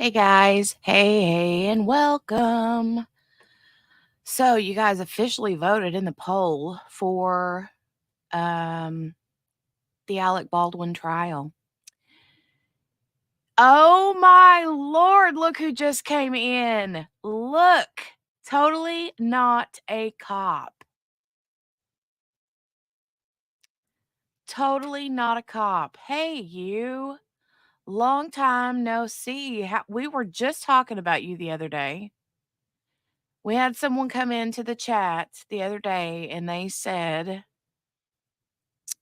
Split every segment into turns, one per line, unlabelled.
Hey guys, hey, and welcome. So, you guys officially voted in the poll for um, the Alec Baldwin trial. Oh my Lord, look who just came in. Look, totally not a cop. Totally not a cop. Hey, you. Long time no see. We were just talking about you the other day. We had someone come into the chat the other day and they said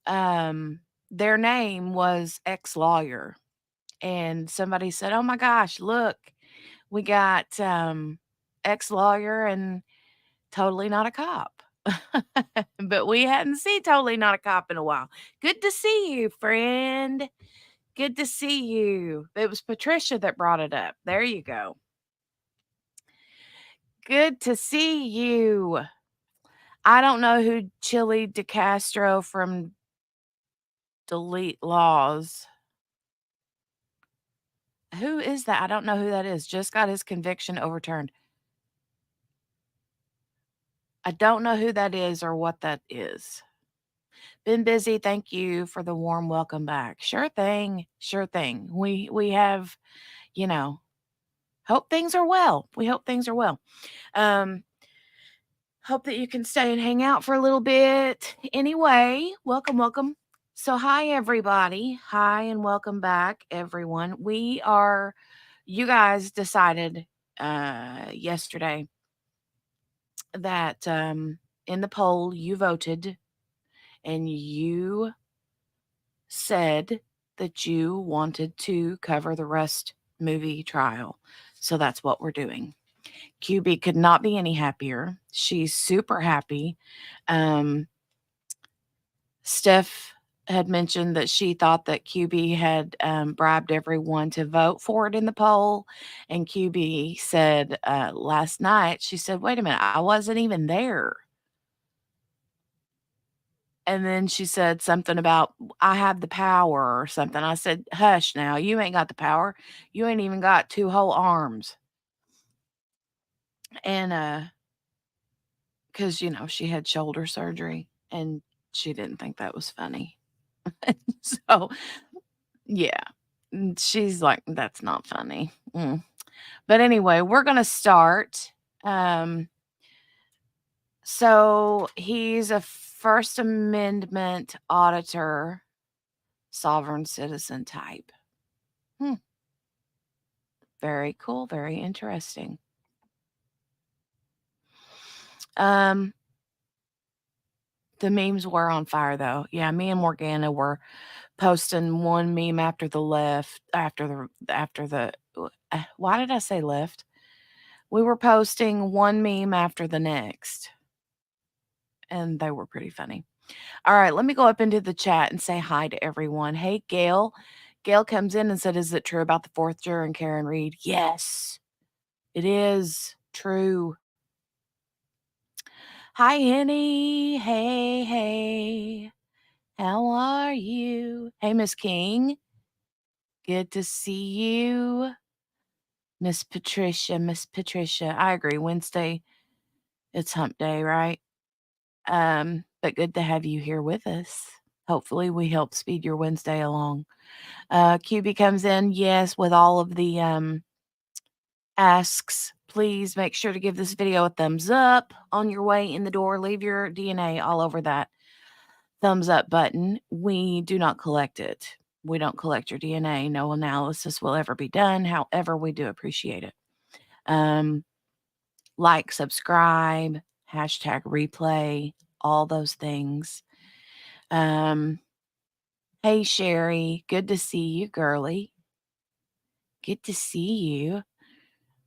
their name was ex-lawyer. And somebody said, "Oh my gosh, look, we got ex-lawyer and totally not a cop." But we hadn't seen totally not a cop in a while. Good to see you, friend. Good to see you. It was Patricia that brought it up. There you go. Good to see you. I don't know who Chili DeCastro from Delete Laws. Who is that? I don't know who that is. Just got his conviction overturned. I don't know who that is or what that is. Been busy. Thank you for the warm welcome back. Sure thing. Sure thing. We have, you know, hope things are well. We hope things are well. Hope that you can stay and hang out for a little bit. Anyway, welcome. So, hi, everybody. Hi, and welcome back, everyone. You guys decided yesterday that in the poll you voted and you said that you wanted to cover the Rust movie trial. So, that's what we're doing. QB could not be any happier. She's super happy. Steph had mentioned that she thought that QB had bribed everyone to vote for it in the poll. And QB said last night, she said, "Wait a minute, I wasn't even there." And then she said something about, "I have the power," or something. I said, "Hush now, you ain't got the power. You ain't even got two whole arms." And because, she had shoulder surgery and she didn't think that was funny. So, yeah, she's like, "That's not funny." But anyway, we're going to start. So he's a First Amendment auditor, sovereign citizen type. Very cool. Very interesting. The memes were on fire though. Yeah, me and Morgana were posting one meme after the why did I say left? We were posting one meme after the next. And they were pretty funny. All right, let me go up into the chat and say hi to everyone. Hey, Gail. Gail comes in and said, "Is it true about the fourth juror and Karen Reed?" Yes, it is true. Hi, Henny. Hey. How are you? Hey, Miss King. Good to see you. Miss Patricia. I agree. Wednesday, it's hump day, right? But good to have you here with us. Hopefully we help speed your Wednesday along. QB comes in, yes, with all of the asks. Please make sure to give this video a thumbs up on your way in the door. Leave your DNA all over that thumbs up button. We do not collect it. We don't collect your DNA. No analysis will ever be done. However, we do appreciate it. Like, subscribe, hashtag replay, all those things. Hey, Sherry. Good to see you, girly. Good to see you.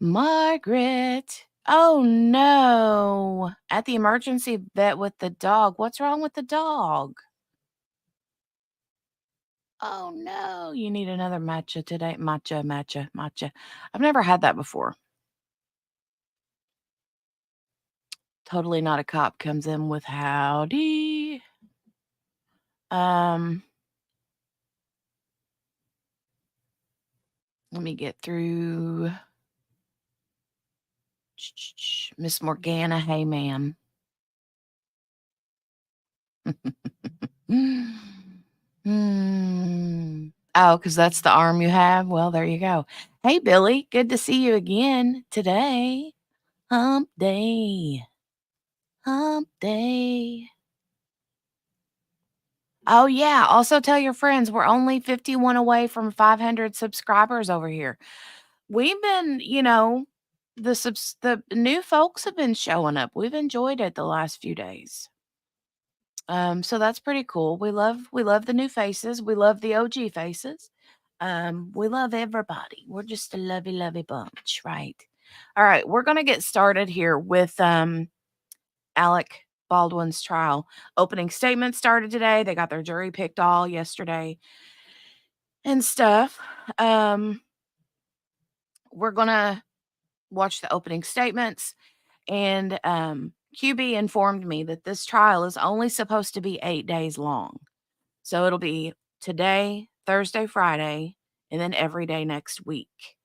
Margaret. Oh, no. At the emergency vet with the dog. What's wrong with the dog? Oh, no. You need another matcha today. Matcha. I've never had that before. Totally not a cop comes in with howdy. Let me get through Miss Morgana. Hey, ma'am. Oh, because that's the arm you have? Well, there you go. Hey, Billy. Good to see you again today. Hump day. Hump day. Oh, yeah. Also tell your friends we're only 51 away from 500 subscribers over here. We've been, the new folks have been showing up. We've enjoyed it the last few days. So that's pretty cool. We love the new faces. We love the OG faces. We love everybody. We're just a lovey, lovey bunch, right? All right, we're gonna get started here with Alec Baldwin's trial. Opening statement started today. They got their jury picked all yesterday and stuff. We're gonna watch the opening statements, and QB informed me that this trial is only supposed to be 8 days long. So it'll be today, Thursday, Friday, and then every day next week.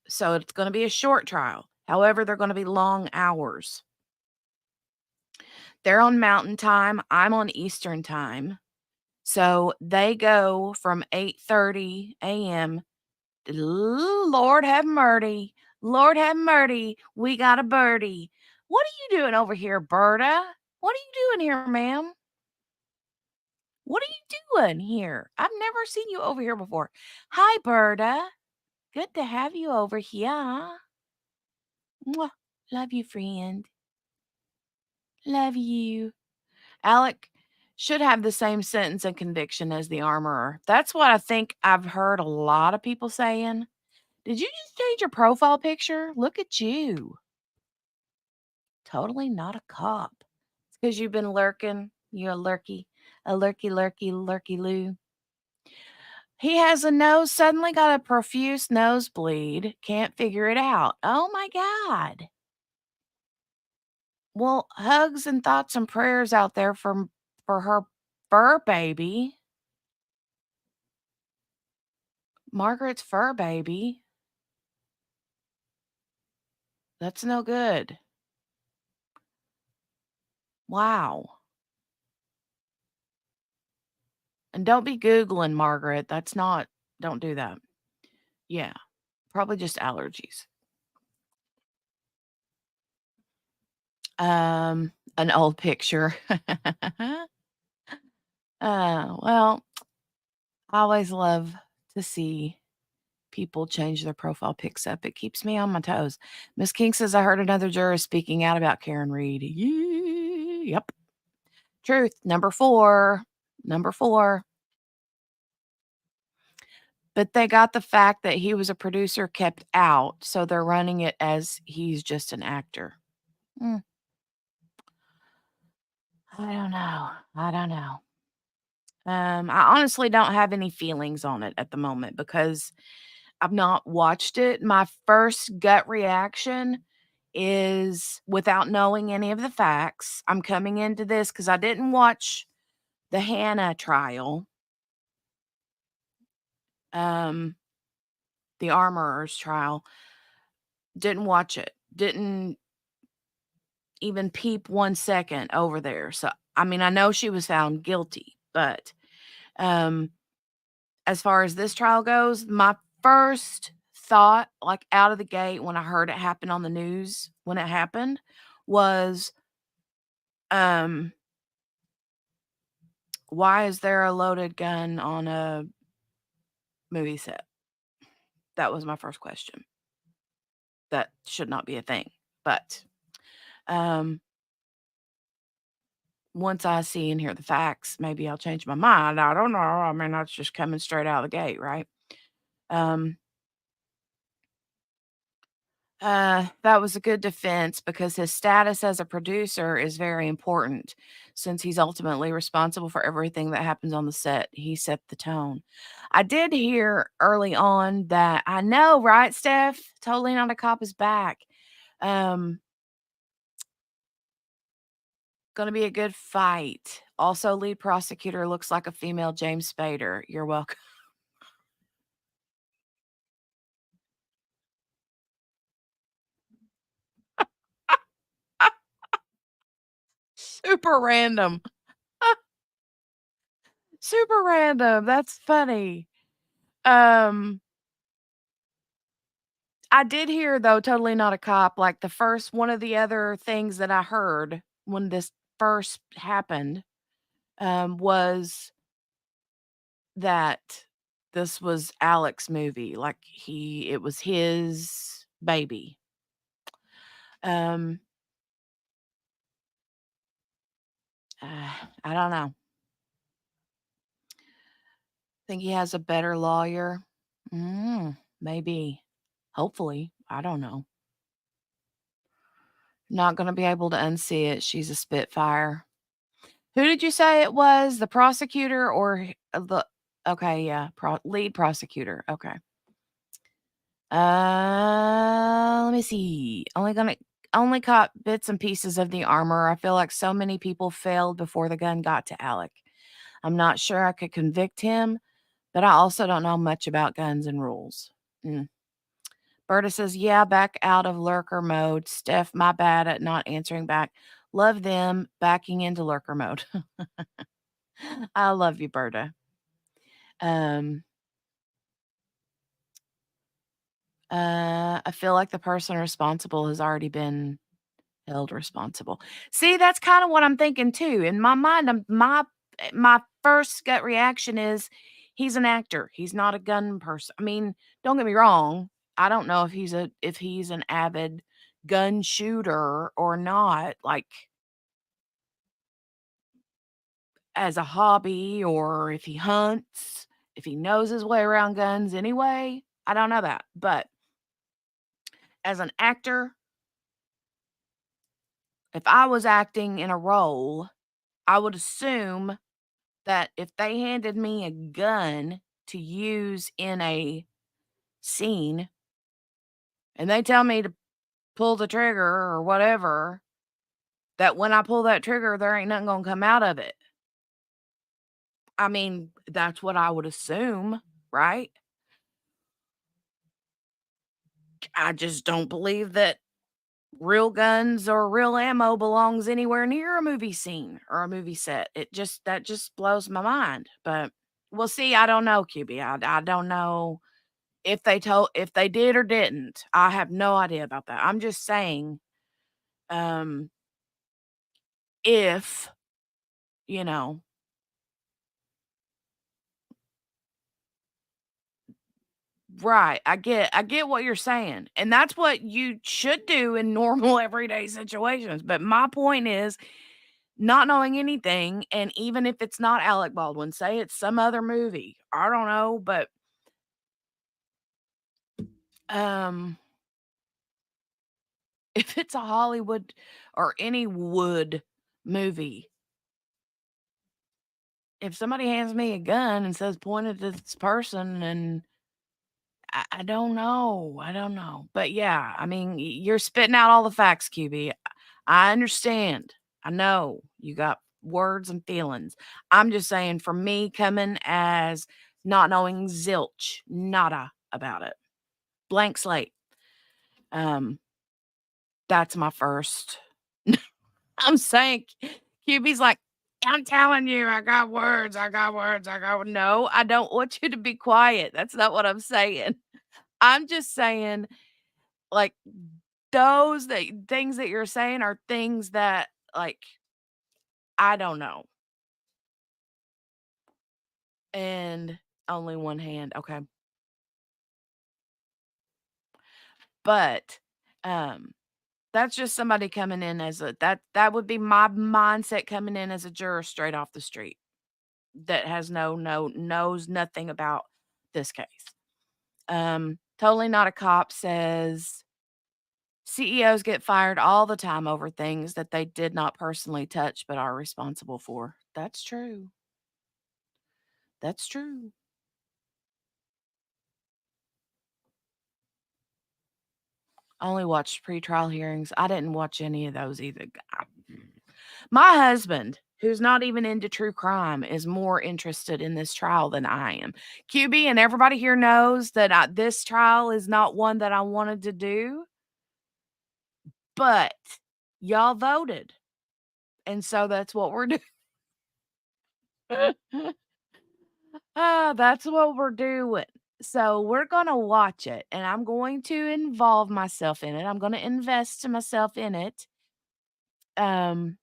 So it's going to be a short trial. However, they're going to be long hours. They're on Mountain Time. I'm on Eastern Time. So they go from 8:30 a.m. Lord have mercy. Lord have mercy. We got a birdie. What are you doing over here, Berta? What are you doing here, ma'am? What are you doing here? I've never seen you over here before. Hi, Berta. Good to have you over here. Mwah. Love you, friend. Love you. Alec should have the same sentence and conviction as the armorer. That's what I think I've heard a lot of people saying. Did you just change your profile picture? Look at you. Totally not a cop. It's because you've been lurking. You a lurky, lurky loo. He has a nose, suddenly got a profuse nosebleed. Can't figure it out. Oh my God. Well, hugs and thoughts and prayers out there for her fur baby. Margaret's fur baby. That's no good. Wow. And don't be Googling Margaret. Don't do that. Yeah. Probably just allergies. An old picture. Well, I always love to see people change their profile pics up. It keeps me on my toes. Miss King says, I heard another juror speaking out about Karen Reed. Yep. Truth. Number four. Number four. But they got the fact that he was a producer kept out, so they're running it as he's just an actor. Mm, I don't know. I don't know. I honestly don't have any feelings on it at the moment because I've not watched it. My first gut reaction is without knowing any of the facts. I'm coming into this because I didn't watch the Hannah trial, um, the armorer's trial. Didn't watch it. Didn't even peep 1 second over there. So, I mean, I know she was found guilty, but um, as far as this trial goes, my first thought, like out of the gate when I heard it happen on the news, when it happened, was, um, why is there a loaded gun on a movie set? That was my first question. That should not be a thing. But um, once I see and hear the facts, maybe I'll change my mind. I don't know. I mean, that's just coming straight out of the gate, right? Um, that was a good defense because his status as a producer is very important since he's ultimately responsible for everything that happens on the set. He set the tone. I did hear early on that I know, right, Steph? Totally not a cop is back. Um, gonna be a good fight. Also, lead prosecutor looks like a female James Spader. You're welcome. Super random. Super random. That's funny. Um, I did hear though, totally not a cop, like the first one of the other things that I heard when this first happened, was that this was Alec's movie, like it was his baby. Um, I don't know. Think he has a better lawyer? Maybe. Hopefully. I don't know. Not gonna be able to unsee it. She's a spitfire. Who did you say it was? The prosecutor or the okay, yeah, lead prosecutor. Okay. Let me see. Only caught bits and pieces of the armor. I feel like so many people failed before the gun got to Alec. I'm not sure I could convict him, but I also don't know much about guns and rules. Mm. Berta says, yeah, back out of lurker mode. Steph, my bad at not answering back. Love them backing into lurker mode. I love you, Berta. Um, I feel like the person responsible has already been held responsible. See, that's kind of what I'm thinking too. In my mind, my first gut reaction is he's an actor. He's not a gun person. I mean, don't get me wrong. I don't know if he's an avid gun shooter or not, like as a hobby, or if he hunts, if he knows his way around guns anyway. I don't know that. But as an actor, if I was acting in a role, I would assume that if they handed me a gun to use in a scene and they tell me to pull the trigger or whatever, that when I pull that trigger, there ain't nothing gonna come out of it. I mean, that's what I would assume, right? I just don't believe that real guns or real ammo belongs anywhere near a movie scene or a movie set. That just blows my mind. But we'll see. I don't know, QB. I don't know if they did or didn't. I have no idea about that. I'm just saying, um, if, you know, right. I get what you're saying. And that's what you should do in normal everyday situations. But my point is not knowing anything, and even if it's not Alec Baldwin, say it's some other movie. I don't know, but um if it's a Hollywood or any wood movie, if somebody hands me a gun and says point it at this person, and I don't know. I don't know. But yeah, I mean, you're spitting out all the facts, QB. I understand. I know you got words and feelings. I'm just saying, for me, coming as not knowing zilch, nada about it, blank slate. Um, that's my first. I'm saying, QB's like, I'm telling you, I got words. I got words. I got. No, I don't want you to be quiet. That's not what I'm saying. I'm just saying, like, things that you're saying are things that, like, I don't know. And only one hand, okay. But, um, that's just somebody coming in as that would be my mindset coming in as a juror straight off the street that has knows nothing about this case. Totally not a cop says CEOs get fired all the time over things that they did not personally touch but are responsible for. That's true. That's true. I only watched pretrial hearings. I didn't watch any of those either. My husband, who's not even into true crime, is more interested in this trial than I am. QB and everybody here knows that this trial is not one that I wanted to do, but y'all voted. And so that's what we're doing. That's what we're doing. So we're gonna watch it, and I'm going to involve myself in it. I'm gonna invest myself in it. Um,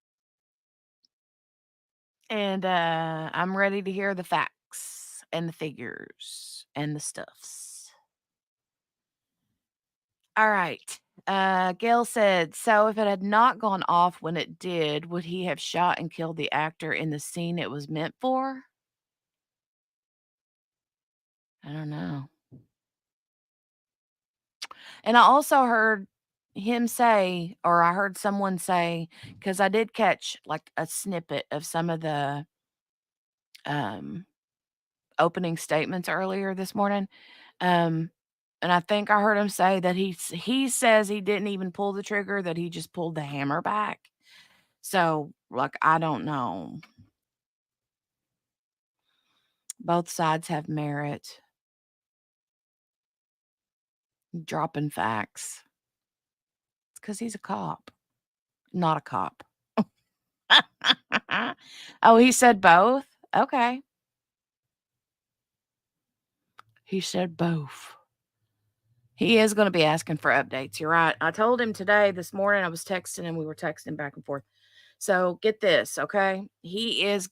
and I'm ready to hear the facts and the figures and the stuffs. All right. Gail said, so if it had not gone off when it did, would he have shot and killed the actor in the scene it was meant for? I don't know. And I also heard him say, or I heard someone say, because I did catch like a snippet of some of the um, opening statements earlier this morning. Um, and I think I heard him say that he says he didn't even pull the trigger, that he just pulled the hammer back. So, like, I don't know. Both sides have merit. Dropping facts. It's because he's a cop, not a cop. Oh, he said both? Okay. He said both. He is gonna be asking for updates, you're right. I told him today, this morning, I was texting him, we were texting back and forth. So, get this, okay? He has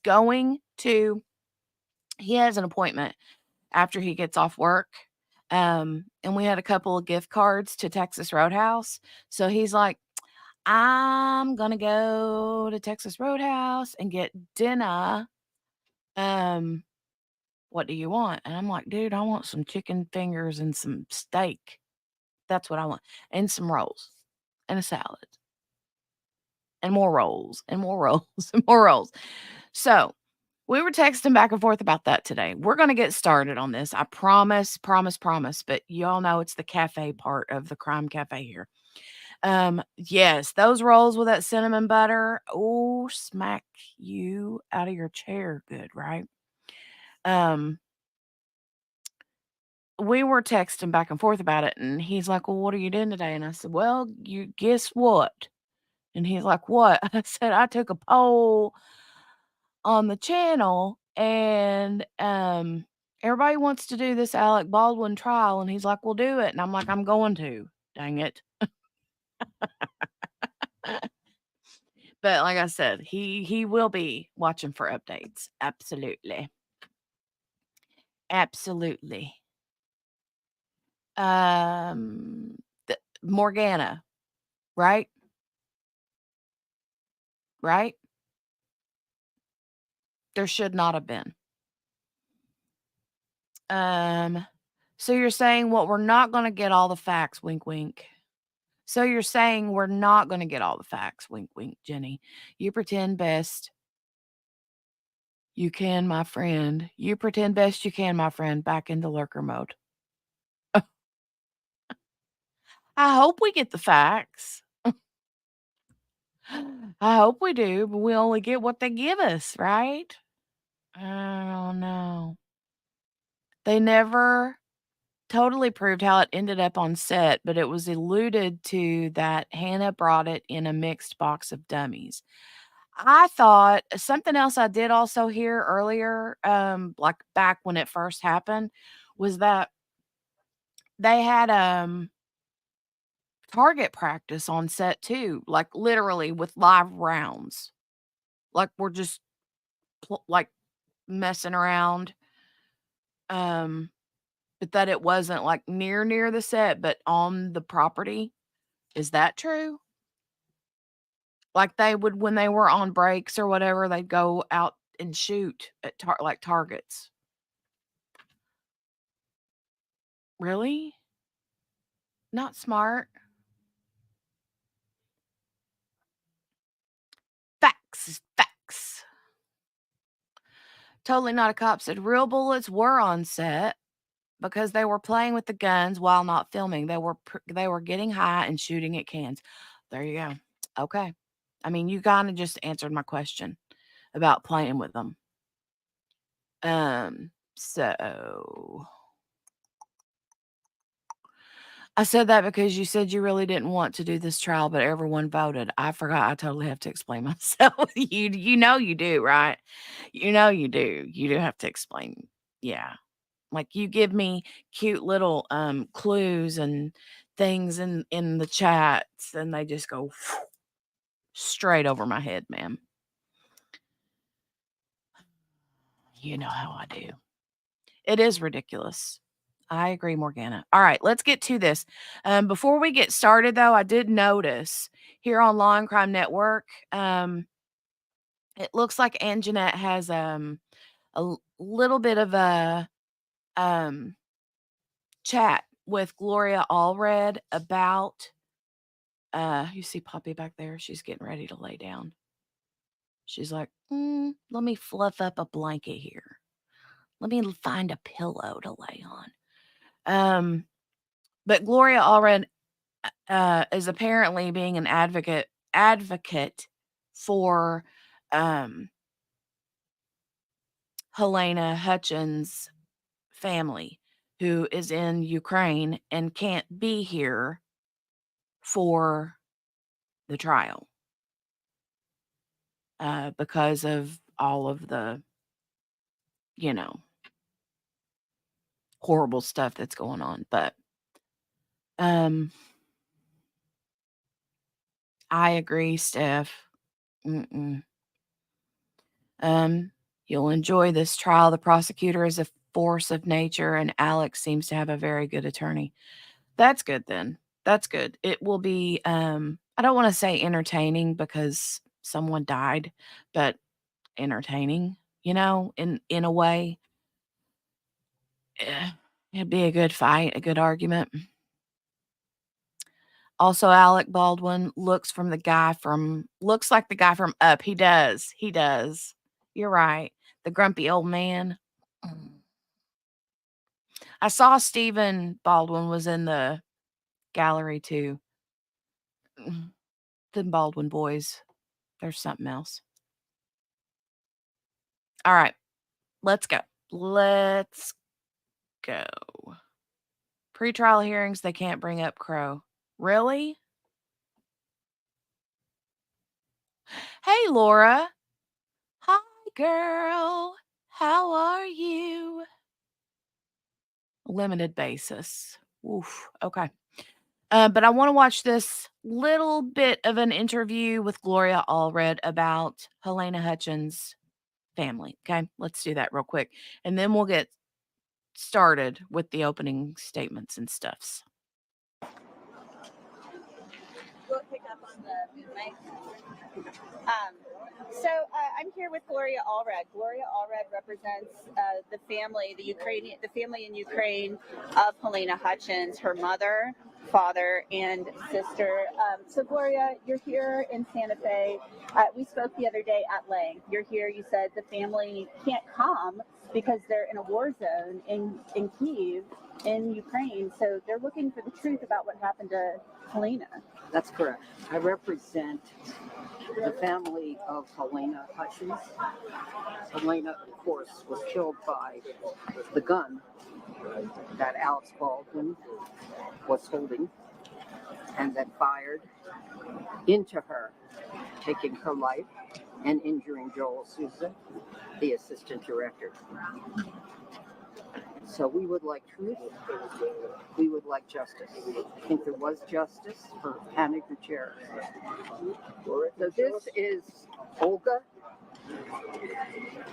an appointment after he gets off work, and we had a couple of gift cards to Texas Roadhouse. So, he's like, "I'm gonna go to Texas Roadhouse and get dinner. Um, what do you want?" And I'm like, "Dude, I want some chicken fingers and some steak. That's what I want, and some rolls, and a salad, and more rolls, and more rolls, and more rolls." So, we were texting back and forth about that today. We're gonna get started on this. I promise, promise, promise, but y'all know it's the cafe part of the crime cafe here. Yes, those rolls with that cinnamon butter, oh, smack you out of your chair good, right? Um, we were texting back and forth about it, and he's like, "Well, what are you doing today?" And I said, "Well, you guess what?" And he's like, "What?" I said, "I took a poll on the channel, and everybody wants to do this Alec Baldwin trial." And he's like, "Well, do it." And I'm like, "I'm going to. Dang it." But like I said, he will be watching for updates. Absolutely. Absolutely. Um Morgana, right? Right? There should not have been. Um so you're saying what we're not going to get all the facts, wink wink. So you're saying we're not going to get all the facts, wink wink, Jenny. You pretend best you can, my friend. You pretend best you can, my friend, back into lurker mode. I hope we get the facts. I hope we do, but we only get what they give us, right? I don't know. They never totally proved how it ended up on set, but it was alluded to that Hannah brought it in a mixed box of dummies. I thought something else I did also hear earlier, like back when it first happened, was that they had target practice on set too, like literally with live rounds. Like we're just like messing around. Um, but that it wasn't like near the set, but on the property. Is that true? Like they would when they were on breaks or whatever, they'd go out and shoot at like targets. Really? Not smart. Facts is facts. Totally not a cop said real bullets were on set because they were playing with the guns while not filming. They were getting high and shooting at cans. There you go. Okay. I mean, you kind of just answered my question about playing with them. So I said that because you said you really didn't want to do this trial, but everyone voted. I forgot I totally have to explain myself. You know you do, right? You know you do. You do have to explain. Yeah. Like, you give me cute little, clues and things in the chats, and they just go straight over my head, ma'am. You know how I do. It is ridiculous. I agree, Morgana. All right, let's get to this. Before we get started, though, I did notice here on Law and Crime Network, it looks like Anjanette has little bit of a chat with Gloria Allred about. You see Poppy back there? She's getting ready to lay down. She's like, let me fluff up a blanket here. Let me find a pillow to lay on. But Gloria Allred is apparently being an advocate for Halyna Hutchins' family, who is in Ukraine and can't be here for the trial because of all of the, horrible stuff that's going on. But I agree, Steph. You'll enjoy this trial. The prosecutor is a force of nature, and Alex seems to have a very good attorney. That's good then. That's good. It will be, I don't want to say entertaining because someone died, but entertaining, in a way. It'd be a good fight, a good argument. Also, Alec Baldwin looks like the guy from Up. He does. He does. You're right. The grumpy old man. I saw Stephen Baldwin was in the gallery too. The Baldwin boys. There's something else. All right. Let's go. Let's go. Pretrial hearings, they can't bring up Crow. Really? Hey, Laura. Hi, girl. How are you? Limited basis. Oof. Okay. But I want to watch this little bit of an interview with Gloria Allred about Halyna Hutchins' family. Okay. Let's do that real quick. And then we'll get started with the opening statements and stuffs.
We'll pick up on the mic. I'm here with Gloria Allred. Gloria Allred represents the family in Ukraine of Halyna Hutchins, her mother, father, and sister. So Gloria, you're here in Santa Fe. We spoke the other day at length. You're here. You said the family can't come because they're in a war zone in Kyiv, in Ukraine. So they're looking for the truth about what happened to Halyna.
That's correct. I represent the family of Halyna Hutchins. Halyna, of course, was killed by the gun that Alec Baldwin was holding and that fired into her, taking her life and injuring Joel Souza, the assistant director. So we would like truth. We would like justice. I think there was justice for Halyna Hutchins. So this is Olga,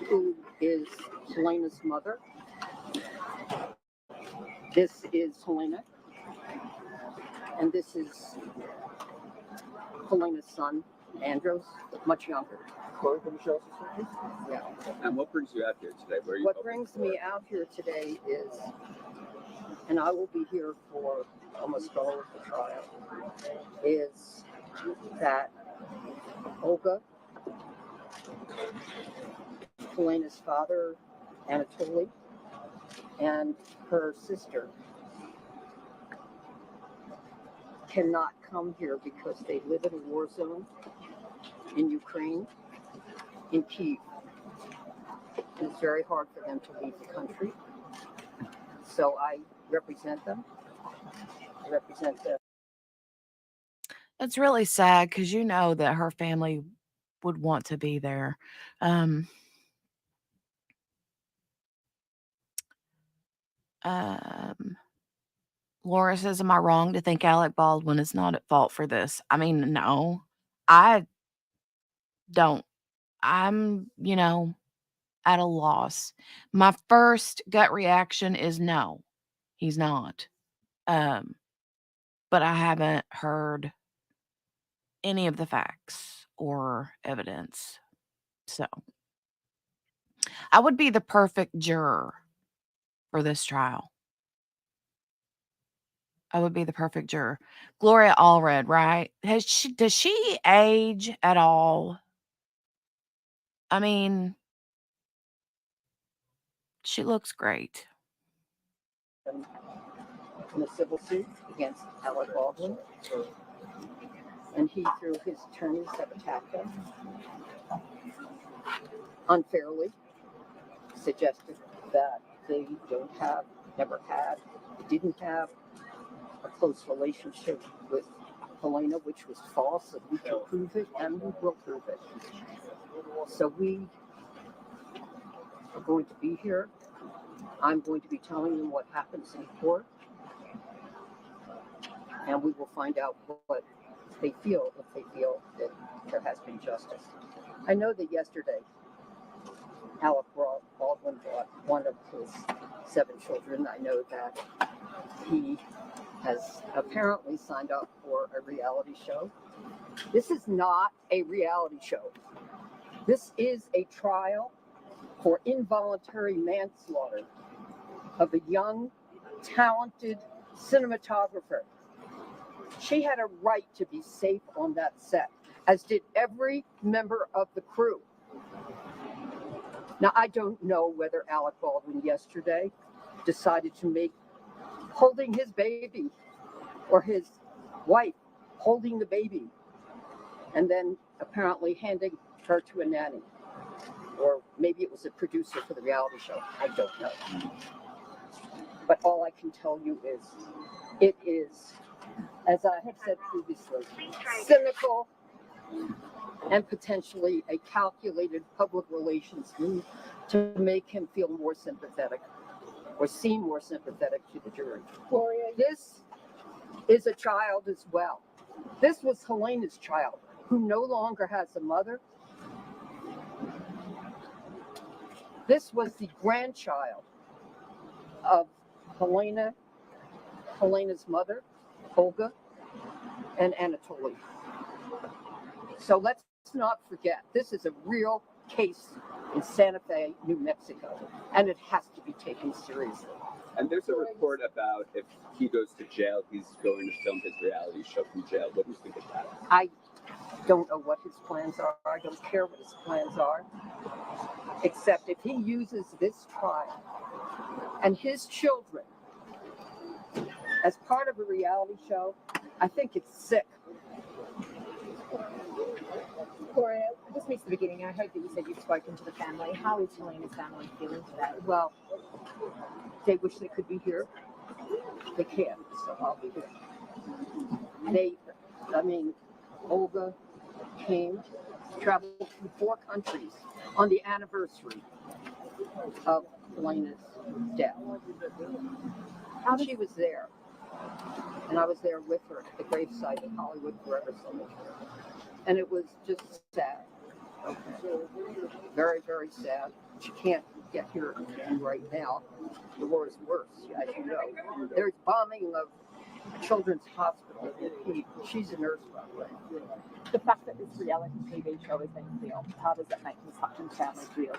who is Halyna's mother. This is Halyna. And this is Halyna's son, Andros, much younger. Yeah.
And what brings you out here today?
What brings me out here today is, and I will be here for almost all of the trial, is that Olga, Halyna's father, Anatoly, and her sister cannot come here because they live in a war zone in Ukraine, in Kyiv. And it's very hard for them to leave the country. So I represent them. I represent the
It's really sad because you know that her family would want to be there. Um, um, Laura says, "Am I wrong to think Alec Baldwin is not at fault for this?" I mean, no, I don't. I'm at a loss. My first gut reaction is no, he's not. Um, but I haven't heard any of the facts or evidence. So I would be the perfect juror for this trial. I would be the perfect juror. Gloria Allred, right? Does she age at all? I mean, she looks great.
in a civil suit against Alec Baldwin, and he, through his attorneys, have attacked him unfairly, suggested that they never had, didn't have a close relationship with Halyna, which was false, and we can prove it, and we will prove it. So we are going to be here. I'm going to be telling them what happens in court, and we will find out what they feel, if they feel that there has been justice. I know that yesterday Alec Baldwin brought one of his 7 children. I know that he has apparently signed up for a reality show. This is not a reality show. This is a trial for involuntary manslaughter of a young, talented cinematographer. She had a right to be safe on that set, as did every member of the crew. Now, I don't know whether Alec Baldwin yesterday decided to make holding his baby, or his wife holding the baby, and then apparently handing her to a nanny. Or maybe it was a producer for the reality show. I don't know. But all I can tell you is it is, as I have said previously, cynical and potentially a calculated public relations move to make him feel more sympathetic or seem more sympathetic to the jury. Gloria, this is a child as well. This was Halyna's child, who no longer has a mother. This was the grandchild of Halyna's mother, Olga, and Anatoly. So let's not forget, this is a real case in Santa Fe, New Mexico, and it has to be taken seriously.
And there's a report about if he goes to jail, he's going to film his reality show from jail. What do you think of that?
I don't know what his plans are. I don't care what his plans are, except if he uses this trial and his children as part of a reality show, I think it's sick.
Gloria, this meets the beginning. I heard that you said you've spoken to the family. How is Halyna's family feeling today?
Well, they wish they could be here. They can't, so I'll be here. Olga traveled to 4 countries on the anniversary of Halyna's death. She was there, and I was there with her at the gravesite at Hollywood Forever Cemetery. And it was just sad. Okay. Very, very sad. She can't get here right now. The war is worse, as you know. There's bombing of Children's Hospital. She's a nurse, by the way.
The fact that this reality TV show is being filmed, how does that make Ms. Hutchins' family feel?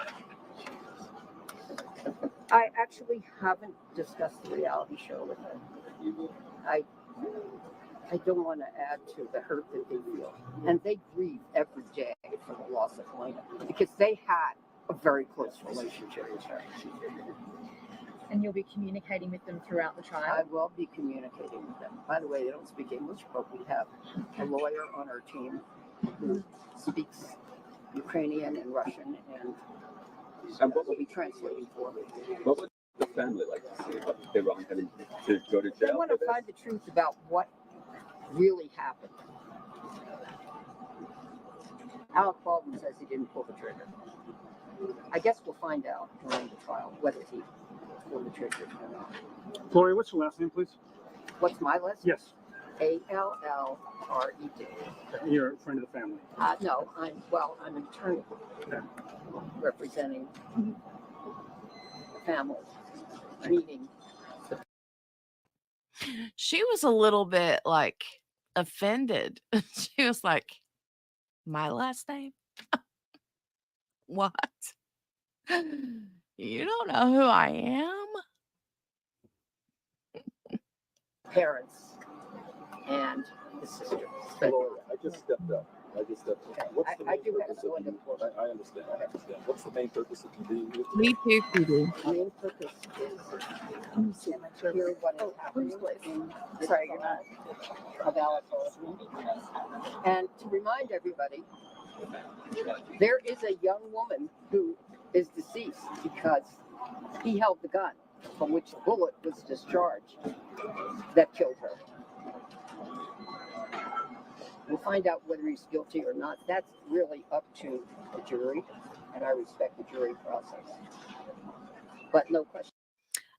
I actually haven't discussed the reality show with her. I don't want to add to the hurt that they feel. And they grieve every day for the loss of Halyna because they had a very close relationship with her.
And you'll be communicating with them throughout the trial?
I will be communicating with them. By the way, they don't speak English, but we have a lawyer on our team who speaks Ukrainian and Russian, and what will be translating for me.
What would the family like to see? What they were having to go to
They
jail
want
for
to
this?
find the truth about what really happened. Alec Baldwin says he didn't pull the trigger. I guess we'll find out during the trial whether he pulled the trigger or not.
Gloria, what's your last name, please?
What's my list?
Yes.
Allred.
You're a friend of the family.
No, I'm an attorney representing the family, meaning
She was a little bit like offended. She was like, my last name? What? You don't know who I am?
parents and the sister.
Laura, I just stepped up.
Okay.
What's the
I
main
do have
purpose
to go
of
into
you? I understand. I understand. What's the main purpose of you being here?
Me too, Kitty.
The main purpose is to hear what is happening in
Sorry, you're not.
of Alec Baldwin, and to remind everybody, there is a young woman who is deceased because he held the gun from which the bullet was discharged that killed her. We'll find out whether he's guilty or not. That's really up to the jury, and I respect the jury process. But no question.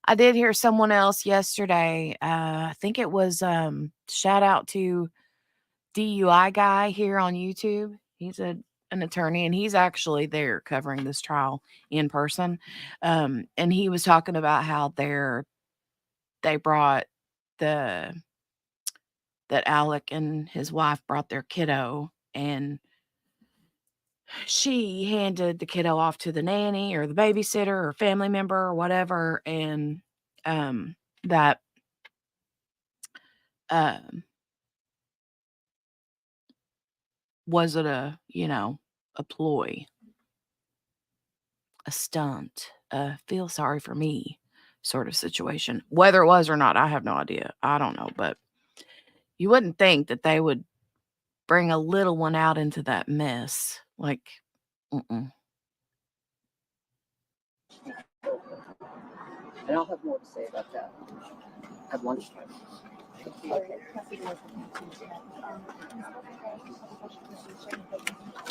I did hear someone else yesterday. I think it was shout out to DUI guy here on YouTube. He's an attorney, and he's actually there covering this trial in person. And he was talking about how they brought that Alec and his wife brought their kiddo, and she handed the kiddo off to the nanny or the babysitter or family member or whatever, and that was it a ploy, a stunt, a feel sorry for me sort of situation. Whether it was or not, I have no idea. I don't know, but you wouldn't think that they would bring a little one out into that mess. Like, mm-mm.
And I'll have more to say about that at lunchtime. Okay.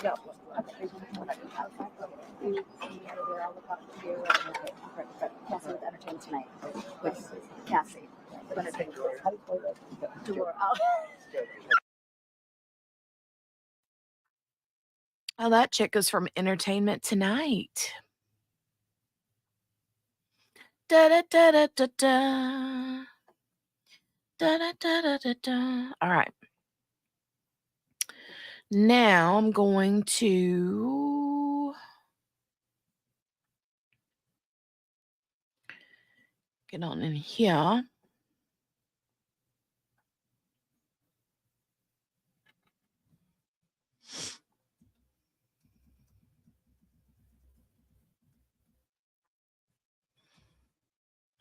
No.
Cassie with entertainment tonight. With Cassie.
Oh, that chick is from Entertainment Tonight. Da da da da da da. Da da da da da da. All right. Now I'm going to get on in here.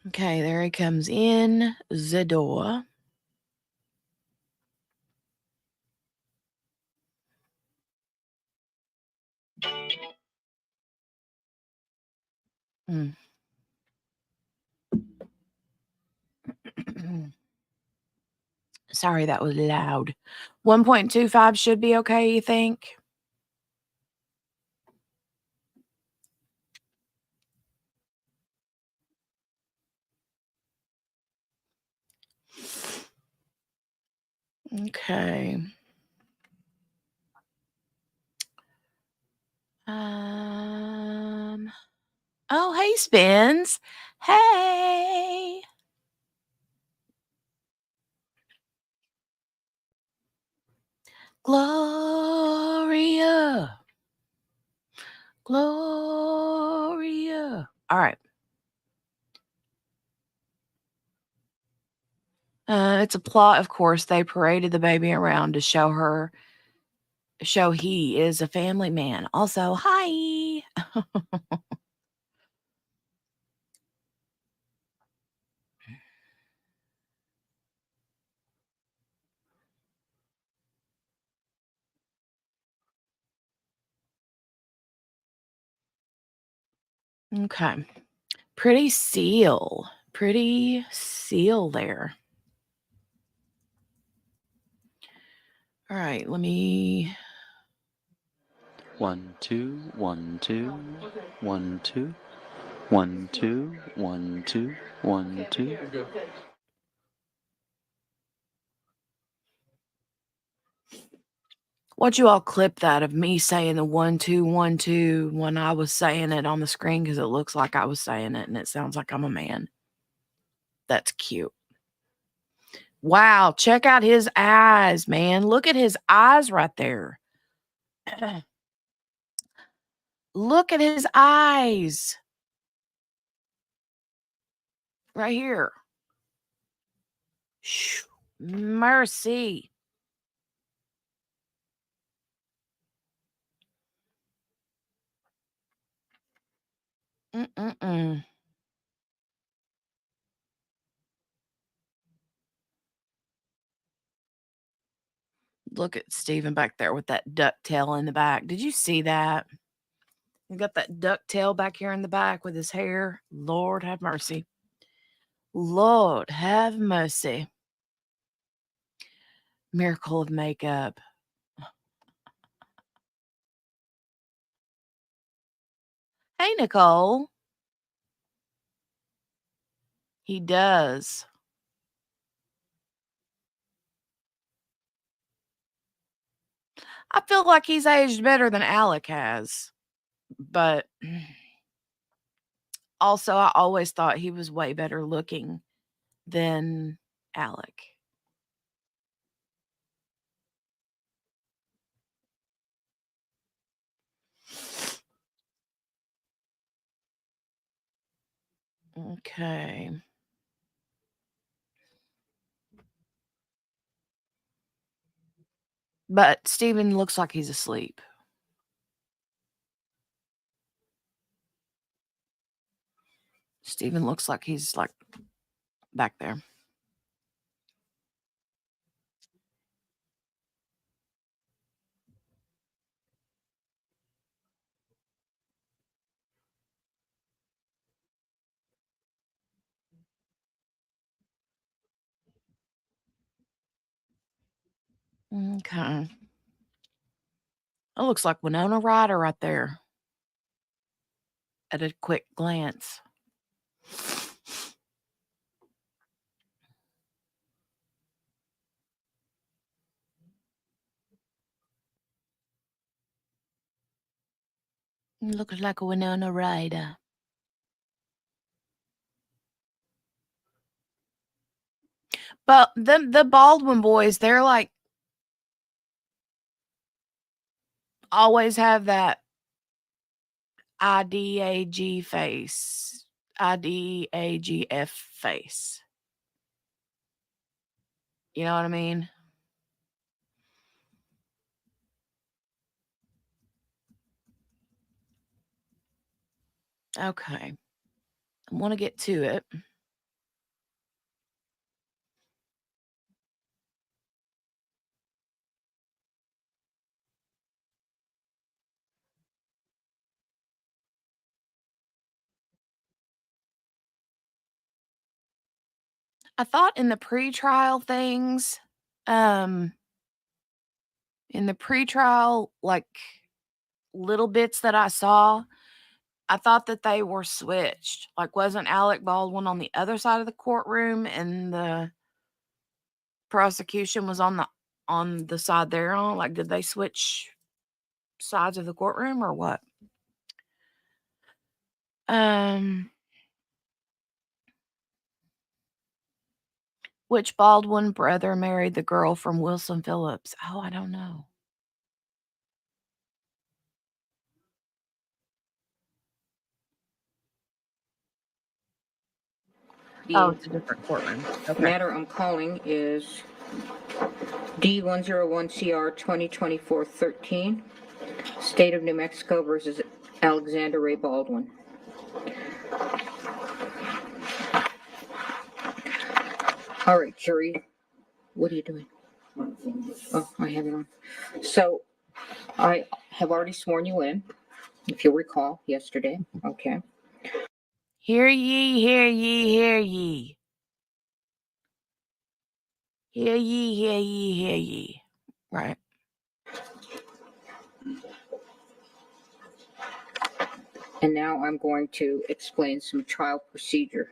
Okay, there he comes in the door. Mm. Sorry, that was loud. 1.25 should be okay, you think? Okay. Oh, hey, Spins. Hey. Gloria. Gloria. All right. It's a plot, of course. They paraded the baby around to show he is a family man. Also, hi. Okay. Pretty seal. pretty seal there. All right, let me.
1 2 1 2 1 2 1 2 1 2 1 2.
Why'd you all clip that of me saying the 1 2 1 2 when I was saying it on the screen, because it looks like I was saying it and it sounds like I'm a man. That's cute. Wow, check out his eyes, man. Look at his eyes right there. Look at his eyes. Right here. Shh, mercy. Mm-mm-mm. Look at Steven back there with that duck tail in the back. Did you see that? He got that duck tail back here in the back with his hair. Lord have mercy. Lord have mercy. Miracle of makeup. Hey, Nicole. He does. I feel like he's aged better than Alec has. But also, I always thought he was way better looking than Alec. Okay. But Steven looks like he's asleep. Steven looks like he's like back there. Okay. That looks like Winona Ryder right there at a quick glance. Looks like a Winona Ryder. But the Baldwin boys, they're like always have that IDAG face. IDAGF face. You know what I mean? Okay. I want to get to it. I thought in the pre-trial things, in the pre-trial, like little bits that I saw, I thought that they were switched. Like, wasn't Alec Baldwin on the other side of the courtroom and the prosecution was on the side they're on? Like, did they switch sides of the courtroom or what? Which Baldwin brother married the girl from Wilson Phillips? Oh, I don't know. Oh, it's a different courtroom. Okay.
Matter I'm calling is D101CR 2024-13, State of New Mexico versus Alexander Ray Baldwin. All right, jury, what are you doing? Oh, I have it on. So I have already sworn you in, if you'll recall, yesterday. Okay.
Hear ye, hear ye, hear ye. Hear ye, hear ye, hear ye. Right.
And now I'm going to explain some trial procedure.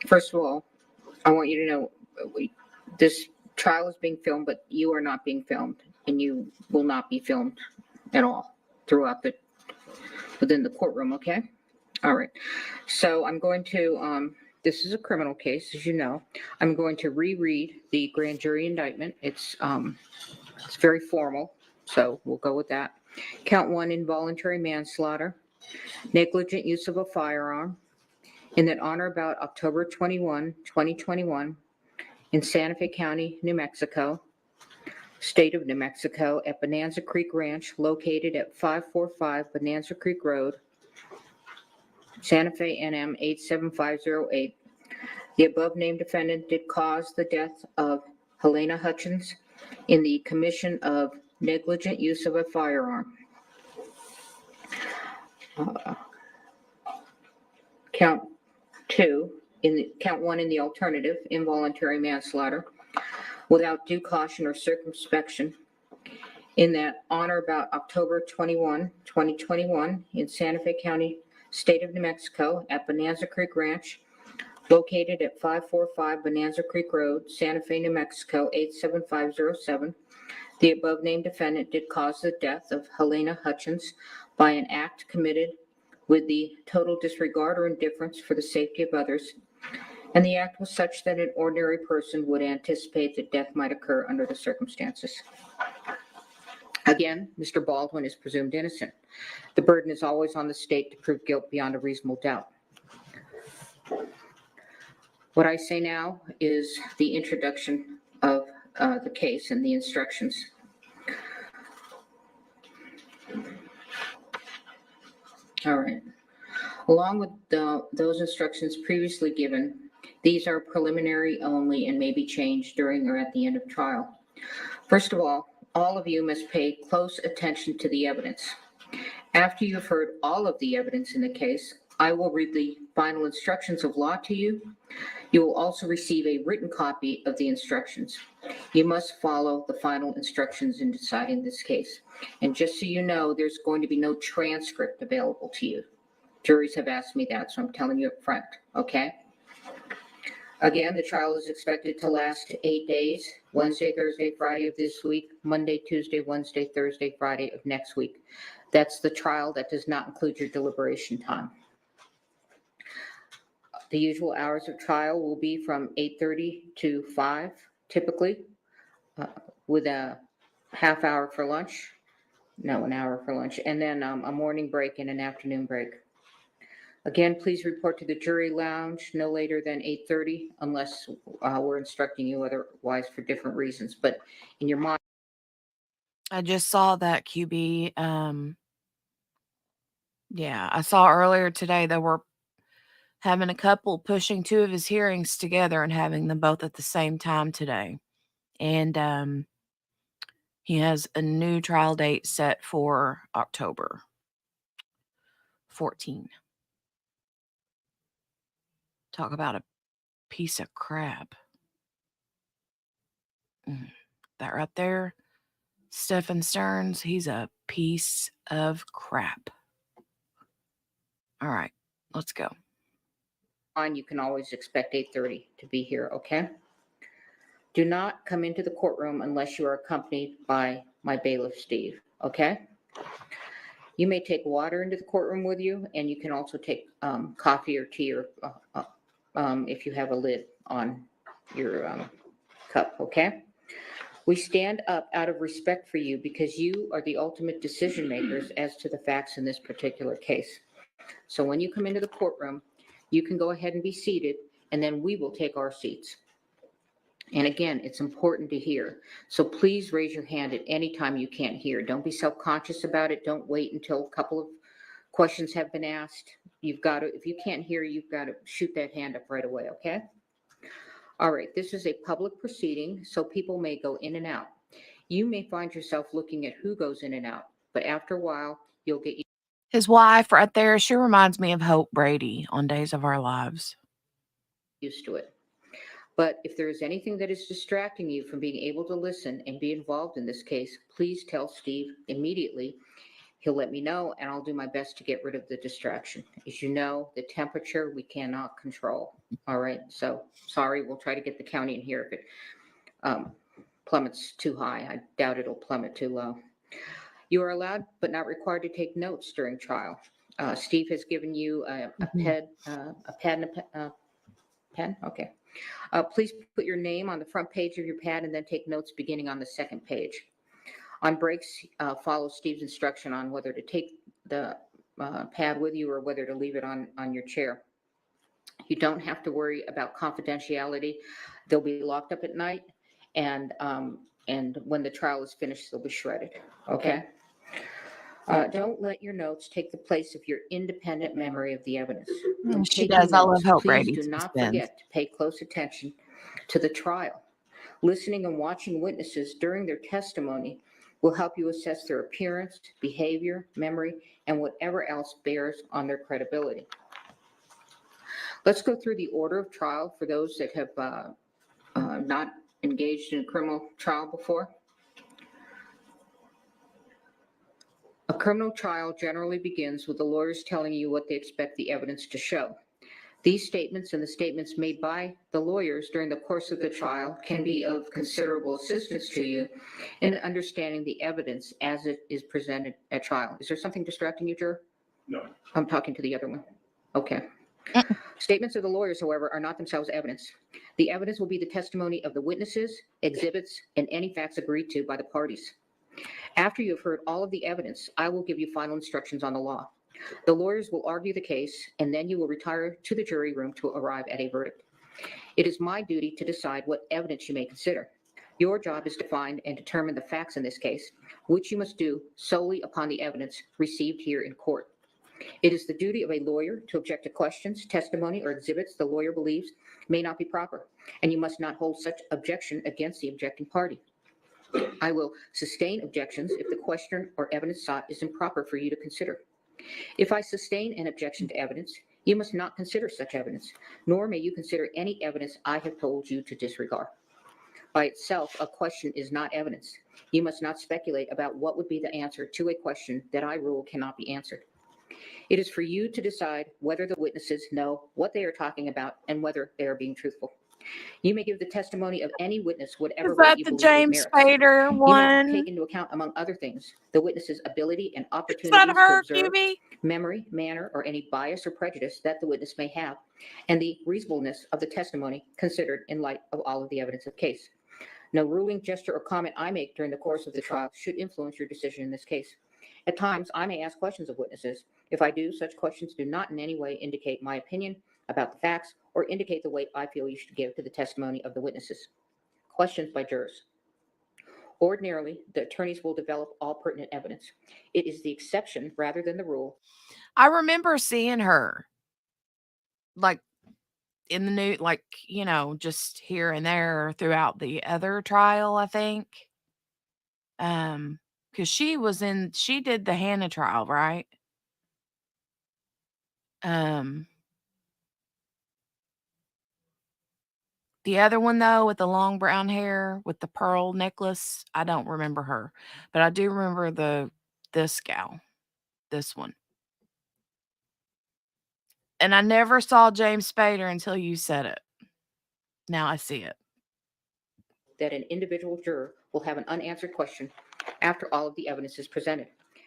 First of all, I want you to know this trial is being filmed, but you are not being filmed, and you will not be filmed at all throughout within the courtroom, okay? All right. So I'm going to, this is a criminal case, as you know. I'm going to reread the grand jury indictment. It's very formal, so we'll go with that. Count 1, involuntary manslaughter, negligent use of a firearm, in that on or about October 21, 2021, in Santa Fe County, New Mexico, state of New Mexico, at Bonanza Creek Ranch, located at 545 Bonanza Creek Road, Santa Fe, NM 87508. The above named defendant did cause the death of Halyna Hutchins in the commission of negligent use of a firearm. Count 1 in the alternative, involuntary manslaughter, without due caution or circumspection, in that on or about October 21, 2021, in Santa Fe County, state of New Mexico, at Bonanza Creek Ranch, located at 545 Bonanza Creek Road, Santa Fe, New Mexico, 87507. The above named defendant did cause the death of Halyna Hutchins by an act committed with the total disregard or indifference for the safety of others, and the act was such that an ordinary person would anticipate that death might occur under the circumstances. Again, Mr. Baldwin is presumed innocent. The burden is always on the state to prove guilt beyond a reasonable doubt. What I say now is the introduction of the case and the instructions. All right. Along with those instructions previously given, these are preliminary only and may be changed during or at the end of trial. First of all of you must pay close attention to the evidence. After you've heard all of the evidence in the case, I will read the final instructions of law to you. You will also receive a written copy of the instructions. You must follow the final instructions in deciding this case. And just so you know, there's going to be no transcript available to you. Juries have asked me that, so I'm telling you up front, okay? Again, the trial is expected to last 8 days, Wednesday, Thursday, Friday of this week, Monday, Tuesday, Wednesday, Thursday, Friday of next week. That's the trial. That does not include your deliberation time. The usual hours of trial will be from 8:30 to 5, typically, with a half hour for lunch. No, an hour for lunch, and then a morning break and an afternoon break. Again, please report to the jury lounge no later than 8:30 unless we're instructing you otherwise for different reasons. But in your mind,
I just saw that, QB. Yeah, I saw earlier today they were having a couple pushing 2 of his hearings together and having them both at the same time today. And he has a new trial date set for October 14. Talk about a piece of crap. That right there, Stephen Stearns, he's a piece of crap. All right, let's go.
you can always expect 8:30 to be here, okay? Do not come into the courtroom unless you are accompanied by my bailiff, Steve, okay? You may take water into the courtroom with you, and you can also take coffee or tea or if you have a lid on your cup, okay? We stand up out of respect for you because you are the ultimate decision makers as to the facts in this particular case. So when you come into the courtroom, you can go ahead and be seated, and then we will take our seats. And again, it's important to hear. So please raise your hand at any time you can't hear. Don't be self-conscious about it. Don't wait until a couple of questions have been asked. You've got to, if you can't hear, you've got to shoot that hand up right away, okay? All right, this is a public proceeding, so people may go in and out. You may find yourself looking at who goes in and out, but after a while, you'll get
His wife right there, she reminds me of Hope Brady on Days of Our Lives.
Used to it. But if there is anything that is distracting you from being able to listen and be involved in this case, please tell Steve immediately. He'll let me know, and I'll do my best to get rid of the distraction. As you know, the temperature we cannot control. All right, so sorry, we'll try to get the county in here if it plummets too high. I doubt it'll plummet too low. You are allowed but not required to take notes during trial. Steve has given you a pad and a pen. Okay. Please put your name on the front page of your pad and then take notes beginning on the second page. On breaks, follow Steve's instruction on whether to take the pad with you or whether to leave it on your chair. You don't have to worry about confidentiality. They'll be locked up at night, and when the trial is finished, they'll be shredded. Okay? Don't let your notes take the place of your independent memory of the evidence. When
She
taking
does. I love
notes,
Hope
please
Brady.
do not
Suspense.
forget to pay close attention to the trial. Listening and watching witnesses during their testimony will help you assess their appearance, behavior, memory, and whatever else bears on their credibility. Let's go through the order of trial for those that have not engaged in a criminal trial before. A criminal trial generally begins with the lawyers telling you what they expect the evidence to show. These statements and the statements made by the lawyers during the course of the trial can be of considerable assistance to you in understanding the evidence as it is presented at trial. Is there something distracting you, juror?
No.
I'm talking to the other one. Okay. Statements of the lawyers, however, are not themselves evidence. The evidence will be the testimony of the witnesses, exhibits, and any facts agreed to by the parties. After you have heard all of the evidence, I will give you final instructions on the law. The lawyers will argue the case, and then you will retire to the jury room to arrive at a verdict. It is my duty to decide what evidence you may consider. Your job is to find and determine the facts in this case, which you must do solely upon the evidence received here in court. It is the duty of a lawyer to object to questions, testimony, or exhibits the lawyer believes may not be proper, and you must not hold such objection against the objecting party. I will sustain objections if the question or evidence sought is improper for you to consider. If I sustain an objection to evidence, you must not consider such evidence, nor may you consider any evidence I have told you to disregard. By itself, a question is not evidence. You must not speculate about what would be the answer to a question that I rule cannot be answered. It is for you to decide whether the witnesses know what they are talking about and whether they are being truthful. You may give the testimony of any witness whatever
Is
weight
that
you
the
believe it
James
merits.
Spader
You may
one?
take into account, among other things, the witness's ability and
Is that
opportunities to
her,
observe,
QB?
memory, manner, or any bias or prejudice that the witness may have, and the reasonableness of the testimony considered in light of all of the evidence of the case. No ruling, gesture, or comment I make during the course of the trial should influence your decision in this case. At times, I may ask questions of witnesses. If I do, such questions do not in any way indicate my opinion about the facts or indicate the weight I feel you should give to the testimony of the witnesses. Questions by jurors. Ordinarily, the attorneys will develop all pertinent evidence. It is the exception rather than the rule.
I remember seeing her, like, in the new, like, just here and there throughout the other trial, I think. Because she did the Hannah trial, right? The other one, though, with the long brown hair with the pearl necklace, I don't remember her, but I do remember this gal, this one. And I never saw James Spader until you said it. Now I see it.
That an individual juror will have an unanswered question after all of the evidence is presented.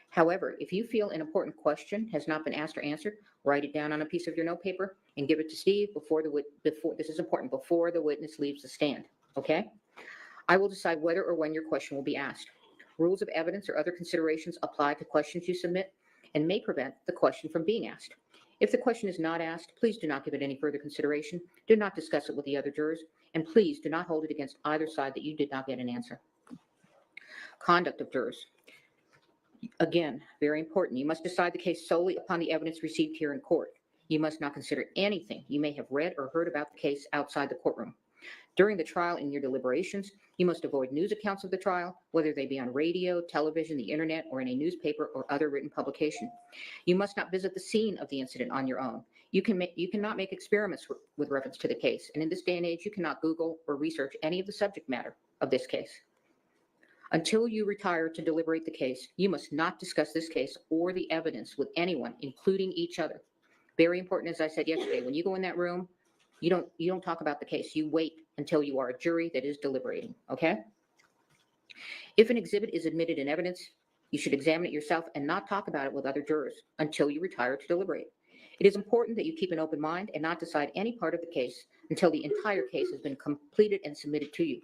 However, if you feel an important question has not been asked or answered, write it down on a piece of your notepaper and give it to Steve before this is important, before the witness leaves the stand, okay? I will decide whether or when your question will be asked. Rules of evidence or other considerations apply to questions you submit and may prevent the question from being asked. If the question is not asked, please do not give it any further consideration. Do not discuss it with the other jurors, and please do not hold it against either side that you did not get an answer. Conduct of jurors. Again, very important. You must decide the case solely upon the evidence received here in court. You must not consider anything you may have read or heard about the case outside the courtroom. During the trial and your deliberations, you must avoid news accounts of the trial, whether they be on radio, television, the internet, or in a newspaper or other written publication. You must not visit the scene of the incident on your own. You cannot make experiments with reference to the case, and in this day and age, you cannot Google or research any of the subject matter of this case. Until you retire to deliberate the case, you must not discuss this case or the evidence with anyone, including each other. Very important, as I said yesterday, when you go in that room, you don't talk about the case. You wait until you are a jury that is deliberating, okay? If an exhibit is admitted in evidence, you should examine it yourself and not talk about it with other jurors until you retire to deliberate. It is important that you keep an open mind and not decide any part of the case until the entire case has been completed and submitted to you.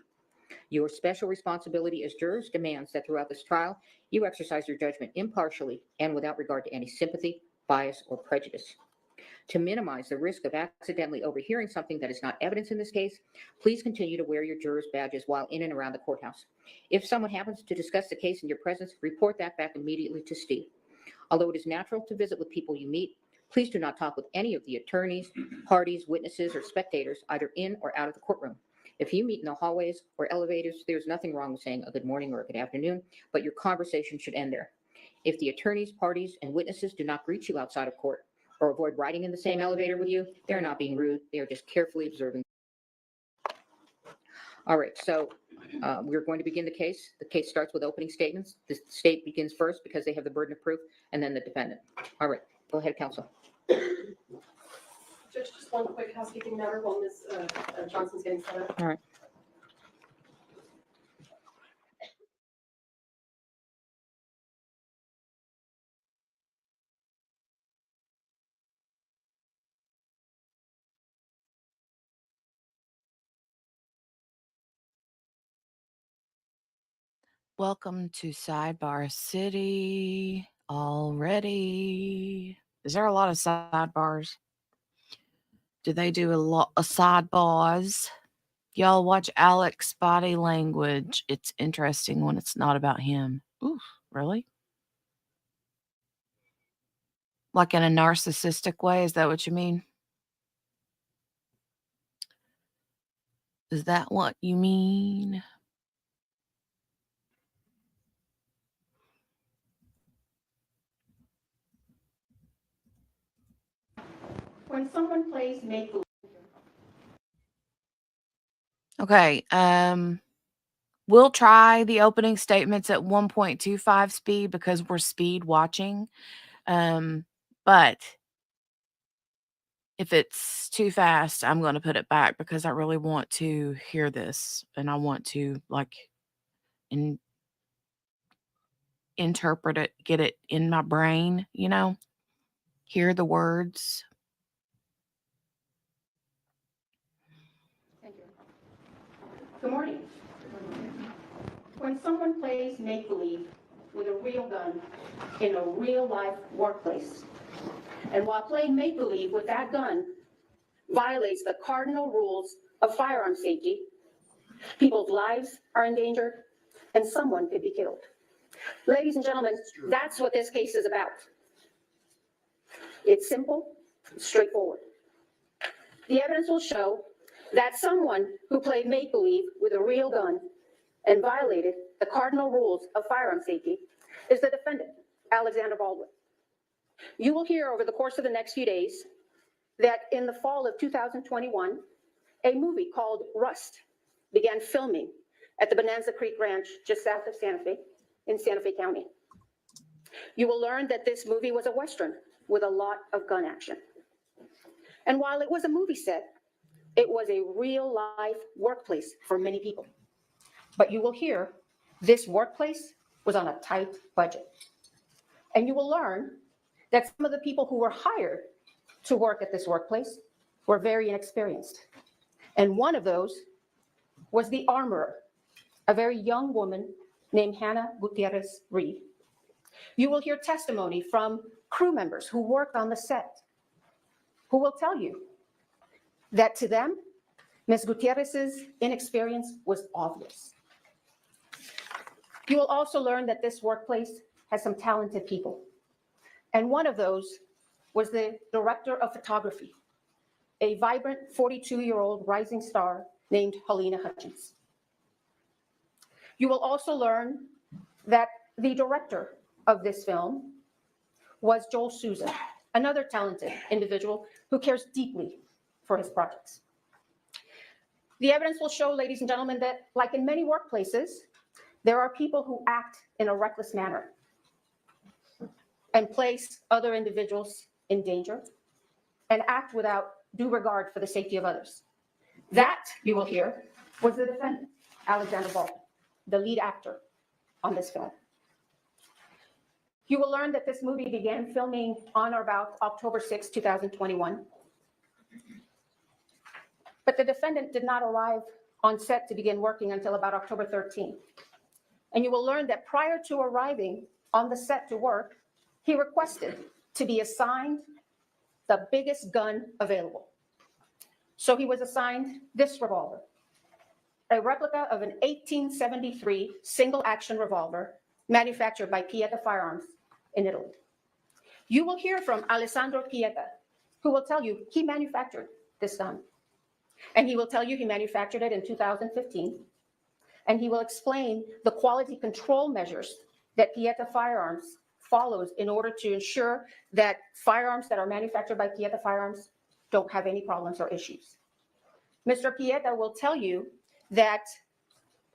Your special responsibility as jurors demands that throughout this trial, you exercise your judgment impartially and without regard to any sympathy, bias, or prejudice. To minimize the risk of accidentally overhearing something that is not evidence in this case, please continue to wear your jurors' badges while in and around the courthouse. If someone happens to discuss the case in your presence, report that back immediately to Steve. Although it is natural to visit with people you meet, please do not talk with any of the attorneys, parties, witnesses, or spectators, either in or out of the courtroom. If you meet in the hallways or elevators, there's nothing wrong with saying a good morning or a good afternoon, but your conversation should end there. If the attorneys, parties, and witnesses do not greet you outside of court or avoid riding in the same elevator with you, they're not being rude. They are just carefully observing. All right, so we're going to begin the case. The case starts with opening statements. The state begins first because they have the burden of proof, and then the defendant. All right, go ahead, counsel.
Judge, just one quick housekeeping matter while Ms. Johnson's getting set up.
All right.
Welcome to Sidebar City already. Is there a lot of sidebars? Do they do a lot of sidebars? Y'all watch Alec's body language. It's interesting when it's not about him. Oof, really? Like in a narcissistic way? Is that what you mean? Is that what you mean?
When someone plays make-believe.
Okay, we'll try the opening statements at 1.25 speed because we're speed watching. But if it's too fast, I'm going to put it back because I really want to hear this and I want to interpret it, get it in my brain, hear the words.
Thank you. Good morning. When someone plays make-believe with a real gun in a real-life workplace, and while playing make-believe with that gun violates the cardinal rules of firearm safety, people's lives are in danger, and someone could be killed. Ladies and gentlemen, that's what this case is about. It's simple, straightforward. The evidence will show that someone who played make-believe with a real gun and violated the cardinal rules of firearm safety is the defendant, Alexander Baldwin. You will hear over the course of the next few days that in the fall of 2021, a movie called Rust began filming at the Bonanza Creek Ranch just south of Santa Fe in Santa Fe County. You will learn that this movie was a Western with a lot of gun action. And while it was a movie set, it was a real life workplace for many people. But you will hear this workplace was on a tight budget. And you will learn that some of the people who were hired to work at this workplace were very inexperienced. And one of those was the armorer, a very young woman named Halyna Gutierrez Reed. You will hear testimony from crew members who worked on the set, who will tell you that to them, Ms. Gutierrez's inexperience was obvious. You will also learn that this workplace has some talented people. And one of those was the director of photography, a vibrant 42-year-old rising star named Halyna Hutchins. You will also learn that the director of this film was Joel Souza, another talented individual who cares deeply for his projects. The evidence will show, ladies and gentlemen, that like in many workplaces, there are people who act in a reckless manner and place other individuals in danger and act without due regard for the safety of others. That, you will hear, was the defendant, Alec Baldwin, the lead actor on this film. You will learn that this movie began filming on or about October 6, 2021. But the defendant did not arrive on set to begin working until about October 13th. And you will learn that prior to arriving on the set to work, he requested to be assigned the biggest gun available. So he was assigned this revolver, a replica of an 1873 single-action revolver manufactured by Pieta Firearms in Italy. You will hear from Alessandro Pieta, who will tell you he manufactured this gun. And he will tell you he manufactured it in 2015. And he will explain the quality control measures that Pieta Firearms follows in order to ensure that firearms that are manufactured by Pieta Firearms don't have any problems or issues. Mr. Pieta will tell you that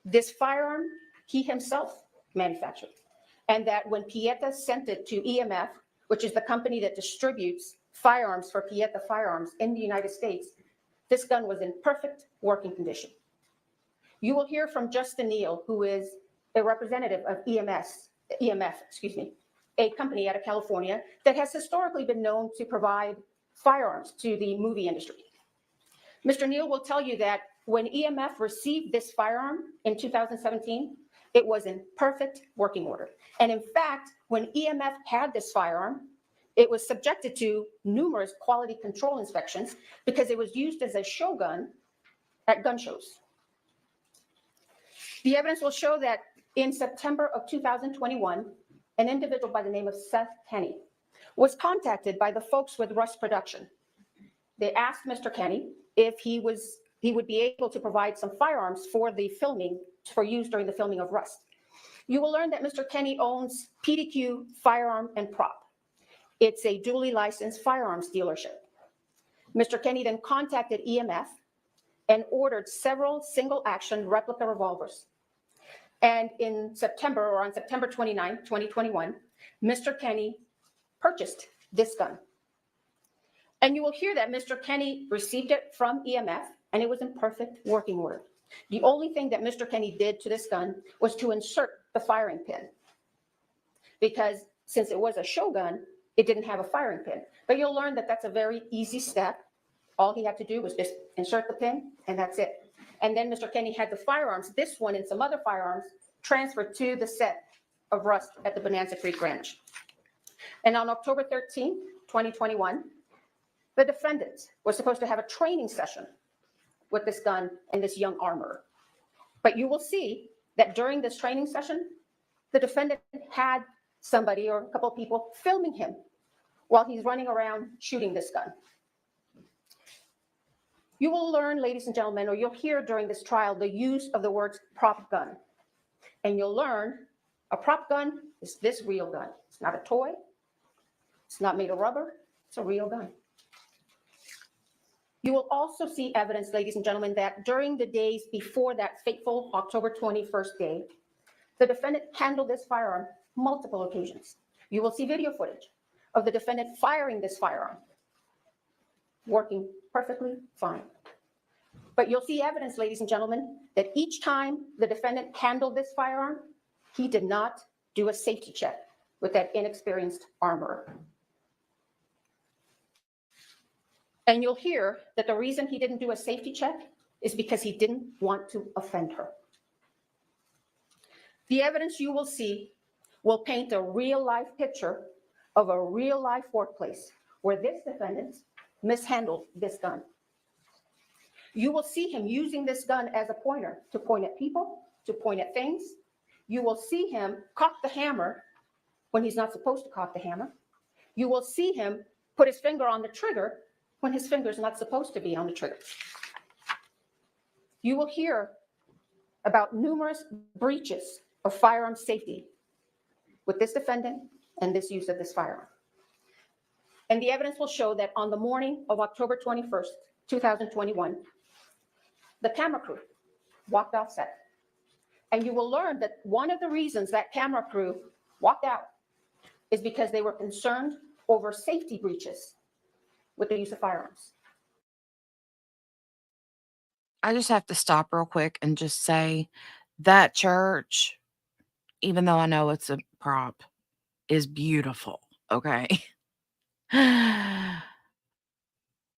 this firearm he himself manufactured, and that when Pieta sent it to EMF, which is the company that distributes firearms for Pieta Firearms in the United States, this gun was in perfect working condition. You will hear from Justin Neal, who is a representative of EMF, a company out of California that has historically been known to provide firearms to the movie industry. Mr. Neal will tell you that when EMF received this firearm in 2017, it was in perfect working order. And in fact, when EMF had this firearm, it was subjected to numerous quality control inspections because it was used as a show gun at gun shows. The evidence will show that in September of 2021, an individual by the name of Seth Kenny was contacted by the folks with Rust Production. They asked Mr. Kenny if he would be able to provide some firearms for the filming, for use during the filming of Rust. You will learn that Mr. Kenny owns PDQ Firearm and Prop. It's a duly licensed firearms dealership. Mr. Kenny then contacted EMF and ordered several single-action replica revolvers. And in September, or on September 29, 2021, Mr. Kenny purchased this gun. And you will hear that Mr. Kenny received it from EMF, and it was in perfect working order. The only thing that Mr. Kenny did to this gun was to insert the firing pin, because since it was a show gun, it didn't have a firing pin. But you'll learn that that's a very easy step. All he had to do was just insert the pin, and that's it. And then Mr. Kenny had the firearms, this one and some other firearms, transferred to the set of Rust at the Bonanza Creek Ranch. And on October 13, 2021, the defendant was supposed to have a training session with this gun and this young armorer. But you will see that during this training session, the defendant had somebody or a couple of people filming him while he's running around shooting this gun. You will learn, ladies and gentlemen, or you'll hear during this trial the use of the words prop gun. And you'll learn a prop gun is this real gun. It's not a toy. It's not made of rubber. It's a real gun. You will also see evidence, ladies and gentlemen, that during the days before that fateful October 21st day, the defendant handled this firearm multiple occasions. You will see video footage of the defendant firing this firearm, working perfectly fine. But you'll see evidence, ladies and gentlemen, that each time the defendant handled this firearm, he did not do a safety check with that inexperienced armorer. And you'll hear that the reason he didn't do a safety check is because he didn't want to offend her. The evidence you will see will paint a real-life picture of a real-life workplace where this defendant mishandled this gun. You will see him using this gun as a pointer to point at people, to point at things. You will see him cock the hammer when he's not supposed to cock the hammer. You will see him put his finger on the trigger when his finger is not supposed to be on the trigger. You will hear about numerous breaches of firearm safety with this defendant and this use of this firearm. And the evidence will show that on the morning of October 21st, 2021, the camera crew walked off set. And you will learn that one of the reasons that camera crew walked out is because they were concerned over safety breaches with the use of firearms.
I just have to stop real quick and just say that church, even though I know it's a prop, is beautiful. Okay. I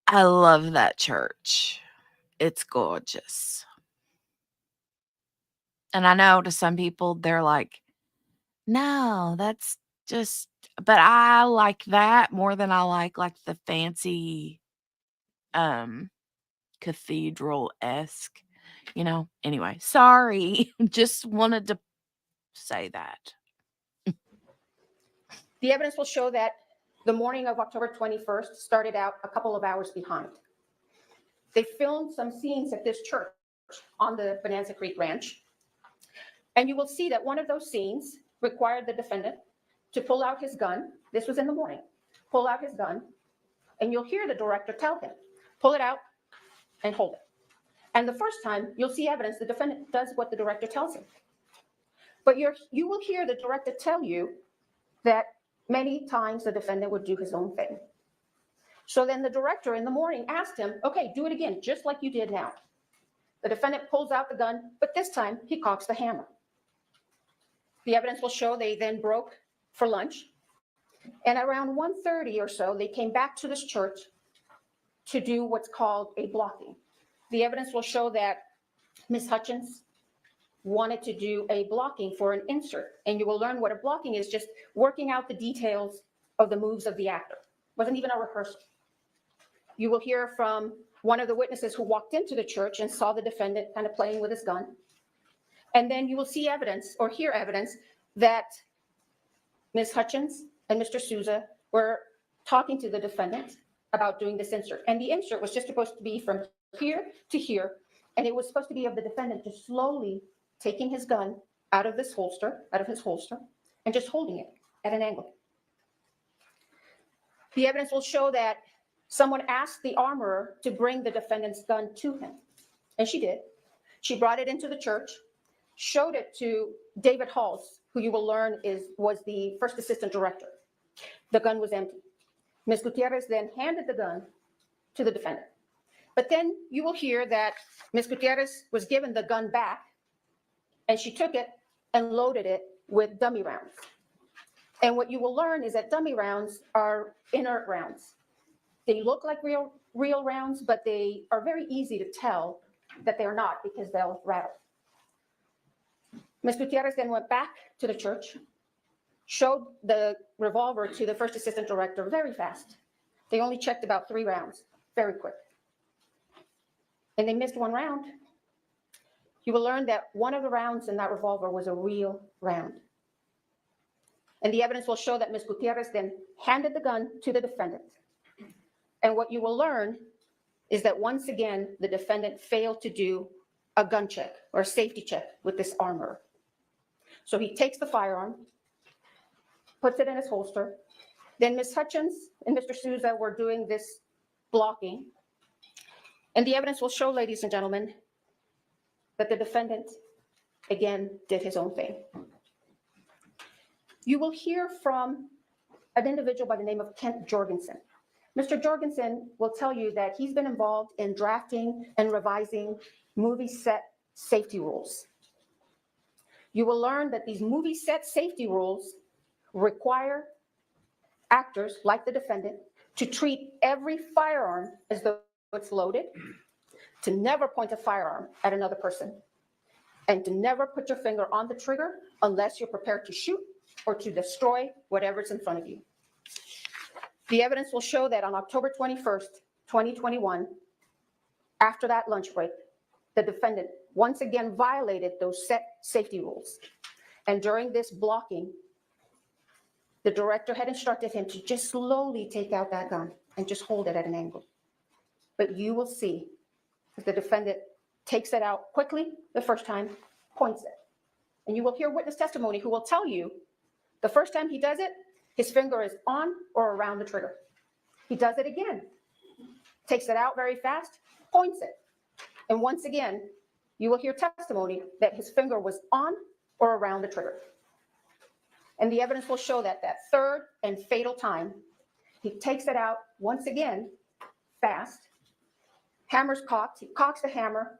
love that church. It's gorgeous. And I know to some people, they're like, no, that's just, but I like that more than I like the fancy, cathedral-esque, anyway, sorry. Just wanted to say that.
The evidence will show that the morning of October 21st started out a couple of hours behind. They filmed some scenes at this church on the Bonanza Creek Ranch. And you will see that one of those scenes required the defendant to pull out his gun. This was in the morning. Pull out his gun, and you'll hear the director tell him, pull it out and hold it. And the first time, you'll see evidence the defendant does what the director tells him. But you will hear the director tell you that many times the defendant would do his own thing. So then the director in the morning asked him, okay, do it again, just like you did now. The defendant pulls out the gun, but this time he cocks the hammer. The evidence will show they then broke for lunch. And around 1:30 or so, they came back to this church to do what's called a blocking. The evidence will show that Ms. Hutchins wanted to do a blocking for an insert. And you will learn what a blocking is, just working out the details of the moves of the actor. It wasn't even a rehearsal. You will hear from one of the witnesses who walked into the church and saw the defendant kind of playing with his gun. And then you will see evidence or hear evidence that Ms. Hutchins and Mr. Souza were talking to the defendant about doing this insert. And the insert was just supposed to be from here to here. And it was supposed to be of the defendant just slowly taking his gun out of his holster, and just holding it at an angle. The evidence will show that someone asked the armorer to bring the defendant's gun to him. And she did. She brought it into the church, showed it to David Halls, who you will learn was the first assistant director. The gun was empty. Ms. Gutierrez then handed the gun to the defendant. But then you will hear that Ms. Gutierrez was given the gun back, and she took it and loaded it with dummy rounds. And what you will learn is that dummy rounds are inert rounds. They look like real rounds, but they are very easy to tell that they're not because they'll rattle. Ms. Gutierrez then went back to the church, showed the revolver to the first assistant director very fast. They only checked about 3 rounds, very quick. And they missed 1 round. You will learn that one of the rounds in that revolver was a real round. And the evidence will show that Ms. Gutierrez then handed the gun to the defendant. And what you will learn is that once again, the defendant failed to do a gun check or a safety check with this armorer. So he takes the firearm, puts it in his holster. Then Ms. Hutchins and Mr. Souza were doing this blocking. And the evidence will show, ladies and gentlemen, that the defendant, again, did his own thing. You will hear from an individual by the name of Kent Jorgensen. Mr. Jorgensen will tell you that he's been involved in drafting and revising movie set safety rules. You will learn that these movie set safety rules require actors, like the defendant, to treat every firearm as though it's loaded, to never point a firearm at another person, and to never put your finger on the trigger unless you're prepared to shoot or to destroy whatever's in front of you. The evidence will show that on October 21st, 2021, after that lunch break, the defendant once again violated those set safety rules. And during this blocking, the director had instructed him to just slowly take out that gun and just hold it at an angle. But you will see the defendant takes it out quickly the first time, points it. And you will hear witness testimony who will tell you the first time he does it, his finger is on or around the trigger. He does it again, takes it out very fast, points it. And once again, you will hear testimony that his finger was on or around the trigger. And the evidence will show that that third and fatal time, he takes it out once again, fast, hammer's cocked, he cocks the hammer,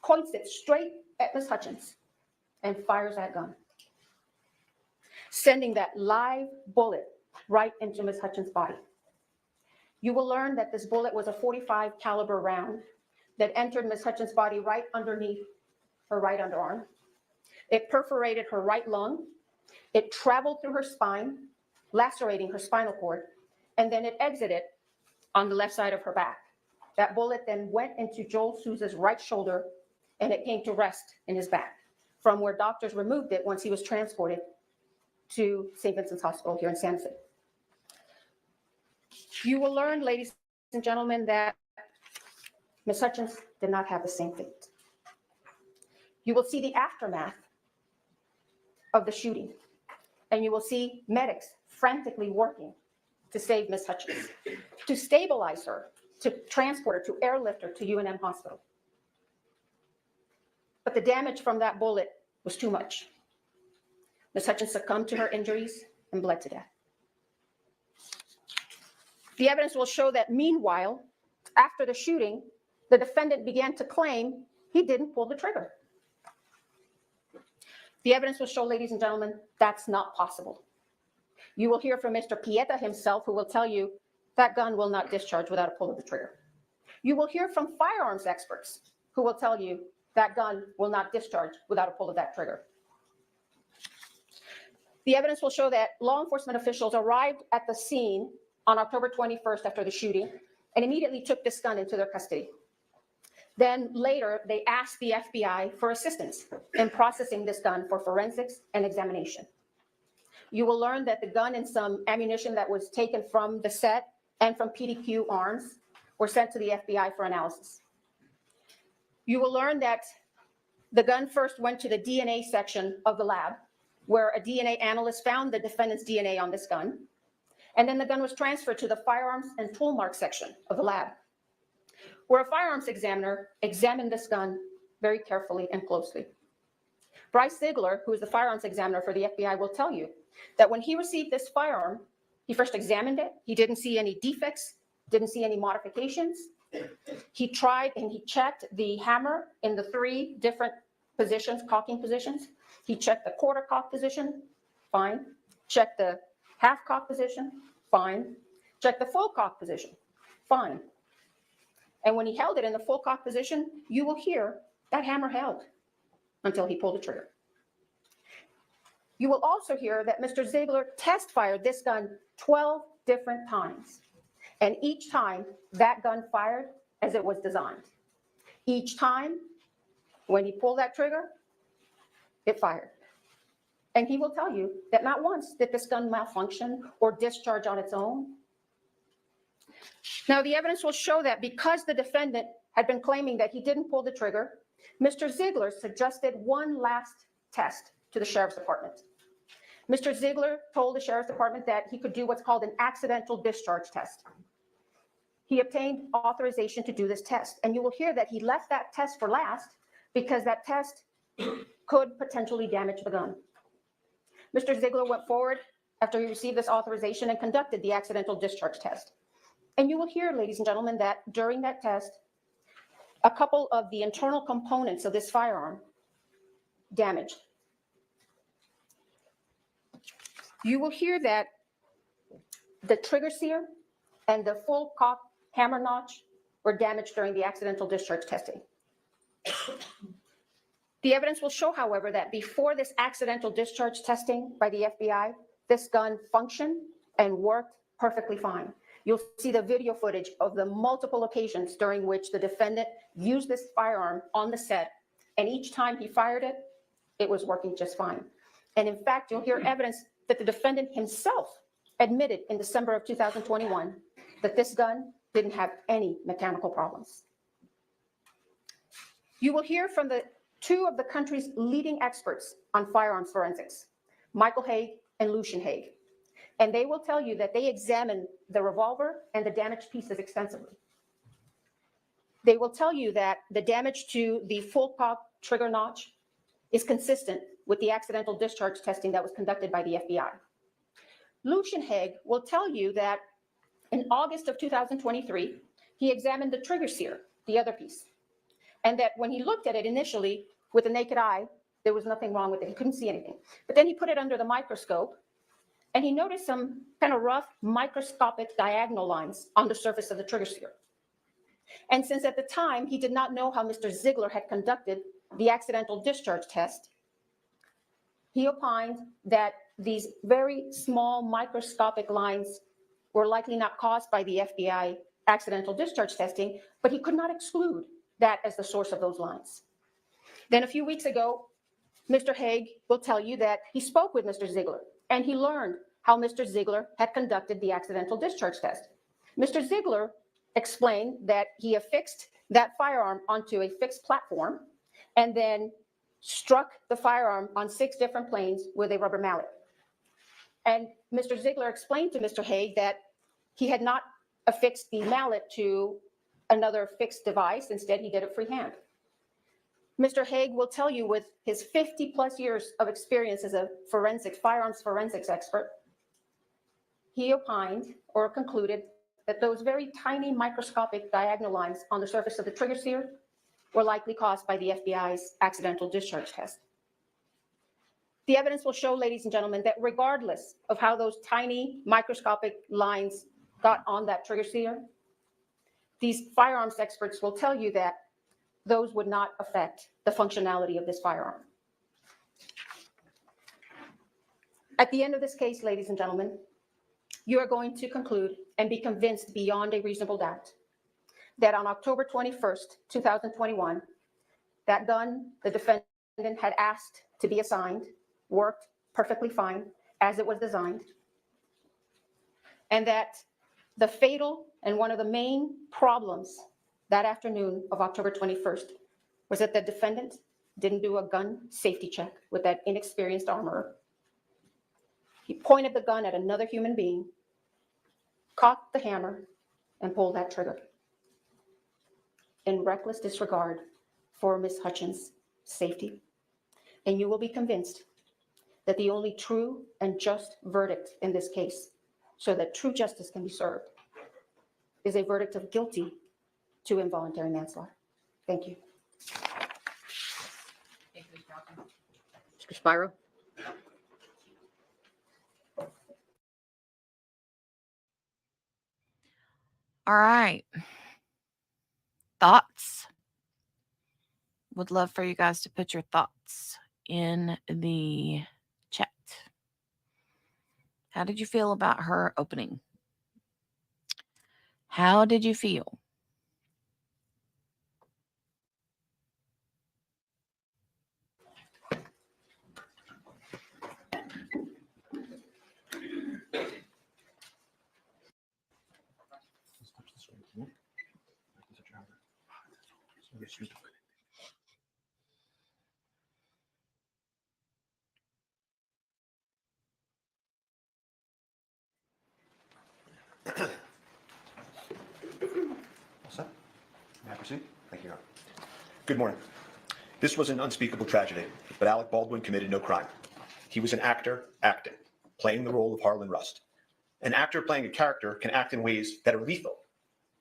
points it straight at Ms. Hutchins, and fires that gun, sending that live bullet right into Ms. Hutchins' body. You will learn that this bullet was a .45 caliber round that entered Ms. Hutchins' body right underneath her right underarm. It perforated her right lung. It traveled through her spine, lacerating her spinal cord, and then it exited on the left side of her back. That bullet then went into Joel Souza's right shoulder, and it came to rest in his back, from where doctors removed it once he was transported to St. Vincent's Hospital here in Santa Fe. You will learn, ladies and gentlemen, that Ms. Hutchins did not have the same fate. You will see the aftermath of the shooting, and you will see medics frantically working to save Ms. Hutchins, to stabilize her, to transport her, to airlift her to UNM Hospital. But the damage from that bullet was too much. Ms. Hutchins succumbed to her injuries and bled to death. The evidence will show that meanwhile, after the shooting, the defendant began to claim he didn't pull the trigger. The evidence will show, ladies and gentlemen, that's not possible. You will hear from Mr. Pieta himself, who will tell you that gun will not discharge without a pull of the trigger. You will hear from firearms experts who will tell you that gun will not discharge without a pull of that trigger. The evidence will show that law enforcement officials arrived at the scene on October 21st after the shooting and immediately took this gun into their custody. Then later, they asked the FBI for assistance in processing this gun for forensics and examination. You will learn that the gun and some ammunition that was taken from the set and from PDQ arms were sent to the FBI for analysis. You will learn that the gun first went to the DNA section of the lab, where a DNA analyst found the defendant's DNA on this gun. And then the gun was transferred to the firearms and tool mark section of the lab, where a firearms examiner examined this gun very carefully and closely. Bryce Ziegler, who is the firearms examiner for the FBI, will tell you that when he received this firearm, he first examined it. He didn't see any defects, didn't see any modifications. He tried and he checked the hammer in the 3 different positions, cocking positions. He checked the quarter cock position, fine. Checked the half cock position, fine. Checked the full cock position, fine. And when he held it in the full cock position, you will hear that hammer held until he pulled the trigger. You will also hear that Mr. Ziegler test fired this gun 12 different times. And each time that gun fired as it was designed. Each time when he pulled that trigger, it fired. And he will tell you that not once did this gun malfunction or discharge on its own. Now, the evidence will show that because the defendant had been claiming that he didn't pull the trigger, Mr. Ziegler suggested one last test to the sheriff's department. Mr. Ziegler told the sheriff's department that he could do what's called an accidental discharge test. He obtained authorization to do this test, and you will hear that he left that test for last because that test could potentially damage the gun. Mr. Ziegler went forward after he received this authorization and conducted the accidental discharge test. And you will hear, ladies and gentlemen, that during that test, a couple of the internal components of this firearm damaged. You will hear that the trigger sear and the full cock hammer notch were damaged during the accidental discharge testing. The evidence will show, however, that before this accidental discharge testing by the FBI, this gun functioned and worked perfectly fine. You'll see the video footage of the multiple occasions during which the defendant used this firearm on the set, and each time he fired it, it was working just fine. And in fact, you'll hear evidence that the defendant himself admitted in December of 2021 that this gun didn't have any mechanical problems. You will hear from the two of the country's leading experts on firearms forensics, Michael Haig and Lucian Haig. And they will tell you that they examined the revolver and the damaged pieces extensively. They will tell you that the damage to the full cock trigger notch is consistent with the accidental discharge testing that was conducted by the FBI. Lucian Haig will tell you that in August of 2023, he examined the trigger sear, the other piece, and that when he looked at it initially with the naked eye, there was nothing wrong with it. He couldn't see anything. But then he put it under the microscope, and he noticed some kind of rough microscopic diagonal lines on the surface of the trigger sear. And since at the time he did not know how Mr. Ziegler had conducted the accidental discharge test, he opined that these very small microscopic lines were likely not caused by the FBI accidental discharge testing, but he could not exclude that as the source of those lines. Then a few weeks ago, Mr. Haig will tell you that he spoke with Mr. Ziegler and he learned how Mr. Ziegler had conducted the accidental discharge test. Mr. Ziegler explained that he affixed that firearm onto a fixed platform and then struck the firearm on 6 different planes with a rubber mallet. And Mr. Ziegler explained to Mr. Haig that he had not affixed the mallet to another fixed device. Instead, he did it freehand. Mr. Haig will tell you, with his 50 plus years of experience as a firearms forensics expert, he opined or concluded that those very tiny microscopic diagonal lines on the surface of the trigger sear were likely caused by the FBI's accidental discharge test. The evidence will show, ladies and gentlemen, that regardless of how those tiny microscopic lines got on that trigger sear, these firearms experts will tell you that those would not affect the functionality of this firearm. At the end of this case, ladies and gentlemen, you are going to conclude and be convinced beyond a reasonable doubt that on October 21st, 2021, that gun the defendant had asked to be assigned worked perfectly fine as it was designed, and that the fatal and one of the main problems that afternoon of October 21st was that the defendant didn't do a gun safety check with that inexperienced armorer. He pointed the gun at another human being, cocked the hammer, and pulled that trigger in reckless disregard for Ms. Hutchins' safety. And you will be convinced that the only true and just verdict in this case, so that true justice can be served, is a verdict of guilty to involuntary manslaughter. Thank you.
Mr. Spiro?
All right. Thoughts? Would love for you guys to put your thoughts in the chat. How did you feel about her opening? How did you feel?
May I proceed? Thank you, Your Honor. Good morning. This was an unspeakable tragedy, but Alec Baldwin committed no crime. He was an actor acting, playing the role of Harlan Rust. An actor playing a character can act in ways that are lethal,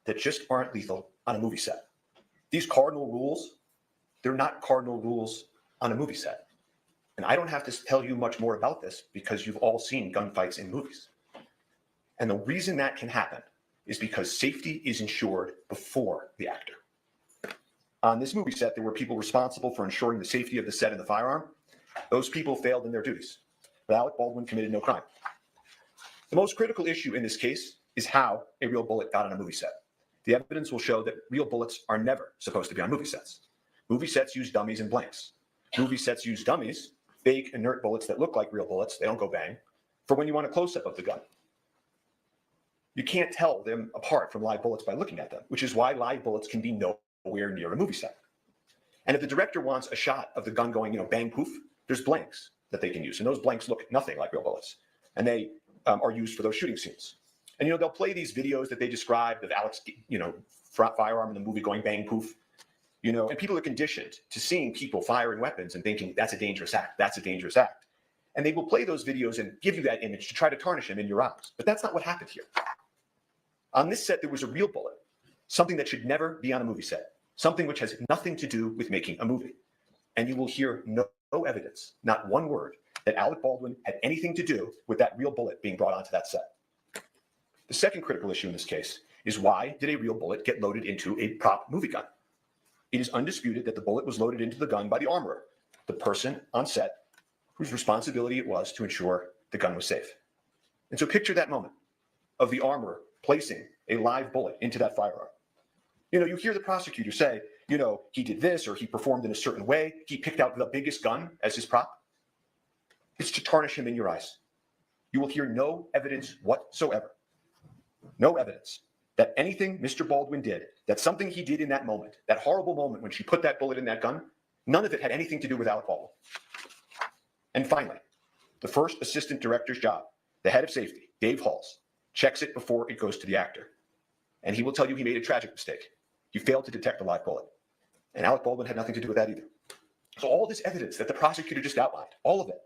that just aren't lethal on a movie set. These cardinal rules, they're not cardinal rules on a movie set. And I don't have to tell you much more about this because you've all seen gunfights in movies. And the reason that can happen is because safety is ensured before the actor. On this movie set, there were people responsible for ensuring the safety of the set and the firearm. Those people failed in their duties, but Alec Baldwin committed no crime. The most critical issue in this case is how a real bullet got on a movie set. The evidence will show that real bullets are never supposed to be on movie sets. Movie sets use dummies and blanks. Movie sets use dummies, fake inert bullets that look like real bullets, they don't go bang, for when you want a close-up of the gun. You can't tell them apart from live bullets by looking at them, which is why live bullets can be nowhere near a movie set. And if the director wants a shot of the gun going, bang, poof, there's blanks that they can use. And those blanks look nothing like real bullets. And they are used for those shooting scenes. And, they'll play these videos that they described of Alec's, firearm in the movie going bang, poof. And people are conditioned to seeing people firing weapons and thinking that's a dangerous act. That's a dangerous act. And they will play those videos and give you that image to try to tarnish him in your eyes. But that's not what happened here. On this set, there was a real bullet, something that should never be on a movie set, something which has nothing to do with making a movie. And you will hear no evidence, not one word, that Alec Baldwin had anything to do with that real bullet being brought onto that set. The second critical issue in this case is, why did a real bullet get loaded into a prop movie gun? It is undisputed that the bullet was loaded into the gun by the armorer, the person on set whose responsibility it was to ensure the gun was safe. And so picture that moment of the armorer placing a live bullet into that firearm. You hear the prosecutor say, he did this, or he performed in a certain way. He picked out the biggest gun as his prop. It's to tarnish him in your eyes. You will hear no evidence whatsoever. No evidence that anything Mr. Baldwin did, that something he did in that moment, that horrible moment when she put that bullet in that gun, none of it had anything to do with Alec Baldwin. And finally, the first assistant director's job, the head of safety, Dave Halls, checks it before it goes to the actor. And he will tell you he made a tragic mistake. He failed to detect a live bullet. And Alec Baldwin had nothing to do with that either. So all this evidence that the prosecutor just outlined, all of it,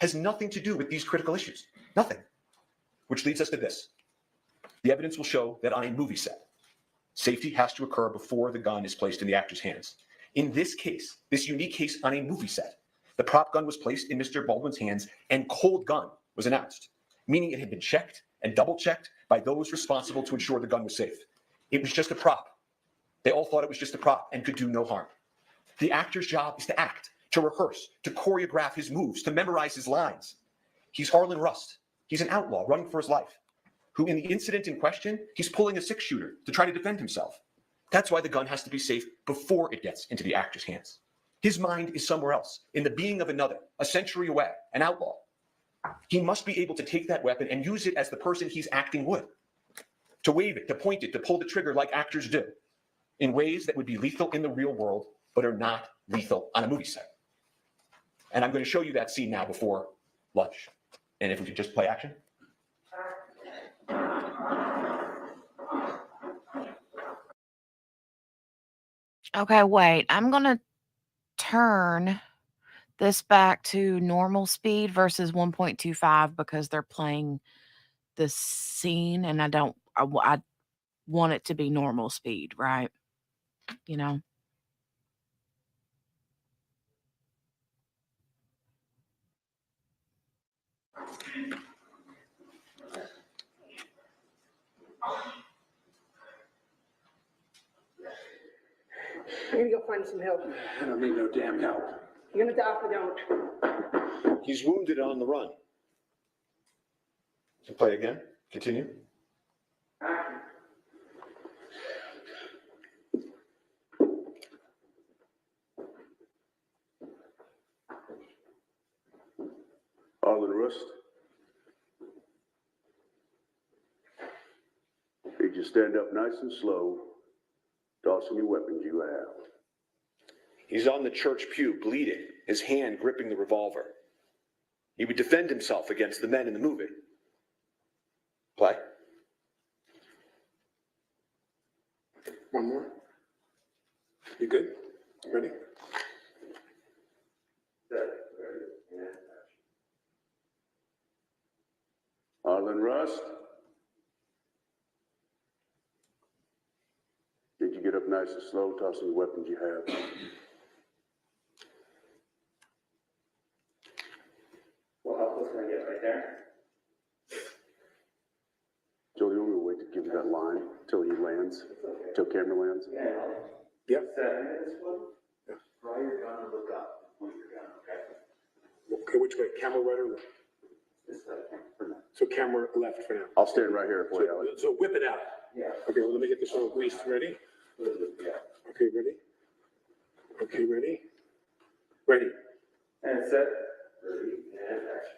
has nothing to do with these critical issues. Nothing. Which leads us to this. The evidence will show that on a movie set, safety has to occur before the gun is placed in the actor's hands. In this case, this unique case on a movie set, the prop gun was placed in Mr. Baldwin's hands and cold gun was announced, meaning it had been checked and double-checked by those responsible to ensure the gun was safe. It was just a prop. They all thought it was just a prop and could do no harm. The actor's job is to act, to rehearse, to choreograph his moves, to memorize his lines. He's Harlan Rust. He's an outlaw running for his life, who in the incident in question, he's pulling a six-shooter to try to defend himself. That's why the gun has to be safe before it gets into the actor's hands. His mind is somewhere else, in the being of another, a century away, an outlaw. He must be able to take that weapon and use it as the person he's acting would, to wave it, to point it, to pull the trigger like actors do, in ways that would be lethal in the real world, but are not lethal on a movie set. And I'm going to show you that scene now before lunch. And if we could just play action.
Okay, wait. I'm going to turn this back to normal speed versus 1.25 because they're playing the scene and I want it to be normal speed, right? You know?
I'm gonna go find some help.
I don't need no damn help.
You're gonna die if I don't.
He's wounded on the run. So play again. Continue.
Harlan Rust. Need you stand up nice and slow, toss any weapons you have.
He's on the church pew, bleeding, his hand gripping the revolver. He would defend himself against the men in the movie. Play.
One more. You good? Ready? Harlan Rust. Did you get up nice and slow, tossing the weapons you have?
Well, how close can I get right there?
Joe, you want me to wait to give you that line till he lands? Okay. Till camera lands?
Yeah.
Yep.
7 minutes, yeah. Draw your gun and look up. Point your gun, okay?
Okay, which way? Camera right or left?
This way.
So camera left for now. I'll stand right here for you, Alex. So whip it out.
Yeah.
Okay, well, let me get this all greased. Ready?
Yeah.
Okay, ready? Okay, ready? Ready.
And set. Ready, and action.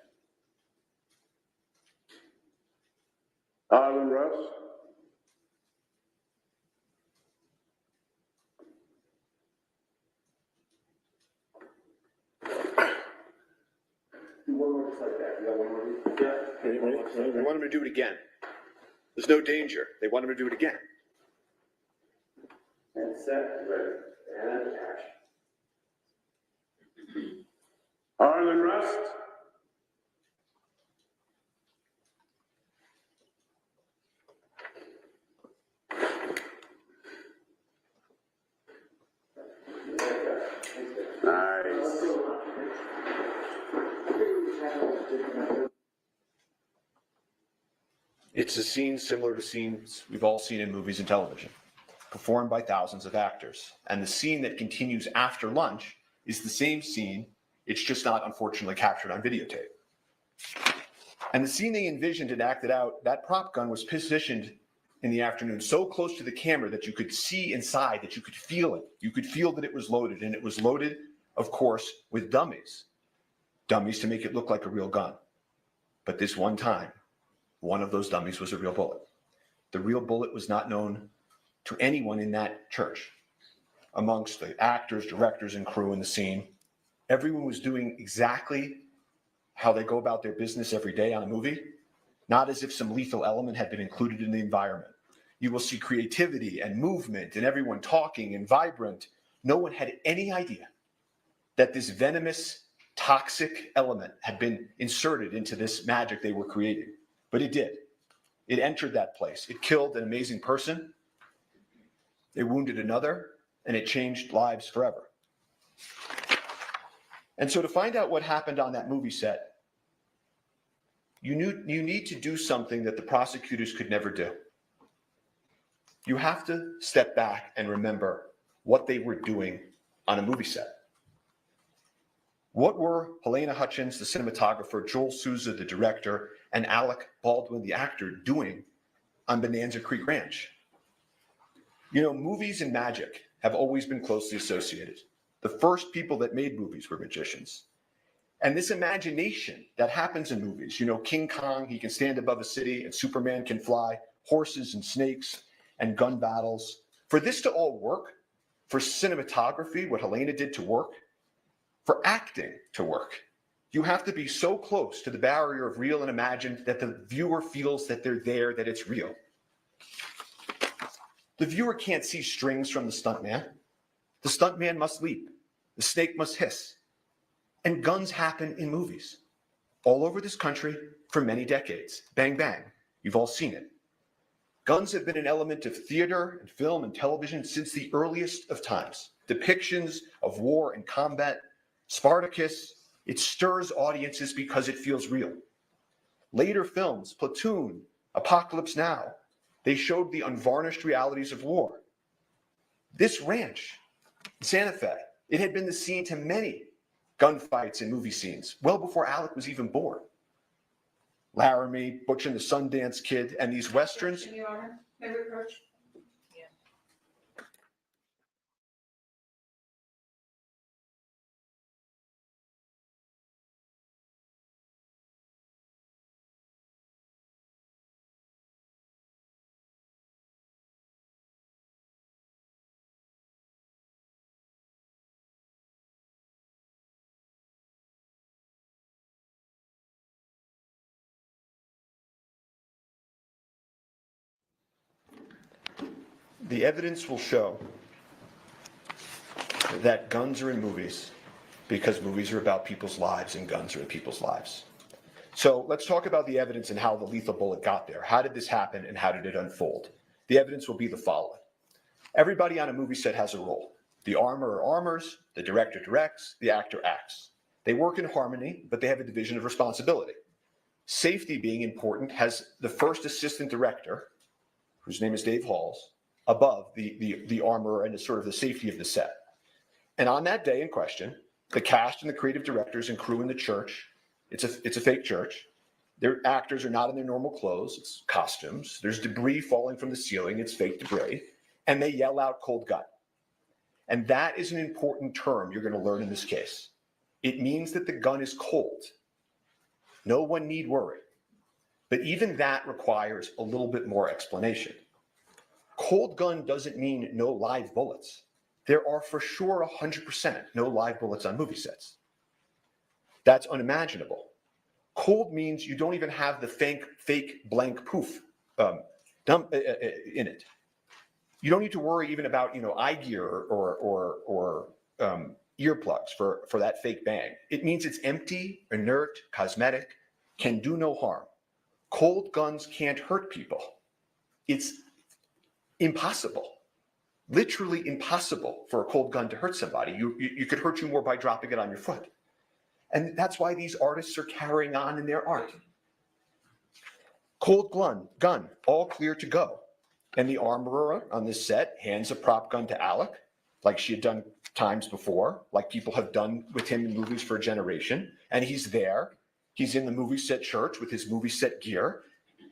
Harlan Rust.
one more just like that. You got one more? Yeah.
They want him to do it again. There's no danger. They want him to do it again.
And set, ready, and action. Harlan Rust. Nice.
It's a scene similar to scenes we've all seen in movies and television, performed by thousands of actors. And the scene that continues after lunch is the same scene, it's just not unfortunately captured on videotape. And the scene they envisioned and acted out, that prop gun was positioned in the afternoon so close to the camera that you could see inside, that you could feel it. You could feel that it was loaded, and it was loaded, of course, with dummies. Dummies to make it look like a real gun. But this one time, one of those dummies was a real bullet. The real bullet was not known to anyone in that church. Amongst the actors, directors, and crew in the scene, everyone was doing exactly how they go about their business every day on a movie, not as if some lethal element had been included in the environment. You will see creativity and movement and everyone talking and vibrant. No one had any idea that this venomous, toxic element had been inserted into this magic they were creating. But it did. It entered that place. It killed an amazing person. It wounded another, and it changed lives forever. And so to find out what happened on that movie set, you need to do something that the prosecutors could never do. You have to step back and remember what they were doing on a movie set. What were Halyna Hutchins, the cinematographer, Joel Souza, the director, and Alec Baldwin, the actor, doing on Bonanza Creek Ranch? You know, movies and magic have always been closely associated. The first people that made movies were magicians. And this imagination that happens in movies, you know, King Kong, he can stand above a city, and Superman can fly, horses and snakes and gun battles. For this to all work, for cinematography, what Halyna did to work, for acting to work, you have to be so close to the barrier of real and imagined that the viewer feels that they're there, that it's real. The viewer can't see strings from the stuntman. The stuntman must leap. The snake must hiss. And guns happen in movies all over this country for many decades. Bang, bang. You've all seen it. Guns have been an element of theater and film and television since the earliest of times. Depictions of war and combat, Spartacus, it stirs audiences because it feels real. Later films, Platoon, Apocalypse Now, they showed the unvarnished realities of war. This ranch, Santa Fe, it had been the scene to many gunfights and movie scenes, well before Alec was even born. Laramie, Butch and the Sundance Kid, and these westerns. The evidence will show that guns are in movies because movies are about people's lives and guns are in people's lives. So let's talk about the evidence and how the lethal bullet got there. How did this happen and how did it unfold? The evidence will be the following. Everybody on a movie set has a role. The armorer armors, the director directs, the actor acts. They work in harmony, but they have a division of responsibility. Safety being important has the first assistant director, whose name is Dave Halls, above the armorer and sort of the safety of the set. And on that day in question, the cast and the creative directors and crew in the church, it's a fake church. Their actors are not in their normal clothes, it's costumes. There's debris falling from the ceiling, it's fake debris. And they yell out cold gun. And that is an important term you're going to learn in this case. It means that the gun is cold. No one need worry. But even that requires a little bit more explanation. Cold gun doesn't mean no live bullets. There are for sure 100% no live bullets on movie sets. That's unimaginable. Cold means you don't even have the fake blank poof in it. You don't need to worry even about eye gear or earplugs for that fake bang. It means it's empty, inert, cosmetic, can do no harm. Cold guns can't hurt people. It's impossible, literally impossible for a cold gun to hurt somebody. You could hurt you more by dropping it on your foot. And that's why these artists are carrying on in their art. Cold gun, all clear to go. And the armorer on this set hands a prop gun to Alec, like she had done times before, like people have done with him in movies for a generation. And he's there. He's in the movie set church with his movie set gear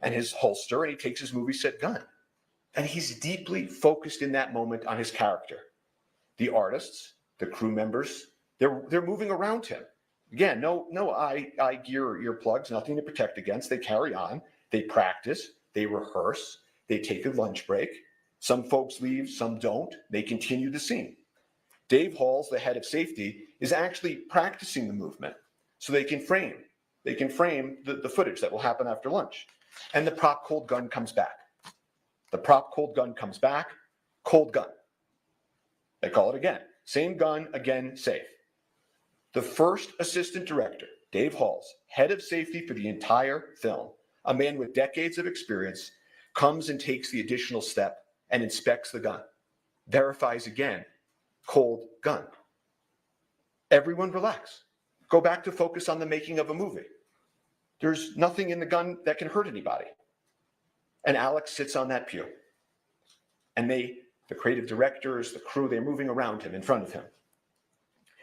and his holster, and he takes his movie set gun. And he's deeply focused in that moment on his character. The artists, the crew members, they're moving around him. Again, no eye gear or earplugs, nothing to protect against. They carry on, they practice, they rehearse, they take a lunch break. Some folks leave, some don't. They continue the scene. Dave Halls, the head of safety, is actually practicing the movement so they can frame the footage that will happen after lunch. And the prop cold gun comes back. The prop cold gun comes back, cold gun. They call it again. Same gun, again, safe. The first assistant director, Dave Halls, head of safety for the entire film, a man with decades of experience, comes and takes the additional step and inspects the gun, verifies again, cold gun. Everyone relax. Go back to focus on the making of a movie. There's nothing in the gun that can hurt anybody. And Alex sits on that pew. And the creative directors, the crew, they're moving around him, in front of him.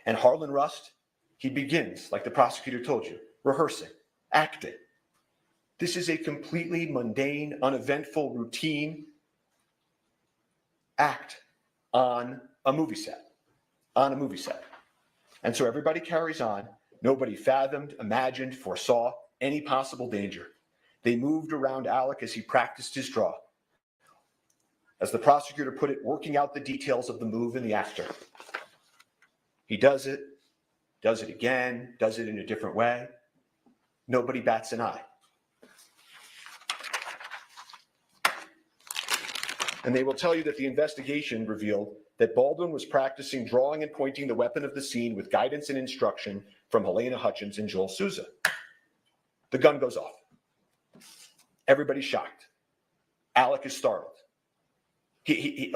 And Harlan Rust, he begins, like the prosecutor told you, rehearsing, acting. This is a completely mundane, uneventful, routine act on a movie set. And so everybody carries on. Nobody fathomed, imagined, foresaw any possible danger. They moved around Alec as he practiced his draw. As the prosecutor put it, working out the details of the move in the actor. He does it again, does it in a different way. Nobody bats an eye. And they will tell you that the investigation revealed that Baldwin was practicing drawing and pointing the weapon of the scene with guidance and instruction from Halyna Hutchins and Joel Souza. The gun goes off. Everybody's shocked. Alec is startled. He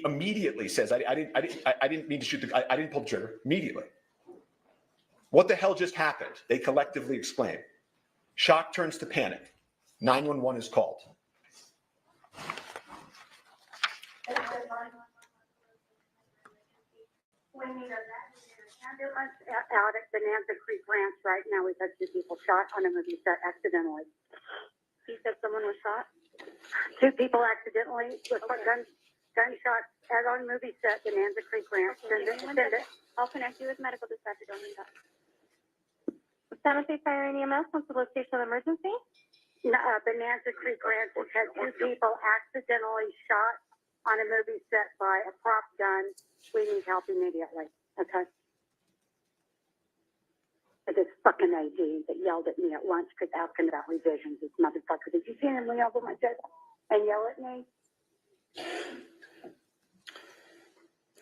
immediately says, I didn't mean to shoot I didn't pull the trigger. Immediately. What the hell just happened? They collectively exclaim. Shock turns to panic. 911 is called.
Ambulance out at Bonanza Creek Ranch right now. We've had 2 people shot on a movie set accidentally. You said someone was shot? 2 people accidentally with gunshots out on a movie set, Bonanza Creek Ranch. Send it. I'll connect you with medical dispatcher. Don't need that. San Jose Fire and EMS, what's the location of the emergency? No, Bonanza Creek Ranch has had 2 people accidentally shot on a movie set by a prop gun. We need help immediately. Okay. This fucking AD that yelled at me at lunch because asking about revisions. This motherfucker. Did you see him lean over my desk and yell at me?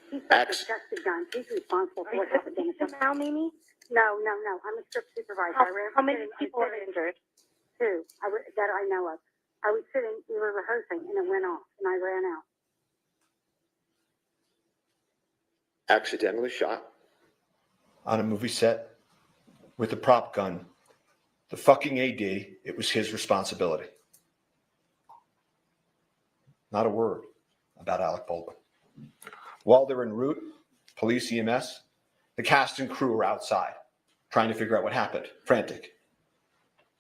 He's got the gun. He's responsible for what happened. Now, Mimi? No. I'm a strip supervisor. How many people are injured? 2 that I know of. I was sitting, we were rehearsing, and it went off, and I ran out.
Accidentally shot on a movie set with a prop gun. The fucking AD, it was his responsibility. Not a word about Alec Baldwin. While they're en route, police, EMS, the cast and crew are outside trying to figure out what happened, frantic,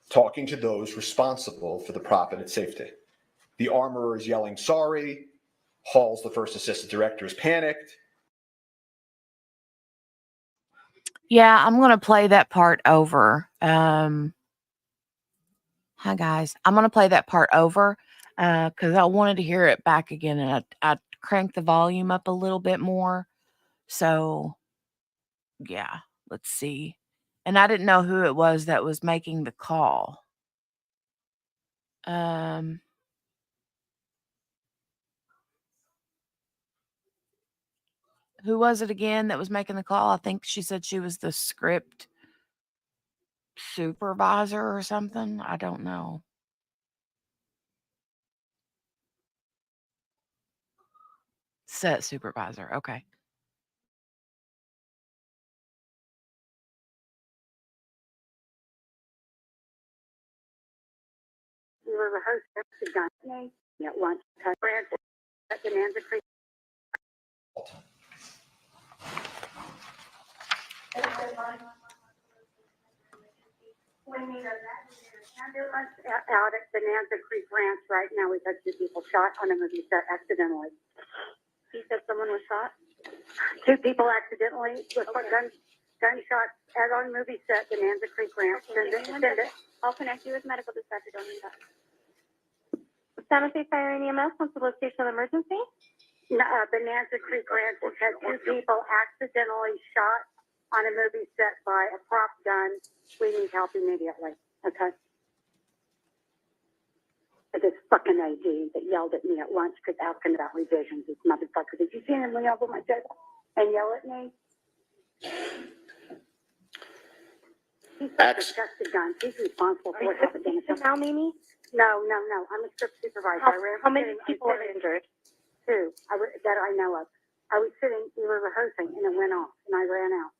talking to those responsible for the prop and its safety. The armorer is yelling, sorry. Halls, the first assistant director, is panicked.
Yeah, I'm going to play that part over. Hi, guys. I'm going to play that part over because I wanted to hear it back again, and I cranked the volume up a little bit more. So, yeah, let's see. And I didn't know who it was that was making the call. Who was it again that was making the call? I think she said she was the script supervisor or something. I don't know. Set supervisor. Okay.
We were rehearsing the gun at lunch. Branch at Bonanza Creek. Out at Bonanza Creek Ranch right now. We've had 2 people shot on a movie set accidentally. He said someone was shot? 2 people accidentally with gunshots at on movie set, Bonanza Creek Ranch. Send it. I'll connect you with medical dispatcher. Don't need that. San Jose Fire and EMS, what's the location of the emergency? No, Bonanza Creek Ranch has had 2 people accidentally shot on a movie set by a prop gun. We need help immediately. Okay. This fucking AD that yelled at me at lunch because asking about revisions. This motherfucker. Did you see him lean over my table and yell at me? He's a disgusted gun. He's responsible for what happened in the now, Mimi? No. I'm a script supervisor. How many people are injured? 2 that I know of. I was sitting, we were rehearsing, and it went off, and I ran out.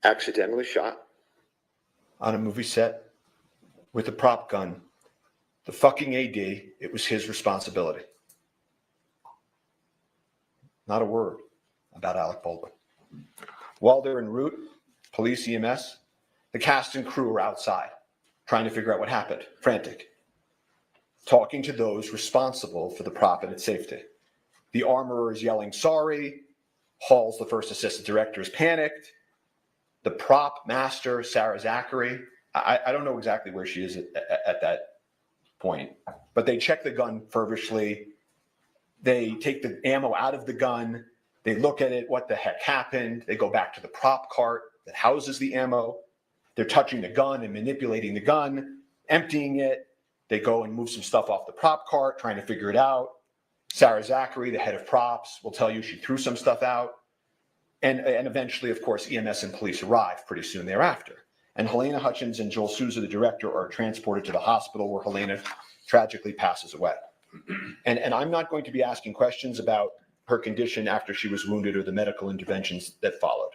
Accidentally shot on a movie set with a prop gun. The fucking AD, it was his responsibility. Not a word about Alec Baldwin. While they're en route, police, EMS, the cast and crew are outside trying to figure out what happened, frantic, talking to those responsible for the prop and its safety. The armorer is yelling, sorry. Hall's the first assistant director is panicked. The prop master, Sarah Zachary, I don't know exactly where she is at that point, but they check the gun feverishly. They take the ammo out of the gun. They look at it, what the heck happened? They go back to the prop cart that houses the ammo. They're touching the gun and manipulating the gun, emptying it. They go and move some stuff off the prop cart, trying to figure it out. Sarah Zachary, the head of props, will tell you she threw some stuff out. And eventually, of course, EMS and police arrive pretty soon thereafter. And Halyna Hutchins and Joel Souza, the director, are transported to the hospital where Halyna tragically passes away. And I'm not going to be asking questions about her condition after she was wounded or the medical interventions that followed.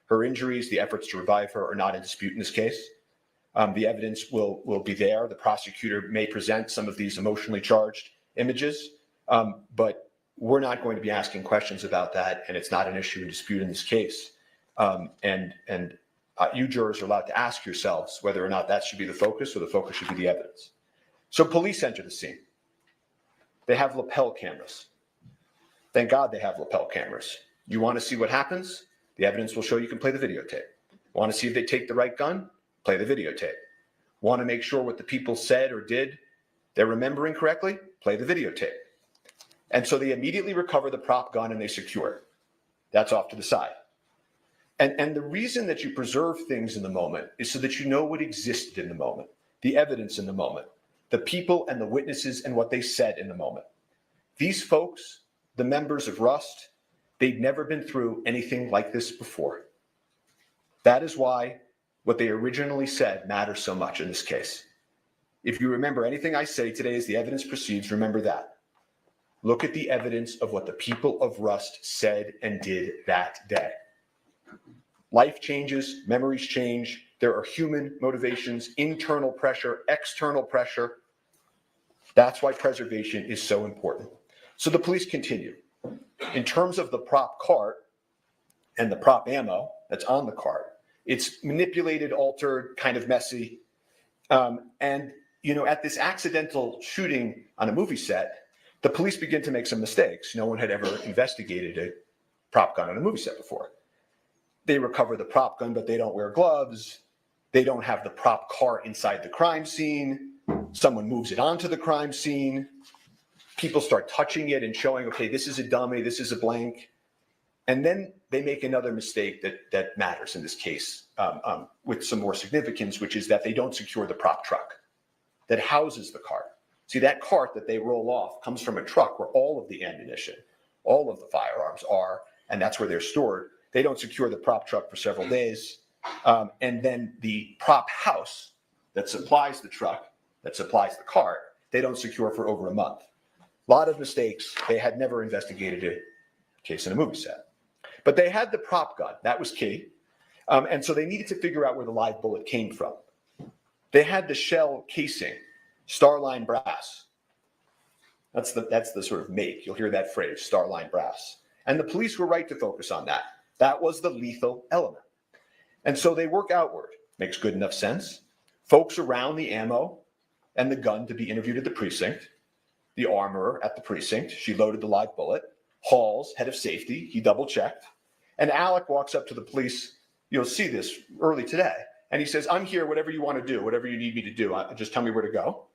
Her injuries, the efforts to revive her, are not in dispute in this case. The evidence will be there. The prosecutor may present some of these emotionally charged images, but we're not going to be asking questions about that, and it's not an issue in dispute in this case. You jurors are allowed to ask yourselves whether or not that should be the focus or the focus should be the evidence. So police enter the scene. They have lapel cameras. Thank God they have lapel cameras. You want to see what happens? The evidence will show you can play the videotape. Want to see if they take the right gun? Play the videotape. Want to make sure what the people said or did, they're remembering correctly? Play the videotape. And so they immediately recover the prop gun and they secure it. That's off to the side. And the reason that you preserve things in the moment is so that you know what existed in the moment, the evidence in the moment, the people and the witnesses and what they said in the moment. These folks, the members of Rust, they'd never been through anything like this before. That is why what they originally said matters so much in this case. If you remember anything I say today as the evidence proceeds, remember that. Look at the evidence of what the people of Rust said and did that day. Life changes, memories change. There are human motivations, internal pressure, external pressure. That's why preservation is so important. So the police continue. In terms of the prop cart and the prop ammo that's on the cart, it's manipulated, altered, kind of messy. And at this accidental shooting on a movie set, the police begin to make some mistakes. No one had ever investigated a prop gun on a movie set before. They recover the prop gun, but they don't wear gloves. They don't have the prop cart inside the crime scene. Someone moves it onto the crime scene. People start touching it and showing, okay, this is a dummy, this is a blank. And then they make another mistake that matters in this case with some more significance, which is that they don't secure the prop truck that houses the cart. See, that cart that they roll off comes from a truck where all of the ammunition, all of the firearms are, and that's where they're stored. They don't secure the prop truck for several days. And then the prop house that supplies the truck, that supplies the cart, they don't secure for over a month. A lot of mistakes. They had never investigated a case in a movie set. But they had the prop gun. That was key. And so they needed to figure out where the live bullet came from. They had the shell casing, Starline brass. That's the sort of make. You'll hear that phrase, Starline brass. And the police were right to focus on that. That was the lethal element. And so they work outward. Makes good enough sense. Folks around the ammo and the gun to be interviewed at the precinct. The armorer at the precinct. She loaded the live bullet. Halls, head of safety, he double checked. And Alec walks up to the police. You'll see this early today. And he says, I'm here, whatever you want to do, whatever you need me to do, just tell me where to go.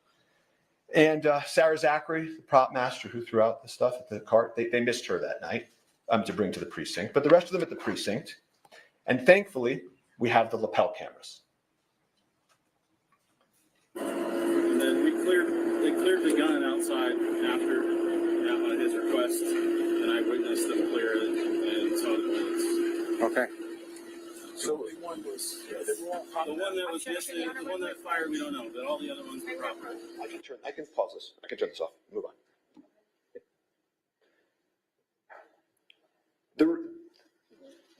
And Sarah Zachary, the prop master who threw out the stuff at the cart, they missed her that night to bring to the precinct. But the rest of them at the precinct. And thankfully, we have the lapel cameras.
And then they cleared the gun outside after on his request, and I witnessed them clear it and saw the bullets. Okay. So the one was the one that was yesterday, the one that fired, we don't know, but all the other ones were proper.
I can pause this. I can turn this off. Move on.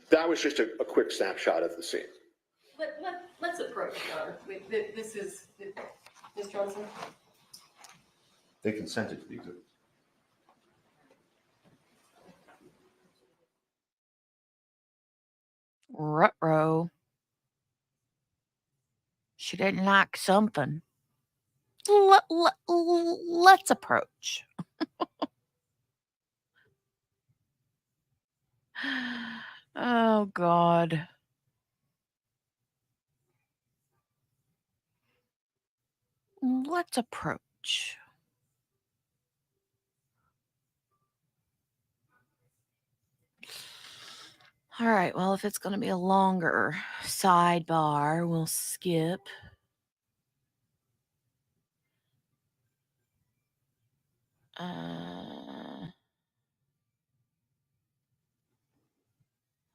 That was just a quick snapshot of the scene.
Let's approach her. This is Ms. Johnson.
They consented to the exhibit.
Ruh-roh. She didn't like something. Let's approach. Oh, God. Let's approach. All right, well, if it's going to be a longer sidebar, we'll skip.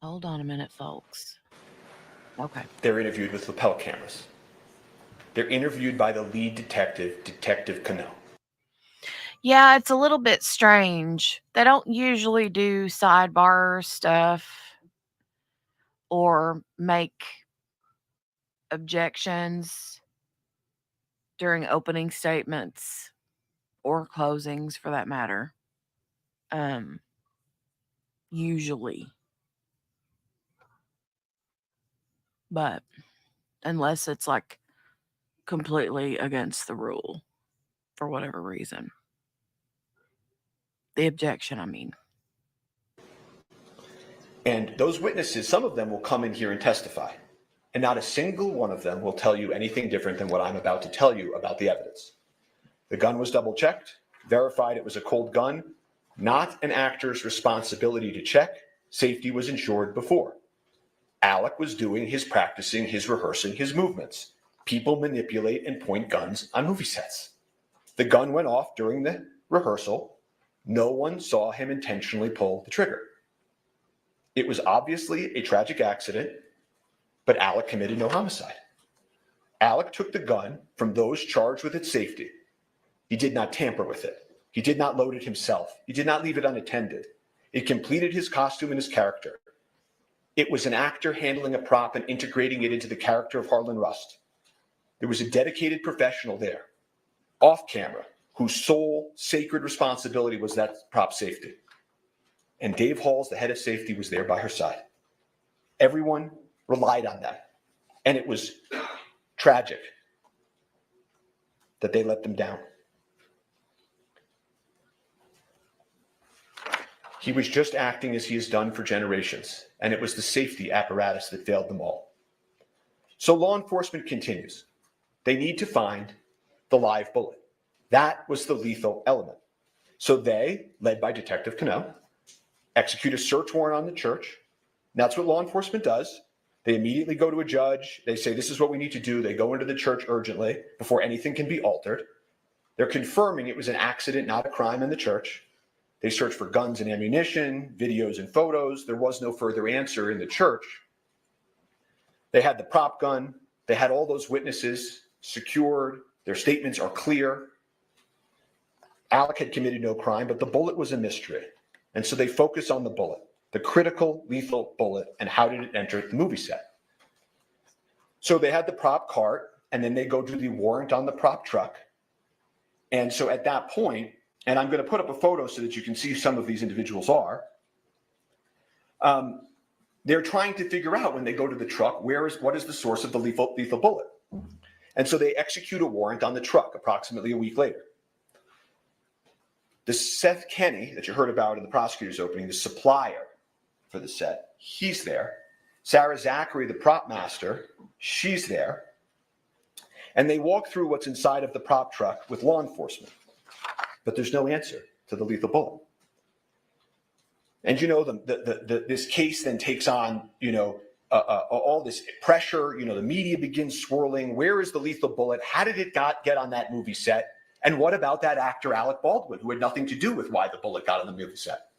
Hold on a minute, folks. Okay.
They're interviewed with lapel cameras. They're interviewed by the lead detective, Detective Cano.
Yeah, it's a little bit strange. They don't usually do sidebar stuff or make objections during opening statements or closings for that matter. Usually. But unless it's like completely against the rule for whatever reason. The objection, I mean.
And those witnesses, some of them will come in here and testify. And not a single one of them will tell you anything different than what I'm about to tell you about the evidence. The gun was double checked, verified it was a cold gun, not an actor's responsibility to check. Safety was ensured before. Alec was doing his practicing, his rehearsing, his movements. People manipulate and point guns on movie sets. The gun went off during the rehearsal. No one saw him intentionally pull the trigger. It was obviously a tragic accident, but Alec committed no homicide. Alec took the gun from those charged with its safety. He did not tamper with it. He did not load it himself. He did not leave it unattended. It completed his costume and his character. It was an actor handling a prop and integrating it into the character of Harlan Rust. There was a dedicated professional there, off camera, whose sole sacred responsibility was that prop safety. And Dave Halls, the head of safety, was there by her side. Everyone relied on that. And it was tragic that they let them down. He was just acting as he has done for generations, and it was the safety apparatus that failed them all. So law enforcement continues. They need to find the live bullet. That was the lethal element. So they, led by Detective Cano, execute a search warrant on the church. And that's what law enforcement does. They immediately go to a judge. They say, this is what we need to do. They go into the church urgently before anything can be altered. They're confirming it was an accident, not a crime in the church. They search for guns and ammunition, videos and photos. There was no further answer in the church. They had the prop gun. They had all those witnesses secured. Their statements are clear. Alec had committed no crime, but the bullet was a mystery. And so they focus on the bullet, the critical lethal bullet, and how did it enter the movie set. So they had the prop cart, and then they go to the warrant on the prop truck. And so at that point, and I'm going to put up a photo so that you can see some of these individuals are, they're trying to figure out when they go to the truck, what is the source of the lethal bullet? And so they execute a warrant on the truck approximately a week later. The Seth Kenny that you heard about in the prosecutor's opening, the supplier for the set, he's there. Sarah Zachary, the prop master, she's there. And they walk through what's inside of the prop truck with law enforcement. But there's no answer to the lethal bullet. And this case then takes on, all this pressure. The media begins swirling. Where is the lethal bullet? How did it get on that movie set? And what about that actor, Alec Baldwin, who had nothing to do with why the bullet got on the movie set?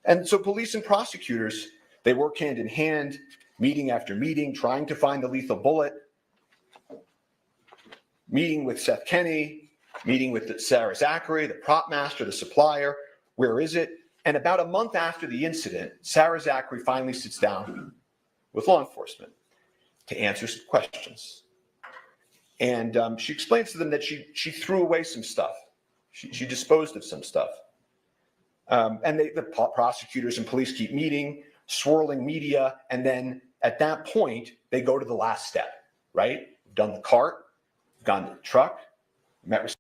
And so police and prosecutors, they work hand in hand, meeting after meeting, trying to find the lethal bullet, meeting with Seth Kenny, meeting with Sarah Zachary, the prop master, the supplier. Where is it? And about a month after the incident, Sarah Zachary finally sits down with law enforcement to answer some questions. And she explains to them that she threw away some stuff. She disposed of some stuff. And the prosecutors and police keep meeting, swirling media. And then at that point, they go to the last step, right? We've done the cart, we've gone to the truck, met with.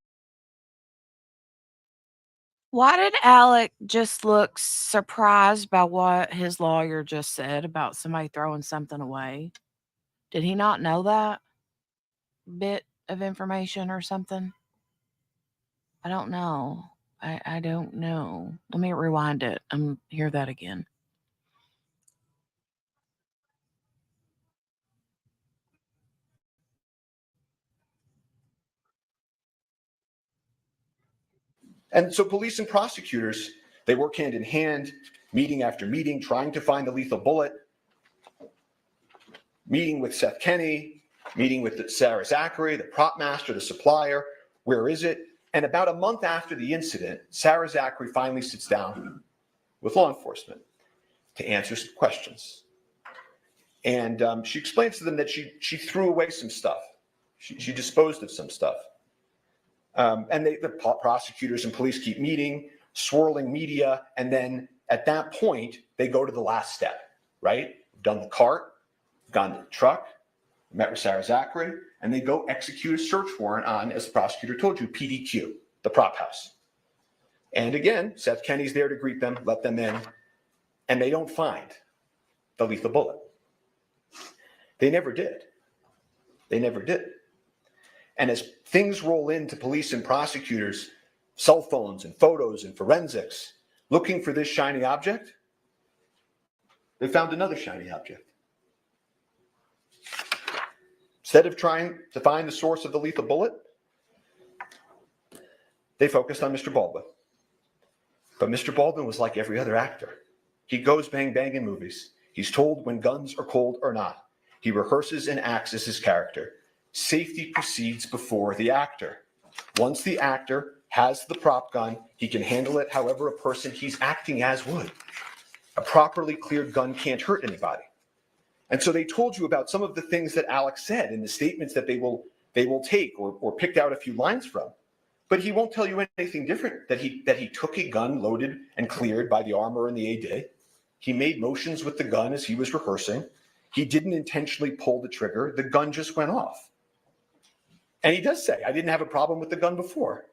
Why did Alec just look surprised by what his lawyer just said about somebody throwing something away? Did he not know that bit of information or something? I don't know. I don't know. Let me rewind it and hear that again.
And so police and prosecutors, they work hand in hand, meeting after meeting, trying to find the lethal bullet, meeting with Seth Kenny, meeting with Sarah Zachary, the prop master, the supplier. Where is it? And about a month after the incident, Sarah Zachary finally sits down with law enforcement to answer some questions. And she explains to them that she threw away some stuff. She disposed of some stuff. And the prosecutors and police keep meeting, swirling media. And then at that point, they go to the last step, right? We've done the cart, we've gone to the truck, met with Sarah Zachary, and they go execute a search warrant on, as the prosecutor told you, PDQ, the prop house. And again, Seth Kenny's there to greet them, let them in, and they don't find the lethal bullet. They never did. They never did. And as things roll into police and prosecutors, cell phones and photos and forensics, looking for this shiny object, they found another shiny object. Instead of trying to find the source of the lethal bullet, they focused on Mr. Baldwin. But Mr. Baldwin was like every other actor. He goes bang bang in movies. He's told when guns are cold or not. He rehearses and acts as his character. Safety proceeds before the actor. Once the actor has the prop gun, he can handle it however a person he's acting as would. A properly cleared gun can't hurt anybody. And so they told you about some of the things that Alex said in the statements that they will take or picked out a few lines from. But he won't tell you anything different, that he took a gun loaded and cleared by the armor and the AD. He made motions with the gun as he was rehearsing. He didn't intentionally pull the trigger. The gun just went off. And he does say, I didn't have a problem with the gun before.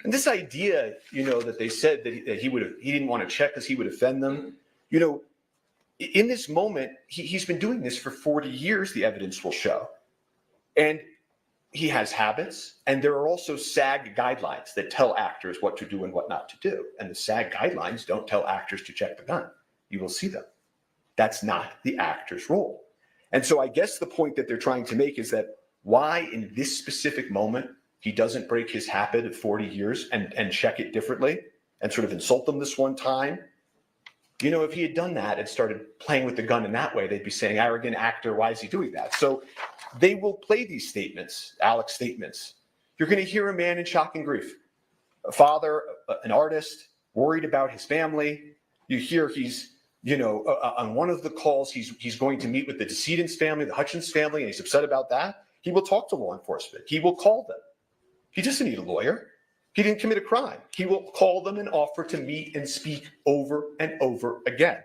And this idea, that they said that he didn't want to check because he would offend them, in this moment, he's been doing this for 40 years, the evidence will show. And he has habits, and there are also SAG guidelines that tell actors what to do and what not to do. And the SAG guidelines don't tell actors to check the gun. You will see them. That's not the actor's role. And so I guess the point that they're trying to make is that why in this specific moment he doesn't break his habit of 40 years and check it differently and sort of insult them this one time. You know, if he had done that and started playing with the gun in that way, they'd be saying, arrogant actor, why is he doing that? So they will play these statements, Alec's statements. You're going to hear a man in shock and grief, a father, an artist, worried about his family. You hear he's, on one of the calls, he's going to meet with the decedent's family, the Hutchins family, and he's upset about that. He will talk to law enforcement. He will call them. He doesn't need a lawyer. He didn't commit a crime. He will call them and offer to meet and speak over and over again.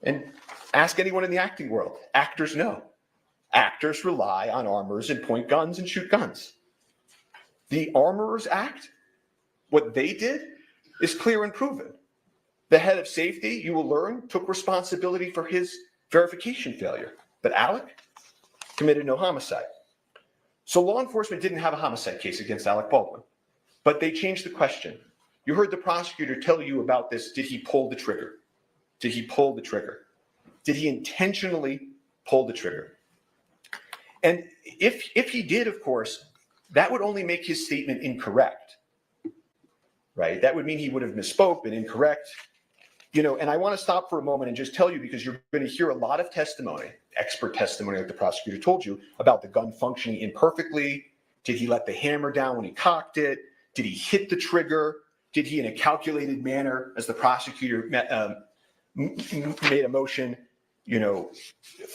And ask anyone in the acting world. Actors know. Actors rely on armorers and point guns and shoot guns. The Armorers Act, what they did is clear and proven. The head of safety, you will learn, took responsibility for his verification failure. But Alec committed no homicide. So law enforcement didn't have a homicide case against Alec Baldwin, but they changed the question. You heard the prosecutor tell you about this. Did he pull the trigger? Did he pull the trigger? Did he intentionally pull the trigger? And if he did, of course, that would only make his statement incorrect, right? That would mean he would have misspoke, been incorrect. And I want to stop for a moment and just tell you, because you're going to hear a lot of testimony, expert testimony, like the prosecutor told you, about the gun functioning imperfectly. Did he let the hammer down when he cocked it? Did he hit the trigger? Did he, in a calculated manner, as the prosecutor made a motion,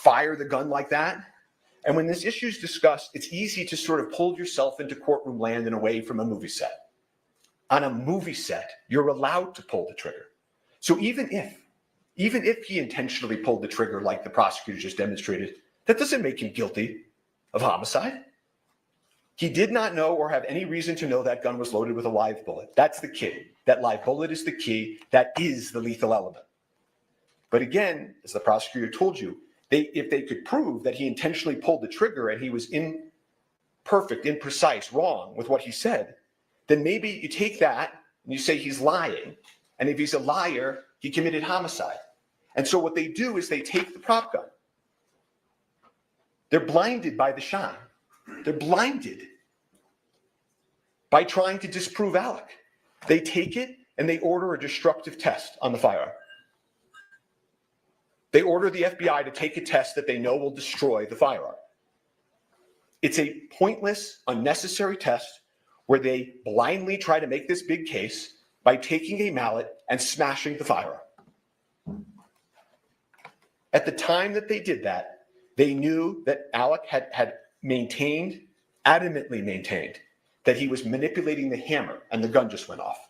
fire the gun like that? And when this issue is discussed, it's easy to sort of pull yourself into courtroom land and away from a movie set. On a movie set, you're allowed to pull the trigger. So even if he intentionally pulled the trigger like the prosecutor just demonstrated, that doesn't make him guilty of homicide. He did not know or have any reason to know that gun was loaded with a live bullet. That's the key. That live bullet is the key. That is the lethal element. But again, as the prosecutor told you, if they could prove that he intentionally pulled the trigger and he was imperfect, imprecise, wrong with what he said, then maybe you take that and you say he's lying. And if he's a liar, he committed homicide. And so what they do is they take the prop gun. They're blinded by the shine. They're blinded by trying to disprove Alec. They take it and they order a destructive test on the firearm. They order the FBI to take a test that they know will destroy the firearm. It's a pointless, unnecessary test where they blindly try to make this big case by taking a mallet and smashing the firearm. At the time that they did that, they knew that Alec had adamantly maintained, that he was manipulating the hammer and the gun just went off.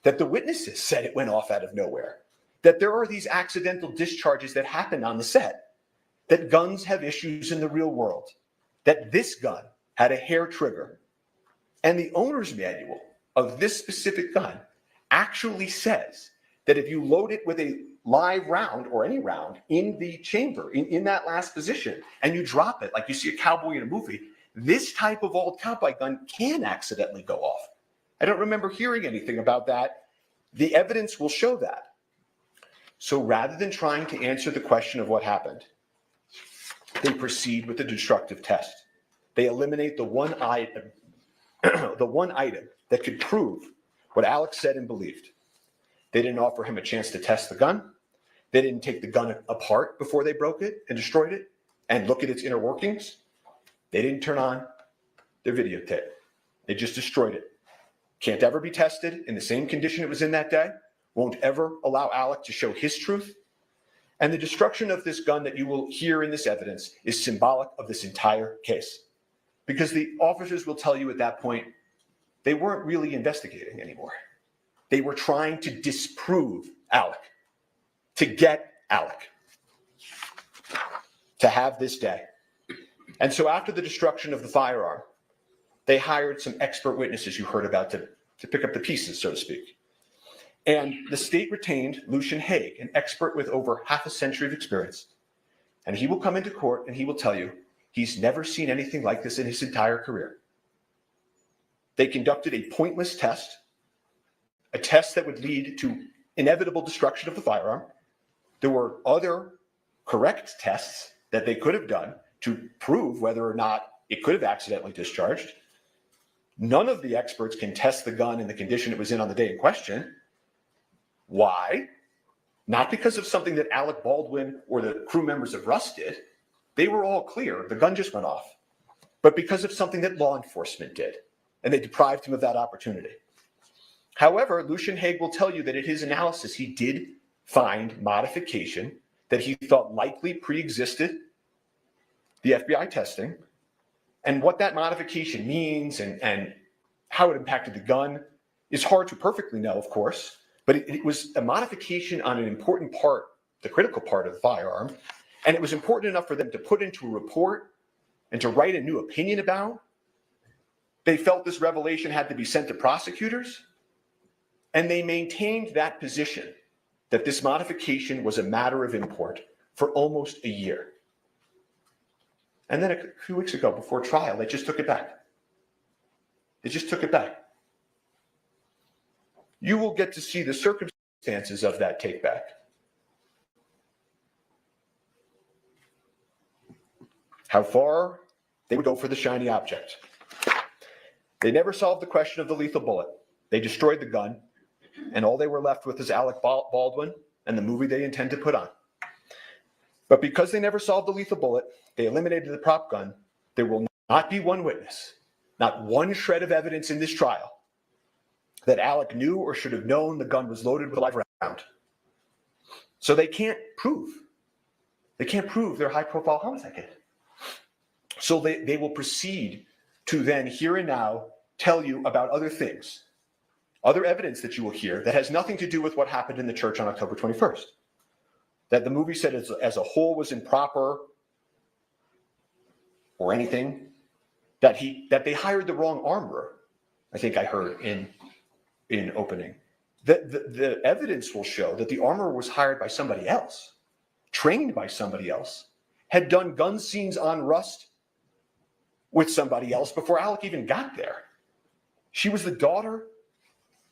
That the witnesses said it went off out of nowhere. That there are these accidental discharges that happen on the set. That guns have issues in the real world. That this gun had a hair trigger. And the owner's manual of this specific gun actually says that if you load it with a live round or any round in the chamber, in that last position, and you drop it like you see a cowboy in a movie, this type of old cowboy gun can accidentally go off. I don't remember hearing anything about that. The evidence will show that. So rather than trying to answer the question of what happened, they proceed with the destructive test. They eliminate the one item, that could prove what Alex said and believed. They didn't offer him a chance to test the gun. They didn't take the gun apart before they broke it and destroyed it and look at its inner workings. They didn't turn on their videotape. They just destroyed it. Can't ever be tested in the same condition it was in that day. Won't ever allow Alec to show his truth. And the destruction of this gun that you will hear in this evidence is symbolic of this entire case. Because the officers will tell you at that point, they weren't really investigating anymore. They were trying to disprove Alec, to get Alec, to have this day. And so after the destruction of the firearm, they hired some expert witnesses you heard about to pick up the pieces, so to speak. And the state retained Lucian Haig, an expert with over half a century of experience. And he will come into court and he will tell you He's never seen anything like this in his entire career. They conducted a pointless test, a test that would lead to inevitable destruction of the firearm. There were other correct tests that they could have done to prove whether or not it could have accidentally discharged. None of the experts can test the gun in the condition it was in on the day in question. Why? Not because of something that Alec Baldwin or the crew members of Rust did. They were all clear. The gun just went off. But because of something that law enforcement did, and they deprived him of that opportunity. However, Lucian Haig will tell you that in his analysis, he did find modification that he thought likely pre-existed the FBI testing. And what that modification means and how it impacted the gun is hard to perfectly know, of course, but it was a modification on an important part, the critical part of the firearm, and it was important enough for them to put into a report and to write a new opinion about. They felt this revelation had to be sent to prosecutors, and they maintained that position that this modification was a matter of import for almost a year. And then a few weeks ago, before trial, they just took it back. They just took it back. You will get to see the circumstances of that take back. How far they would go for the shiny object. They never solved the question of the lethal bullet. They destroyed the gun, and all they were left with is Alec Baldwin and the movie they intend to put on. But because they never solved the lethal bullet, they eliminated the prop gun. There will not be one witness, not one shred of evidence in this trial that Alec knew or should have known the gun was loaded with a live round. So they can't prove their high-profile homicide case. So they will proceed to then here and now tell you about other things, other evidence that you will hear that has nothing to do with what happened in the church on October 21st. That the movie said as a whole was improper or anything, that they hired the wrong armorer, I think I heard in opening. The evidence will show that the armorer was hired by somebody else, trained by somebody else, had done gun scenes on Rust with somebody else before Alec even got there. She was the daughter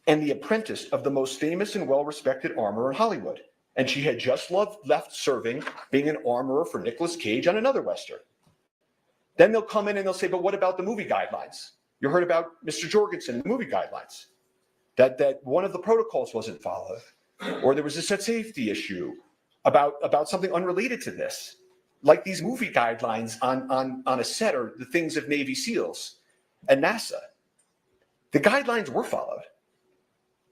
and the apprentice of the most famous and well-respected armorer in Hollywood. And she had just left serving, being an armorer for Nicolas Cage on another Western. Then they'll come in and they'll say, but what about the movie guidelines? You heard about Mr. Jorgensen and the movie guidelines, that one of the protocols wasn't followed, or there was a set safety issue about something unrelated to this. Like these movie guidelines on a set or the things of Navy SEALs and NASA. The guidelines were followed.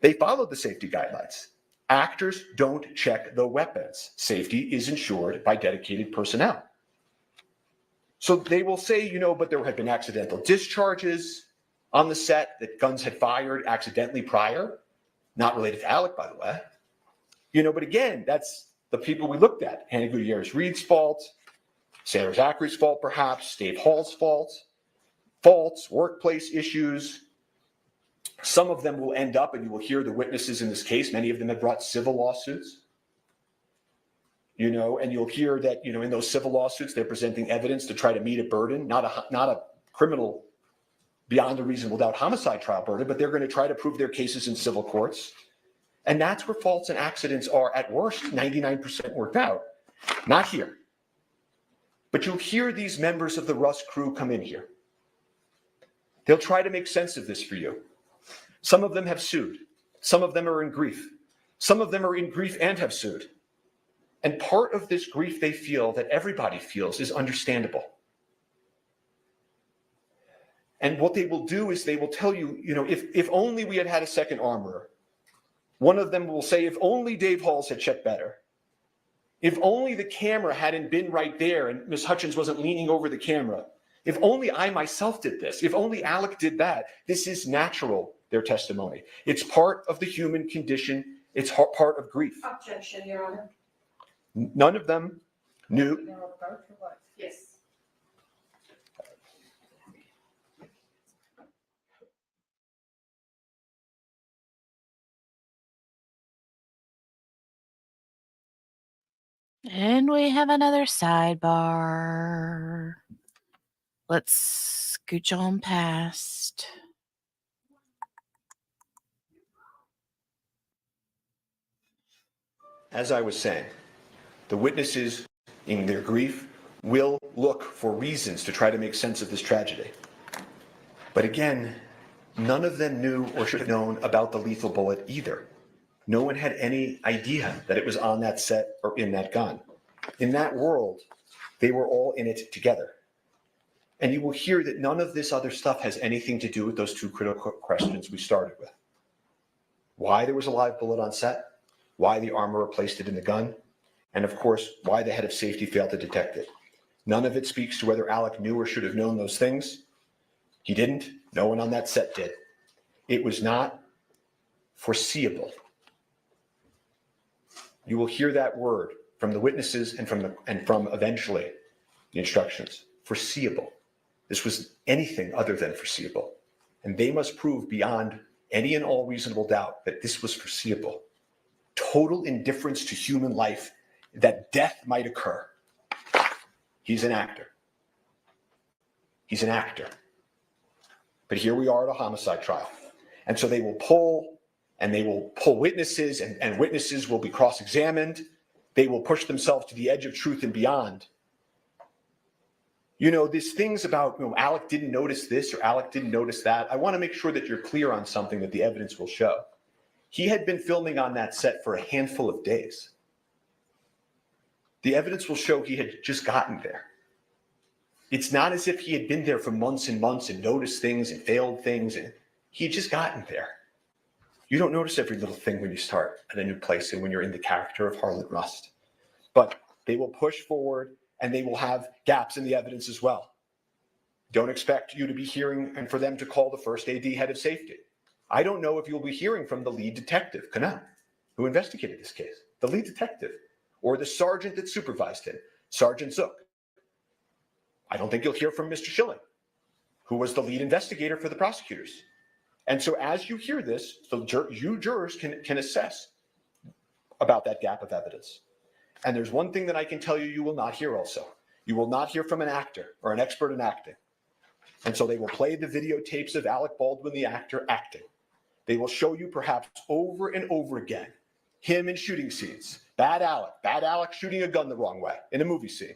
They followed the safety guidelines. Actors don't check the weapons. Safety is ensured by dedicated personnel. So they will say, but there had been accidental discharges on the set, that guns had fired accidentally prior, not related to Alec, by the way. But again, that's the people we looked at. Hannah Gutierrez-Reed's fault, Sarah Zachary's fault, perhaps, Dave Hall's faults, workplace issues. Some of them will end up, and you will hear the witnesses in this case, many of them have brought civil lawsuits. And you'll hear that, in those civil lawsuits, they're presenting evidence to try to meet a burden, not a criminal beyond a reasonable doubt homicide trial burden, but they're going to try to prove their cases in civil courts. And that's where faults and accidents are at worst 99% worked out. Not here. But you'll hear these members of the Rust crew come in here. They'll try to make sense of this for you. Some of them have sued. Some of them are in grief. Some of them are in grief and have sued. And part of this grief they feel, that everybody feels, is understandable. And what they will do is they will tell you, if only we had had a second armorer. One of them will say, if only Dave Halls had checked better. If only the camera hadn't been right there and Ms. Hutchins wasn't leaning over the camera. If only I myself did this. If only Alec did that. This is natural, their testimony. It's part of the human condition. It's part of grief.
Objection, Your Honor.
None of them knew.
Yes.
And we have another sidebar. Let's scooch on past.
As I was saying, the witnesses, in their grief, will look for reasons to try to make sense of this tragedy. But again, none of them knew or should have known about the lethal bullet either. No one had any idea that it was on that set or in that gun. In that world, they were all in it together. And you will hear that none of this other stuff has anything to do with those two critical questions we started with. Why there was a live bullet on set, why the armorer placed it in the gun, and of course, why the head of safety failed to detect it. None of it speaks to whether Alec knew or should have known those things. He didn't. No one on that set did. It was not foreseeable. You will hear that word from the witnesses and from eventually the instructions. Foreseeable. This was anything other than foreseeable. And they must prove beyond any and all reasonable doubt that this was foreseeable. Total indifference to human life, that death might occur. He's an actor. He's an actor. But here we are at a homicide trial. And so they will pull witnesses, and witnesses will be cross-examined. They will push themselves to the edge of truth and beyond. You know, these things about, Alec didn't notice this or Alec didn't notice that. I want to make sure that you're clear on something that the evidence will show. He had been filming on that set for a handful of days. The evidence will show he had just gotten there. It's not as if he had been there for months and months and noticed things and failed things, and he had just gotten there. You don't notice every little thing when you start at a new place and when you're in the character of Harlan Rust. But they will push forward and they will have gaps in the evidence as well. Don't expect you to be hearing and for them to call the first AD head of safety. I don't know if you'll be hearing from the lead detective, Canal, who investigated this case, the lead detective, or the sergeant that supervised him, Sergeant Zook. I don't think you'll hear from Mr. Schilling, who was the lead investigator for the prosecutors. And so as you hear this, you jurors can assess about that gap of evidence. And there's one thing that I can tell you you will not hear also. You will not hear from an actor or an expert in acting. And so they will play the videotapes of Alec Baldwin, the actor, acting. They will show you perhaps over and over again him in shooting scenes. Bad Alec shooting a gun the wrong way in a movie scene.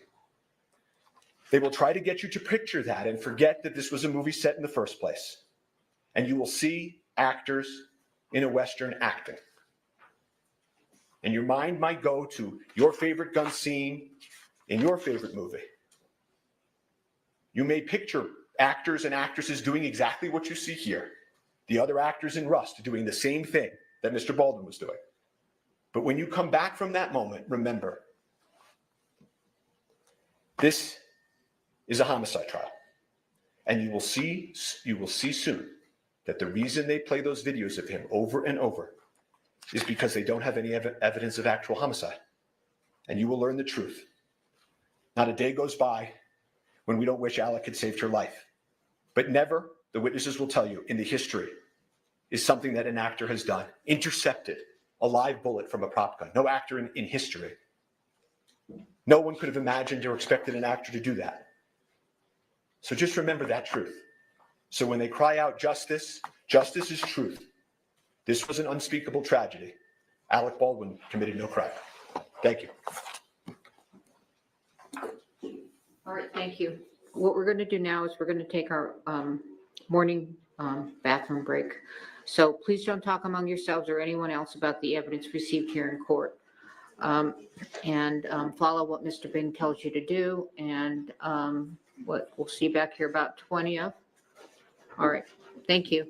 They will try to get you to picture that and forget that this was a movie set in the first place. And you will see actors in a Western acting. And your mind might go to your favorite gun scene in your favorite movie. You may picture actors and actresses doing exactly what you see here. The other actors in Rust doing the same thing that Mr. Baldwin was doing. But when you come back from that moment, remember, this is a homicide trial. And you will see soon that the reason they play those videos of him over and over is because they don't have any evidence of actual homicide. And you will learn the truth. Not a day goes by when we don't wish Alec had saved her life. But never, the witnesses will tell you, in the history, is something that an actor has done. Intercepted a live bullet from a prop gun. No actor in history. No one could have imagined or expected an actor to do that. So just remember that truth. So when they cry out justice, justice is truth. This was an unspeakable tragedy. Alec Baldwin committed no crime. Thank you.
All right, thank you. What we're going to do now is we're going to take our morning bathroom break. So please don't talk among yourselves or anyone else about the evidence received here in court. And follow what Mr. Bing tells you to do. And we'll see you back here about 20 of. All right, thank you.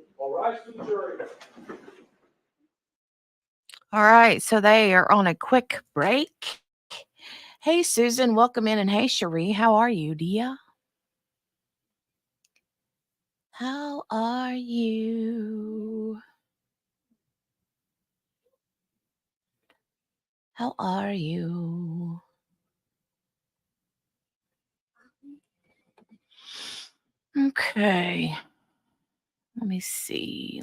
All right, so they are on a quick break. Hey, Susan, welcome in. And hey, Cherie, how are you, dear? How are you? How are you? Okay. Let me see.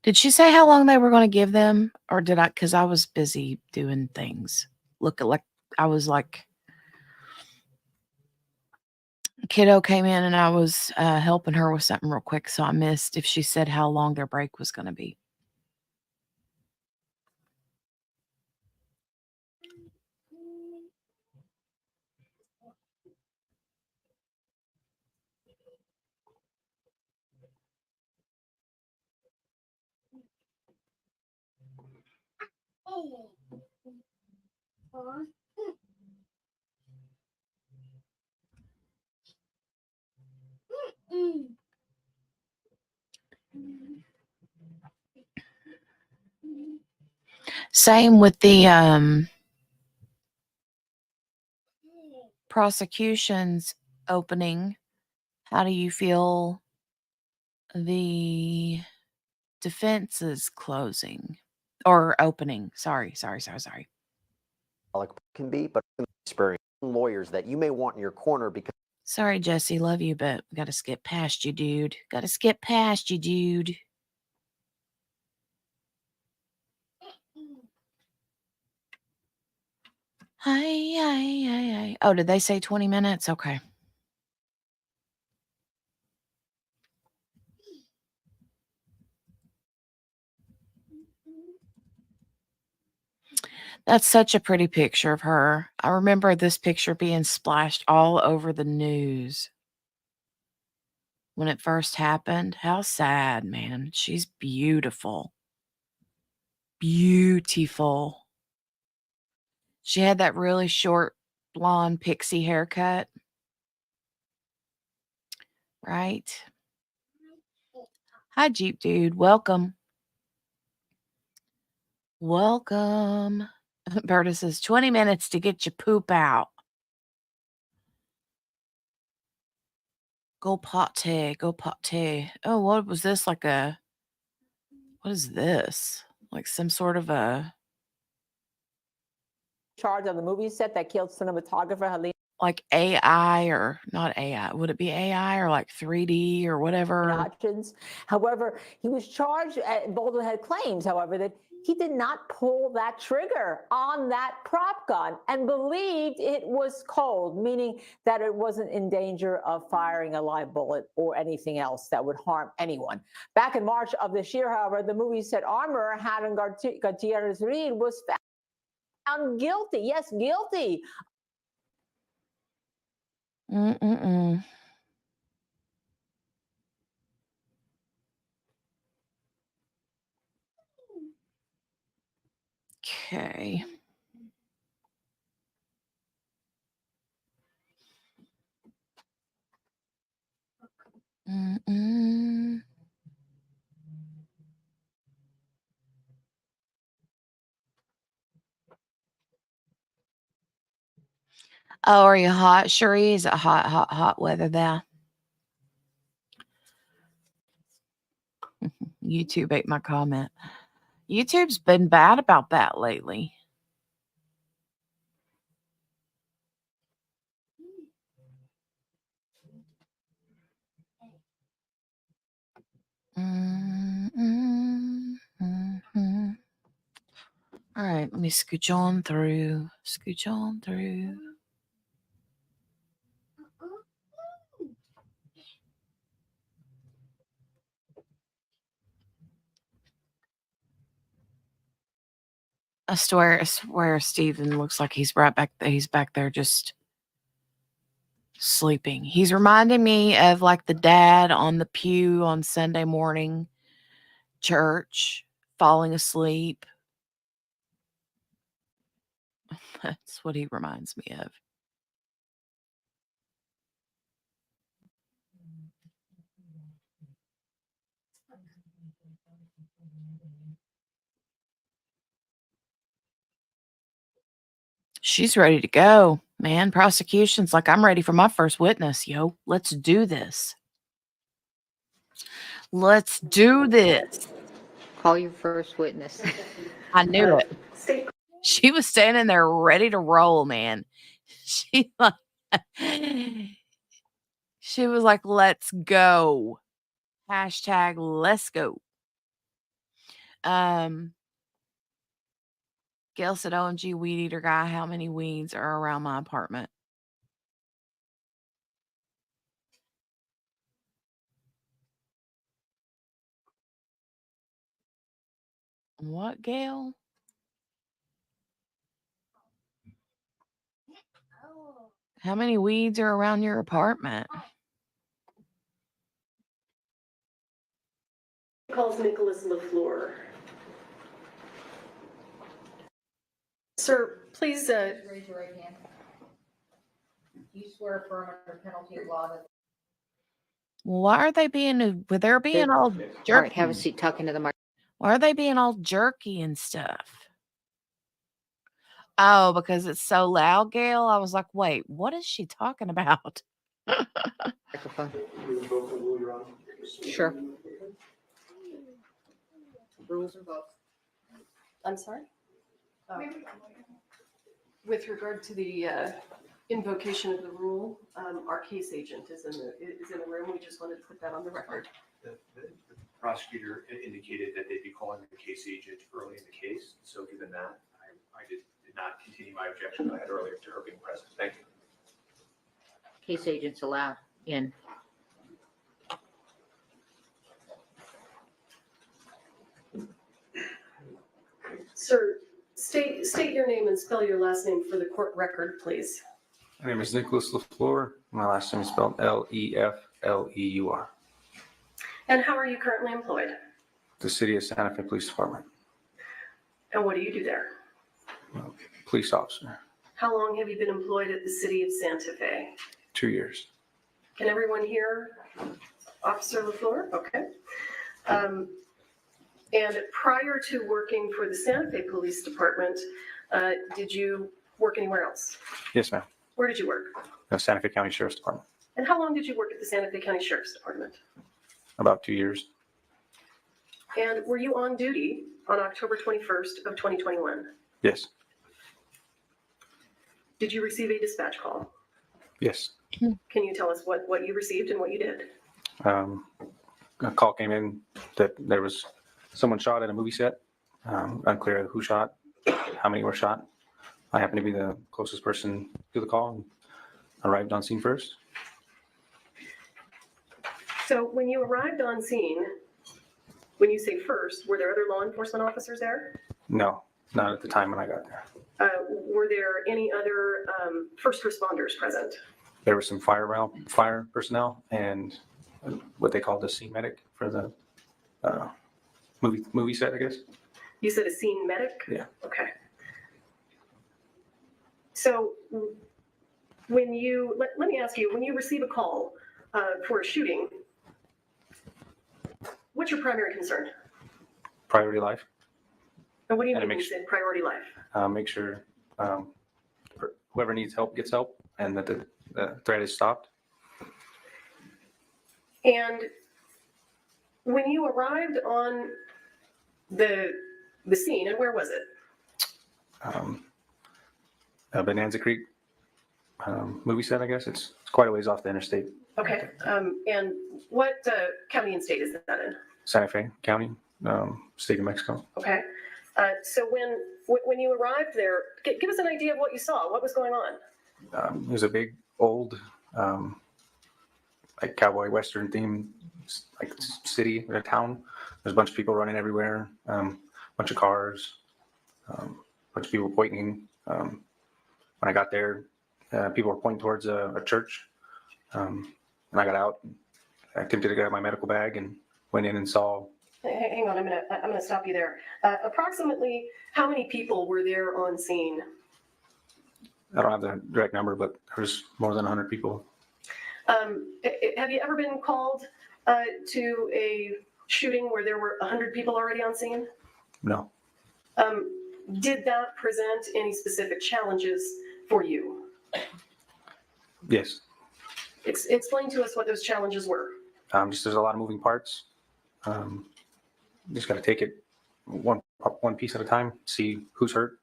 Did she say how long they were going to give them? Or did I? Because I was busy doing things. look at like I was like kiddo came in and I was helping her with something real quick, so I missed if she said how long their break was going to be. Same with the prosecution's opening. How do you feel the defense is closing or opening? Sorry.
Alec can be, but experienced lawyers that you may want in your corner because.
Sorry, Jesse, love you, but we got to skip past you, dude. Got to skip past you, dude. Hi. Oh, did they say 20 minutes? Okay. That's such a pretty picture of her. I remember this picture being splashed all over the news when it first happened. How sad, man. She's beautiful. Beautiful. She had that really short blonde pixie haircut. Right? Hi, Jeep dude. Welcome. Welcome. Berta says 20 minutes to get your poop out. Go potty. Oh, what was this? What is this? Like some sort of a
charge on the movie set that killed cinematographer Halyna
like AI or not AI. Would it be AI or like 3D or whatever?
Hutchins. However, he was charged. Baldwin had claims, however, that he did not pull that trigger on that prop gun and believed it was cold, meaning that it wasn't in danger of firing a live bullet or anything else that would harm anyone. Back in March of this year, however, the movie set armorer Halyna Gutierrez-Reed was found guilty. Yes, guilty.
Okay. Oh, are you hot? Sure is a hot weather there. YouTube ate my comment. YouTube's been bad about that lately. All right, let me scooch on through. I swear Steven looks like he's right back there. He's back there just sleeping. He's reminding me of like the dad on the pew on Sunday morning church, falling asleep. That's what he reminds me of. She's ready to go, man. Prosecution's like, I'm ready for my first witness, yo. Let's do this. Let's do this.
Call your first witness.
I knew it. She was standing there ready to roll, man. She was like, let's go. Hashtag let's go. Gail said, OMG, weed eater guy, how many weeds are around my apartment? What, Gail? How many weeds are around your apartment?
Calls Nicholas LaFleur. Sir, please
raise your right hand. Do you swear affirm under penalty of law that
Why are they being, they're being all jerky?
All right, have a seat, talking to the mic.
Why are they being all jerky and stuff? Oh, because it's so loud, Gail? I was like, wait, what is she talking about?
Microphone. Sure.
rules are both. I'm sorry? With regard to the invocation of the rule, our case agent is in the room. We just wanted to put that on the record.
The prosecutor indicated that they'd be calling the case agent early in the case. So given that, I did not continue my objection I had earlier to her being present. Thank you.
Case agents allowed in.
Sir, state your name and spell your last name for the court record, please.
My name is Nicholas LaFleur. My last name is spelled Lefleur.
And how are you currently employed?
The City of Santa Fe Police Department.
And what do you do there?
Police officer.
How long have you been employed at the City of Santa Fe?
2 years.
Can everyone hear Officer LaFleur? Okay. And prior to working for the Santa Fe Police Department, did you work anywhere else?
Yes, ma'am.
Where did you work?
The Santa Fe County Sheriff's Department.
And how long did you work at the Santa Fe County Sheriff's Department?
About 2 years.
And were you on duty on October 21st of 2021?
Yes.
Did you receive a dispatch call?
Yes.
Can you tell us what you received and what you did?
A call came in that there was someone shot at a movie set. Unclear who shot, how many were shot. I happened to be the closest person to the call and arrived on scene first.
So when you arrived on scene, when you say first, were there other law enforcement officers there?
No, not at the time when I got there.
Were there any other first responders present?
There was some fire personnel and what they called the scene medic for the movie set, I guess.
You said a scene medic?
Yeah.
Okay. So when you, let me ask you, when you receive a call for a shooting, what's your primary concern?
Priority life.
And what do you mean when you say priority life?
Make sure whoever needs help gets help and that the threat is stopped.
And when you arrived on the scene, and where was it?
Bonanza Creek movie set, I guess. It's quite a ways off the interstate.
Okay. And what county and state is that in?
Santa Fe County, state of Mexico.
Okay. So when you arrived there, give us an idea of what you saw. What was going on?
It was a big old like cowboy western theme like city or town. There's a bunch of people running everywhere, bunch of cars, bunch of people pointing. When I got there, people were pointing towards a church. And I got out, I attempted to grab my medical bag and went in and saw.
Hang on, I'm gonna stop you there. Approximately how many people were there on scene?
I don't have the direct number, but there's more than 100 people.
Have you ever been called to a shooting where there were 100 people already on scene?
No.
Did that present any specific challenges for you?
Yes.
Explain to us what those challenges were.
Just there's a lot of moving parts. Just got to take it one piece at a time, see who's hurt,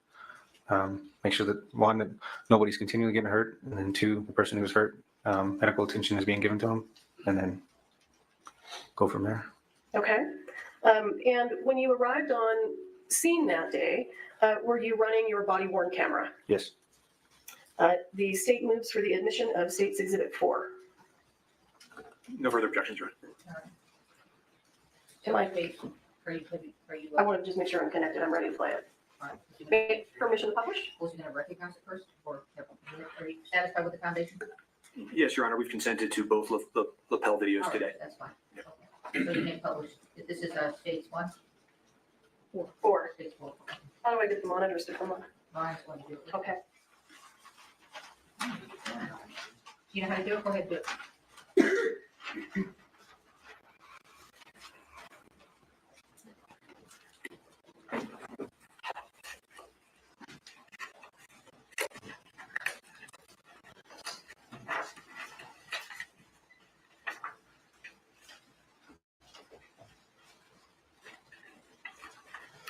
make sure that one, that nobody's continually getting hurt, and then two, the person who's hurt, medical attention is being given to them, and then go from there.
Okay. And when you arrived on scene that day, were you running your body-worn camera?
Yes.
The state moves for the admission of State's Exhibit 4.
No further objections, Your Honor.
Am I? I want to just make sure I'm connected. I'm ready to play it. Permission to publish?
Was you going to recognize it first, or are you satisfied with the foundation?
Yes, Your Honor, we've consented to both lapel videos today.
That's fine. Okay. So you can publish. This is States 1?
4.
States 4.
How do I get the monitors to come on?
Mine's going to do it.
Okay.
You know how to do it? Go ahead, do it.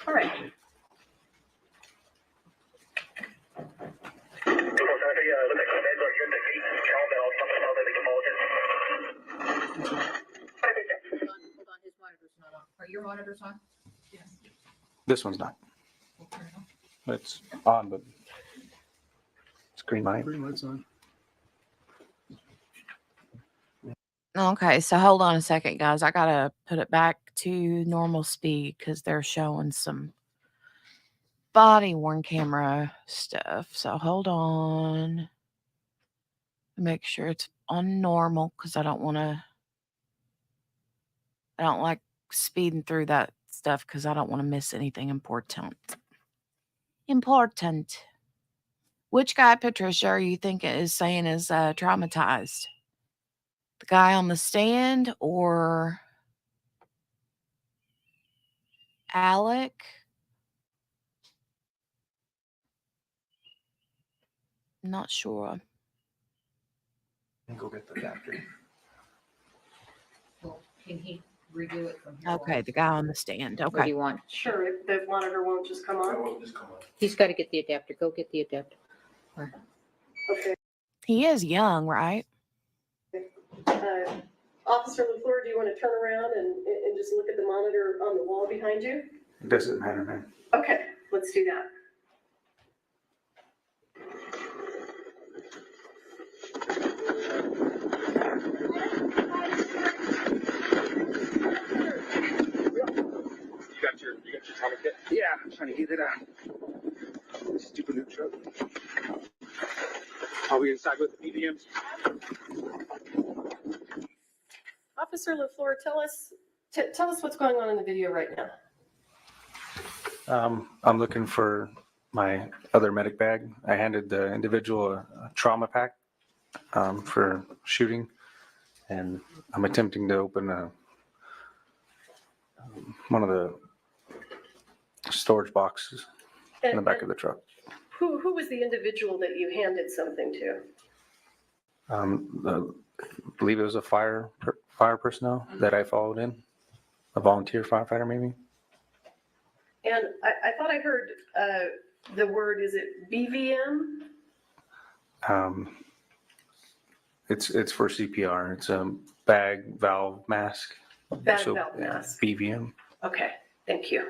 All right.
Are your monitors on? Yes.
This one's not. It's on, but it's green light.
Green light's on.
Okay, so hold on a second, guys. I gotta put it back to normal speed because they're showing some body worn camera stuff. So hold on. Make sure it's on normal because I don't like speeding through that stuff because I don't want to miss anything important. Which guy, Patricia, are you thinking is saying is traumatized? The guy on the stand or Alec? Not sure.
Go get the adapter.
Well, can he redo it from here?
Okay, the guy on the stand.
What do
Okay.
you want?
Sure, if the monitor won't just come on.
He's got to get the adapter. Go get the adapter.
Okay.
He is young, right?
Officer LaFleur, do you want to turn around and just look at the monitor on the wall behind you?
It doesn't matter, man.
Okay, let's do that.
You got your trauma kit? Yeah, I'm trying to get it out. Stupid new truck. Are we inside with the BVMs?
Officer LaFleur, tell us what's going on in the video right now.
I'm looking for my other medic bag. I handed the individual a trauma pack for shooting, and I'm attempting to open one of the storage boxes in the back of the truck.
Who was the individual that you handed something to?
I believe it was a fire personnel that I followed in, a volunteer firefighter maybe.
And I thought I heard the word, is it BVM?
It's for CPR. It's a bag valve mask.
Bag valve mask.
BVM.
Okay, thank you.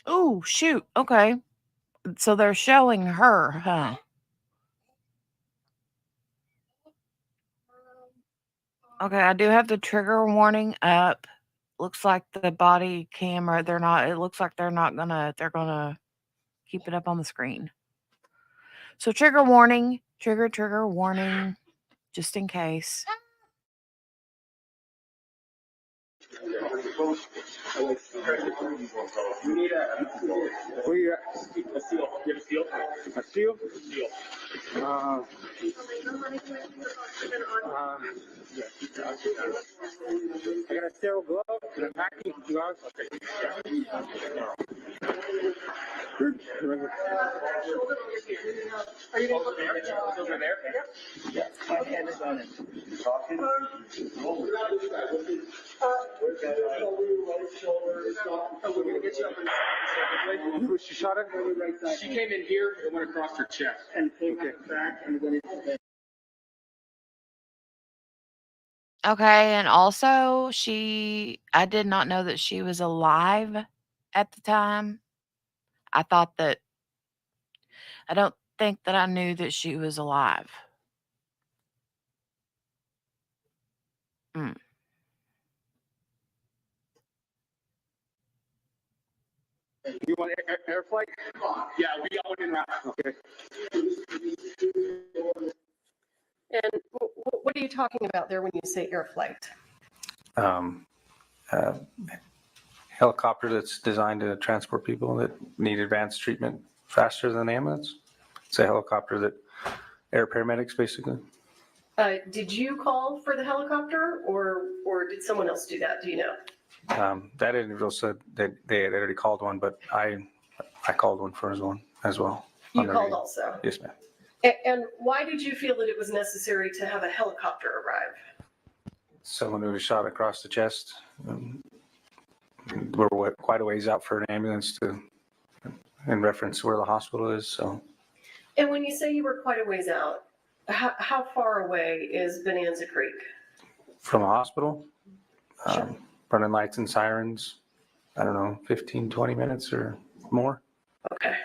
Oh, shoot. Okay. So they're showing her, huh? Okay, I do have the trigger warning up. Looks like the body camera, it looks like they're gonna keep it up on the screen. So trigger warning, trigger warning, just in case.
We need where you at? A seal. You have a seal? A seal? A seal. I got
a sterile glove, packing gloves. Are you over there? Over there? Yeah. My hand is on it. Talking. Who she shot at? She came in here and went across her chest. And came back and went into bed.
Okay, and also I did not know that she was alive at the time. I don't think that I knew that she was alive. Mm.
You want air flight? Yeah, we got one in route. Okay.
And what are you talking about there when you say air flight?
Helicopter that's designed to transport people that need advanced treatment faster than an ambulance. It's a helicopter that air paramedics basically.
Did you call for the helicopter, or did someone else do that? Do you know?
That individual said that they had already called one, but I called one for one as well.
You called also?
Yes, ma'am.
And why did you feel that it was necessary to have a helicopter arrive?
Someone who was shot across the chest. We're quite a ways out for an ambulance in reference to where the hospital is. So.
And when you say you were quite a ways out, how far away is Bonanza Creek?
From a hospital?
Sure.
Running lights and sirens, I don't know, 15, 20 minutes or more.
Okay.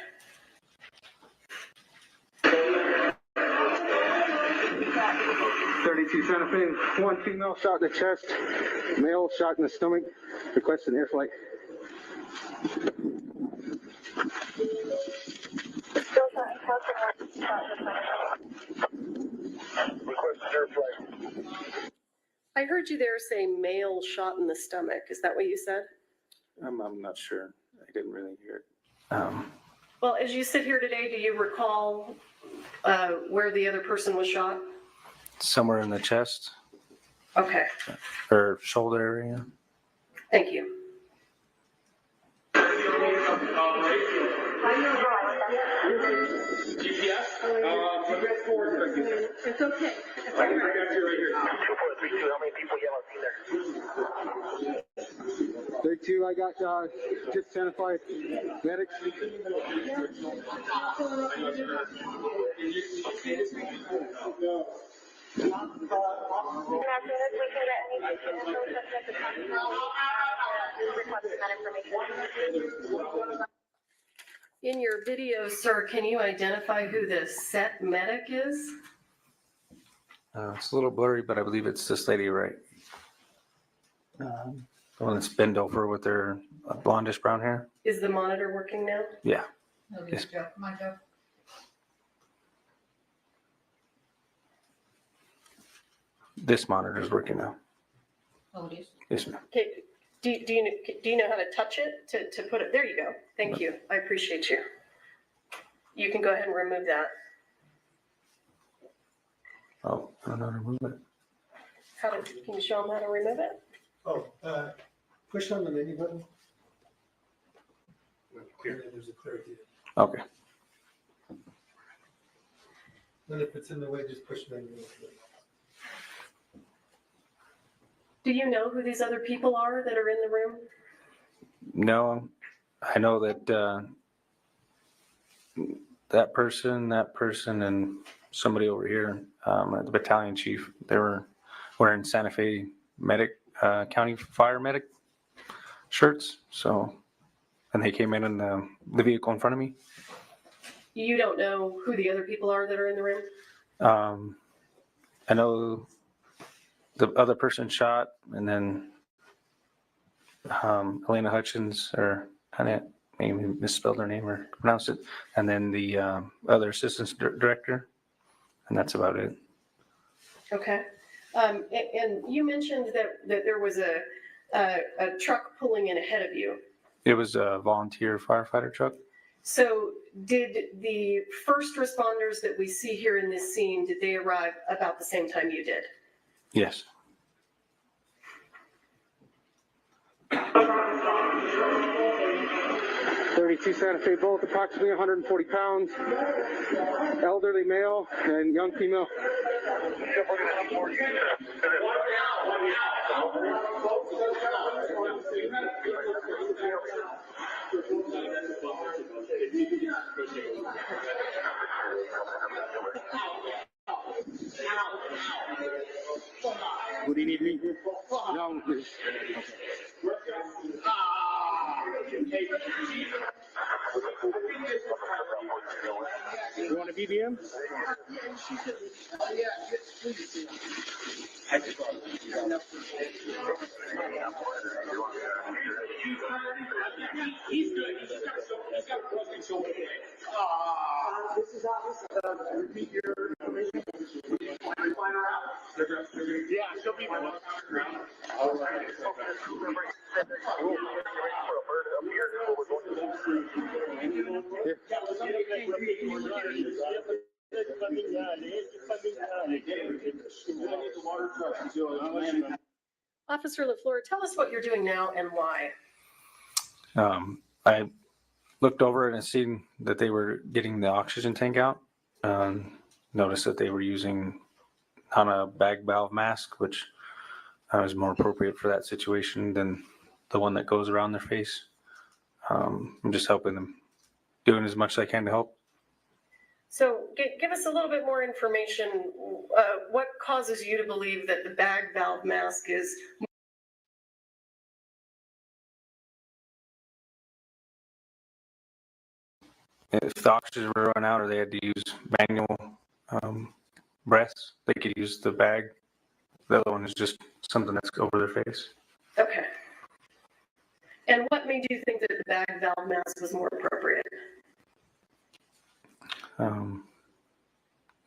.32 Santa Fe, one female shot in the chest, male shot in the stomach, requesting air flight.
Requesting air flight.
I heard you there say male shot in the stomach. Is that what you said?
I'm not sure. I didn't really hear it.
Well, as you sit here today, do you recall where the other person was shot?
Somewhere in the chest.
Okay.
Or shoulder area.
Thank you.
GPS?
It's okay.
I got you right here.
2432, how many people yell out there?
32, I got just Santa Fe medics.
In your video, sir, can you identify who the set medic is?
It's a little blurry, but I believe it's this lady, right? The one that's bent over with her blondish brown hair.
Is the monitor working now?
Yeah.
No,
Yes.
Joe. Come on, Joe.
This monitor is working now.
Oh, it is.
Yes, ma'am.
Okay. Do you know how to touch it to put it? There you go. Thank you. I appreciate you. You can go ahead and remove that.
Oh, I don't know how to remove it.
Can you show them how to remove it?
Oh, push on the menu button. Clear. There's a clear here.
Okay.
And if it's in the way, just push menu.
Do you know who these other people are that are in the room?
No, I know that that person, and somebody over here, the battalion chief, they were wearing Santa Fe County Fire Medic shirts. So, and they came in the vehicle in front of me.
You don't know who the other people are that are in the room?
I know the other person shot, and then Halyna Hutchins, or I maybe misspelled her name or pronounced it, and then the other assistant director, and that's about it.
Okay. And you mentioned that there was a truck pulling in ahead of you.
It was a volunteer firefighter truck.
So did the first responders that we see here in this scene, did they arrive about the same time you did?
Yes.
72 Santa Fe both, approximately 140 pounds, elderly male and young female.
What do you need me?
No. You want a BBM?
He's good. He's got cross control. This is repeat your information. Find her out. Yeah, she'll be one. All right.
Officer LaFleur, tell us what you're doing now and why.
I looked over and seen that they were getting the oxygen tank out. Noticed that they were using on a bag valve mask, which is more appropriate for that situation than the one that goes around their face. I'm just helping them, doing as much as I can to help.
So give us a little bit more information. What causes you to believe that the bag valve mask is
if the oxygen were run out or they had to use manual breaths, they could use the bag. The other one is just something that's over their face.
okay? And what made you think that the bag valve mask was more appropriate?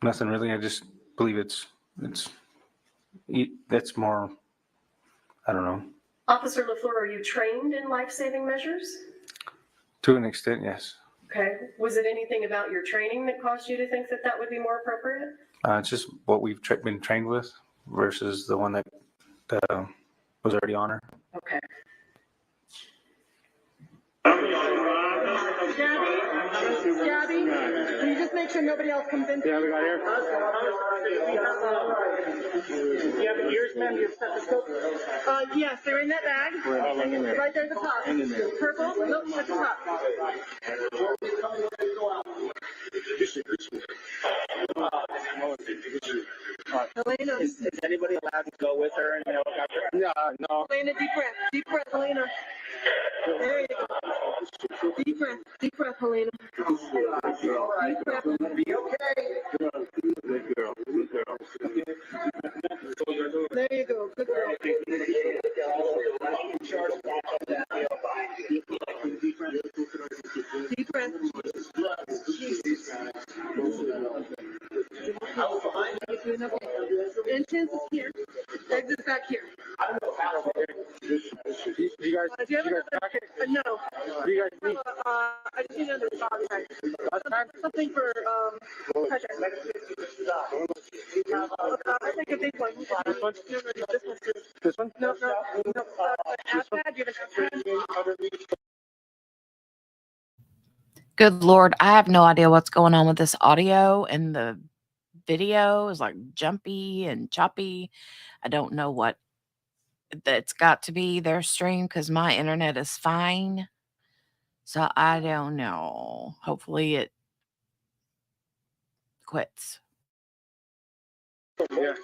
Nothing really. I just believe that's more. I don't know.
Officer LaFleur, are you trained in life-saving measures?
To an extent, yes.
Okay. Was it anything about your training that caused you to think that that would be more appropriate?
It's just what we've been trained with versus the one that was already on her.
Okay.
Gabby, can you just make sure nobody else comes in?
Yeah, we got here.
Do you have the ears, ma'am? Do you have stethoscope? Yes, they're in that bag. Right there at the top. Purple? Nope, at the top. Halyna.
Is anybody allowed to go with her in the helicopter?
Yeah, no.
Halyna, deep breath. Deep breath, Halyna. There you go. Deep breath. Deep breath, Halyna. Deep breath.
Be okay.
Good girl. Good girl.
There you go. Good girl. Deep breath. Entrance is here. Exit back here.
You guys,
Do you have another? No.
Do you guys need?
I just need another dog tag. Something for pressure. I think a big one. This one? No, this one.
This one?
No. App pad. Do you have an app pad?
Good Lord, I have no idea what's going on with this audio, and the video is like jumpy and choppy. I don't know what that's got to be their stream because my internet is fine. So I don't know. Hopefully it quits.
Yeah.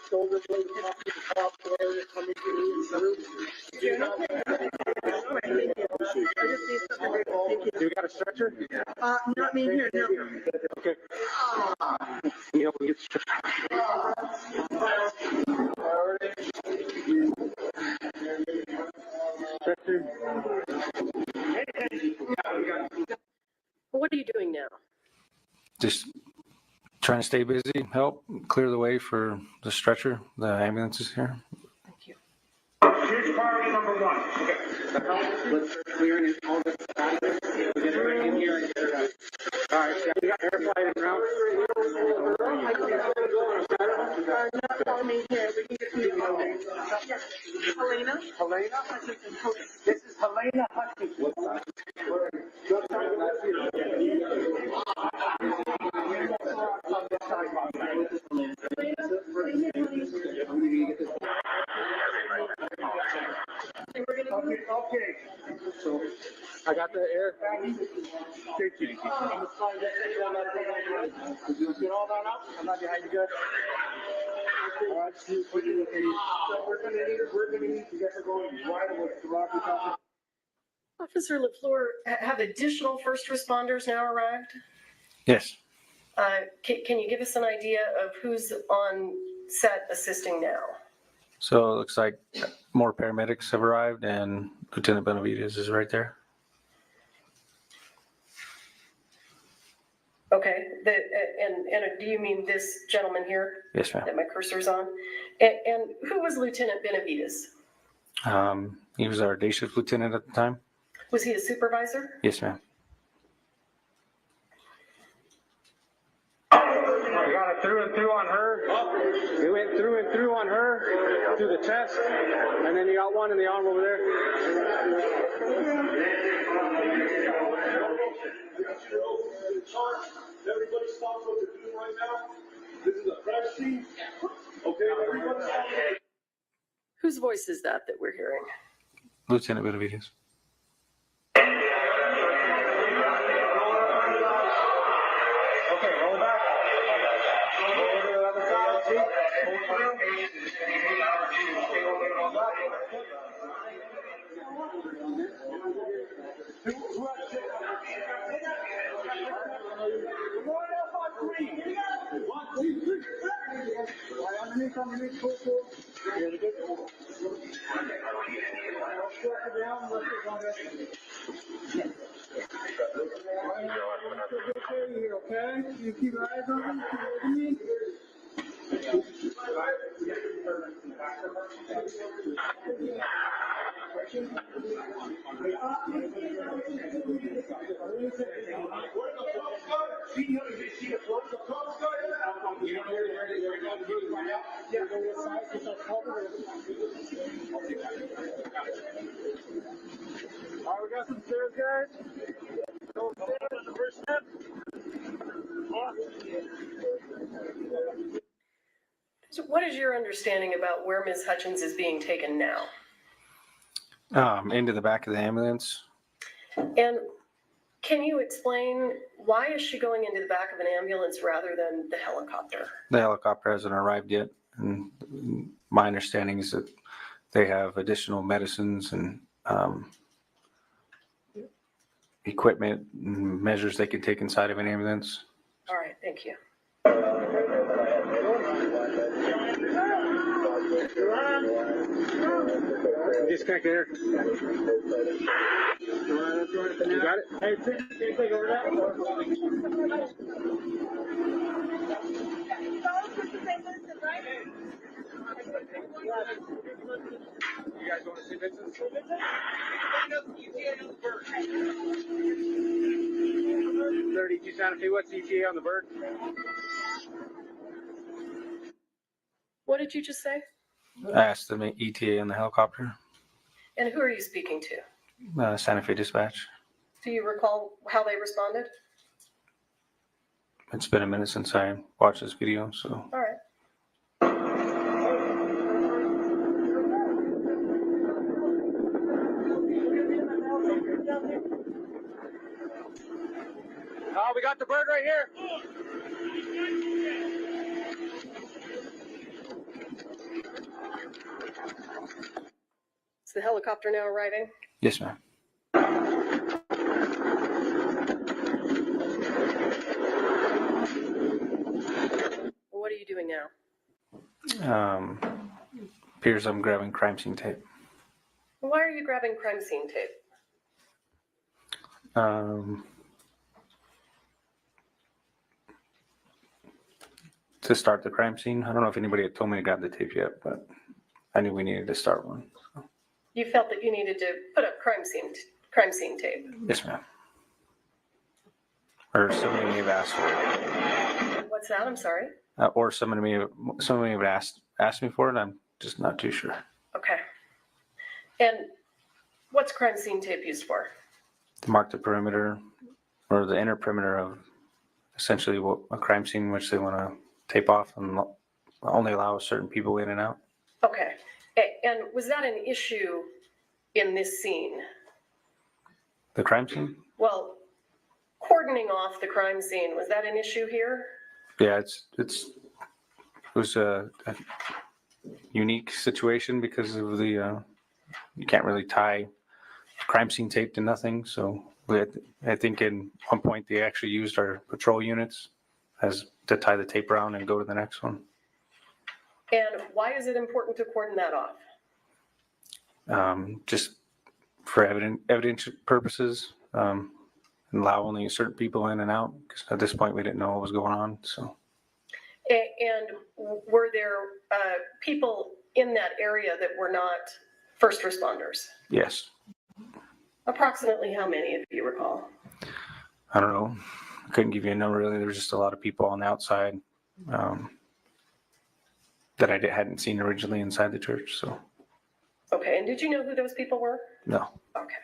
You got a stretcher?
Not me here, no.
Okay. Let me help you get the stretcher.
What are you doing now?
Just trying to stay busy, help clear the way for the stretcher. The ambulance is here.
Thank you.
Here's priority number one. Okay. Let's start clearing all this out of this. We'll get her in here and get her out.
All right, yeah, we got air flight en route.
Not for me here. We can get to Halyna.
Halyna? This is Halyna Hutchins.
Okay. So I got the air. Thank you. Get all that up. I'm not behind you, good. All right, so we're gonna need, you guys are going right with the Rocky Top.
Officer LaFleur, have additional first responders now arrived?
Yes.
Can you give us an idea of who's on set assisting now?
So it looks like more paramedics have arrived, and Lieutenant Benavides is right there.
Okay, and do you mean this gentleman here?
Yes, ma'am.
That my cursor's on? And who was Lieutenant Benavides?
He was our day shift lieutenant at the time.
Was he a supervisor?
Yes, ma'am.
We got it through and through on her. We went through and through on her, through the chest, and then you got one in the arm over there.
Everybody stop what they're doing right now. This is a crime scene. Okay, everybody stop.
Whose voice is that we're hearing?
Lieutenant Benavides.
Okay, roll back. Roll over to the other side. See? Underneath, pull. Here we go. Okay? You keep your eyes on me. All right, we got some stairs, guys. Go upstairs on the first step.
So what is your understanding about where Ms. Hutchins is being taken now?
Into the back of the ambulance.
And can you explain why is she going into the back of an ambulance rather than the helicopter?
The helicopter hasn't arrived yet, and my understanding is that they have additional medicines and equipment and measures they can take inside of an ambulance.
All right, thank you.
Disconnect there. You got it? Hey, take over that. You guys want to see Vincent? 32 Santa Fe, what's ETA on the bird?
What did you just say?
I asked them ETA on the helicopter.
And who are you speaking to?
Santa Fe Dispatch.
Do you recall how they responded?
It's been a minute since I watched this video, so.
All right.
We got the bird right here.
Is the helicopter now arriving?
Yes, ma'am.
What are you doing now?
Appears I'm grabbing crime scene tape.
Why are you grabbing crime scene tape?
To start the crime scene. I don't know if anybody had told me to grab the tape yet, but I knew we needed to start one. So.
You felt that you needed to put up crime scene tape.
Yes, ma'am. Or somebody may have asked for it.
What's that? I'm sorry.
Or somebody may have asked me for it. I'm just not too sure.
Okay. And what's crime scene tape used for?
To mark the perimeter or the inner perimeter of essentially a crime scene which they want to tape off and only allow certain people in and out.
Okay. And was that an issue in this scene?
The crime scene?
Well, cordoning off the crime scene, was that an issue here?
Yeah, it was a unique situation because of the you can't really tie crime scene tape to nothing. So I think at one point they actually used our patrol units as to tie the tape around and go to the next one.
And why is it important to cordon that off?
Just for evidence purposes, allow only certain people in and out. Because at this point we didn't know what was going on. So.
And were there people in that area that were not first responders?
Yes.
Approximately how many, if you recall?
I don't know. I couldn't give you a number really. There was just a lot of people on the outside that I hadn't seen originally inside the church. So.
Okay, and did you know who those people were?
No.
Okay.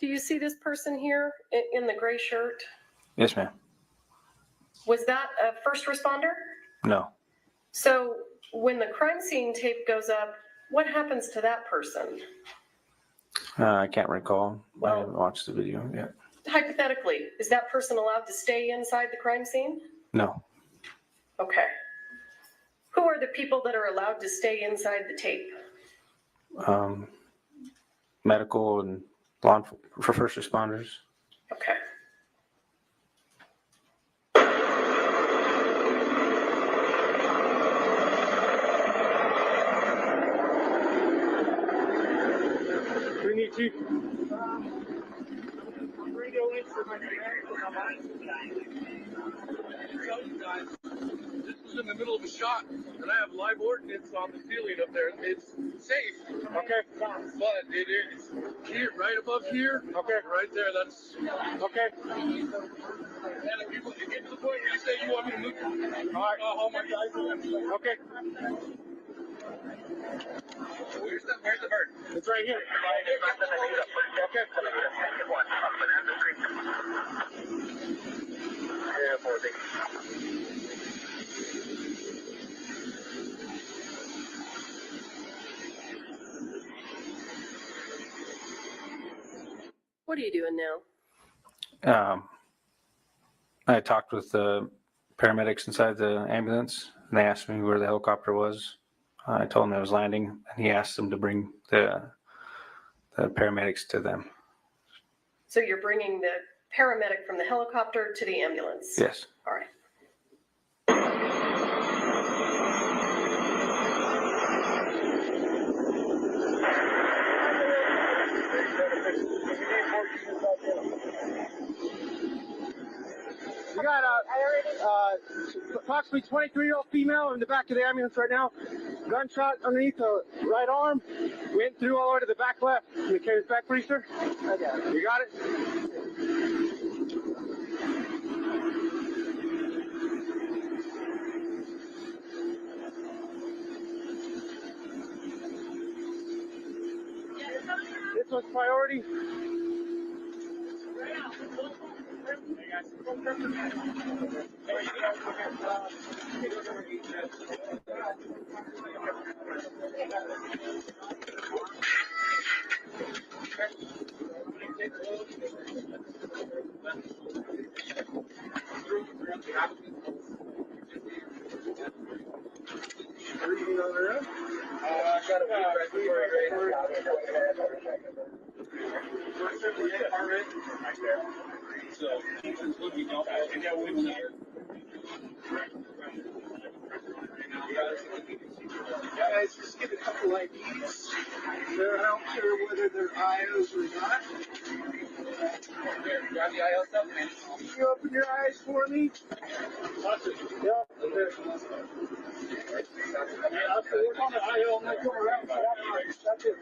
Do you see this person here in the gray shirt?
Yes, ma'am.
Was that a first responder?
No.
So when the crime scene tape goes up, what happens to that person?
I can't recall.
Well,
I haven't watched the video yet.
Hypothetically, is that person allowed to stay inside the crime scene?
No.
Okay. Who are the people that are allowed to stay inside the tape?
Medical and for first responders.
Okay.
We need Chief. Radio links for my
Tell you guys, this was in the middle of a shot, and I have live ordnance on the ceiling up there. It's safe.
Okay.
But it is here, right above here.
Okay.
Right there. That's
okay.
And if you get to the point where you say you want me to move, all right. I'll my guys.
Okay.
Where's the bird?
It's right here. Okay.
What are you doing now?
I talked with the paramedics inside the ambulance, and they asked me where the helicopter was. I told them it was landing, and he asked them to bring the paramedics to them.
So you're bringing the paramedic from the helicopter to the ambulance?
Yes.
All right.
We got approximately 23-year-old female in the back of the ambulance right now. Gunshot underneath the right arm. Went through all the way to the back left. Can you carry this back, please, sir? I got it. You got it? This one's priority. They're not sure whether they're IOs or not.
Here, grab the IO stuff, man.
Can you open your eyes for me? Yeah. Okay. Yeah, so we're on the IO. I'm going to come around. That's it.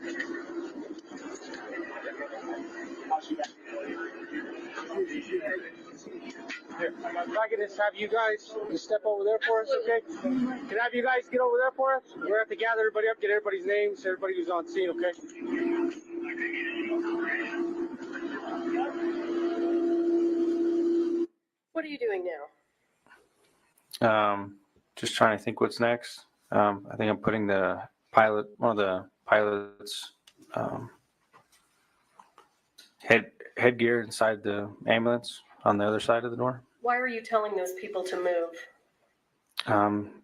Here, if I can just have you guys just step over there for us, okay? Can I have you guys get over there for us? We're going to have to gather everybody up, get everybody's names, everybody who's on scene, okay?
What are you doing now?
Just trying to think what's next. I think I'm putting one of the pilot's headgear inside the ambulance on the other side of the door.
Why are you telling those people to move?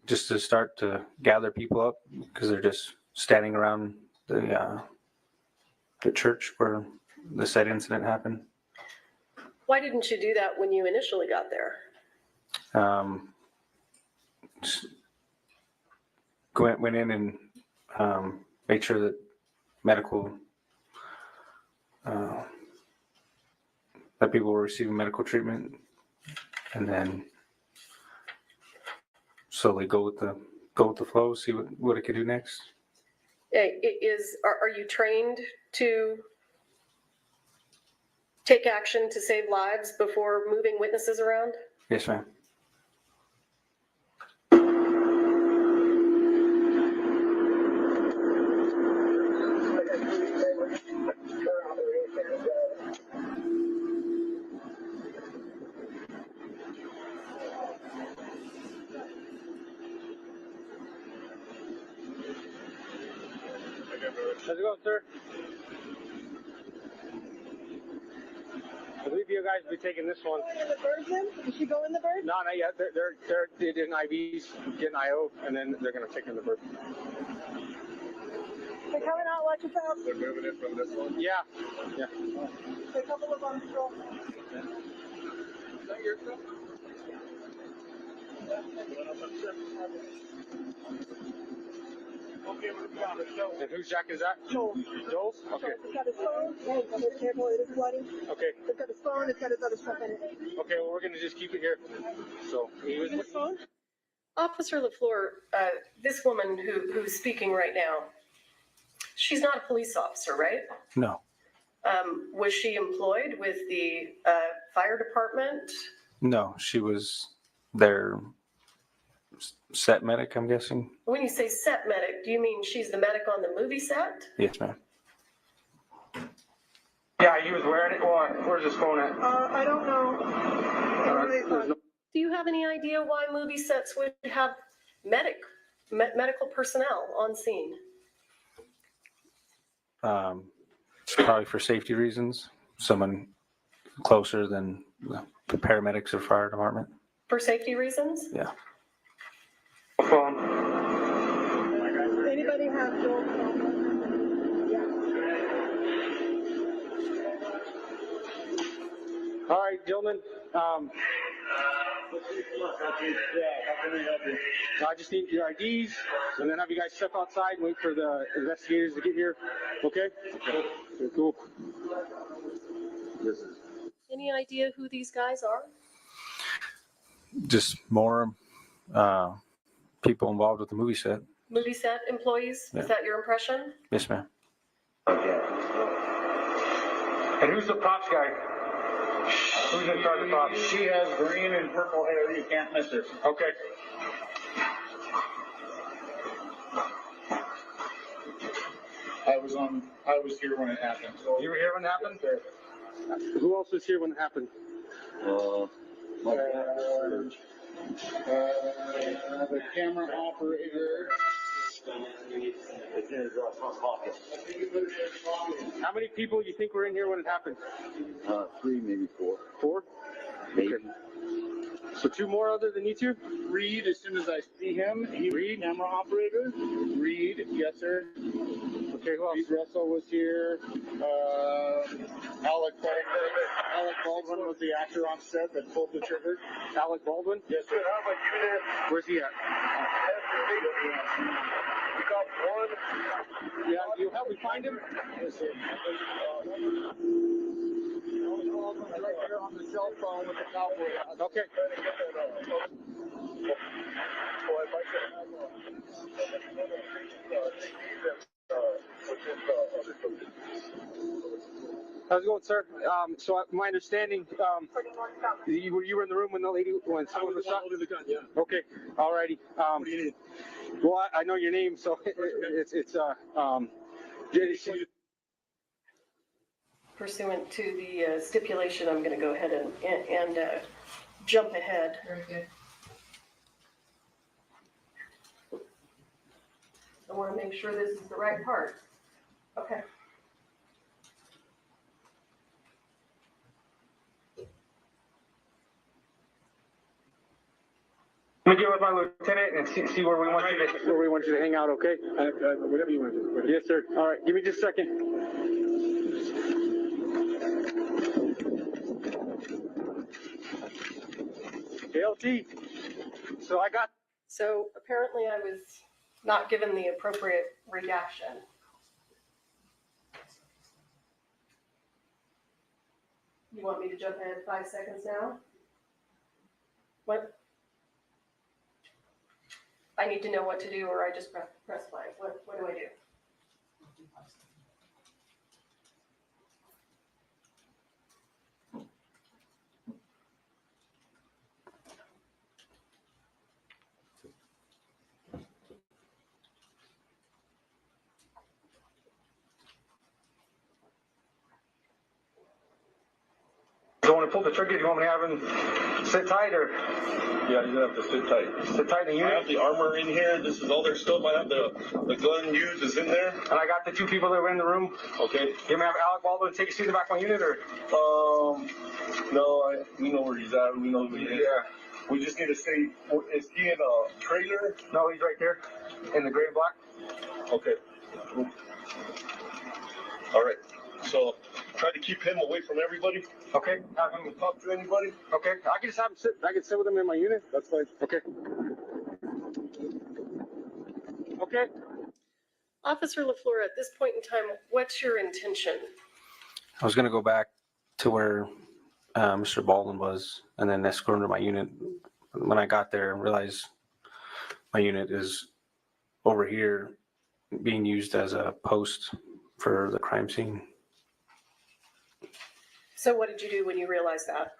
Just to start to gather people up because they're just standing around the church where the said incident happened.
Why didn't you do that when you initially got there?
Just went in and made sure that that people were receiving medical treatment, and then slowly go with the flow, see what it could do next.
Are you trained to take action to save lives before moving witnesses around?
Yes, ma'am.
How's it going, sir? I believe you guys will be taking this one.
In the bird then? Did she go in the bird?
No, not yet. They're doing IVs, getting IO, and then they're going to take her in the bird.
They're coming out, watch yourself.
They're moving it from this one?
Yeah. Yeah.
A couple of them still.
Is that your stuff?
Okay, we're down the show.
And whose jacket is that?
Joel.
Joel's? Okay.
It's got his phone. Hey, be careful, it is flooding.
Okay.
It's got his phone, it's got his other stuff in it.
Okay, well, we're going to just keep it here. So, he was
his phone?
Officer LaFleur, this woman who's speaking right now, she's not a police officer, right?
No.
Was she employed with the fire department?
No, she was their set medic, I'm guessing.
When you say set medic, do you mean she's the medic on the movie set?
Yes, ma'am.
Yeah, he was wearing it. Where's his phone at?
I don't know.
Do you have any idea why movie sets would have medical personnel on scene?
Probably for safety reasons. Someone closer than the paramedics or fire department.
For safety reasons?
Yeah.
Phone.
Anybody have Joel's phone?
All right, gentlemen. I just need your IDs, and then have you guys step outside and wait for the investigators to get here. Okay? Okay, cool.
Any idea who these guys are?
Just more people involved with the movie set.
Movie set employees?
Yeah.
Is that your impression?
Yes, ma'am.
And who's the props guy? Who's in charge of props?
She has green and purple hair. You can't miss her.
Okay.
I was here when it happened.
You were here when it happened? Who else was here when it happened?
The camera operator.
How many people do you think were in here when it happened?
3, maybe 4.
4?
Maybe.
Okay. So 2 more other than you two?
Reed, as soon as I see him, Reed, camera operator. Reed, yes, sir.
Okay, who else?
Reed Russell was here. Alec Baldwin was the actor on set that pulled the trigger.
Alec Baldwin?
Yes, sir.
Where's he at?
We got one
Yeah, you help me find him? Yes, sir. Right there on the cell phone with the cowboy. Okay. How's it going, sir? My understanding, you were in the room when someone was shot? The gun, yeah. Okay, alrighty. What do you need? Well, I know your name, so
Pursuant to the stipulation, I'm going to go ahead and jump ahead.
Very good.
I want to make sure this is the right part. Okay.
Let me get with my lieutenant and see where we want you to hang out, okay? Whatever you want to do. Yes, sir. All right, give me just a second. LT.
So apparently I was not given the appropriate redaction. You want me to jump ahead 5 seconds now? What? I need to know what to do, or I just press play. What do I do?
Do you want to pull the trigger? Do you want me to have him sit tight or?
Yeah, you're gonna have to sit tight.
Sit tight in the unit?
I have the armor in here. This is all their stuff. I have the gun used is in there.
And I got the two people that were in the room.
Okay.
You may have Alec Baldwin take a seat in the back of my unit or?
No, we know where he's at. We know who he is.
Yeah.
We just need to say, is he in a trailer?
No, he's right there in the gray and black.
Okay. All right. So try to keep him away from everybody.
Okay.
Have him talk to anybody.
Okay. I can just have him sit. I can sit with him in my unit. That's fine. Okay. Okay.
Officer LaFleur, at this point in time, what's your intention?
I was going to go back to where Mr. Baldwin was and then escort him to my unit. When I got there, I realized my unit is over here being used as a post for the crime scene.
So what did you do when you realized that?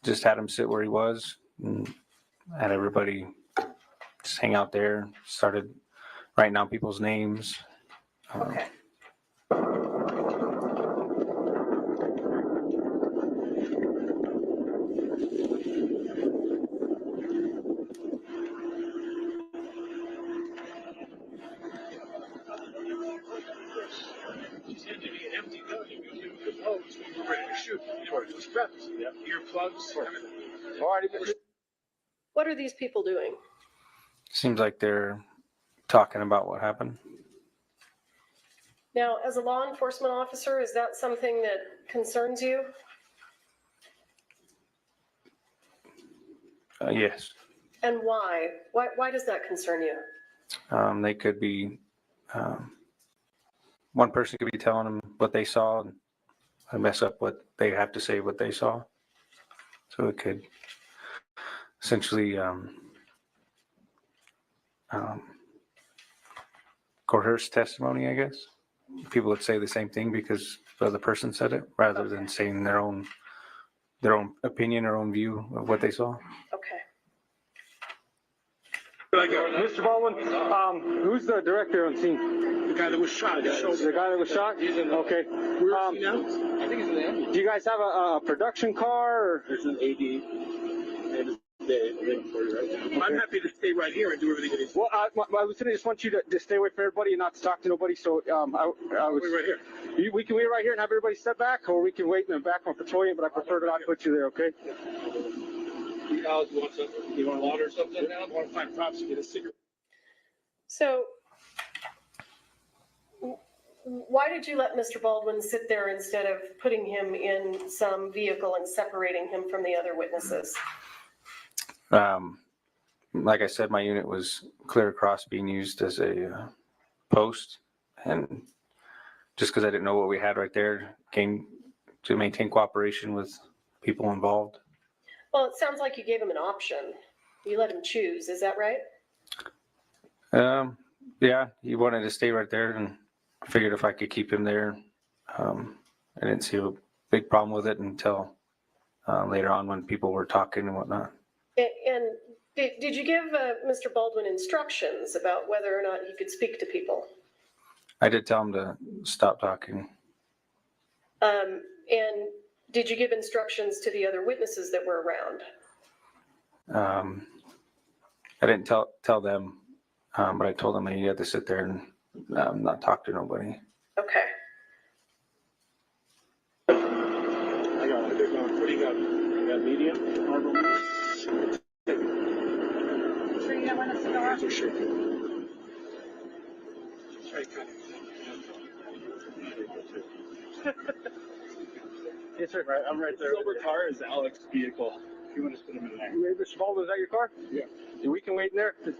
Just had him sit where he was and had everybody just hang out there, started writing down people's names.
Okay.
She's handing me an empty gun. You know, when we're ready to shoot. You know, just straps, earplugs, everything.
All right.
What are these people doing?
Seems like they're talking about what happened.
Now, as a law enforcement officer, is that something that concerns you?
Yes.
And why? Why does that concern you?
They could be, one person could be telling them what they saw and mess up what they have to say, what they saw. So it could essentially coerce testimony, I guess. People would say the same thing because the other person said it rather than saying their own opinion or own view of what they saw.
Okay.
Mr. Baldwin, who's the director on scene?
The guy that was shot.
The guy that was shot? Okay.
Where is he now? I think he's in the ambulance.
Do you guys have a production car? Or?
There's an AD. I'm happy to stay right here and do everything that he's.
Well, my lieutenant just wants you to stay away from everybody and not to talk to nobody. So I was
right here.
We can wait right here and have everybody step back, or we can wait in the back on patrolling. But I prefer to not put you there. Okay.
Alex, you want water or something now? I want to find props to get a cigarette.
So, why did you let Mr. Baldwin sit there instead of putting him in some vehicle and separating him from the other witnesses?
like I said, my unit was clear across being used as a post, and just because I didn't know what we had right there, came to maintain cooperation with people involved.
Well, it sounds like you gave him an option. You let him choose. Is that right?
Yeah, he wanted to stay right there, and I figured if I could keep him there, I didn't see a big problem with it until later on when people were talking and whatnot.
And did you give Mr. Baldwin instructions about whether or not he could speak to people?
I did tell him to stop talking.
And did you give instructions to the other witnesses that were around?
I didn't tell them, but I told them that he had to sit there and not talk to nobody.
Okay.
I got it. What do you got? You got medium?
Sure you got one of cigars?
Sure.
Yes, sir.
Right, I'm right there.
Silver
car is Alec's vehicle. If you want to put him in there.
Mr. Baldwin, is that your car?
Yeah.
Yeah, we can wait in there.
You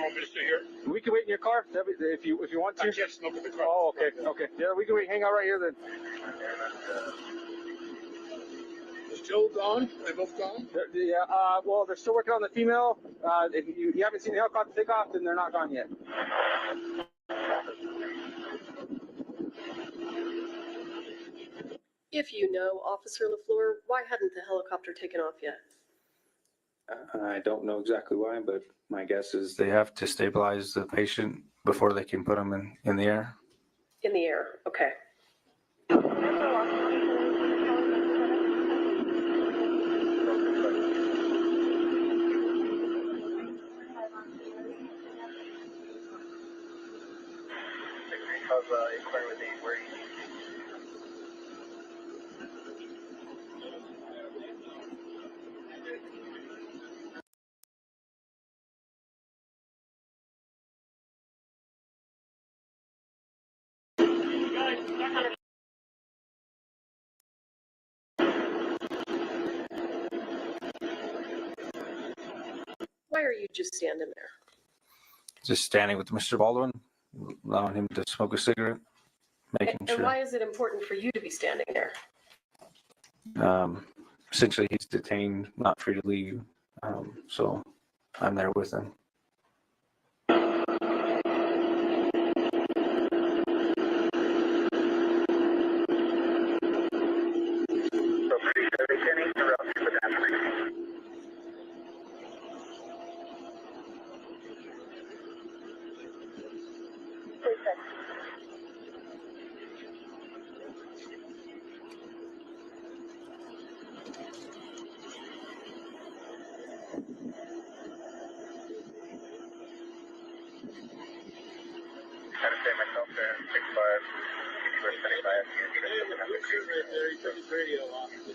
want me to stay here?
We can wait in your car if you want to.
I can't smoke in the car.
Oh, okay, okay. Yeah, we can wait. Hang out right here then.
Is Joe gone? They both gone?
Yeah. Well, they're still working on the female. If you haven't seen the helicopter take off, then they're not gone yet.
If you know, Officer LaFleur, why hadn't the helicopter taken off yet?
I don't know exactly why, but my guess is they have to stabilize the patient before they can put them in the air.
In the air, okay. Why are you just standing there?
Just standing with Mr. Baldwin, allowing him to smoke a cigarette, making
And
sure.
why is it important for you to be standing there?
Essentially, he's detained, not free to leave, so I'm there with him.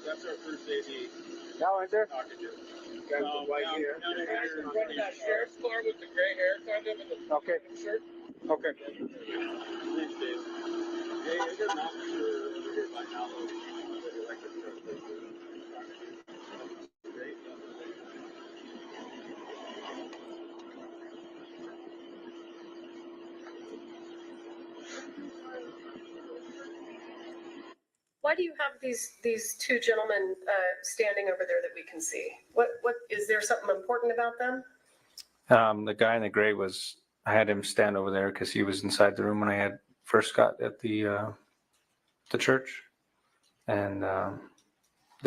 That's our first AD.
That one right there?
Running that sheriff's car with the gray hair kind of in the
Okay.
shirt.
Okay.
These days. Hey, I got an officer over here by now.
Why do you have these two gentlemen standing over there that we can see? What is there something important about them?
The guy in the gray I had him stand over there because he was inside the room when I had first got at the church, and the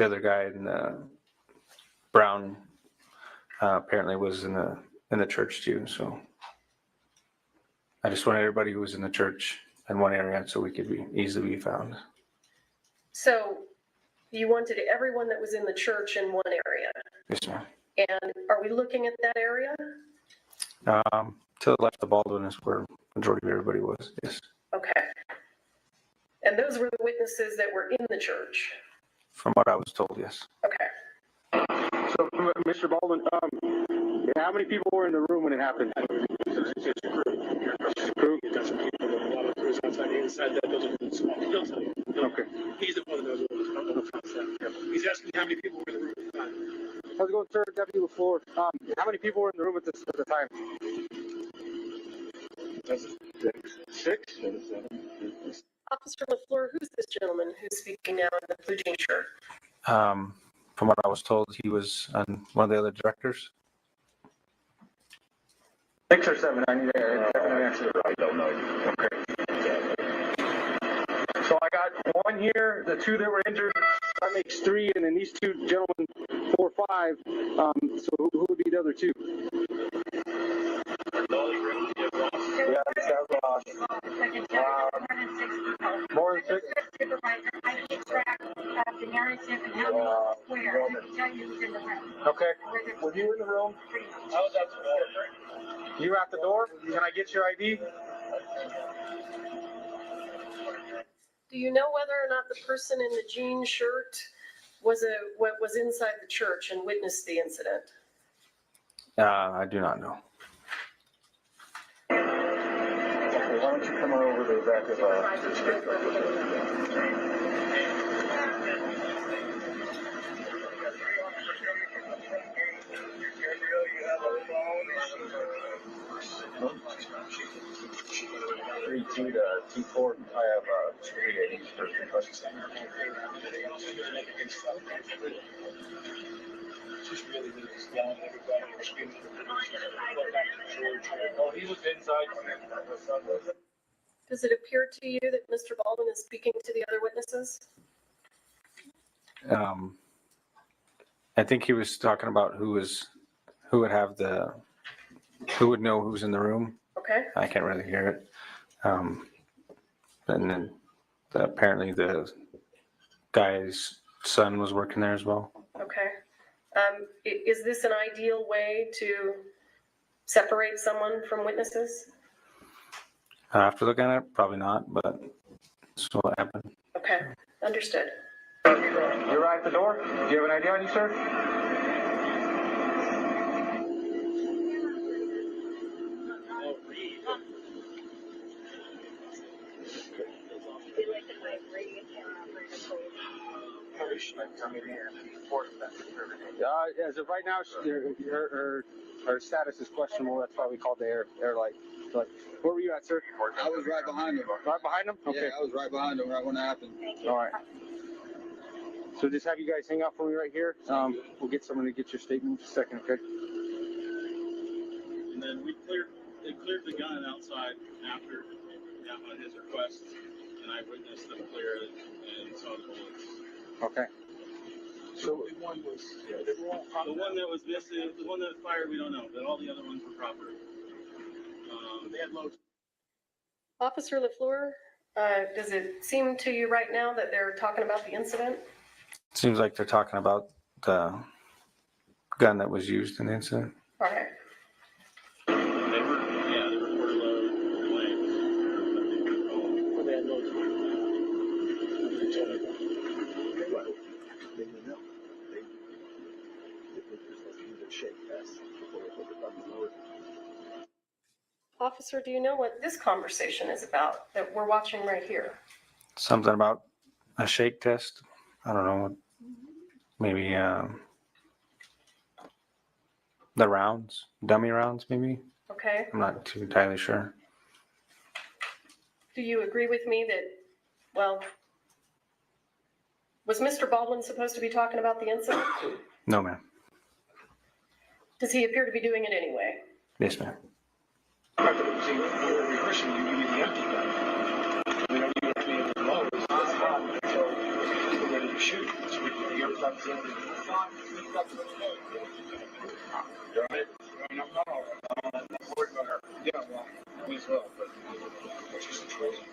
other guy in the brown apparently was in the church too. So I just wanted everybody who was in the church in one area so we could easily be found.
So you wanted everyone that was in the church in one area.
Yes, ma'am.
And are we looking at that area?
To the left of Baldwin is where the majority of everybody was. Yes.
Okay. And those were the witnesses that were in the church?
From what I was told, yes.
Okay.
So, Mr. Baldwin, how many people were in the room when it happened?
It's a crew. You got some people, a lot of crews outside. Inside that building, small. He'll tell you.
Okay.
He's the one that knows what was He's asking how many people were in the room at the time.
How's it going, sir? Deputy LaFleur. How many people were in the room at the time?
Six.
Officer LaFleur, who's this gentleman who's speaking now in the blue jean shirt?
From what I was told, he was one of the other directors.
6 or 7. I need a definite answer.
I don't know.
Okay. So I got 1 here, the 2 that were injured. That makes 3, and then these 2 gentlemen, 4, 5. So who would be the other 2? Yeah, that was more than 6.
I keep track of the narrative and how many square. I can tell you who's in the room.
Okay. Were you in the room?
I was at the door.
You were at the door? Can I get your ID?
Do you know whether or not the person in the jean shirt was inside the church and witnessed the incident?
I do not know.
Okay, why don't you come on over to the back of the script? Two to T4. I have 3 ADs for concussion center. Just really just yelling at everybody and screaming. Oh, he was inside.
Does it appear to you that Mr. Baldwin is speaking to the other witnesses?
I think he was talking about who would know who's in the room.
Okay.
I can't really hear it. And then apparently the guy's son was working there as well.
Okay. Is this an ideal way to separate someone from witnesses?
After looking at it, probably not, but that's what happened.
Okay, understood.
You're right at the door. Do you have an ID on you, sir? As of right now, her status is questionable. That's why we called the air light. Like, where were you at, sir?
I was right behind him.
Right behind him? Okay.
Yeah, I was right behind him right when it happened.
All right. So just have you guys hang out for me right here. We'll get someone to get your statement in just a second, okay?
And then they cleared the gun outside after on his request, and I witnessed them clear it and saw the bullets.
Okay.
So the one that was missing, the one that fired, we don't know, but all the other ones were proper. They had loads.
Officer LaFleur, does it seem to you right now that they're talking about the incident?
Seems like they're talking about the gun that was used in the incident.
All right.
They were low. They had loads.
Officer, do you know what this conversation is about that we're watching right here?
Something about a shake test. I don't know. Maybe the rounds, dummy rounds, maybe.
Okay.
I'm not too entirely sure.
Do you agree with me that, well, was Mr. Baldwin supposed to be talking about the incident?
No, ma'am.
Does he appear to be doing it anyway?
Yes, ma'am.
See, we were rehearsing, you give me the empty gun. We don't even have to be in the low, it's hot, so we're ready to shoot. So we put the earplugs in. You all right? No, I'm not worried about her. Yeah, well, me as well, but what's your situation?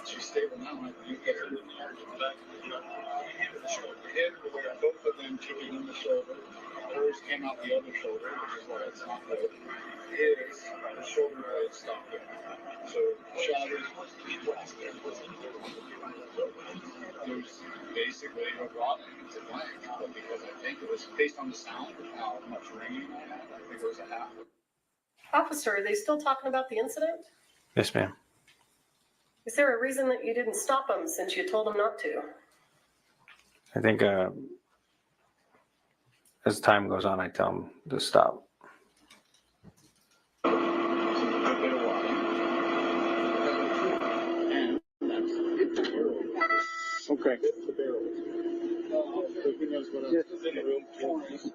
She's stable now. You get her in there, back, the shoulder. Hit her with both of them kicking in the shoulder. Hers came out the other shoulder, which is why it's not good. His, the shoulder blade stopped it. So, shattered. There's basically a rod to blank, but because I think it was based on the sound of how much ringing I had, I think it was a half.
Officer, are they still talking about the incident?
Yes, ma'am.
Is there a reason that you didn't stop him since you told him not to?
I think as time goes on, I tell him to stop.
Okay.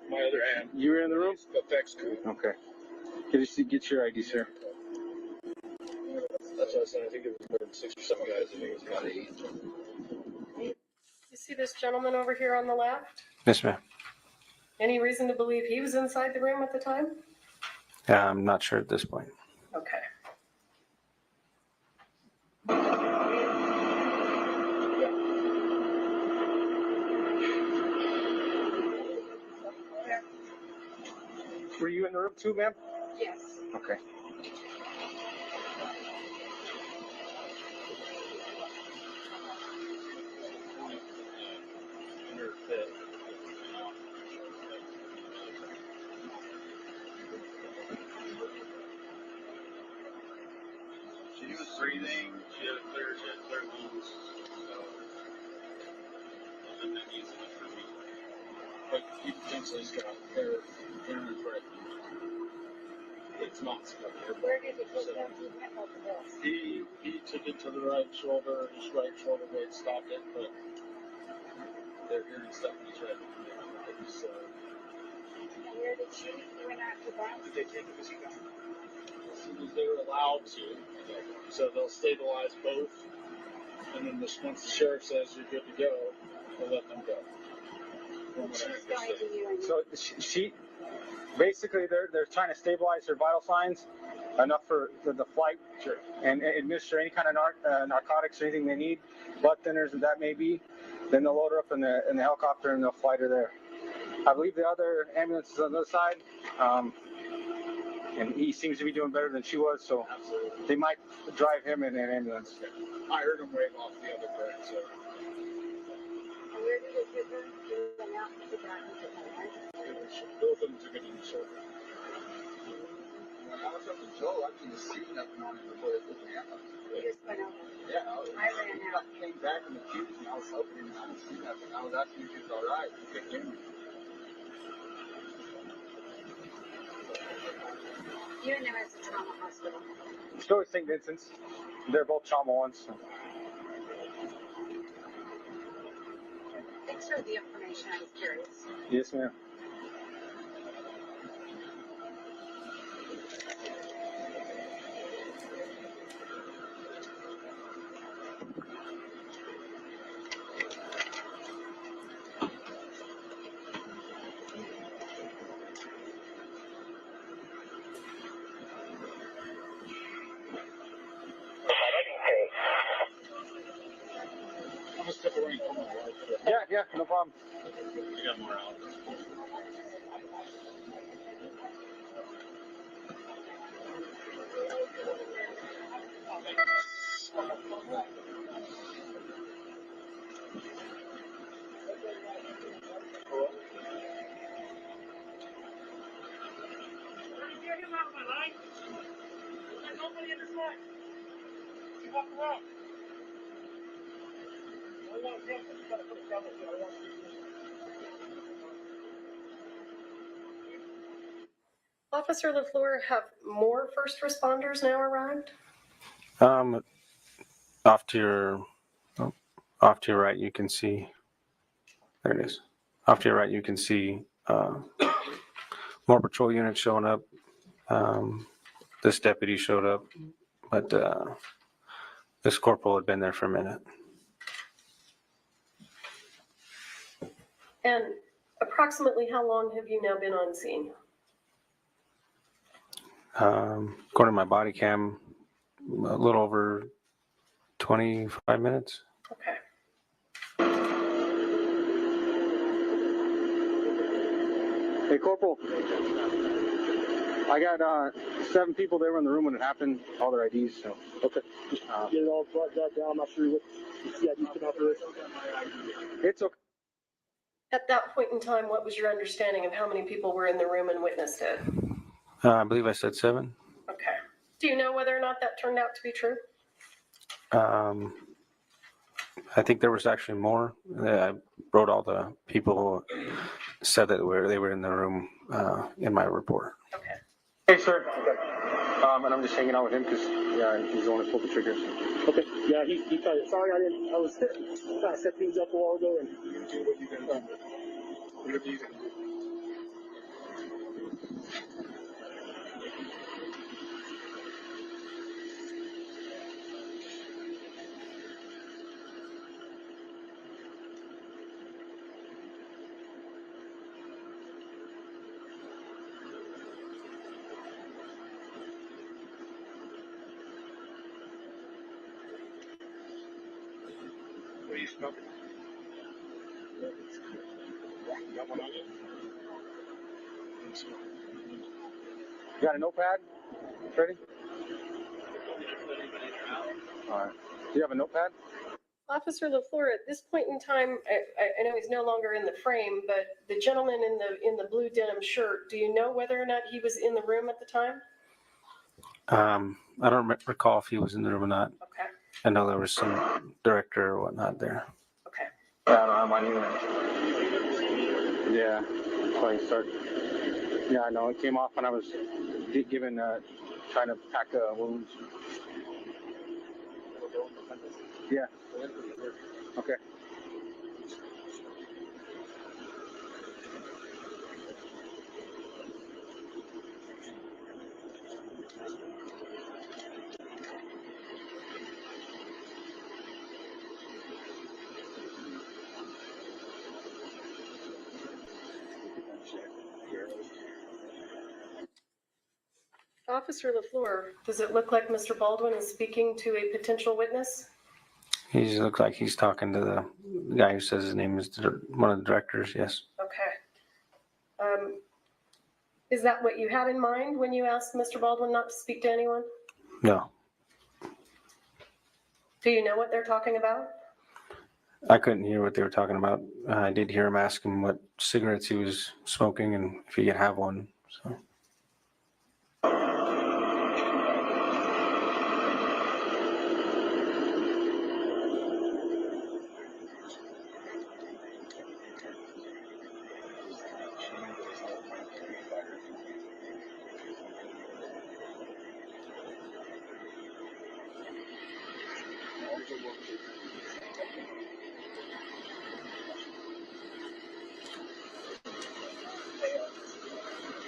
My other hand.
You were in the room?
Effects crew.
Okay. Get your ID, sir.
That's what I said. I think it was more than 6 or 7 guys. I think it was about 8.
You see this gentleman over here on the left?
Yes, ma'am.
Any reason to believe he was inside the room at the time?
Yeah, I'm not sure at this point.
Okay.
Were you in the room too, ma'am?
Yes.
Okay.
She was breathing. She had clear lungs. And that needs enough for me. But he potentially got hair threat. It's not stuck there.
Where did he put them? He went over this.
He took it to the right shoulder. His right shoulder blade stopped it, but they're hearing stuff in his head.
And where did she? He went after that.
Did they take him as he got? As soon as they were allowed to. So they'll stabilize both. And then once the sheriff says you're good to go, they'll let them go.
So she basically they're trying to stabilize her vital signs enough for the flight and administer any kind of narcotics or anything they need, blood thinners that may be. Then they'll load her up in the helicopter and they'll fly her there. I believe the other ambulance is on the other side, and he seems to be doing better than she was, so they might drive him in an ambulance.
I heard him wave off the other bird, so.
Where did they put her? They went out to the back of the head.
Both of them took it in the shoulder. When I was up in Joel, I didn't see nothing on it before they put me out.
They just went over.
Yeah,
I ran out.
I came back and accused me. I was helping him. I didn't see nothing. I was asking if he was all right. He couldn't hear me.
You and them at the trauma hospital.
Still at St. Vincent's. They're both trauma ones. So.
Thanks for the information. I was curious.
Yes, ma'am.
I'm gonna step away and come on.
Yeah, no problem.
I got more out.
Get him out of my life. There's nobody in the front. He walked around. I want him to try to put a camera here. I want you to.
Officer LaFleur, have more first responders now arrived?
Off to your right, you can see. There it is. Off to your right, you can see more patrol units showing up. This deputy showed up, but this corporal had been there for a minute.
And approximately how long have you now been on scene?
According to my body cam, a little over 25 minutes.
Okay.
Hey, Corporal. I got 7 people there in the room when it happened, all their IDs. So
Okay. Get it all brought down. I'm not sure what the CID came out for.
It's okay.
At that point in time, what was your understanding of how many people were in the room and witnessed it?
I believe I said 7.
Okay. Do you know whether or not that turned out to be true?
I think there was actually more. I wrote all the people who said that they were in the room in my report.
Okay.
Hey, sir. Okay. And I'm just hanging out with him because, yeah, he's the one who pulled the triggers. Okay. Yeah, he tried it. Sorry, I was trying to set things up a while ago. And you do what you can do. Whatever you can do. What are you smoking? You got one on you? You got a notepad? Ready? All right. Do you have a notepad?
Officer LaFleur, at this point in time, I know he's no longer in the frame, but the gentleman in the blue denim shirt, do you know whether or not he was in the room at the time?
I don't recall if he was in the room or not.
Okay.
I know there was some director or whatnot there.
Okay.
I don't have mine either. Yeah. So I started. Yeah, I know. It came off when I was given, trying to pack wounds. Yeah. Okay.
Officer LaFleur, does it look like Mr. Baldwin is speaking to a potential witness?
He just looks like he's talking to the guy who says his name is one of the directors, yes.
Okay. Is that what you had in mind when you asked Mr. Baldwin not to speak to anyone?
No.
Do you know what they're talking about?
I couldn't hear what they were talking about. I did hear him ask him what cigarettes he was smoking and if he could have one. So.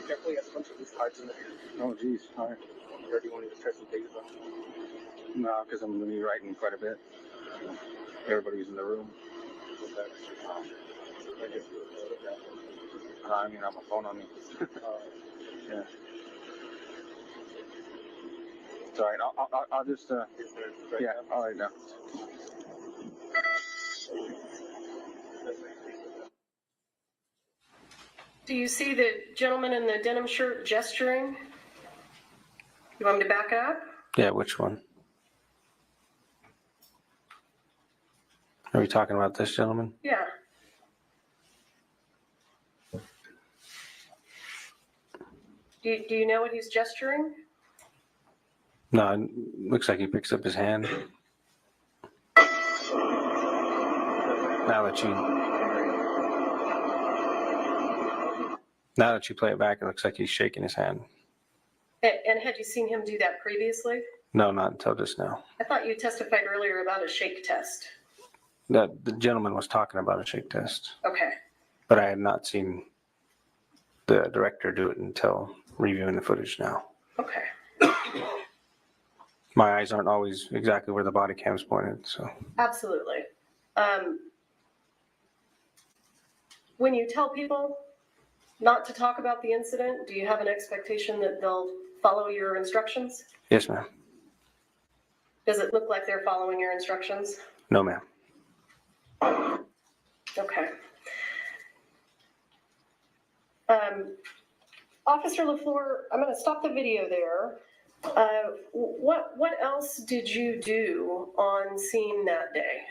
Carefully, has a bunch of these cards in there. Oh, geez. All right. Or do you want me to try some pages on? No, because I'm going to be writing quite a bit. Everybody's in the room. I mean, I have a phone on me. Yeah. It's all right. I'll just, yeah, all right now.
Do you see the gentleman in the denim shirt gesturing? You want me to back it up?
Yeah, which one? Are we talking about this gentleman?
Yeah. Do you know what he's gesturing?
No, it looks like he picks up his hand. Now that you play it back, it looks like he's shaking his hand.
And had you seen him do that previously?
No, not until just now.
I thought you testified earlier about a shake test.
The gentleman was talking about a shake test.
Okay.
But I had not seen the director do it until reviewing the footage now.
Okay.
My eyes aren't always exactly where the body cam's pointed, so.
Absolutely. When you tell people not to talk about the incident, do you have an expectation that they'll follow your instructions?
Yes, ma'am.
Does it look like they're following your instructions?
No, ma'am.
Okay. Officer LaFleur, I'm going to stop the video there. What else did you do on scene that day?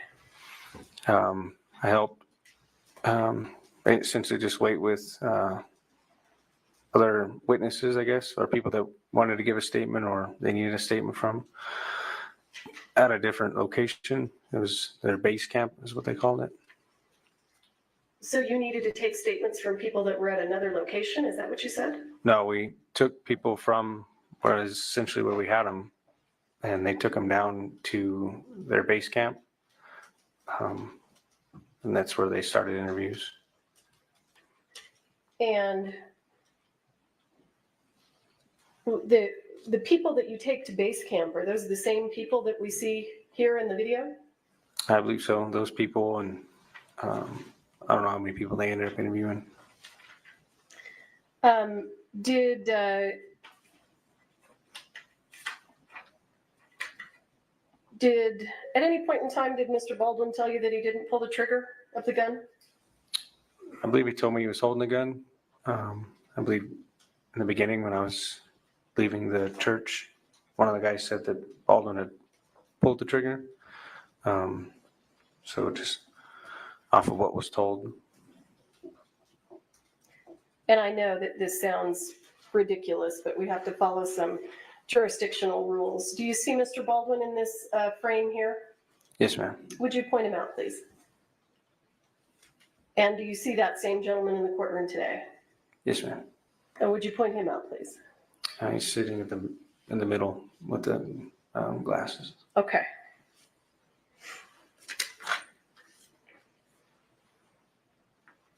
I helped essentially just wait with other witnesses, I guess, or people that wanted to give a statement or they needed a statement from. at a different location. It was their base camp is what they called it.
So you needed to take statements from people that were at another location? Is that what you said?
No, we took people from where is essentially where we had them, and they took them down to their base camp. And that's where they started interviews.
And the people that you take to base camp, are those the same people that we see here in the video?
I believe so. Those people, and I don't know how many people they ended up interviewing.
Did at any point in time, did Mr. Baldwin tell you that he didn't pull the trigger of the gun?
I believe he told me he was holding the gun. I believe in the beginning when I was leaving the church, one of the guys said that Baldwin had pulled the trigger. So just off of what was told.
And I know that this sounds ridiculous, but we have to follow some jurisdictional rules. Do you see Mr. Baldwin in this frame here?
Yes, ma'am.
Would you point him out, please? And do you see that same gentleman in the courtroom today?
Yes, ma'am.
And would you point him out, please?
He's sitting in the middle with the glasses.
Okay.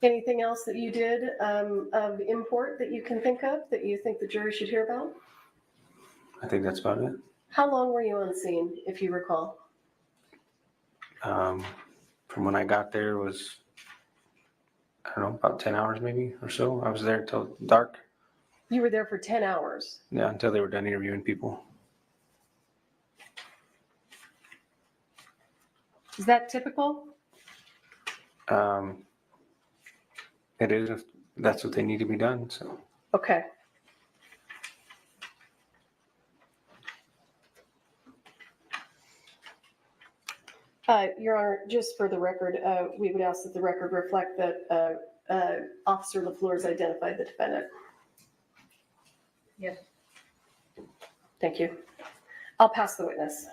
Anything else that you did of import that you can think of that you think the jury should hear about?
I think that's about it.
How long were you on scene, if you recall?
From when I got there was, I don't know, about 10 hours maybe or so. I was there till dark.
You were there for 10 hours.
Yeah, until they were done interviewing people.
Is that typical?
It is if that's what they need to be done. So.
Okay. Your Honor, just for the record, we would ask that the record reflect that Officer LaFleur has identified the defendant.
Yes.
Thank you. I'll pass the witness.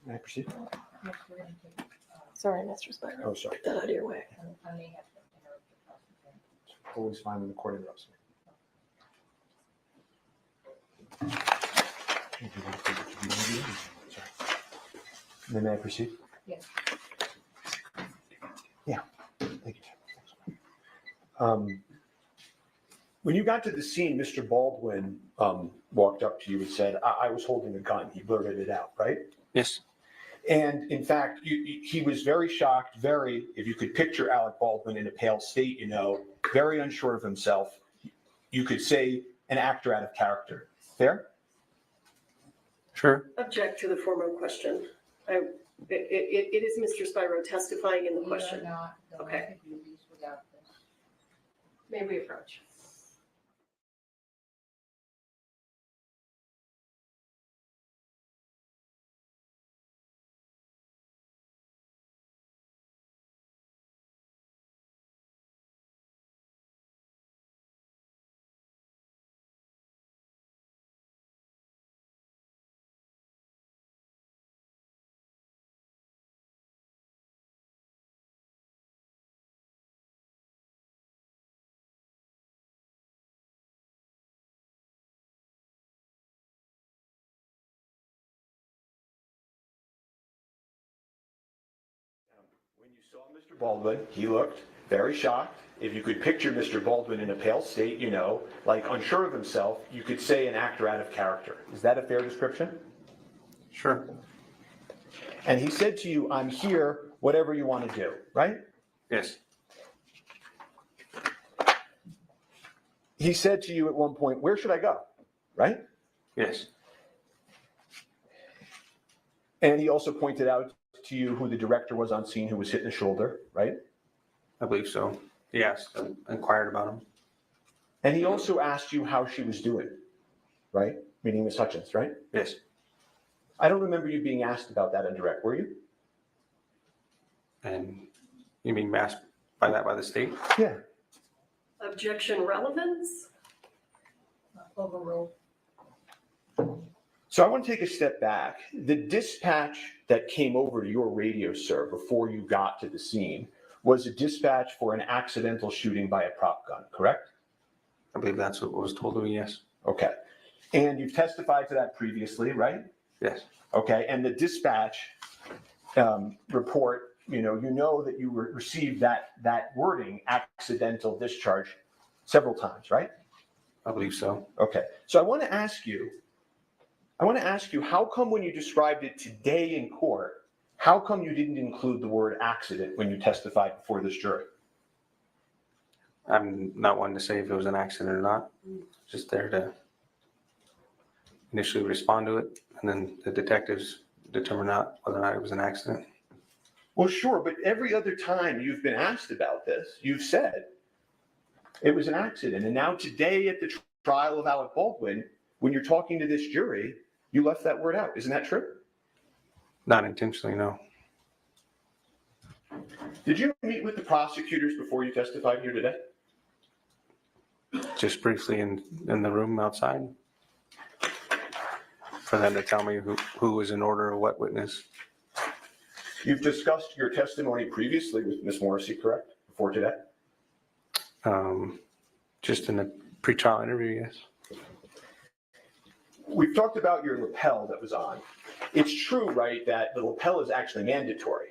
May I proceed?
Sorry, Mr. Spider.
Oh, sorry.
Get that out of your way.
Always fine when the court interrupts me. May I proceed?
Yes.
Yeah, thank you. When you got to the scene, Mr. Baldwin walked up to you and said, I was holding a gun. He blurted it out, right?
Yes.
And in fact, he was very shocked, if you could picture Alec Baldwin in a pale state, very unsure of himself. You could say an actor out of character. Fair?
Sure.
Object to the former question. It is Mr. Spyro testifying in the question. Okay. May we approach?
When you saw Mr. Baldwin, he looked very shocked. If you could picture Mr. Baldwin in a pale state, like unsure of himself, you could say an actor out of character. Is that a fair description?
Sure.
And he said to you, I'm here, whatever you want to do, right?
Yes.
He said to you at one point, where should I go? Right?
Yes.
And he also pointed out to you who the director was on scene who was hit in the shoulder, right?
I believe so. Yes. I inquired about him.
And he also asked you how she was doing, right? meaning Ms. Hutchins, right?
Yes.
I don't remember you being asked about that on direct, were you?
And you mean masked by that by the state?
Yeah.
Objection relevance?
Overruled.
So I want to take a step back. The dispatch that came over to your radio, sir, before you got to the scene was a dispatch for an accidental shooting by a prop gun, correct?
I believe that's what was told to me, yes.
Okay. And you've testified to that previously, right?
Yes.
Okay, and the dispatch report, you know that you received that wording, accidental discharge, several times, right?
I believe so.
Okay, so I want to ask you, how come when you described it today in court, how come you didn't include the word accident when you testified before this jury?
I'm not one to say if it was an accident or not. Just there to initially respond to it, and then the detectives determine whether or not it was an accident.
Well, sure, but every other time you've been asked about this, you've said it was an accident. And now today at the trial of Alec Baldwin, when you're talking to this jury, you left that word out. Isn't that true?
Not intentionally, no.
Did you meet with the prosecutors before you testified here today?
Just briefly in the room outside for them to tell me who was in order or what witness.
You've discussed your testimony previously with Ms. Morrissey, correct? Before today?
Just in a pre-trial interview, yes.
We've talked about your lapel that was on. It's true, right, that the lapel is actually mandatory.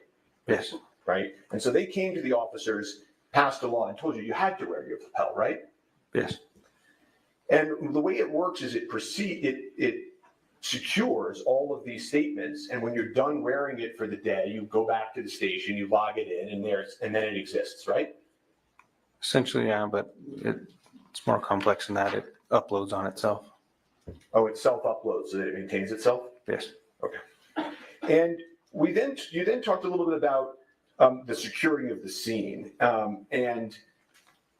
Yes.
Right? And so they came to the officers, passed a law, and told you had to wear your lapel, right?
Yes.
And the way it works is it secures all of these statements, and when you're done wearing it for the day, you go back to the station, you log it in, and then it exists, right?
Essentially, yeah, but it's more complex than that. It uploads on itself.
Oh, it self-uploads so that it maintains itself?
Yes.
Okay. And you then talked a little bit about the securing of the scene, and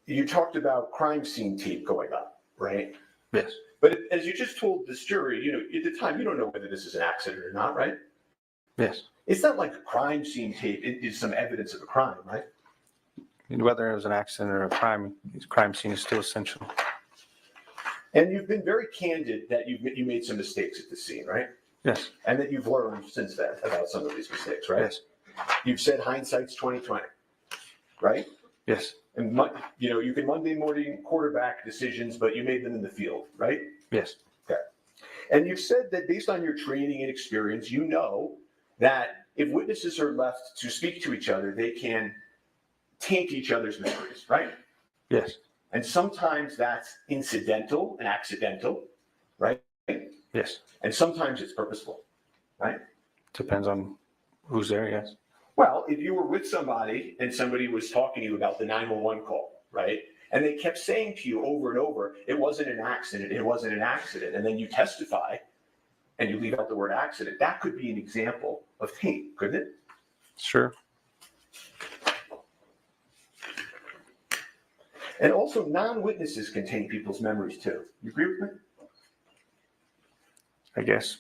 you talked about crime scene tape going up, right?
Yes.
But as you just told this jury, at the time, you don't know whether this is an accident or not, right?
Yes.
It's not like crime scene tape is some evidence of a crime, right?
And whether it was an accident or a crime scene is still essential.
And you've been very candid that you made some mistakes at the scene, right?
Yes.
And that you've learned since then about some of these mistakes, right?
Yes.
You've said hindsight's 20/20, right?
Yes.
And you can Monday morning quarterback decisions, but you made them in the field, right?
Yes.
Okay. And you've said that based on your training and experience, you know that if witnesses are left to speak to each other, they can taint each other's memories, right?
Yes.
And sometimes that's incidental and accidental, right?
Yes.
And sometimes it's purposeful, right?
Depends on who's there, yes.
Well, if you were with somebody and somebody was talking to you about the 911 call, right? And they kept saying to you over and over, it wasn't an accident, it wasn't an accident. And then you testify and you leave out the word accident. That could be an example of taint, couldn't it?
Sure.
And also non-witnesses can taint people's memories too. You agree with me?
I guess.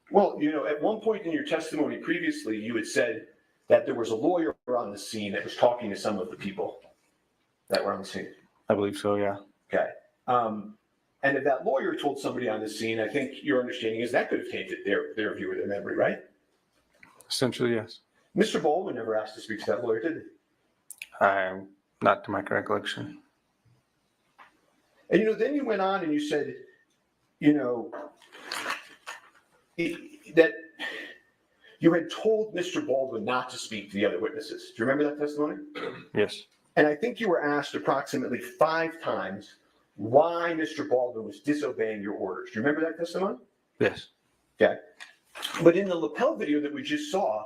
Well, at one point in your testimony previously, you had said that there was a lawyer on the scene that was talking to some of the people that were on the scene.
I believe so, yeah.
Okay. And if that lawyer told somebody on the scene, I think your understanding is that could have tainted their view of their memory, right?
Essentially, yes.
Mr. Baldwin never asked to speak to that lawyer, did he?
Not to my recollection.
And then you went on and you said, that you had told Mr. Baldwin not to speak to the other witnesses. Do you remember that testimony?
Yes.
And I think you were asked approximately 5 times why Mr. Baldwin was disobeying your orders. Do you remember that testimony?
Yes.
Okay. But in the lapel video that we just saw,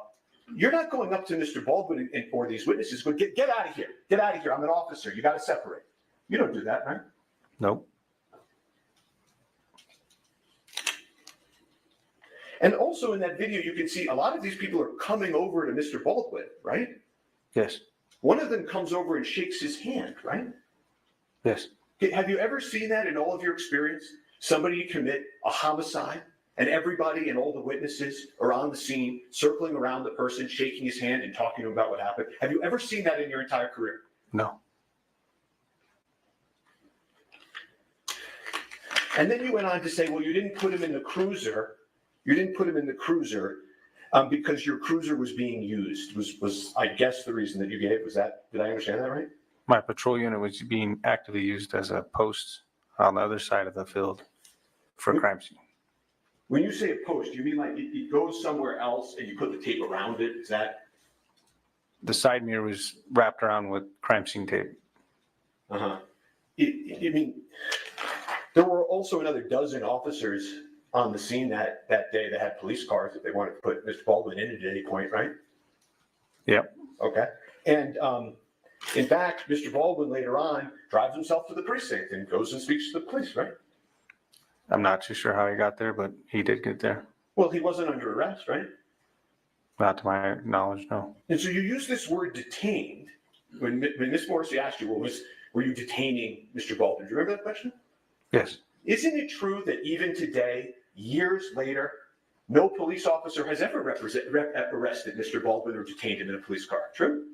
you're not going up to Mr. Baldwin or these witnesses, but get out of here. Get out of here. I'm an officer. You got to separate. You don't do that, right?
Nope.
And also in that video, you can see a lot of these people are coming over to Mr. Baldwin, right?
Yes.
One of them comes over and shakes his hand, right?
Yes.
Have you ever seen that in all of your experience? somebody commit a homicide and everybody and all the witnesses are on the scene, circling around the person, shaking his hand and talking to him about what happened? Have you ever seen that in your entire career?
No.
And then you went on to say, well, you didn't put him in the cruiser. You didn't put him in the cruiser because your cruiser was being used, was I guess the reason that you gave. Was that, did I understand that right?
My patrol unit was being actively used as a post on the other side of the field for a crime scene.
When you say a post, do you mean like it goes somewhere else and you put the tape around it? Is that?
The side mirror was wrapped around with crime scene tape.
Uh-huh. You mean, there were also another dozen officers on the scene that day that had police cars if they wanted to put Mr. Baldwin in at any point, right?
Yep.
Okay. And in fact, Mr. Baldwin later on drives himself to the precinct and goes and speaks to the police, right?
I'm not too sure how he got there, but he did get there.
Well, he wasn't under arrest, right?
Not to my knowledge, no.
And so you use this word detained. When Ms. Morrissey asked you, well, were you detaining Mr. Baldwin? Do you remember that question?
Yes.
Isn't it true that even today, years later, no police officer has ever arrested Mr. Baldwin or detained him in a police car? True?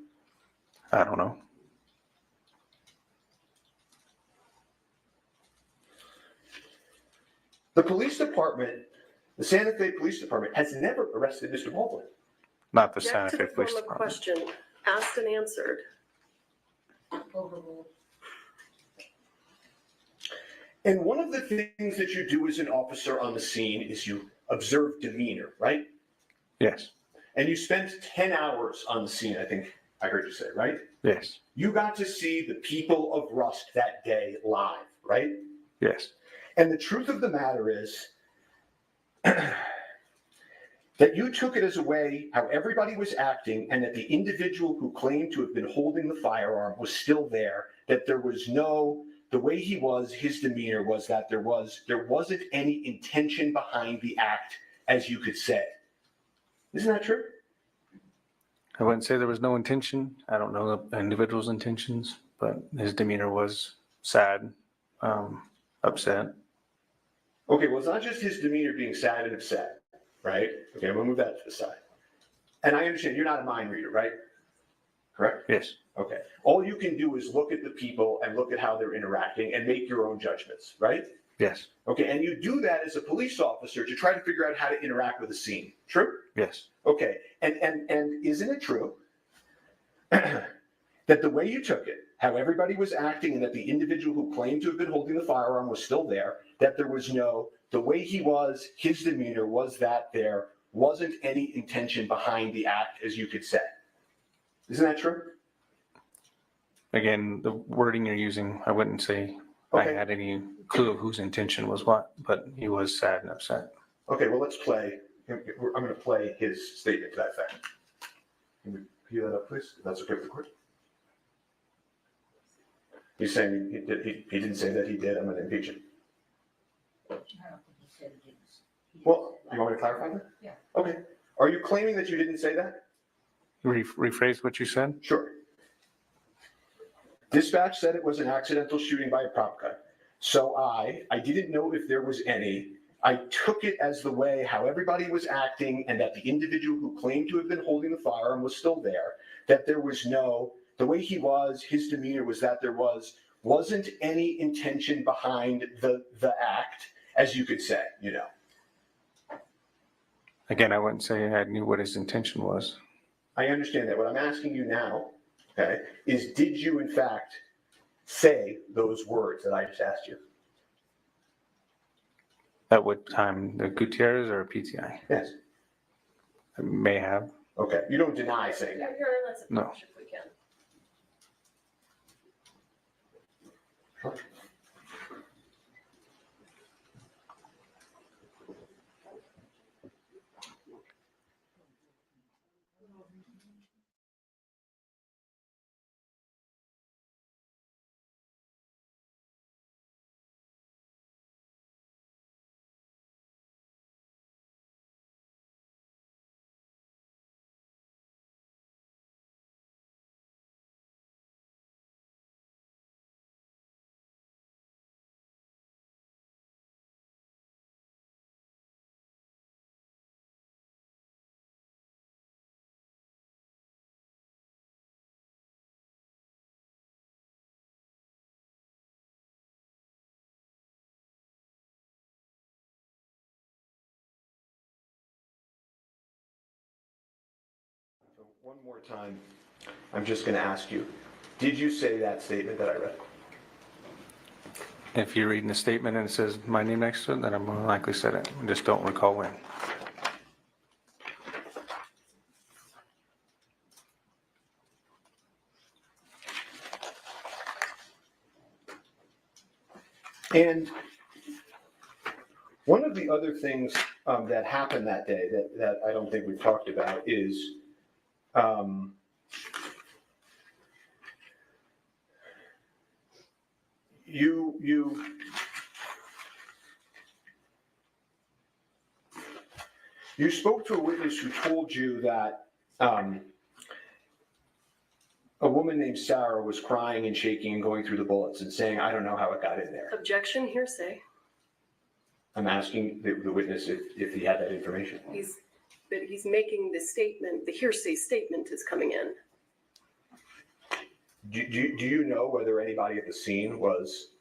I don't know.
The police department, the Santa Fe Police Department, has never arrested Mr. Baldwin.
Not the
Back
Santa
to
Fe
the
Police
form of
Department.
question, asked and answered.
Overruled.
And one of the things that you do as an officer on the scene is you observe demeanor, right?
Yes.
And you spent 10 hours on the scene, I think I heard you say, right?
Yes.
You got to see the people of Rust that day live, right?
Yes.
And the truth of the matter is that you took it as a way how everybody was acting and that the individual who claimed to have been holding the firearm was still there, that there was no, the way he was, his demeanor was that there wasn't any intention behind the act, as you could say. Isn't that true?
I wouldn't say there was no intention. I don't know the individual's intentions, but his demeanor was sad, upset.
Okay, well, it's not just his demeanor being sad and upset, right? Okay, I'm gonna move that to the side. And I understand you're not a mind reader, right? Correct?
Yes.
Okay. All you can do is look at the people and look at how they're interacting and make your own judgments, right?
Yes.
Okay, and you do that as a police officer to try to figure out how to interact with a scene. True?
Yes.
Okay, and isn't it true that the way you took it, how everybody was acting and that the individual who claimed to have been holding the firearm was still there, that there was no, the way he was, his demeanor was that there wasn't any intention behind the act, as you could say. Isn't that true?
Again, the wording you're using, I wouldn't say
Okay.
I had any clue of whose intention was what, but he was sad and upset.
Okay, well, let's play. I'm going to play his statement to that effect. Can we cue that up, please? If that's okay with the court. He's saying he didn't say that he did. I'm going to impeach him. Well, you want me to clarify that?
Yeah.
Okay. Are you claiming that you didn't say that?
Rephrase what you said?
Sure. Dispatch said it was an accidental shooting by a prop gun. So I didn't know if there was any. I took it as the way how everybody was acting and that the individual who claimed to have been holding the firearm was still there, that there was no, the way he was, his demeanor was that there wasn't any intention behind the act, as you could say, you know.
Again, I wouldn't say I knew what his intention was.
I understand that. What I'm asking you now, okay, is did you in fact say those words that I just asked you?
At what time? The Gutierrez or PTI?
Yes.
I may have.
Okay. You don't deny saying that?
No.
If we can.
Sure. One more time, I'm just going to ask you, did you say that statement that I read?
If you're reading the statement and it says my name next to it, then I more likely said it. I just don't recall when.
And one of the other things that happened that day that I don't think we've talked about is you spoke to a witness who told you that a woman named Sarah was crying and shaking and going through the bullets and saying, I don't know how it got in there.
Objection, hearsay.
I'm asking the witness if he had that information.
He's making the statement, the hearsay statement is coming in.
Do you know whether anybody at the scene was,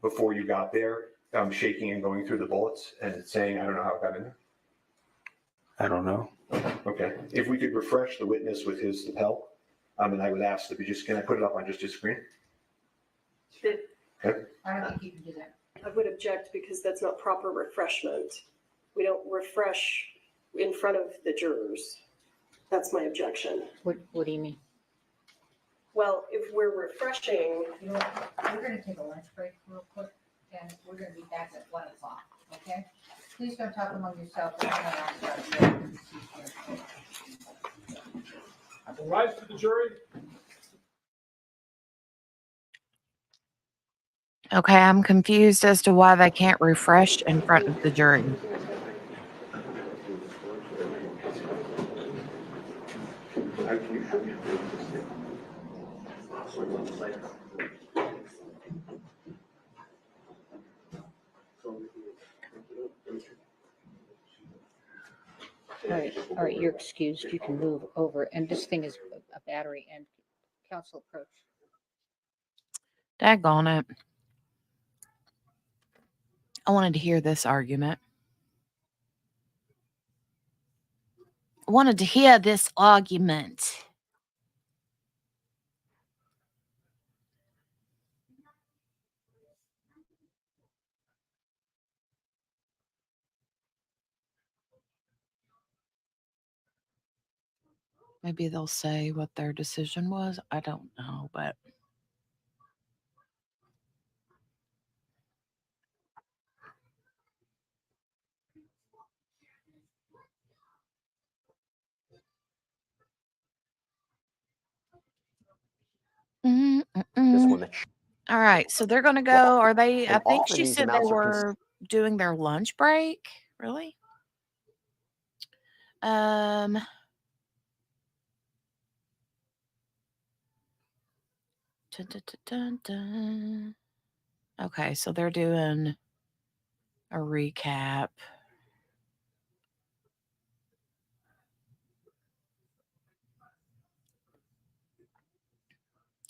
before you got there, shaking and going through the bullets and saying, I don't know how it got in there?
I don't know.
Okay. If we could refresh the witness with his lapel, and I would ask that can I put it up on just his screen? Okay.
I don't think you can do that.
I would object because that's not proper refreshment. We don't refresh in front of the jurors. That's my objection.
What do you mean?
Well, if we're refreshing.
You know what? We're going to take a lunch break real quick, and we're going to be back at 1 o'clock, okay? Please don't talk among yourselves.
Rise to the jury.
Okay, I'm confused as to why they can't refresh in front of the jury.
All right, you're excused. You can move over. And this thing is a battery and counsel approach.
Daggone it. I wanted to hear this argument. I wanted to hear this argument. Maybe they'll say what their decision was. I don't know, but
This one that
all right, so they're going to go. Are they? I
and
think
often
she
these
said they
amounts are
were doing their lunch break. Really? Dun, dun, dun, dun, dun. Okay, so they're doing a recap.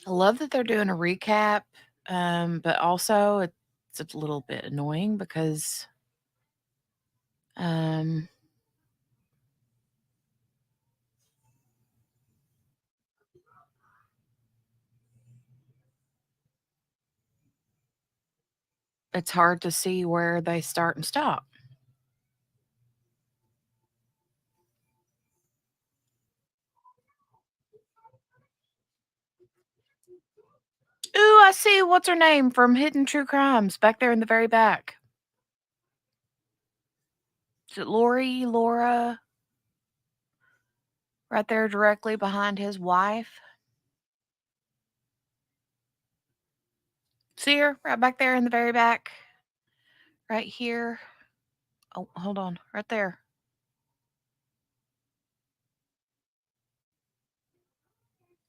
I love that they're doing a recap, but also it's a little bit annoying because it's hard to see where they start and stop. Ooh, I see. What's her name from Hidden True Crimes back there in the very back? Is it Lori? Laura? Right there directly behind his wife. See her? Right back there in the very back. Right here. Oh, hold on. Right there.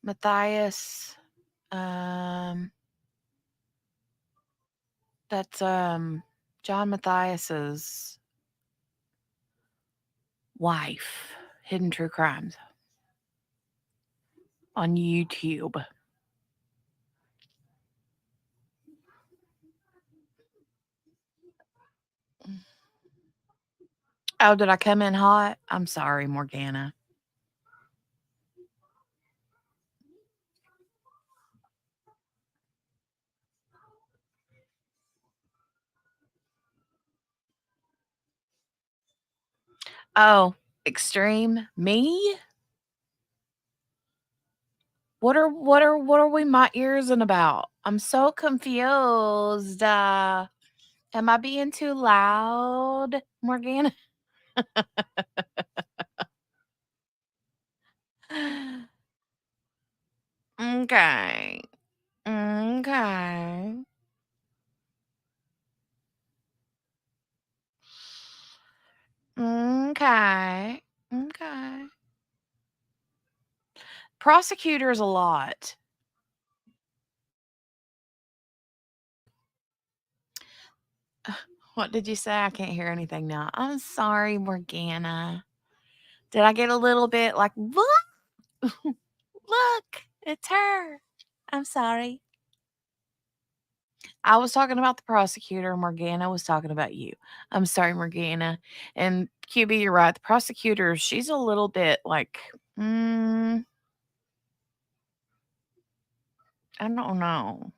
Matthias. That's John Matthias's wife. Hidden True Crimes on YouTube. Oh, did I come in hot? I'm sorry, Morgana. Oh, extreme me? What are we my ears in about? I'm so confused. Am I being too loud, Morgana? Okay. Okay. Okay. Okay. Prosecutors a lot. What did you say? I can't hear anything now. I'm sorry, Morgana. Did I get a little bit like, look, look, it's her. I'm sorry. I was talking about the prosecutor. Morgana was talking about you. I'm sorry, Morgana. And QB, you're right. The prosecutor, she's a little bit like, I don't know.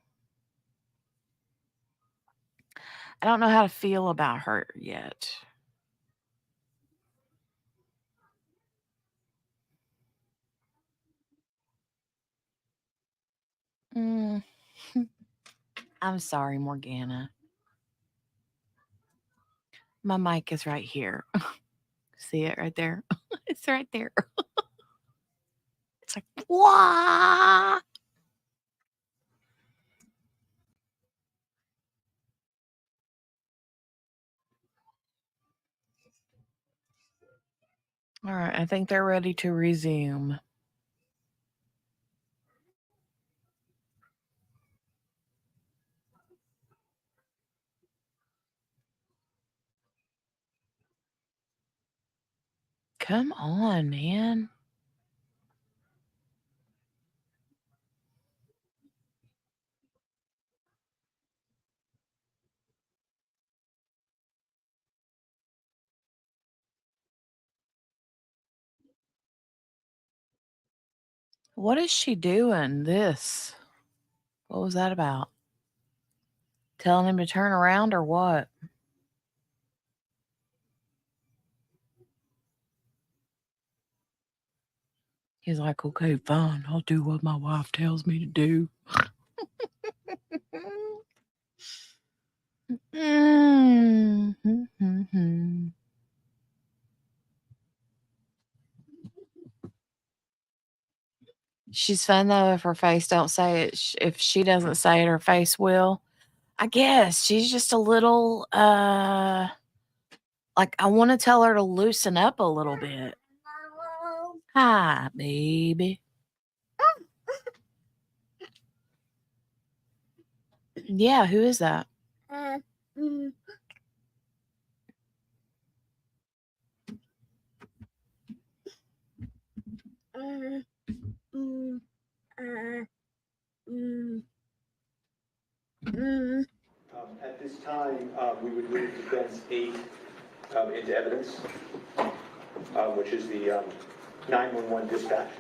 I don't know how to feel about her yet. Mm. I'm sorry, Morgana. My mic is right here. See it right there? It's right there. It's like, wah! All right, I think they're ready to resume. Come on, man. What is she doing? This. What was that about? Telling him to turn around or what? He's like, okay, fine. I'll do what my wife tells me to do. Mm-hmm. She's fun though if her face don't say it. If she doesn't say it, her face will. I guess she's just a little like I want to tell her to loosen up a little bit. Hi, baby. Yeah, who is that?
At this time, we would move defense 8 into evidence, which is the 911 dispatch.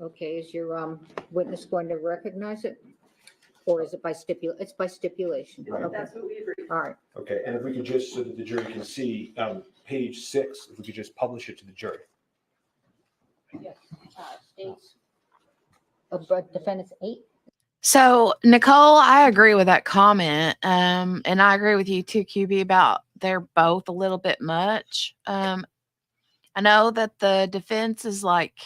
Okay, is your witness going to recognize it? Or is it by it's by stipulation?
Right.
Okay.
That's what we agreed.
All right.
Okay, and if we could just, so that the jury can see, page 6, if we could just publish it to the jury.
Yes. States of defendants 8.
So, Nicole, I agree with that comment. And I agree with you too, QB, about they're both a little bit much. I know that the defense is like,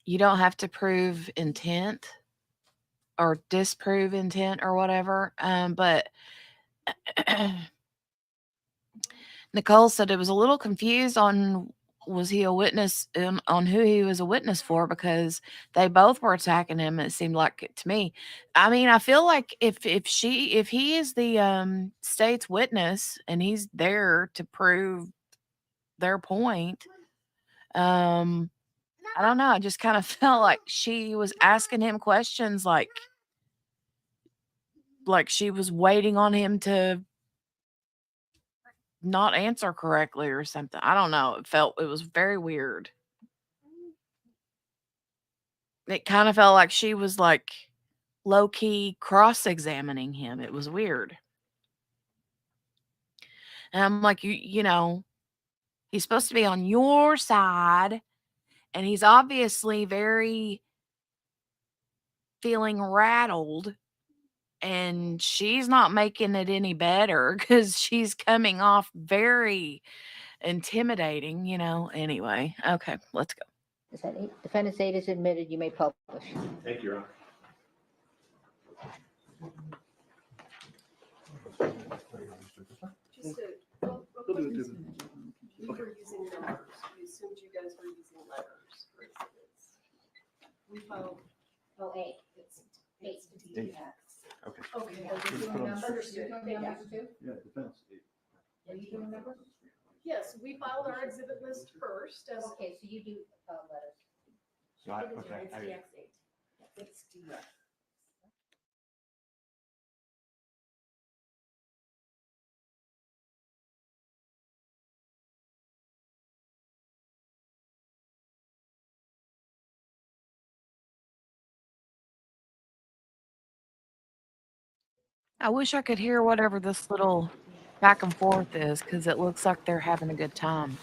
you don't have to prove intent or disprove intent or whatever. But Nicole said it was a little confused on was he a witness on who he was a witness for because they both were attacking him. It seemed like it to me. I mean, I feel like if he is the state's witness and he's there to prove their point, I don't know. I just kind of felt like she was asking him questions like she was waiting on him to not answer correctly or something. I don't know. It was very weird. It kind of felt like she was like low key cross examining him. It was weird. And I'm like, you know, he's supposed to be on your side, and he's obviously very feeling rattled, and she's not making it any better because she's coming off very intimidating, you know. Anyway, okay, let's go.
Defendant's aid is admitted. You may publish.
Thank you, Your Honor.
Just a question. You were using numbers. We assumed you guys were using letters for exhibits. We filed.
Oh, eight. It's
Eight. Okay.
Okay.
Are you doing numbers?
Understood.
Are you doing numbers too?
Yeah, defense.
Are you doing numbers?
Yes, we filed our exhibit list first as.
Okay, so you do letters.
Okay.
It's DX.
I wish I could hear whatever this little back and forth is because it looks like they're having a good time.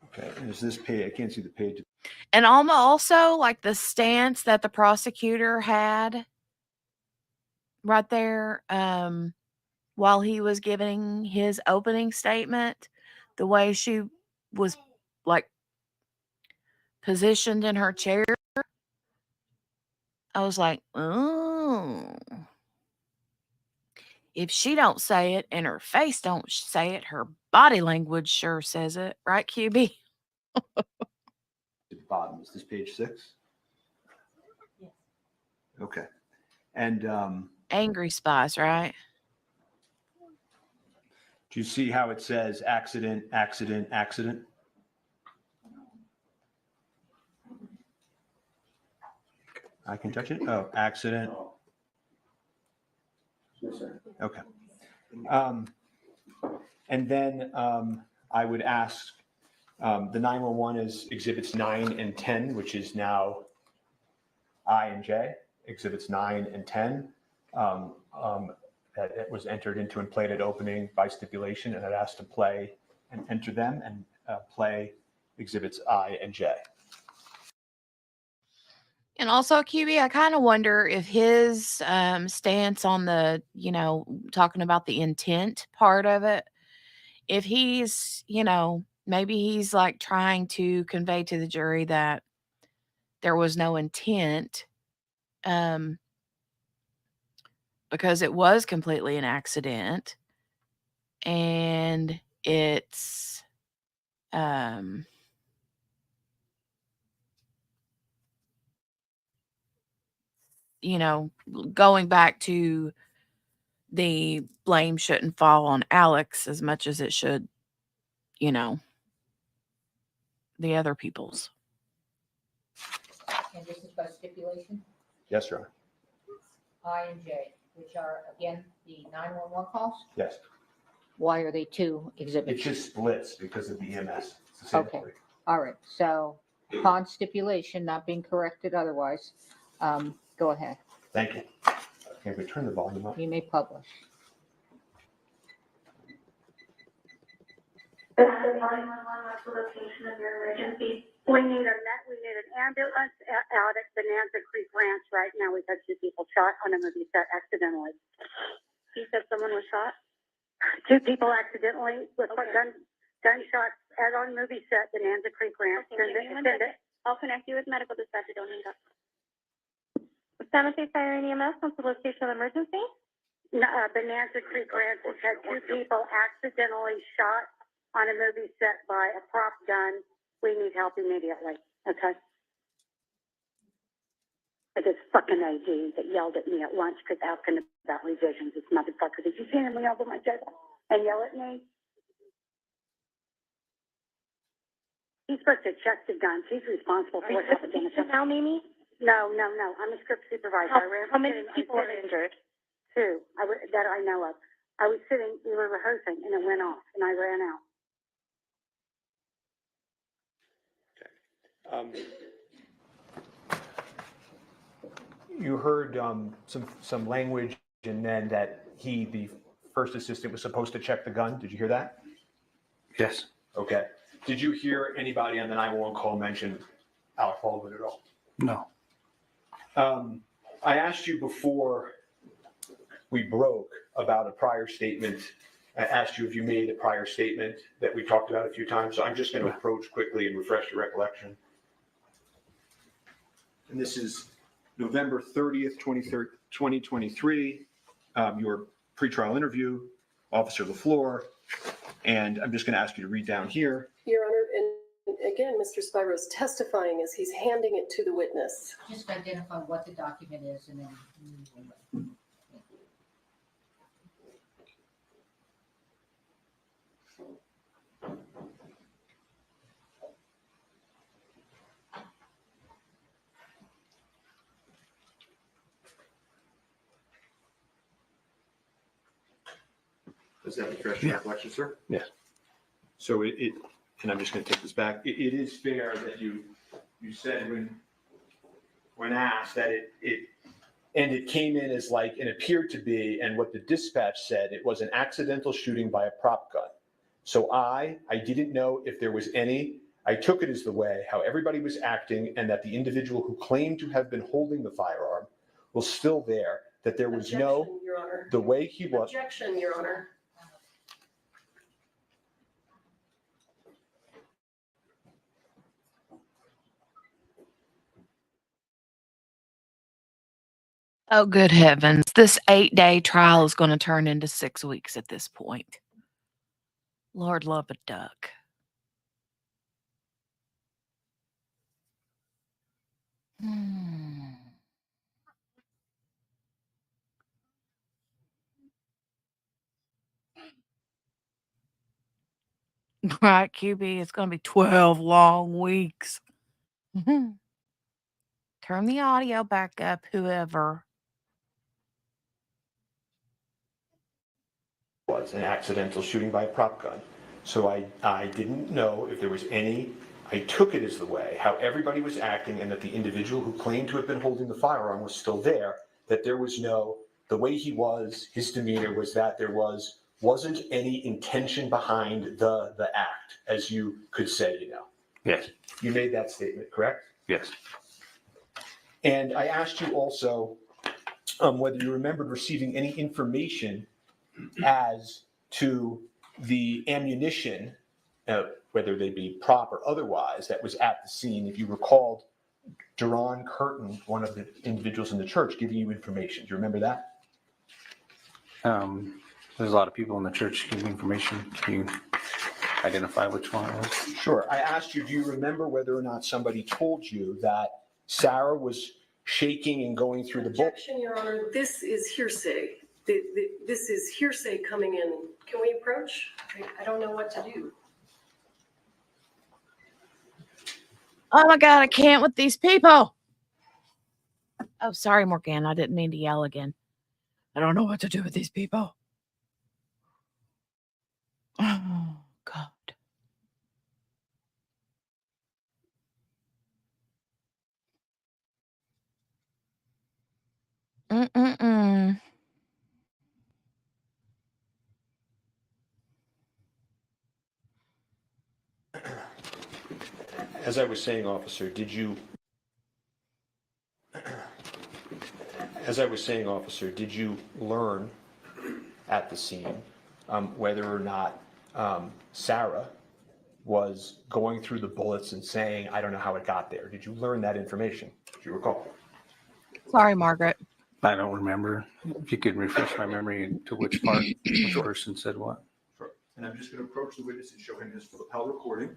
Okay, and is this page? I can't see the page.
And also, like the stance that the prosecutor had right there, while he was giving his opening statement, the way she was like positioned in her chair, I was like, oh, if she don't say it and her face don't say it, her body language sure says it, right, QB?
At the bottom, is this page 6?
Yes.
Okay. And
Angry Spice, right?
do you see how it says accident, accident, accident? I can touch it? Oh, accident. Okay. And then I would ask, the 911 is exhibits 9 and 10, which is now I and J, exhibits 9 and 10. That it was entered into and played at opening by stipulation, and I'd asked to play and enter them and play exhibits I and J.
And also, QB, I kind of wonder if his stance on the, you know, talking about the intent part of it, if he's, you know, maybe he's like trying to convey to the jury that there was no intent, because it was completely an accident, and it's, you know, going back to the blame shouldn't fall on Alex as much as it should, you know, the other people's.
And this is by stipulation,
Yes, Your Honor.
I and J, which are, again, the 911 calls?
Yes.
Why are they two exhibits?
It just splits because of the EMS. It's the same
Okay.
three.
All right, so upon stipulation, not being corrected otherwise, go ahead.
Thank you. Can we turn the volume up?
You may publish.
This is 911, what's the location of your emergency? We need an ambulance out at Bonanza Creek Ranch right now. We've had 2 people shot on a movie set accidentally. You said someone was shot? 2 people accidentally with gunshots at on movie set, Bonanza Creek Ranch.
Okay, I'll connect you with medical dispatch. Don't hang up. San Jose Fire and EMS, what's the location of the emergency?
No, Bonanza Creek Ranch has had 2 people accidentally shot on a movie set by a prop gun. We need help immediately, okay? This fucking AG that yelled at me at lunch because asking about revisions, this motherfucker, did you see him lean over my table and yell at me? He's supposed to check the guns. He's responsible for what happened.
Now, Mimi?
No. I'm a script supervisor.
How many people are injured?
2 that I know of. I was sitting, we were rehearsing, and it went off, and I ran out.
You heard some language, and then that he, the first assistant, was supposed to check the gun. Did you hear that?
Yes.
Okay. Did you hear anybody on the 911 call mention Alec Baldwin at all?
No.
I asked you before we broke about a prior statement. I asked you if you made a prior statement that we talked about a few times. So I'm just going to approach quickly and refresh your recollection. And this is November 30th, 2023, your pretrial interview, Officer LaFleur. And I'm just going to ask you to read down here.
Your Honor, and again, Mr. Spiro's testifying as he's handing it to the witness.
Just identify what the document is and then move away.
Does that refresh your recollection, sir?
Yes.
So and I'm just going to take this back. It is fair that you said when asked that it came in as like it appeared to be, and what the dispatch said, it was an accidental shooting by a prop gun. So I didn't know if there was any. I took it as the way how everybody was acting, and that the individual who claimed to have been holding the firearm was still there. That there was
Objection, Your Honor.
the way he was.
Objection, Your Honor.
Oh, good heavens. This 8-day trial is going to turn into 6 weeks at this point. Lord love a duck. Right, QB, it's going to be 12 long weeks. Turn the audio back up, whoever.
Was an accidental shooting by a prop gun. So I didn't know if there was any. I took it as the way how everybody was acting, and that the individual who claimed to have been holding the firearm was still there. That there was the way he was, his demeanor was that there wasn't any intention behind the act, as you could say,
Yes.
You made that statement, correct?
Yes.
And I asked you also whether you remembered receiving any information as to the ammunition, whether they be prop or otherwise, that was at the scene. If you recalled Duran Curtin, one of the individuals in the church, giving you information. Do you remember that?
There's a lot of people in the church giving information. Can you identify which one it was?
Sure. I asked you, do you remember whether or not somebody told you that Sarah was shaking and going through the book?
Objection, Your Honor. This is hearsay. This is hearsay coming in. Can we approach? I don't know what to do.
Oh my God, I can't with these people. Oh, sorry, Morgan. I didn't mean to yell again. I don't know what to do with these people. Oh, God. Mm-mm-mm.
As I was saying, officer, did you learn at the scene whether or not Sarah was going through the bullets and saying, I don't know how it got there? Did you learn that information? Do you recall?
Sorry, Margaret.
I don't remember. If you could refresh my memory to which part, which person said what.
Sure. And I'm just going to approach the witness and show him his lapel recording.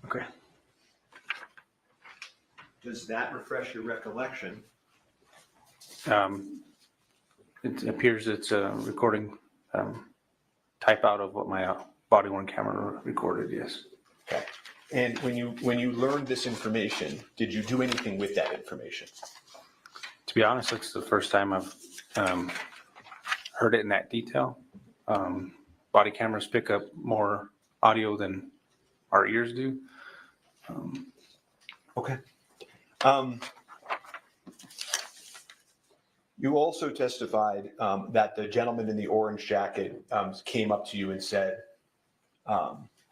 Okay.
Does that refresh your recollection?
It appears it's a recording type out of what my body-worn camera recorded, yes.
Okay. And when you learned this information, did you do anything with that information?
To be honest, it's the first time I've heard it in that detail. Body cameras pick up more audio than our ears do.
Okay. You also testified that the gentleman in the orange jacket came up to you and said,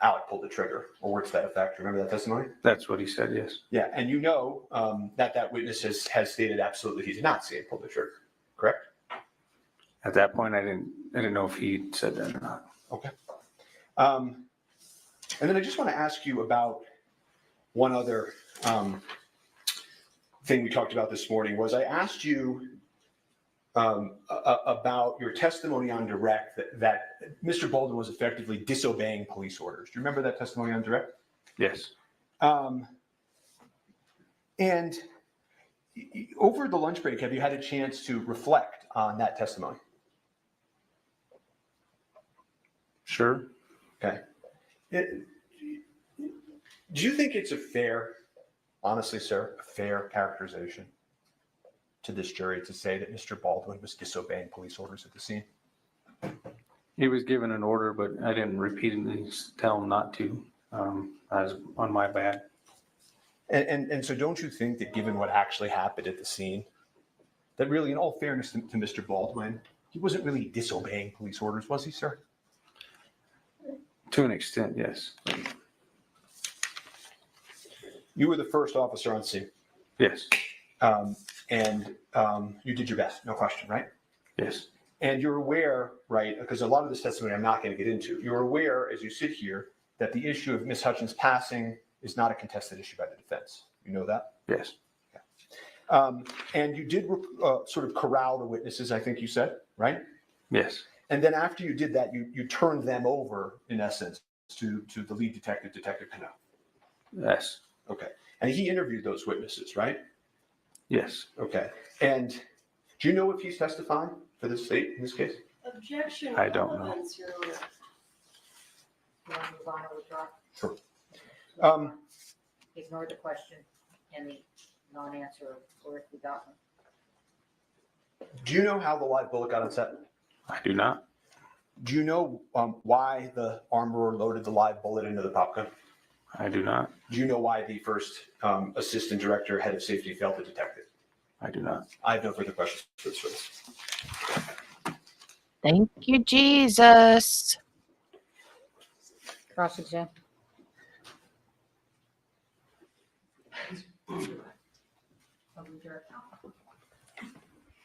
Alec pulled the trigger, or words to that effect. Remember that testimony?
That's what he said, yes.
Yeah, and you know that witness has stated absolutely he did not say he pulled the trigger, correct?
At that point, I didn't know if he said that or not.
Okay. And then I just want to ask you about one other thing we talked about this morning. Was I asked you about your testimony on direct that Mr. Baldwin was effectively disobeying police orders. Do you remember that testimony on direct?
Yes.
And over the lunch break, have you had a chance to reflect on that testimony?
Sure.
Okay. Do you think it's a fair, honestly, sir, a fair characterization to this jury to say that Mr. Baldwin was disobeying police orders at the scene?
He was given an order, but I didn't repeatedly tell him not to. I was on my bad.
And so don't you think that given what actually happened at the scene, that really, in all fairness to Mr. Baldwin, he wasn't really disobeying police orders, was he, sir?
To an extent, yes.
You were the first officer on scene.
Yes.
And you did your best, no question, right?
Yes.
And you're aware, right, because a lot of this testimony I'm not going to get into, you're aware as you sit here that the issue of Ms. Hutchins passing is not a contested issue by the defense. You know that?
Yes.
Okay. And you did sort of corral the witnesses, I think you said, right?
Yes.
And then after you did that, you turned them over, in essence, to the lead detective, Detective Cano.
Yes.
Okay. And he interviewed those witnesses, right?
Yes.
Okay. And do you know if he's testifying for the state in this case?
Objection.
I don't know.
Relevance, Your Honor.
You want to move on or withdraw?
Sure.
Ignore the question and the non-answer, or if we got one.
Do you know how the live bullet got on set?
I do not.
Do you know why the armorer loaded the live bullet into the pop gun?
I do not.
Do you know why the first assistant director, head of safety, failed to detect it?
I do not.
I have no further questions for this witness.
Thank you, Jesus.
Cross-exam.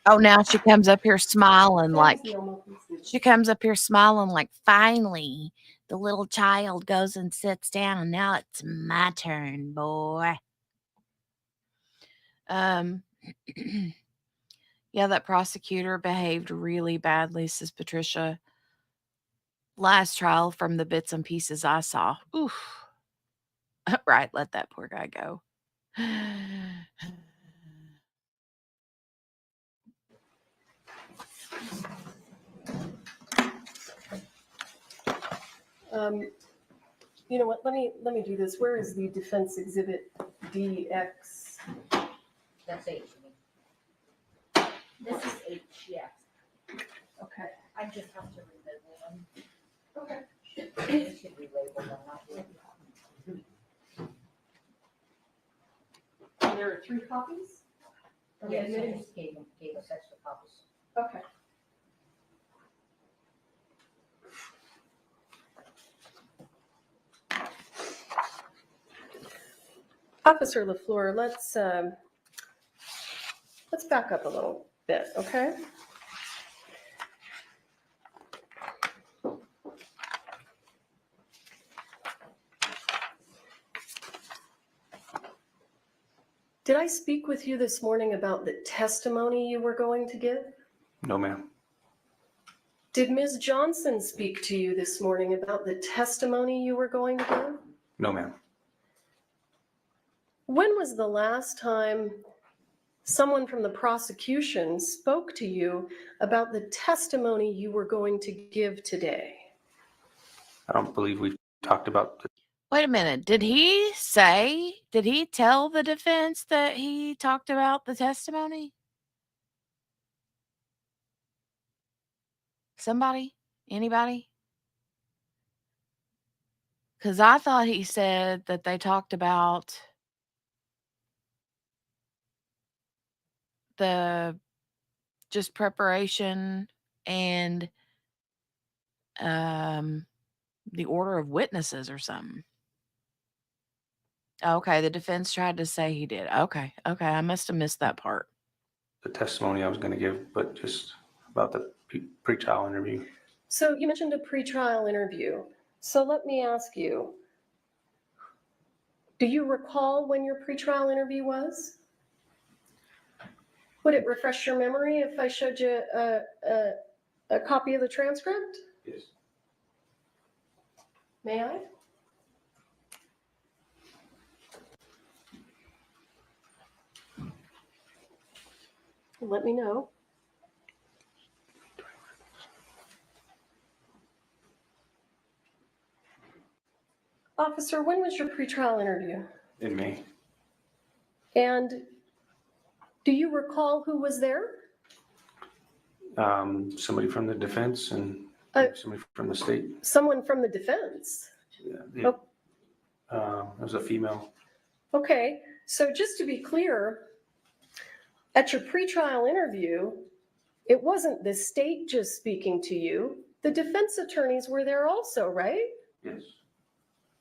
Oh, now she comes up here smiling like finally the little child goes and sits down. Now it's my turn, boy. Yeah, that prosecutor behaved really badly, says Patricia. Last trial, from the bits and pieces I saw. Oof. Right, let that poor guy go.
You know what? Let me do this. Where is the defense exhibit DX?
That's H. This is H, yes.
Okay.
I just have to relabel them.
Okay.
You should relabel them, not label.
And there are 3 copies?
Yes, I just gave us extra copies.
Okay. Officer LaFleur, let's back up a little bit, okay? Did I speak with you this morning about the testimony you were going to give?
No, ma'am.
Did Ms. Johnson speak to you this morning about the testimony you were going to give?
No, ma'am.
When was the last time someone from the prosecution spoke to you about the testimony you were going to give today?
I don't believe we've talked about the
Wait a minute. Did he tell the defense that he talked about the testimony? Somebody? Anybody? Because I thought he said that they talked about the just preparation and the order of witnesses or something. Okay, the defense tried to say he did. Okay, I must have missed that part.
testimony I was going to give, but just about the pre-trial interview.
So you mentioned a pretrial interview. So let me ask you, do you recall when your pretrial interview was? Would it refresh your memory if I showed you a copy of the transcript?
Yes.
May I? Let me know. Officer, when was your pretrial interview?
In May.
And do you recall who was there?
Somebody from the defense and somebody from the state.
Someone from the defense?
Yeah. It was a female.
Okay, so just to be clear, at your pretrial interview, it wasn't the state just speaking to you. The defense attorneys were there also, right?
Yes.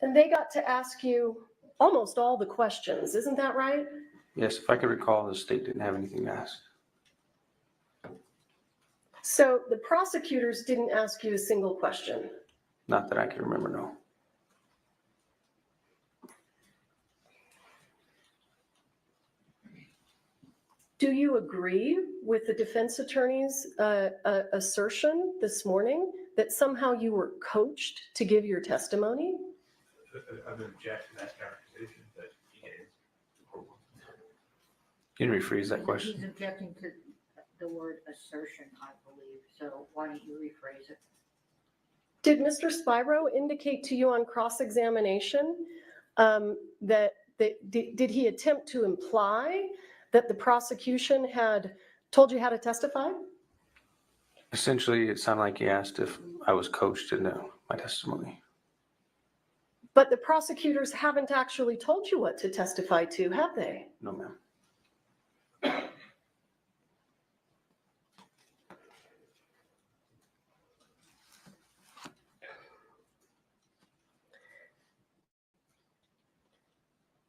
And they got to ask you almost all the questions, isn't that right?
Yes, if I could recall, the state didn't have anything to ask.
So the prosecutors didn't ask you a single question?
Not that I can remember, no.
Do you agree with the defense attorney's assertion this morning that somehow you were coached to give your testimony?
I would object to that characterization, but he is.
Can you rephrase that question?
He's objecting to the word assertion, I believe, so why don't you rephrase it?
Did Mr. Spyro indicate to you on cross-examination that did he attempt to imply that the prosecution had told you how to testify?
Essentially, it sounded like he asked if I was coached to know my testimony.
But the prosecutors haven't actually told you what to testify to, have they?
No, ma'am.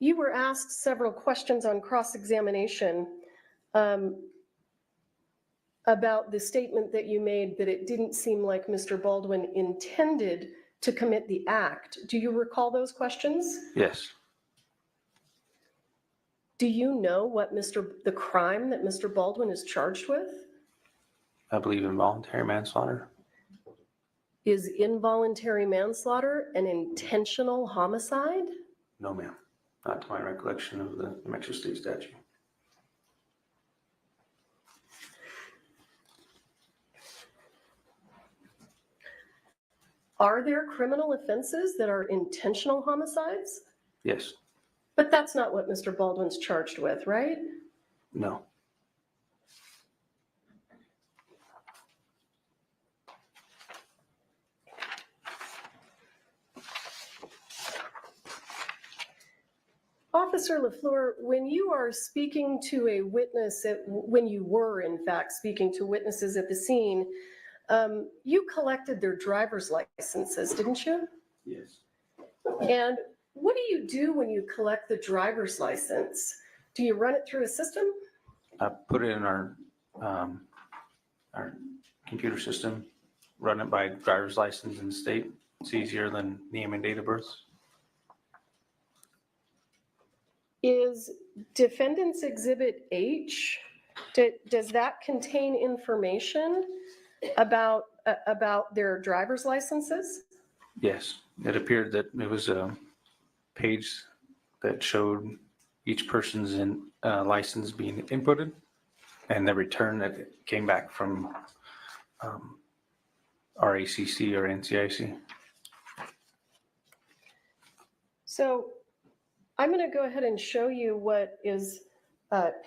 You were asked several questions on cross-examination about the statement that you made that it didn't seem like Mr. Baldwin intended to commit the act. Do you recall those questions?
Yes.
Do you know what the crime that Mr. Baldwin is charged with?
I believe involuntary manslaughter.
Is involuntary manslaughter an intentional homicide?
No, ma'am. Not to my recollection of the New Mexico State statute.
Are there criminal offenses that are intentional homicides?
Yes.
But that's not what Mr. Baldwin's charged with, right?
No.
Officer LaFleur, when you are speaking to a witness, when you were in fact speaking to witnesses at the scene, you collected their driver's licenses, didn't you?
Yes.
And what do you do when you collect the driver's license? Do you run it through a system?
I put it in our computer system, run it by driver's license in the state. It's easier than name and date of birth.
Is Defendant's Exhibit H, does that contain information about their driver's licenses?
Yes. It appeared that it was a page that showed each person's license being inputted, and the return that came back from RACC or NCIC.
So I'm going to go ahead and show you what is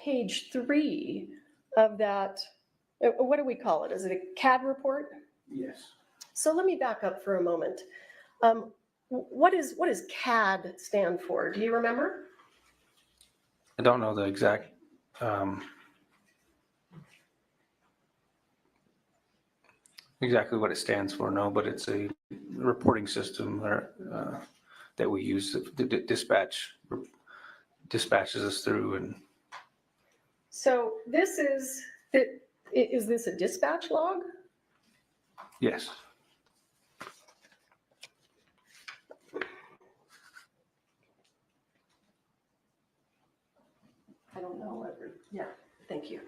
page 3 of that. What do we call it? Is it a CAD report?
Yes.
So let me back up for a moment. What does CAD stand for? Do you remember?
I don't know the exact exactly what it stands for, no, but it's a reporting system that we use that dispatches us through. And
So this is this a dispatch log?
yes.
I don't know. Yeah, thank you.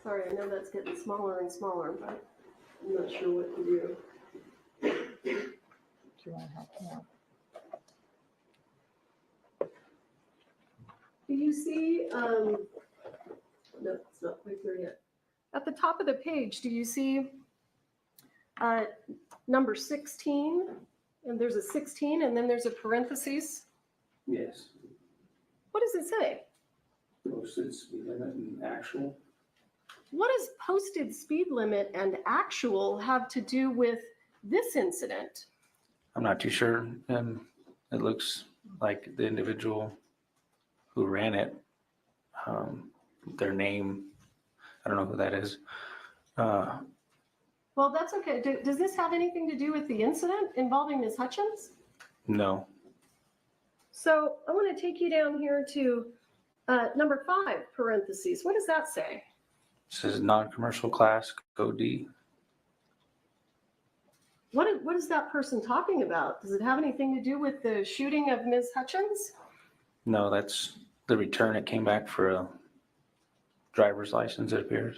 Sorry, I know that's getting smaller and smaller, but I'm not sure what to do.
Do you want to help me out?
Do you see, no, it's not quite there yet. At the top of the page, do you see number 16? And there's a 16 and then there's a parentheses.
Yes.
What does it say?
Posted speed limit and actual.
What does posted speed limit and actual have to do with this incident?
I'm not too sure. It looks like the individual who ran it, their name, I don't know who that is.
Well, that's okay. Does this have anything to do with the incident involving Ms. Hutchins?
No.
So I want to take you down here to number 5, parentheses. What does that say?
It says non-commercial class, code D.
What is that person talking about? Does it have anything to do with the shooting of Ms. Hutchins?
No, that's the return. It came back for a driver's license, it appears.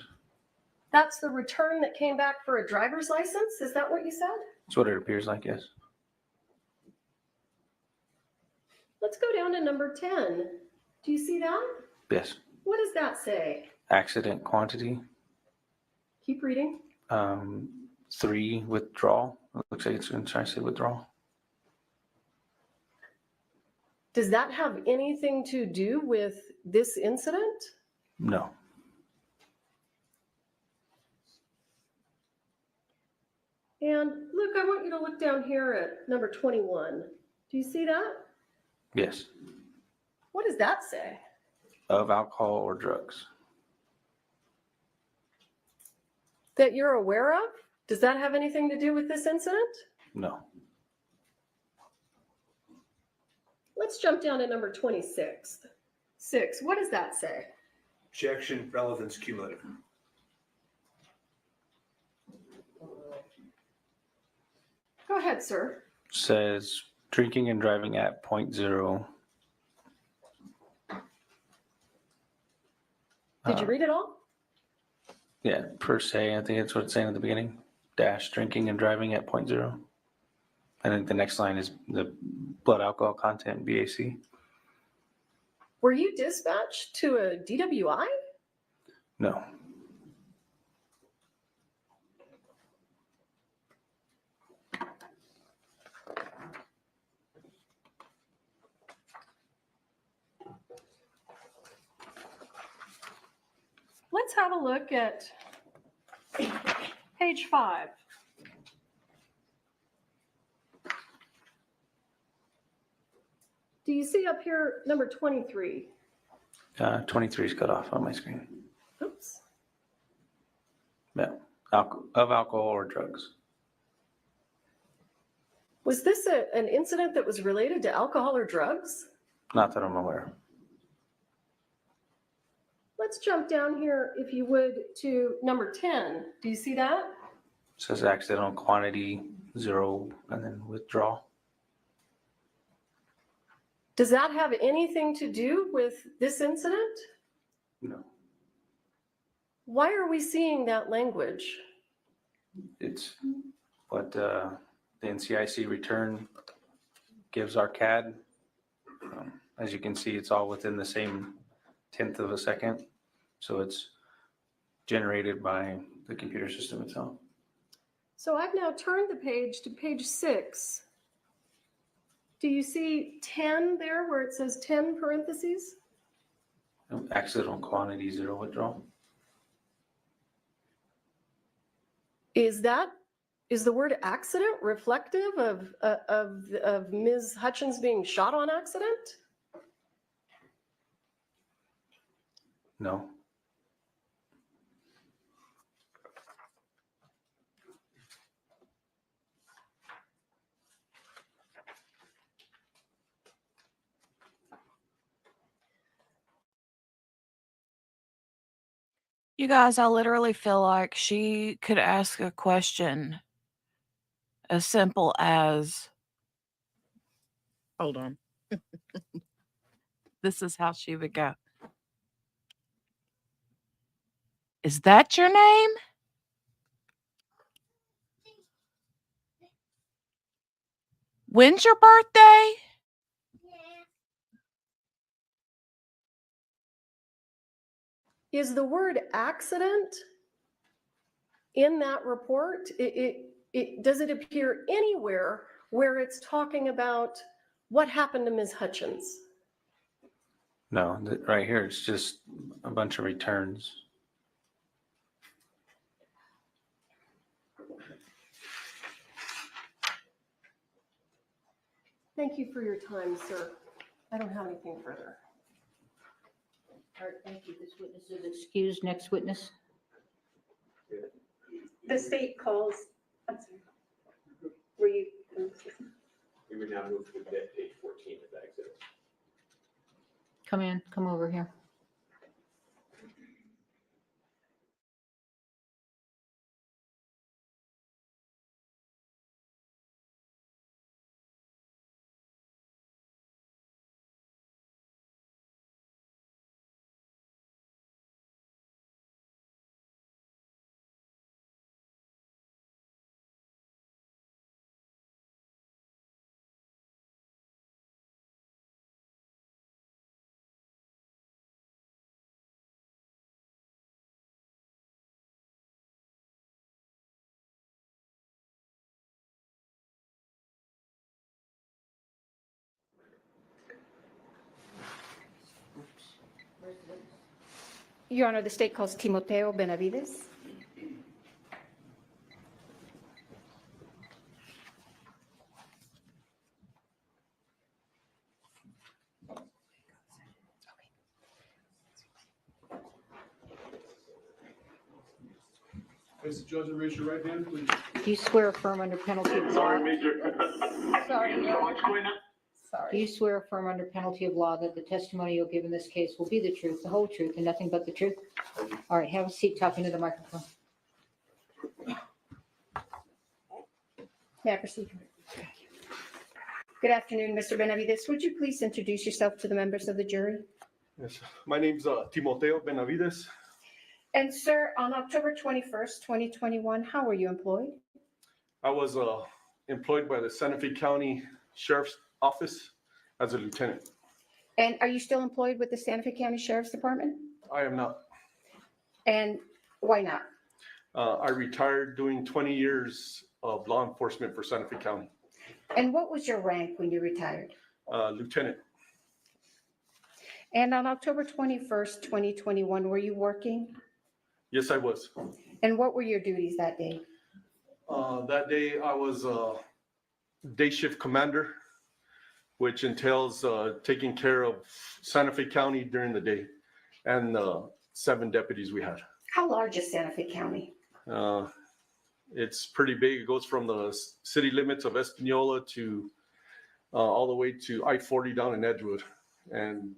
That's the return that came back for a driver's license? Is that what you said?
That's what it appears like, yes.
Let's go down to number 10. Do you see that?
Yes.
What does that say?
Accident quantity.
Keep reading.
3, withdrawal. It looks like it's going to try to say withdrawal.
Does that have anything to do with this incident?
No.
And look, I want you to look down here at number 21. Do you see that?
Yes.
What does that say?
Of alcohol or drugs.
That you're aware of? Does that have anything to do with this incident?
No.
Let's jump down to number 26. 6, what does that say?
Objection, relevance, cumulative.
Go ahead, sir.
Says drinking and driving at 0.0.
Did you read it all?
Yeah, per se, I think that's what it's saying at the beginning. Dash drinking and driving at 0.0. I think the next line is the blood alcohol content, BAC.
Were you dispatched to a DWI?
No.
Let's have a look at page 5. Do you see up here number 23?
23 is cut off on my screen.
Oops.
Yeah, of alcohol or drugs.
Was this an incident that was related to alcohol or drugs?
Not that I'm aware.
Let's jump down here, if you would, to number 10. Do you see that?
It says accidental quantity 0 and then withdraw.
Does that have anything to do with this incident?
No.
Why are we seeing that language?
It's what the NCIC return gives our CAD. As you can see, it's all within the same 1/10 of a second. So it's generated by the computer system itself.
So I've now turned the page to page 6. Do you see 10 there where it says 10 parentheses?
Accidental quantity 0 withdrawal.
Is the word accident reflective of Ms. Hutchins being shot on accident?
No.
You guys, I literally feel like she could ask a question as simple as, hold on. This is how she would go. Is that your name? When's your birthday?
Is the word accident in that report? Does it appear anywhere where it's talking about what happened to Ms. Hutchins?
No, right here, it's just a bunch of returns.
Thank you for your time, sir. I don't have anything further.
All right, thank you. This witness is excused. Next witness.
The state calls, I'm sorry. Were you?
We would now move to page 14 of that exhibit.
Come over here.
Your Honor, the state calls Timoteo Benavides.
Mr. Judge, raise your right hand, please.
Do you swear affirm under penalty of law?
Sorry, Major.
Sorry.
Do you swear affirm under penalty of law that the testimony you'll give in this case will be the truth, the whole truth, and nothing but the truth? All right, have a seat, talk into the microphone.
May I proceed? Good afternoon, Mr. Benavides. Would you please introduce yourself to the members of the jury?
Yes, my name's Timoteo Benavides.
And sir, on October 21st, 2021, how were you employed?
I was employed by the Santa Fe County Sheriff's Office as a lieutenant.
And are you still employed with the Santa Fe County Sheriff's Department?
I am not.
And why not?
I retired doing 20 years of law enforcement for Santa Fe County.
And what was your rank when you retired?
Lieutenant.
And on October 21st, 2021, were you working?
Yes, I was.
And what were your duties that day?
That day I was day shift commander, which entails taking care of Santa Fe County during the day and 7 deputies we had.
How large is Santa Fe County?
It's pretty big. It goes from the city limits of Espanola to all the way to I-40 down in Edgewood and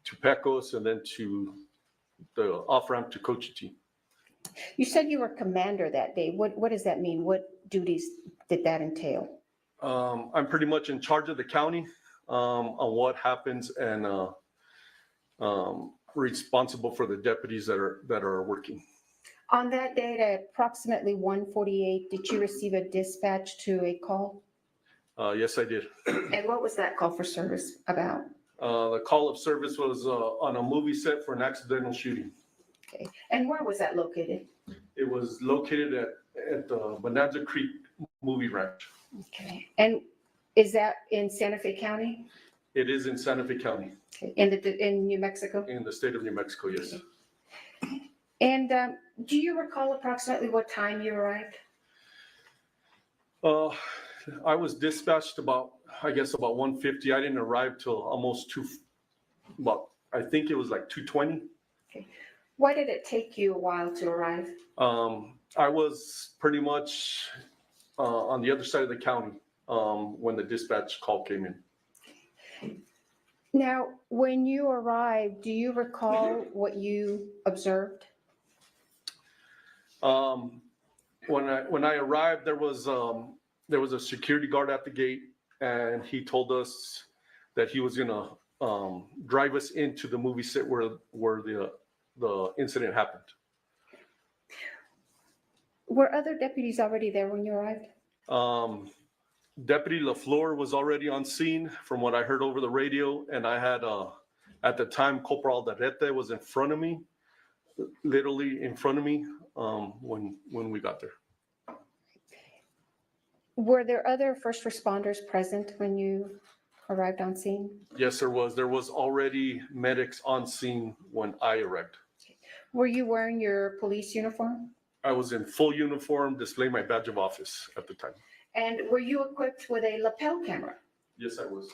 to Pecos and then to the off-ramp to Cochiti.
You said you were commander that day. What does that mean? What duties did that entail?
I'm pretty much in charge of the county on what happens and responsible for the deputies that are working.
On that date at approximately 1:48, did you receive a dispatch to a call?
Yes, I did.
And what was that call for service about?
The call of service was on a movie set for an accidental shooting.
Okay. And where was that located?
It was located at the Bonanza Creek Movie Ranch.
Okay. And is that in Santa Fe County?
It is in Santa Fe County.
Okay. In New Mexico?
In the state of New Mexico, yes.
Okay. And do you recall approximately what time you arrived?
I was dispatched about 1:50. I didn't arrive till almost I think it was like 2:20.
Okay. Why did it take you a while to arrive?
I was pretty much on the other side of the county when the dispatch call came in.
Now, when you arrived, do you recall what you observed?
When I arrived, there was a security guard at the gate, and he told us that he was gonna drive us into the movie set where the incident happened.
Were other deputies already there when you arrived?
Deputy LaFleur was already on scene from what I heard over the radio, and I had at the time Corporal Darrete was in front of me, literally in front of me when we got there.
Were there other first responders present when you arrived on scene?
Yes, there was. There was already medics on scene when I arrived.
Were you wearing your police uniform?
I was in full uniform, displaying my badge of office at the time.
And were you equipped with a lapel camera?
Yes, I was.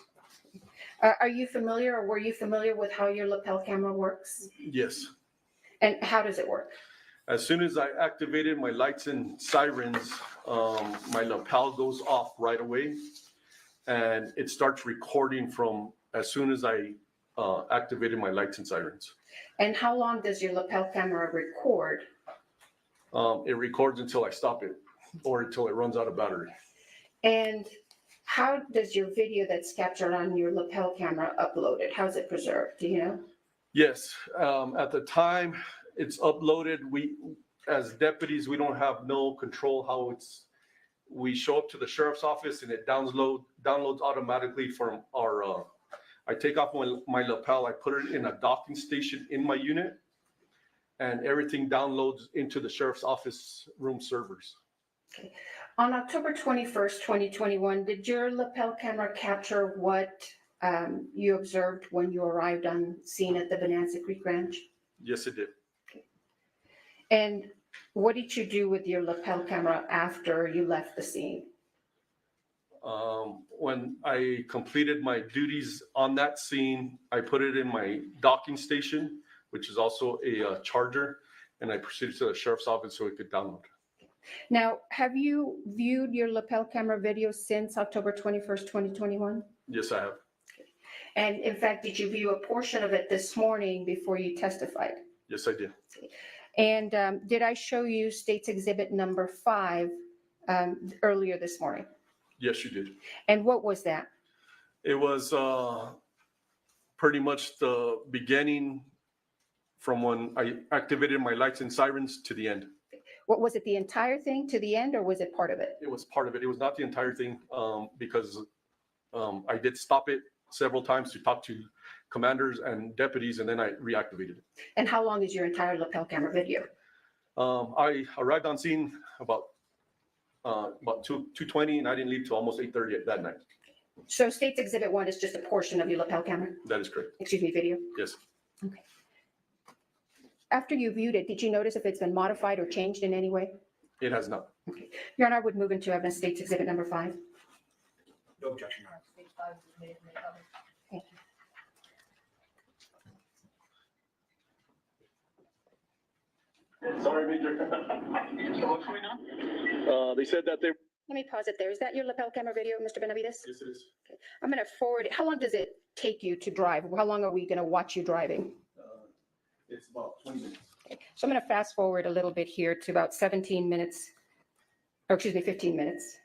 Are you familiar, or were you familiar with how your lapel camera works?
Yes.
And how does it work?
As soon as I activated my lights and sirens, my lapel goes off right away, and it starts recording from as soon as I activated my lights and sirens.
And how long does your lapel camera record?
It records until I stop it or until it runs out of battery.
And how does your video that's captured on your lapel camera uploaded? How is it preserved? Do you know?
Yes, at the time it's uploaded. We, as deputies, we don't have no control how we show up to the sheriff's office and it downloads automatically from our, I take off my lapel, I put it in a docking station in my unit, and everything downloads into the sheriff's office room servers.
Okay. On October 21st, 2021, did your lapel camera capture what you observed when you arrived on scene at the Bonanza Creek Ranch?
Yes, it did.
Okay. And what did you do with your lapel camera after you left the scene?
When I completed my duties on that scene, I put it in my docking station, which is also a charger, and I proceeded to the sheriff's office so it could download.
Now, have you viewed your lapel camera video since October 21st, 2021?
Yes, I have.
And in fact, did you view a portion of it this morning before you testified?
Yes, I did.
And did I show you State's Exhibit number 5 earlier this morning?
Yes, you did.
And what was that?
It was pretty much the beginning from when I activated my lights and sirens to the end.
What was it, the entire thing to the end, or was it part of it?
It was part of it. It was not the entire thing because I did stop it several times to talk to commanders and deputies, and then I reactivated it.
And how long is your entire lapel camera video?
I arrived on scene about 2:20, and I didn't leave till almost 8:30 that night.
So State's Exhibit 1 is just a portion of your lapel camera?
That is correct.
Excuse me, video?
Yes.
Okay. After you viewed it, did you notice if it's been modified or changed in any way?
It has not.
Okay. Your Honor, I would move into evidence State's Exhibit number 5.
No objection, Your Honor.
Thank you.
Sorry, Major. So what's going on?
They said that they.
Let me pause it there. Is that your lapel camera video, Mr. Benavides?
Yes, it is.
Okay. I'm going to forward it. How long does it take you to drive? How long are we going to watch you driving?
It's about 20 minutes.
Okay. So I'm going to fast forward a little bit here to about 17 minutes, or excuse me, 15 minutes.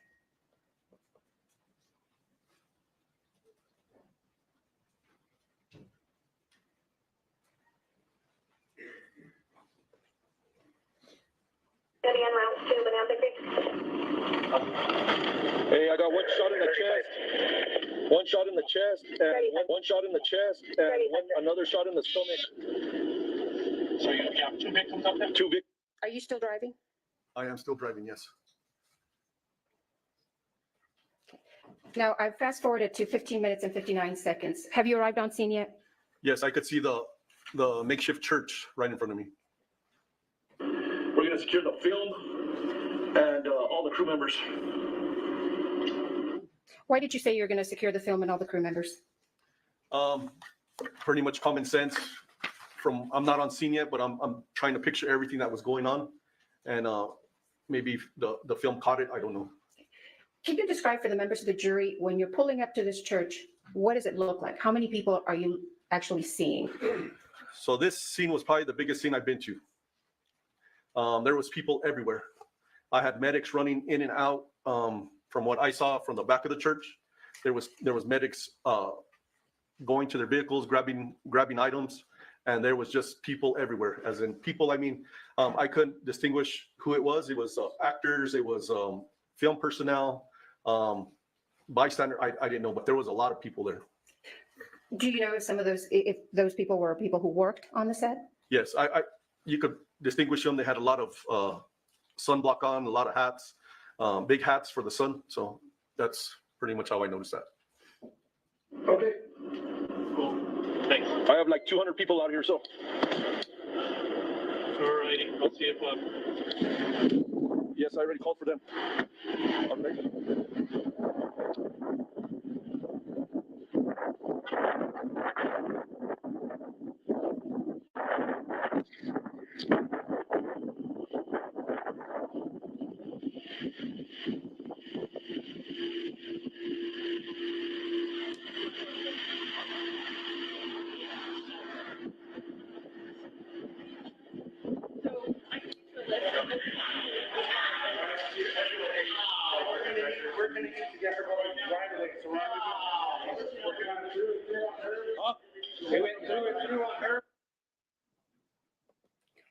Hey, I got one shot in the chest, one shot in the chest, and one shot in the chest, and another shot in the stomach. So you have 2 victims up there? 2 victims.
Are you still driving?
I am still driving, yes.
Now, I've fast forwarded to 15 minutes and 59 seconds. Have you arrived on scene yet?
Yes, I could see the makeshift church right in front of me.
We're gonna secure the film and all the crew members.
Why did you say you're going to secure the film and all the crew members?
Pretty much common sense. I'm not on scene yet, but I'm trying to picture everything that was going on, and maybe the film caught it. I don't know.
Can you describe for the members of the jury, when you're pulling up to this church, what does it look like? How many people are you actually seeing?
So this scene was probably the biggest scene I've been to. There was people everywhere. I had medics running in and out. From what I saw from the back of the church, there was medics going to their vehicles, grabbing items, and there was just people everywhere. As in people, I mean, I couldn't distinguish who it was. It was actors, it was film personnel, bystander. I didn't know, but there was a lot of people there.
Do you know if those people were people who worked on the set?
Yes, you could distinguish them. They had a lot of sunblock on, a lot of hats. Big hats for the sun, so that's pretty much how I noticed that.
Okay. Cool. Thanks. I have like 200 people out here, so. Alrighty, let's see if. Yes, I already called for them.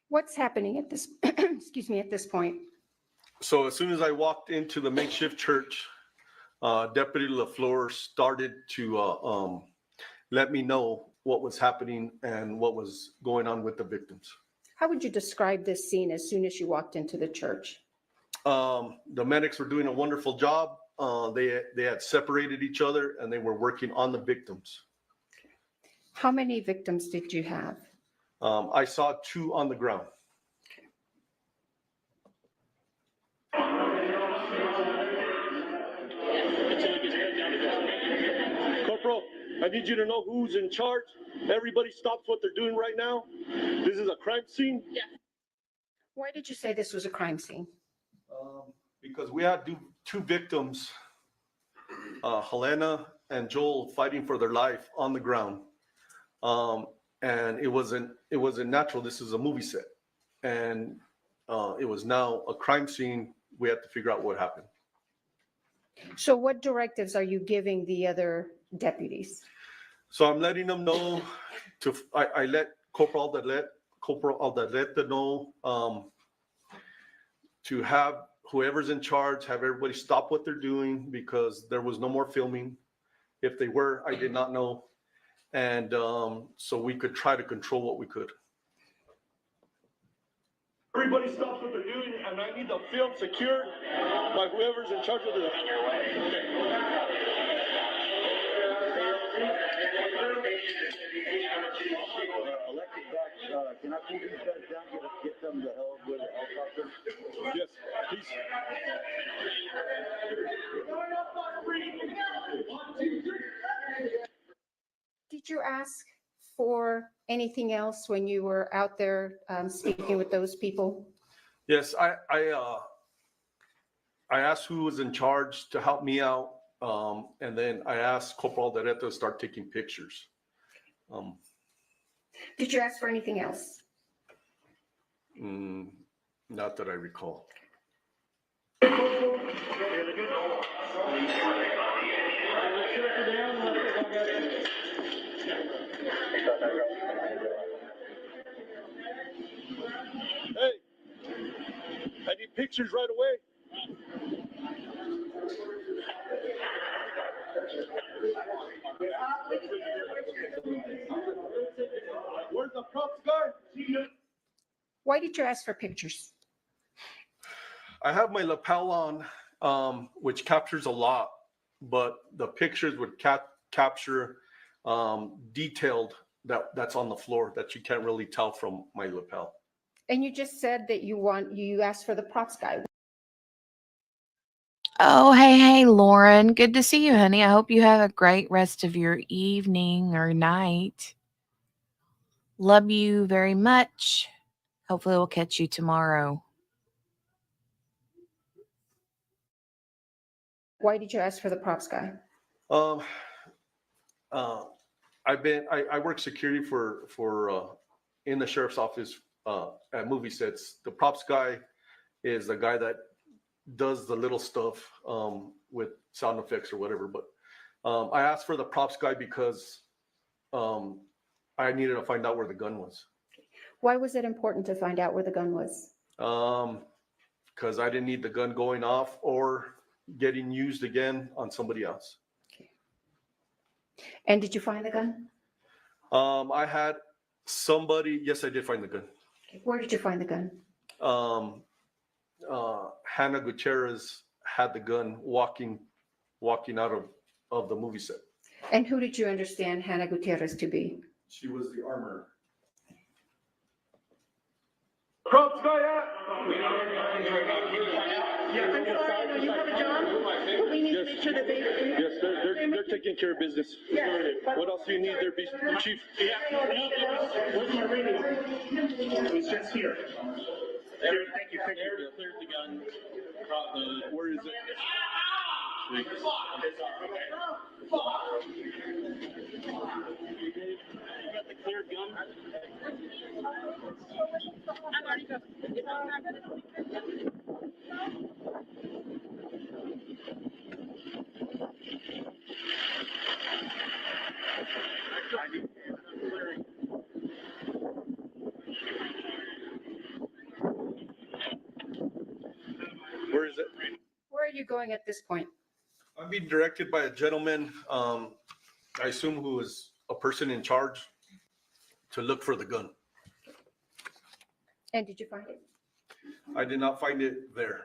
What's happening at this, excuse me, at this point?
So as soon as I walked into the makeshift church, Deputy LaFleur started to let me know what was happening and what was going on with the victims.
How would you describe this scene as soon as you walked into the church?
The medics were doing a wonderful job. They had separated each other and they were working on the victims.
How many victims did you have?
I saw 2 on the ground.
Corporal, I need you to know who's in charge. Everybody stops what they're doing right now. This is a crime scene.
Yeah. Why did you say this was a crime scene?
Because we had 2 victims, Halyna and Joel, fighting for their life on the ground. And it wasn't natural. This is a movie set. And it was now a crime scene. We had to figure out what happened.
So what directives are you giving the other deputies?
So I'm letting them know I let Corporal Aldaleta know to have whoever's in charge, have everybody stop what they're doing because there was no more filming. If they were, I did not know. And so we could try to control what we could.
Everybody stops what they're doing, and I need the film secured by whoever's in charge of the.
Can I pull these guys down, get them the hell with a helicopter?
Yes, please.
Did you ask for anything else when you were out there speaking with those people?
Yes, I asked who was in charge to help me out. And then I asked Corporal Alderete to start taking pictures.
Did you ask for anything else?
Not that I recall.
Hey, I need pictures right away. Where's the props guy?
Why did you ask for pictures?
I have my lapel on, which captures a lot, but the pictures would capture detailed that's on the floor that you can't really tell from my lapel.
And you just said that you asked for the props guy.
Oh, hey, Lauren. Good to see you, honey. I hope you have a great rest of your evening or night. Love you very much. Hopefully we'll catch you tomorrow.
Why did you ask for the props guy?
I work security for in the sheriff's office at movie sets. The props guy is the guy that does the little stuff with sound effects or whatever. But I asked for the props guy because I needed to find out where the gun was.
Why was it important to find out where the gun was?
Because I didn't need the gun going off or getting used again on somebody else.
And did you find the gun?
I had somebody. Yes, I did find the gun.
Where did you find the gun?
Hannah Gutierrez had the gun walking out of the movie set.
And who did you understand Hannah Gutierrez to be?
She was the armorer.
Props guy out.
Yeah, I'm sorry, no, you have a job, but we need to make sure that they.
Yes, they're taking care of business.
Yes.
What else do you need there, Chief?
Where's my radio? It was just here.
Thank you. Cleared the gun.
Where is it?
You got the cleared gun?
Where is it?
Where are you going at this point?
I'm being directed by a gentleman, I assume who is a person in charge, to look for the gun.
And did you find it?
I did not find it there.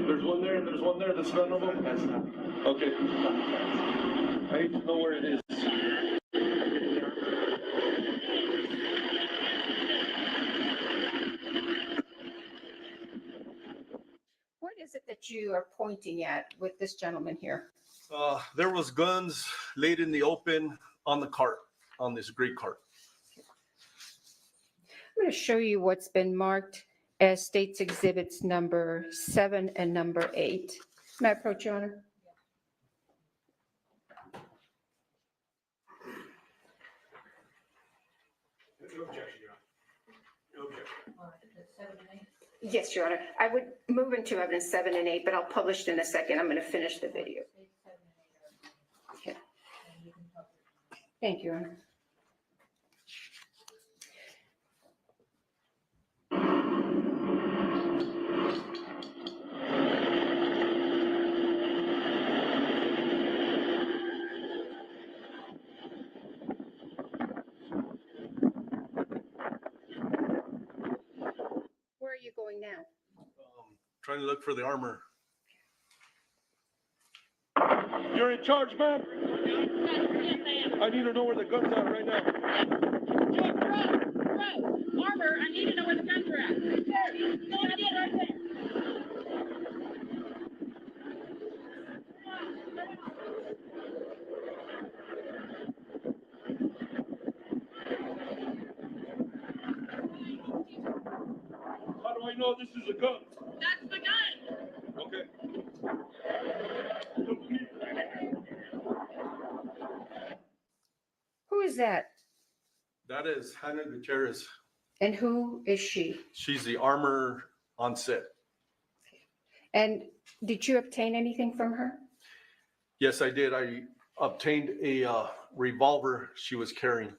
There's one there and there's one there. That's none of them? That's not. Okay. I need to know where it is.
What is it that you are pointing at with this gentleman here?
There was guns laid in the open on the cart, on this gray cart.
I'm going to show you what's been marked as State's Exhibits number 7 and number 8. May I approach, Your Honor?
No objection, Your Honor. No objection.
Yes, Your Honor. I would move into evidence 7 and 8, but I'll publish it in a second. I'm going to finish the video. Okay. Thank you, Your Honor. Where are you going now?
Trying to look for the armor.
You're in charge, man. I need to know where the guns are right now.
Armor, I need to know where the guns are at. Right there. Right there.
How do I we know this is a gun? That's the gun. Okay.
Who is that?
That is Halyna Gutierrez.
And who is she?
She's the armor on set.
And did you obtain anything from her?
Yes, I did. I obtained a revolver she was carrying.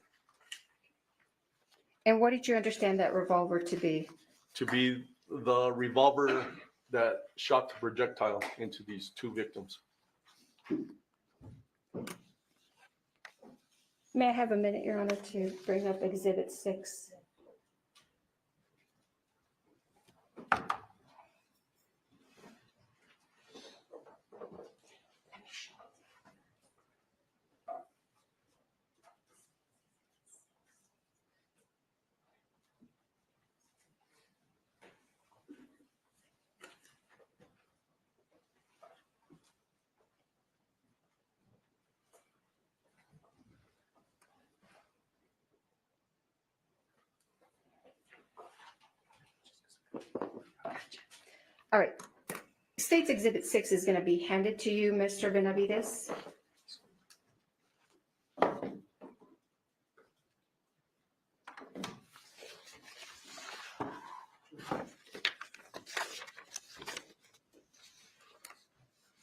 And what did you understand that revolver to be?
To be the revolver that shot the projectile into these two victims.
May I have a minute, Your Honor, to bring up Exhibit 6? All right. State's Exhibit 6 is going to be handed to you, Mr. Benavides.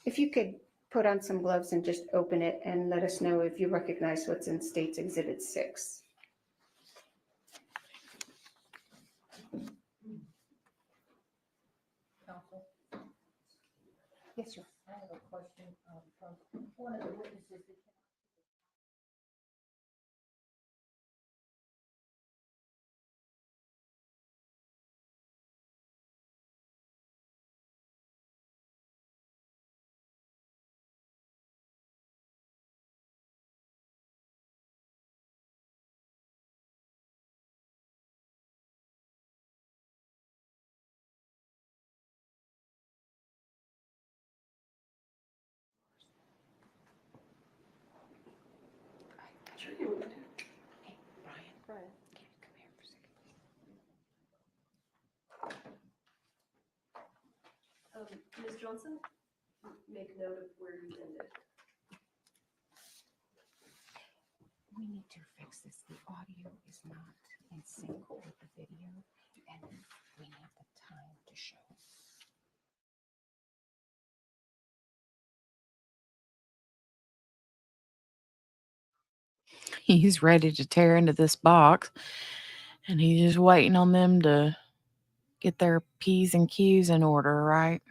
If you could put on some gloves and just open it and let us know if you recognize what's in State's Exhibit 6.
Counsel,
Yes, sir.
I have a question from one of the witnesses that
Ms. Johnson, make note of where you ended.
We need to fix this. The audio is not in sync with the video, and we need the time to show.
He's ready to tear into this box, and he's just waiting on them to get their P's and Q's in order, right?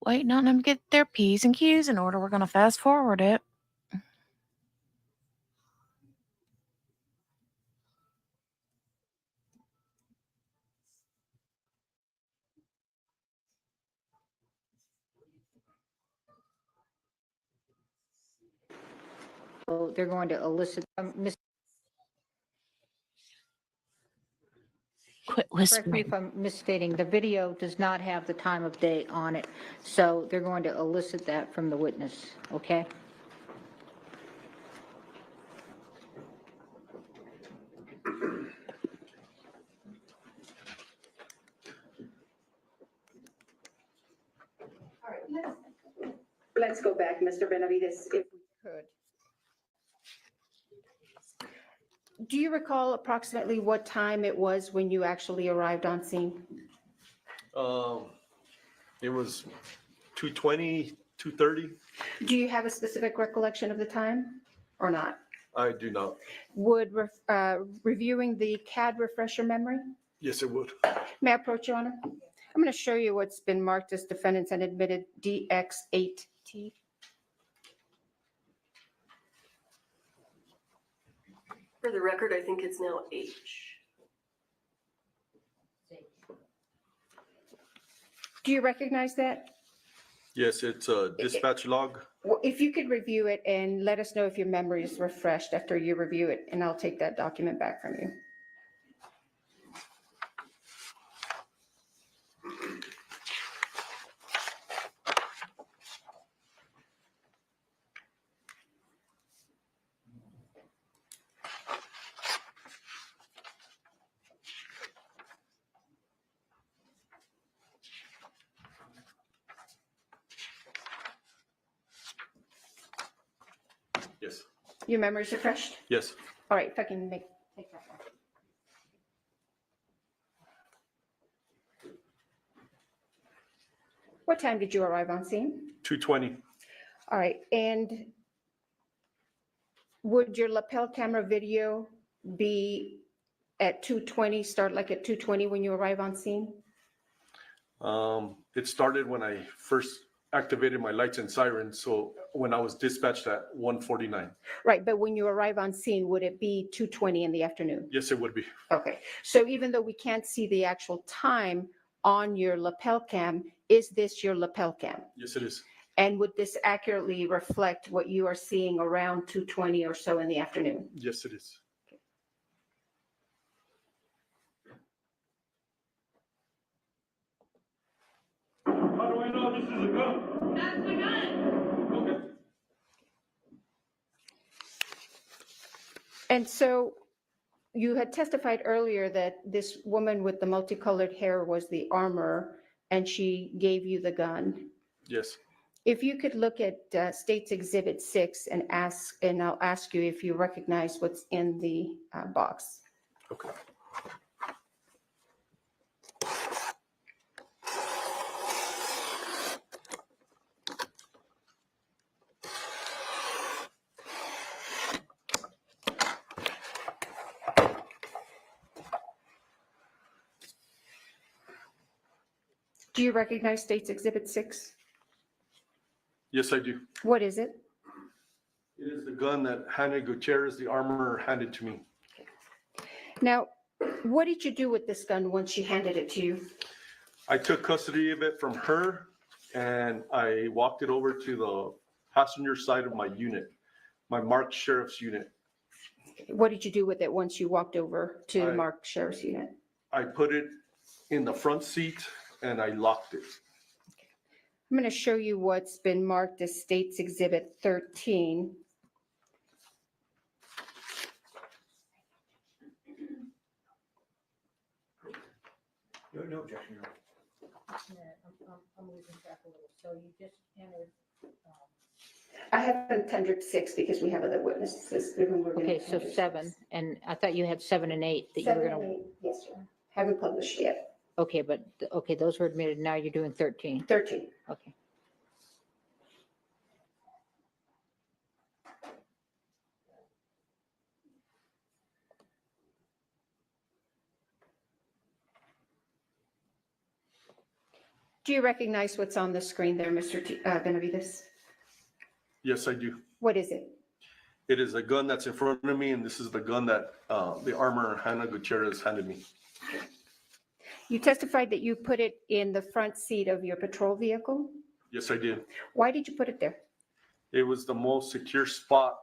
Waiting on them to get their P's and Q's in order. We're going to fast forward it.
So they're going to elicit,
Quit
correct me
whispering.
if I'm misstating, the video does not have the time of day on it. So they're going to elicit that from the witness, okay?
All right, let's go back, Mr. Benavides, if we could. Do you recall approximately what time it was when you actually arrived on scene?
It was 2:20, 2:30.
Do you have a specific recollection of the time or not?
I do not.
Would reviewing the CAD refresh your memory?
Yes, it would.
May I approach, Your Honor? I'm going to show you what's been marked as defendants and admitted DX8T.
For the record, I think it's now H.
Do you recognize that?
Yes, it's a dispatch log.
Well, if you could review it and let us know if your memory is refreshed after you review it, and I'll take that document back from you. Your memory's refreshed?
Yes.
All right, if I can take that one. What time did you arrive on scene?
2:20.
All right, and would your lapel camera video be at 2:20, start like at 2:20 when you arrive on scene?
It started when I first activated my lights and sirens. So when I was dispatched at 1:49.
Right, but when you arrive on scene, would it be 2:20 in the afternoon?
Yes, it would be.
Okay, so even though we can't see the actual time on your lapel cam, is this your lapel cam?
Yes, it is.
And would this accurately reflect what you are seeing around 2:20 or so in the afternoon?
Yes, it is.
How do I know this is a gun? That's the gun. Okay.
And so you had testified earlier that this woman with the multicolored hair was the armorer and she gave you the gun.
Yes.
If you could look at State's Exhibit 6 and I'll ask you if you recognize what's in the box.
Okay.
Do you recognize State's Exhibit 6?
Yes, I do.
What is it?
It is the gun that Halyna Gutierrez, the armorer, handed to me.
Now, what did you do with this gun once she handed it to you?
I took custody of it from her and I walked it over to the passenger side of my unit, my marked sheriff's unit.
What did you do with it once you walked over to the
I-
marked sheriff's unit?
I put it in the front seat and I locked it.
I'm going to show you what's been marked as State's Exhibit 13.
No objection, Your Honor.
I'm losing track a little. So you just entered.
I haven't tendered 6 because we have other witnesses.
Okay, so 7, and I thought you had 7 and 8 that you were
7
gonna.
and 8, yes, sir. Haven't published yet.
Okay, but, okay, those were admitted. Now you're doing 13.
13.
Okay.
Do you recognize what's on the screen there, Mr. Benavides?
Yes, I do.
What is it?
It is a gun that's in front of me and this is the gun that the armorer Halyna Gutierrez handed me.
You testified that you put it in the front seat of your patrol vehicle.
Yes, I did.
Why did you put it there?
It was the most secure spot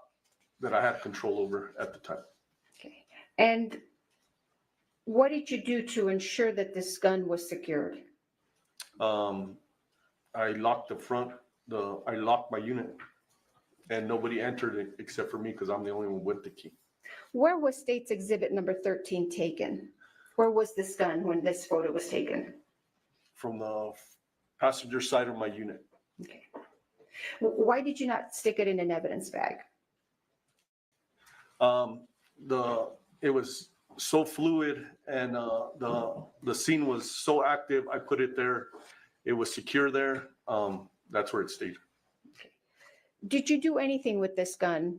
that I had control over at the time.
Okay. And what did you do to ensure that this gun was secured?
I locked I locked my unit and nobody entered it except for me because I'm the only one with the key.
Where was State's Exhibit number 13 taken? Where was this gun when this photo was taken?
From the passenger side of my unit.
Okay. Why did you not stick it in an evidence bag?
It was so fluid and the scene was so active. I put it there. It was secure there. That's where it stayed.
Did you do anything with this gun?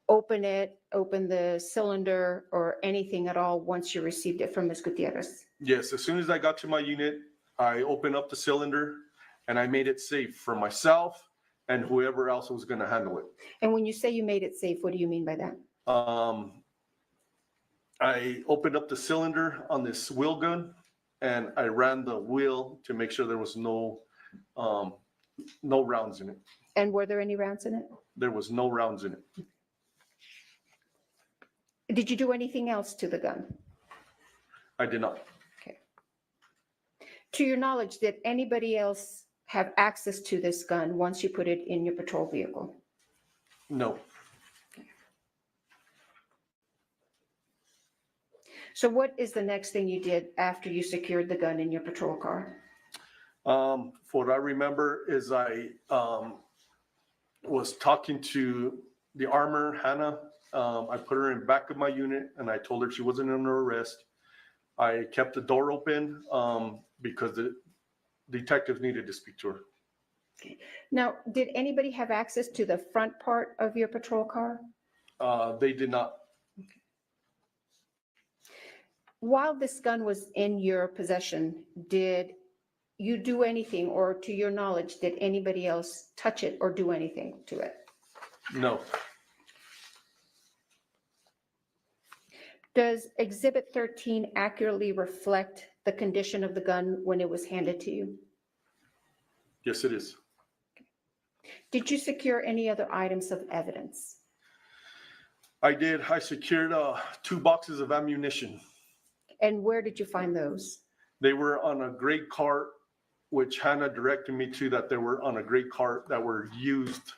Open the cylinder or anything at all once you received it from Ms. Gutierrez?
Yes, as soon as I got to my unit, I opened up the cylinder and I made it safe for myself and whoever else was going to handle it.
And when you say you made it safe, what do you mean by that?
I opened up the cylinder on this wheel gun and I ran the wheel to make sure there was no rounds in it.
And were there any rounds in it?
There was no rounds in it.
Did you do anything else to the gun?
I did not.
Okay. To your knowledge, did anybody else have access to this gun once you put it in your patrol vehicle?
No.
So what is the next thing you did after you secured the gun in your patrol car?
What I remember is I was talking to the armor, Hannah, I put her in back of my unit and I told her she wasn't under arrest. I kept the door open because the detectives needed to speak to her.
Now, did anybody have access to the front part of your patrol car?
They did not.
While this gun was in your possession, did you do anything, or to your knowledge, did anybody else touch it or do anything to it?
No.
Does Exhibit 13 accurately reflect the condition of the gun when it was handed to you?
Yes, it is.
Did you secure any other items of evidence?
I did. I secured 2 boxes of ammunition.
And where did you find those?
They were on a gray cart, which Hannah directed me to, that they were on a gray cart that were used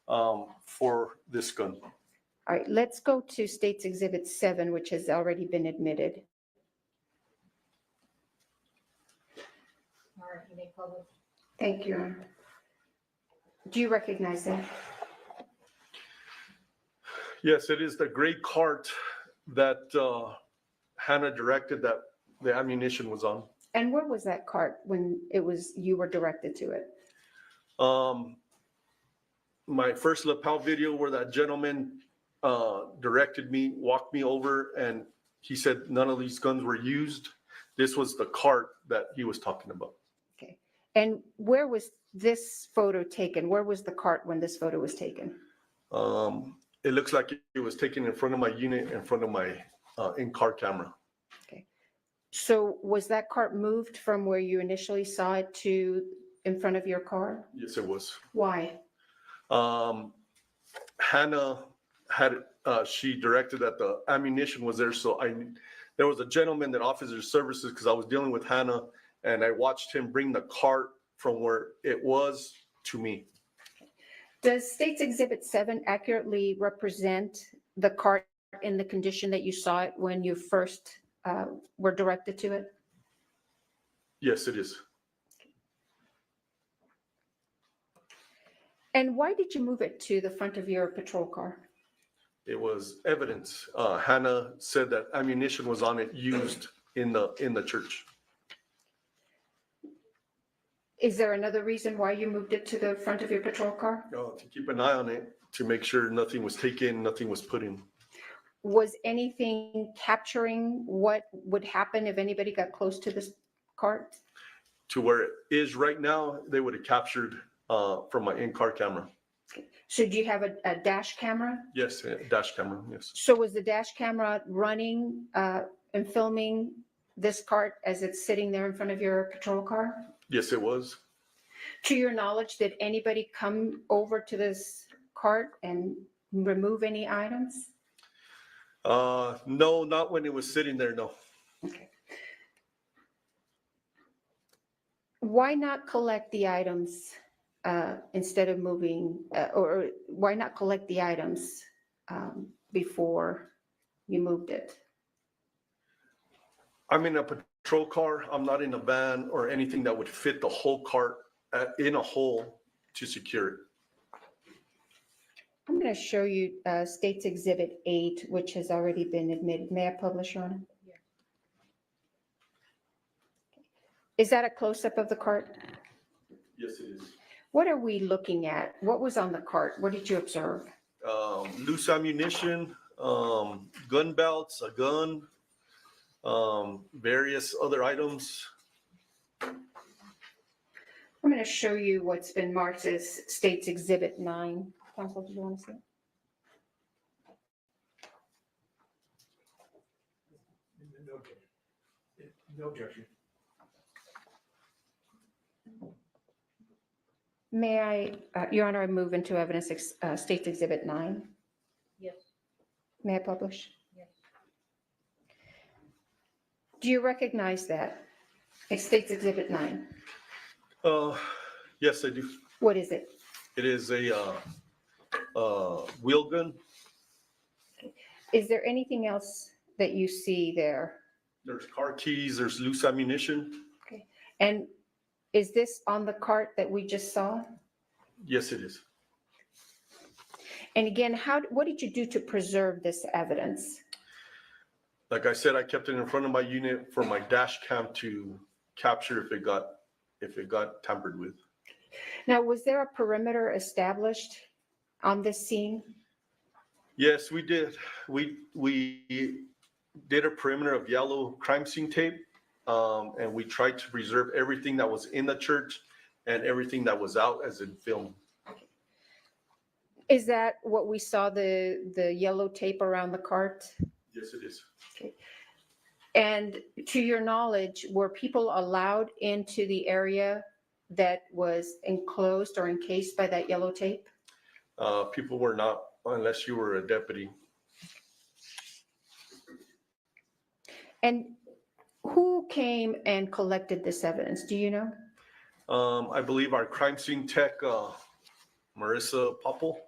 for this gun.
All right, let's go to State's Exhibit 7, which has already been admitted.
All right, you may publish.
Thank you, Your Honor. Do you recognize that?
Yes, it is the gray cart that Hannah directed that the ammunition was on.
And where was that cart when you were directed to it?
My first lapel video where that gentleman directed me, walked me over, and he said none of these guns were used. This was the cart that he was talking about.
Okay. And where was this photo taken? Where was the cart when this photo was taken?
It looks like it was taken in front of my unit, in front of my in-car camera.
Okay. So was that cart moved from where you initially saw it to in front of your car?
Yes, it was.
Why?
Hannah had, she directed that the ammunition was there. So there was a gentleman that officer services, because I was dealing with Hannah, and I watched him bring the cart from where it was to me.
Does State's Exhibit 7 accurately represent the cart in the condition that you saw it when you first were directed to it?
Yes, it is.
And why did you move it to the front of your patrol car?
It was evidence. Hannah said that ammunition was on it used in the church.
Is there another reason why you moved it to the front of your patrol car?
To keep an eye on it, to make sure nothing was taken, nothing was put in.
Was anything capturing what would happen if anybody got close to this cart?
To where it is right now, they would have captured from my in-car camera.
So do you have a dash camera?
Yes, a dash camera, yes.
So was the dash camera running and filming this cart as it's sitting there in front of your patrol car?
Yes, it was.
To your knowledge, did anybody come over to this cart and remove any items?
No, not when it was sitting there, no.
Okay. Why not collect the items instead of moving, or why not collect the items before you moved it?
I'm in a patrol car. I'm not in a van or anything that would fit the whole cart in a hole to secure it.
I'm going to show you State's Exhibit 8, which has already been admitted. May I publish on it?
Yeah.
Is that a close-up of the cart?
Yes, it is.
What are we looking at? What was on the cart? What did you observe?
Loose ammunition, gun belts, a gun, various other items.
I'm going to show you what's been marked as State's Exhibit 9. Counsel, do you want to see it?
No objection.
May I, Your Honor, I move into evidence State's Exhibit 9.
Yes.
May I publish?
Yes.
Do you recognize that? It's State's Exhibit 9.
Yes, I do.
What is it?
It is a wheel gun.
Is there anything else that you see there?
There's car keys, there's loose ammunition.
Okay. And is this on the cart that we just saw?
Yes, it is.
And again, what did you do to preserve this evidence?
Like I said, I kept it in front of my unit for my dash cam to capture if it got tampered with.
Now, was there a perimeter established on this scene?
Yes, we did. We did a perimeter of yellow crime scene tape, and we tried to preserve everything that was in the church and everything that was out as in film.
Is that what we saw, the yellow tape around the cart?
Yes, it is.
Okay. And to your knowledge, were people allowed into the area that was enclosed or encased by that yellow tape?
People were not, unless you were a deputy.
And who came and collected this evidence? Do you know?
I believe our crime scene tech, Marissa Popple.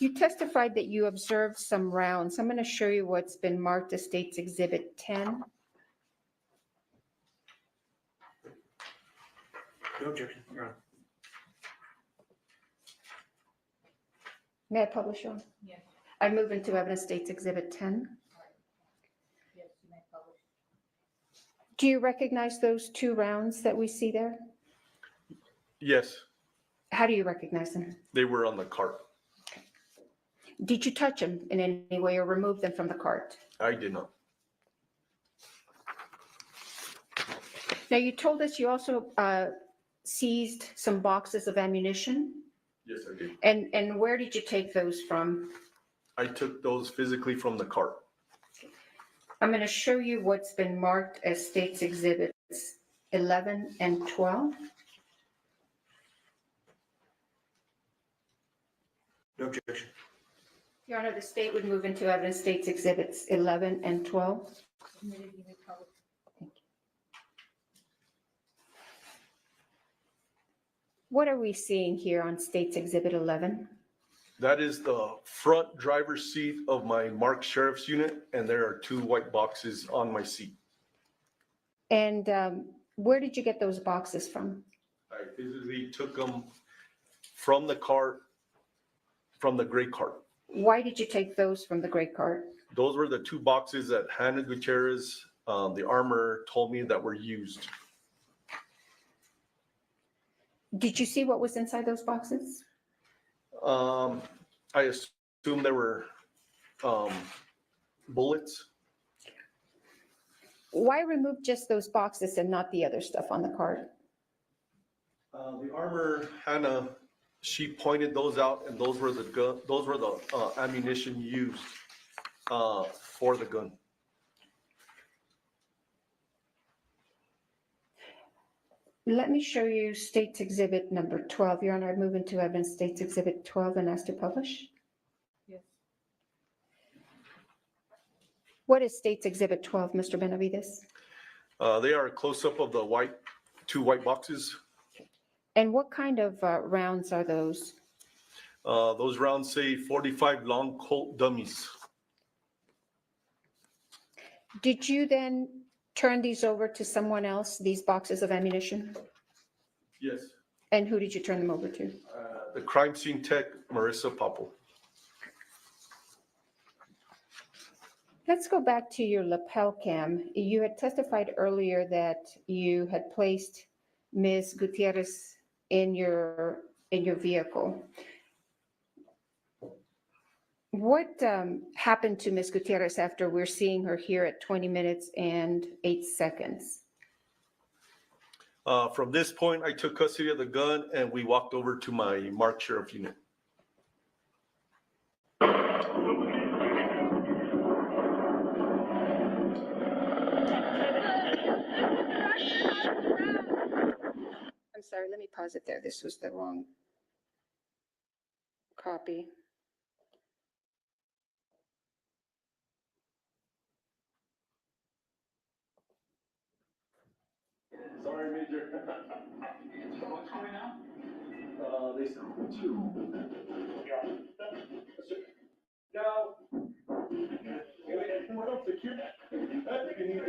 You testified that you observed some rounds. I'm going to show you what's been marked as State's Exhibit 10.
No objection, Your Honor.
May I publish, Your Honor?
Yes.
I move into evidence State's Exhibit 10.
Yes, you may publish.
Do you recognize those 2 rounds that we see there?
Yes,
How do you recognize them?
they were on the cart.
Did you touch them in any way or remove them from the cart?
I did not.
Now, you told us you also seized some boxes of ammunition.
Yes, I did.
And where did you take those from?
I took those physically from the cart.
I'm going to show you what's been marked as State's Exhibits 11 and 12.
No objection.
Your Honor, the state would move into evidence State's Exhibits 11 and 12.
Submitted, you may publish.
What are we seeing here on State's Exhibit 11?
That is the front driver's seat of my marked sheriff's unit, and there are 2 white boxes on my seat.
And where did you get those boxes from?
I physically took them from the cart, from the gray cart.
Why did you take those from the gray cart?
Those were the 2 boxes that Halyna Gutierrez, the armor, told me that were used.
Did you see what was inside those boxes?
I assume there were bullets.
Why remove just those boxes and not the other stuff on the cart?
The armor, Hannah, she pointed those out, and those were the ammunition used for the gun.
Let me show you State's Exhibit number 12. Your Honor, I move into evidence State's Exhibit 12 and ask to publish.
Yes.
What is State's Exhibit 12, Mr. Benavides?
They are a close-up of the 2 white boxes.
And what kind of rounds are those?
Those rounds say 45 long Colt dummies.
Did you then turn these over to someone else, these boxes of ammunition?
Yes.
And who did you turn them over to?
The crime scene tech, Marissa Popple.
Let's go back to your lapel cam. You had testified earlier that you had placed Ms. Gutierrez in your vehicle. What happened to Ms. Gutierrez after we're seeing her here at 20 minutes and 8 seconds?
From this point, I took custody of the gun and we walked over to my marked sheriff unit.
I'm sorry, let me pause it there. This was the wrong copy.
Sorry, Major. What's going on? They said 2. Now, what else secure? That you need to.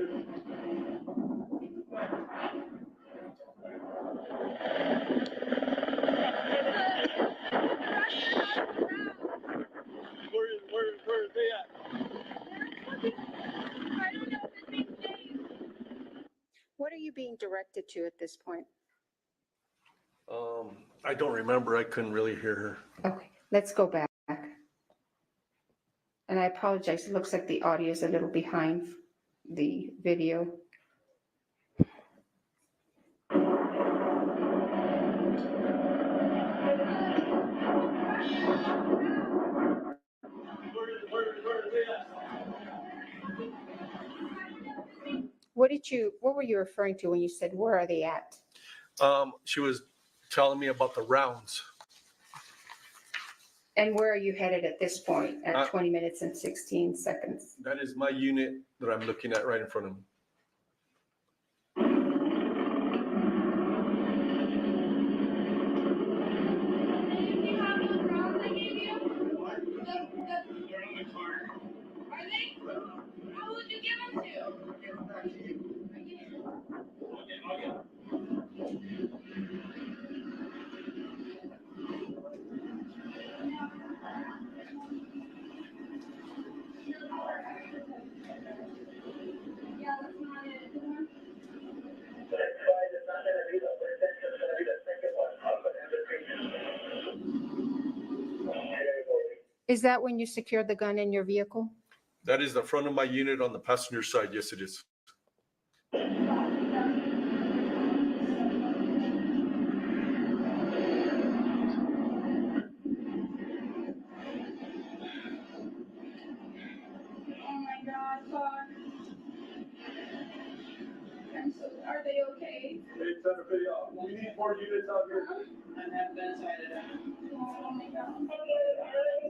What are you being directed to at this point?
I don't remember. I couldn't really hear her.
Okay, let's go back. And I apologize, it looks like the audio is a little behind the video. What were you referring to when you said, where are they at?
She was telling me about the rounds.
And where are you headed at this point at
Uh,
20 minutes and 16 seconds?
That is my unit that I'm looking at right in front of me.
Is that when you secured the gun in your vehicle?
That is the front of my unit on the passenger side. Yes, it is.
Oh my God, fuck. Are they okay?
Hey, turn the video off. We need more units out here.
I'm having been inside of that. Oh my God.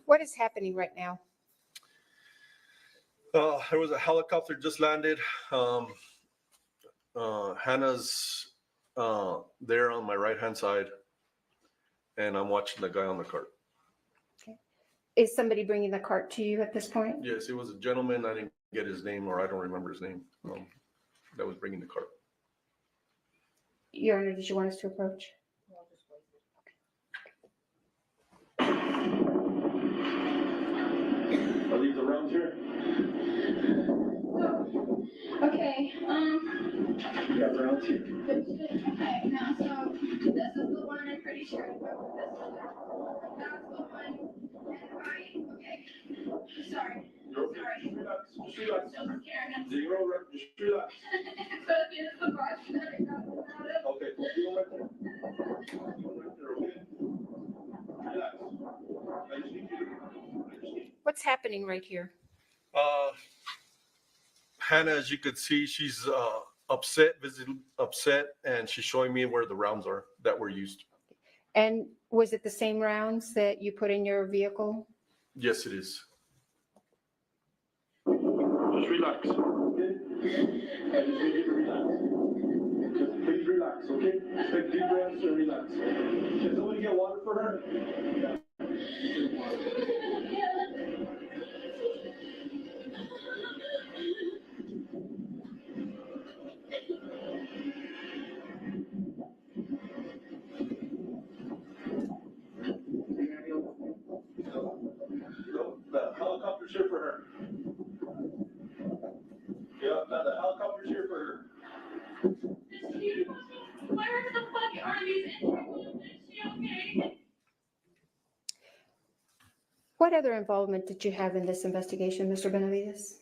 What is happening right now?
There was a helicopter just landed. Hannah's there on my right-hand side, and I'm watching the guy on the cart.
Is somebody bringing the cart to you at this point?
Yes, it was a gentleman. I didn't get his name, or I don't remember his name. That was bringing the cart.
Your Honor, did you want us to approach?
Are these the rounds here?
Okay,
Yeah, the rounds here.
okay, now, so this is the one I'm pretty sure I remember this one. That's the one, and okay, sorry, sorry.
Just relax.
So scared.
Zero, just relax.
But it's the question that I got about it.
Okay, you right there. You right there, okay? Relax. I just need you.
What's happening right here?
Hannah, as you could see, she's upset, visibly upset, and she's showing me where the rounds are that were used.
And was it the same rounds that you put in your vehicle?
Yes, it is.
Just relax, okay? I just need you to relax. Just please relax, okay? Take deep breaths and relax. Can somebody get water for her? No, the helicopter's here for her. Yeah, no, the helicopter's here for her.
Where the fuck are these injuries? Is she okay?
What other involvement did you have in this investigation, Mr. Benavides?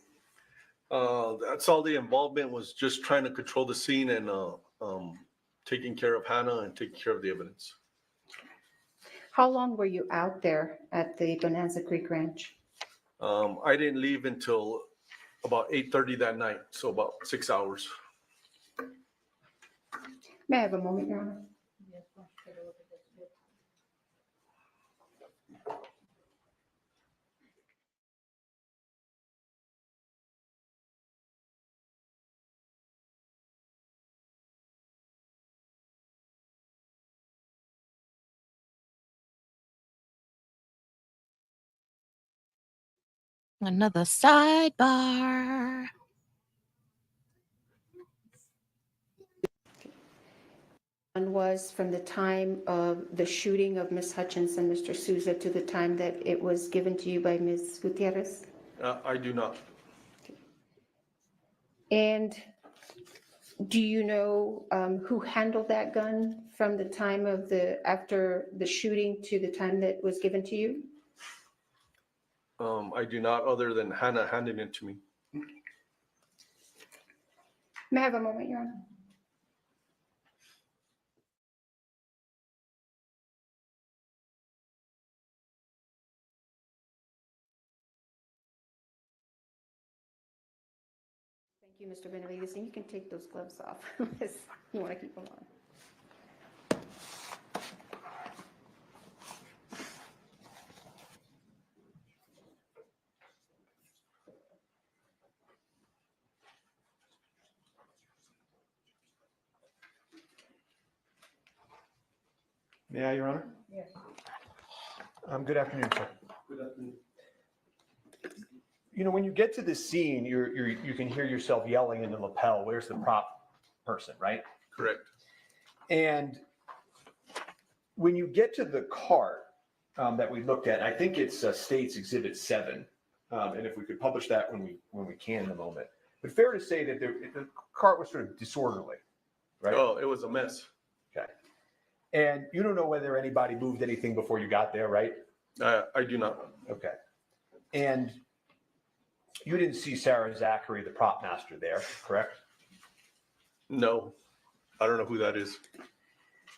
That's all the involvement was, just trying to control the scene and taking care of Hannah and taking care of the evidence.
How long were you out there at the Bonanza Creek Ranch?
I didn't leave until about 8:30 that night, so about 6 hours.
May I have a moment, Your Honor?
Another sidebar.
And was from the time of the shooting of Ms. Hutchins and Mr. Souza to the time that it was given to you by Ms. Gutierrez?
I do not.
And do you know who handled that gun from the time of after the shooting to the time that was given to you?
I do not, other than Hannah handing it to me.
May I have a moment, Your Honor? Thank you, Mr. Benavides, and you can take those gloves off unless you want to keep them on.
May I, Your Honor?
Yes.
Good afternoon, sir.
Good afternoon.
You know, when you get to this scene, you can hear yourself yelling in the lapel, "Where's the prop person?" Right?
Correct.
And when you get to the cart that we looked at, I think it's State's Exhibit 7, and if we could publish that when we can in a moment. But fair to say that the cart was sort of disorderly, right?
Oh, it was a mess.
Okay. And you don't know whether anybody moved anything before you got there, right?
I do not.
Okay. And you didn't see Sarah Zachary, the prop master, there, correct?
No, I don't know who that is.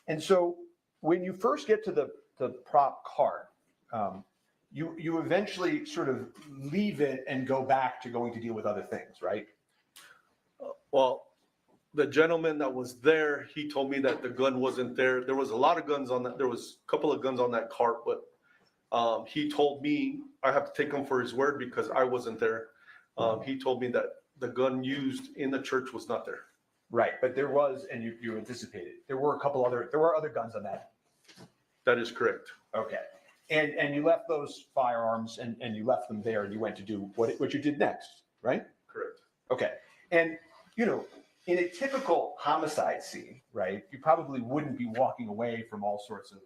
And so when you first get to the prop cart, you eventually sort of leave it and go back to going to deal with other things, right?
Well, the gentleman that was there, he told me that the gun wasn't there. There was a lot of guns on that. There was a couple of guns on that cart, but he told me I have to take him for his word because I wasn't there. He told me that the gun used in the church was not there.
Right, but there was, and you anticipated, there were other guns on that.
That is correct.
Okay. And you left those firearms and you left them there and you went to do what you did next, right?
Correct.
Okay. And, you know, in a typical homicide scene, right, you probably wouldn't be walking away from all sorts of,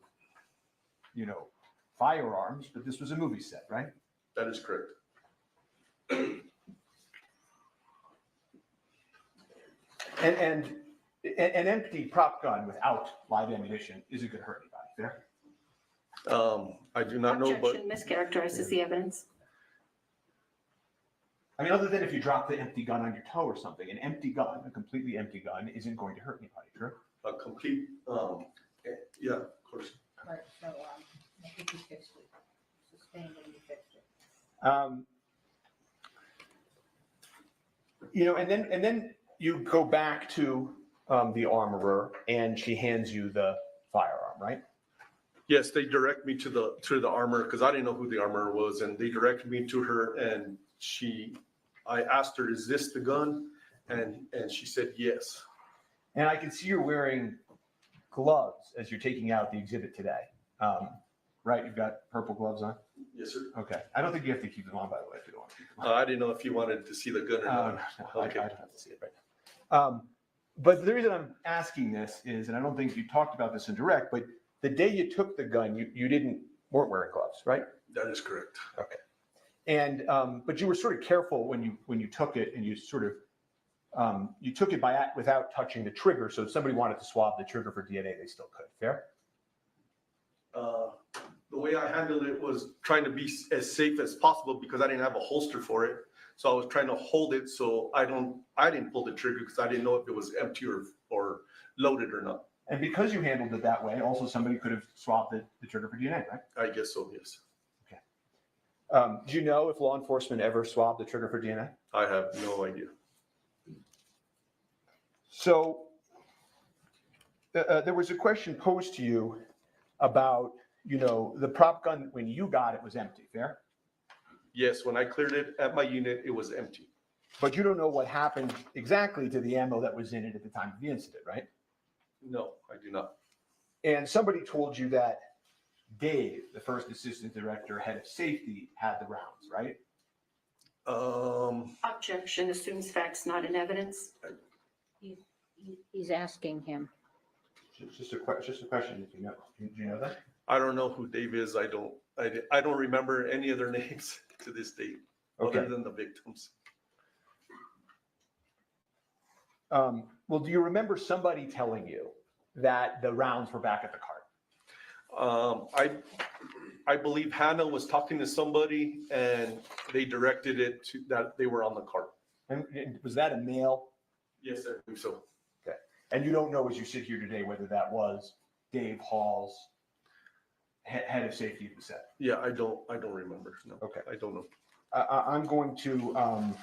you know, firearms, but this was a movie set, right?
That is correct.
And an empty prop gun without live ammunition isn't going to hurt anybody, fair?
I do not know, but
Objection mischaracterizes the evidence.
I mean, other than if you drop the empty gun on your toe or something, an empty gun, a completely empty gun, isn't going to hurt anybody, true?
a complete, yeah, of course.
Right, so, I think you fixed it. Sustained and you fixed it.
You know, and then you go back to the armorer and she hands you the firearm, right?
Yes, they direct me to the armor because I didn't know who the armorer was, and they directed me to her, and I asked her, "Is this the gun?" And she said yes.
And I can see you're wearing gloves as you're taking out the exhibit today. Right? You've got purple gloves on?
Yes, sir.
Okay. I don't think you have to keep them on, by the way, if you don't want to keep them on.
I didn't know if you wanted to see the gun or not.
No, okay. I don't have to see it right now. But the reason I'm asking this is, and I don't think you talked about this in direct, but the day you took the gun, you weren't wearing gloves, right?
That is correct.
Okay. And but you were sort of careful when you took it, and you sort of you took it without touching the trigger. So if somebody wanted to swab the trigger for DNA, they still could. Fair?
The way I handled it was trying to be as safe as possible because I didn't have a holster for it. So I was trying to hold it so I didn't pull the trigger because I didn't know if it was empty or loaded or not.
And because you handled it that way, also somebody could have swabbed the trigger for DNA, right?
I guess so, yes.
Okay. Do you know if law enforcement ever swabbed the trigger for DNA?
I have no idea.
So there was a question posed to you about, you know, the prop gun, when you got it was empty, fair?
Yes, when I cleared it at my unit, it was empty.
But you don't know what happened exactly to the ammo that was in it at the time of the incident, right?
No, I do not.
And somebody told you that Dave, the first assistant director, head of safety, had the rounds, right?
Objection, assumes facts not in evidence.
He's asking him.
It's just a question. Do you know that?
I don't know who Dave is. I don't remember any of their names to this date,
Okay.
other than the victims.
Well, do you remember somebody telling you that the rounds were back at the cart?
I believe Hannah was talking to somebody and they directed it to that they were on the cart.
And was that a male?
Yes, I believe so.
Okay. And you don't know as you sit here today whether that was Dave Hall's head of safety of the set?
Yeah, I don't remember. No.
Okay.
I don't know.
I'm going to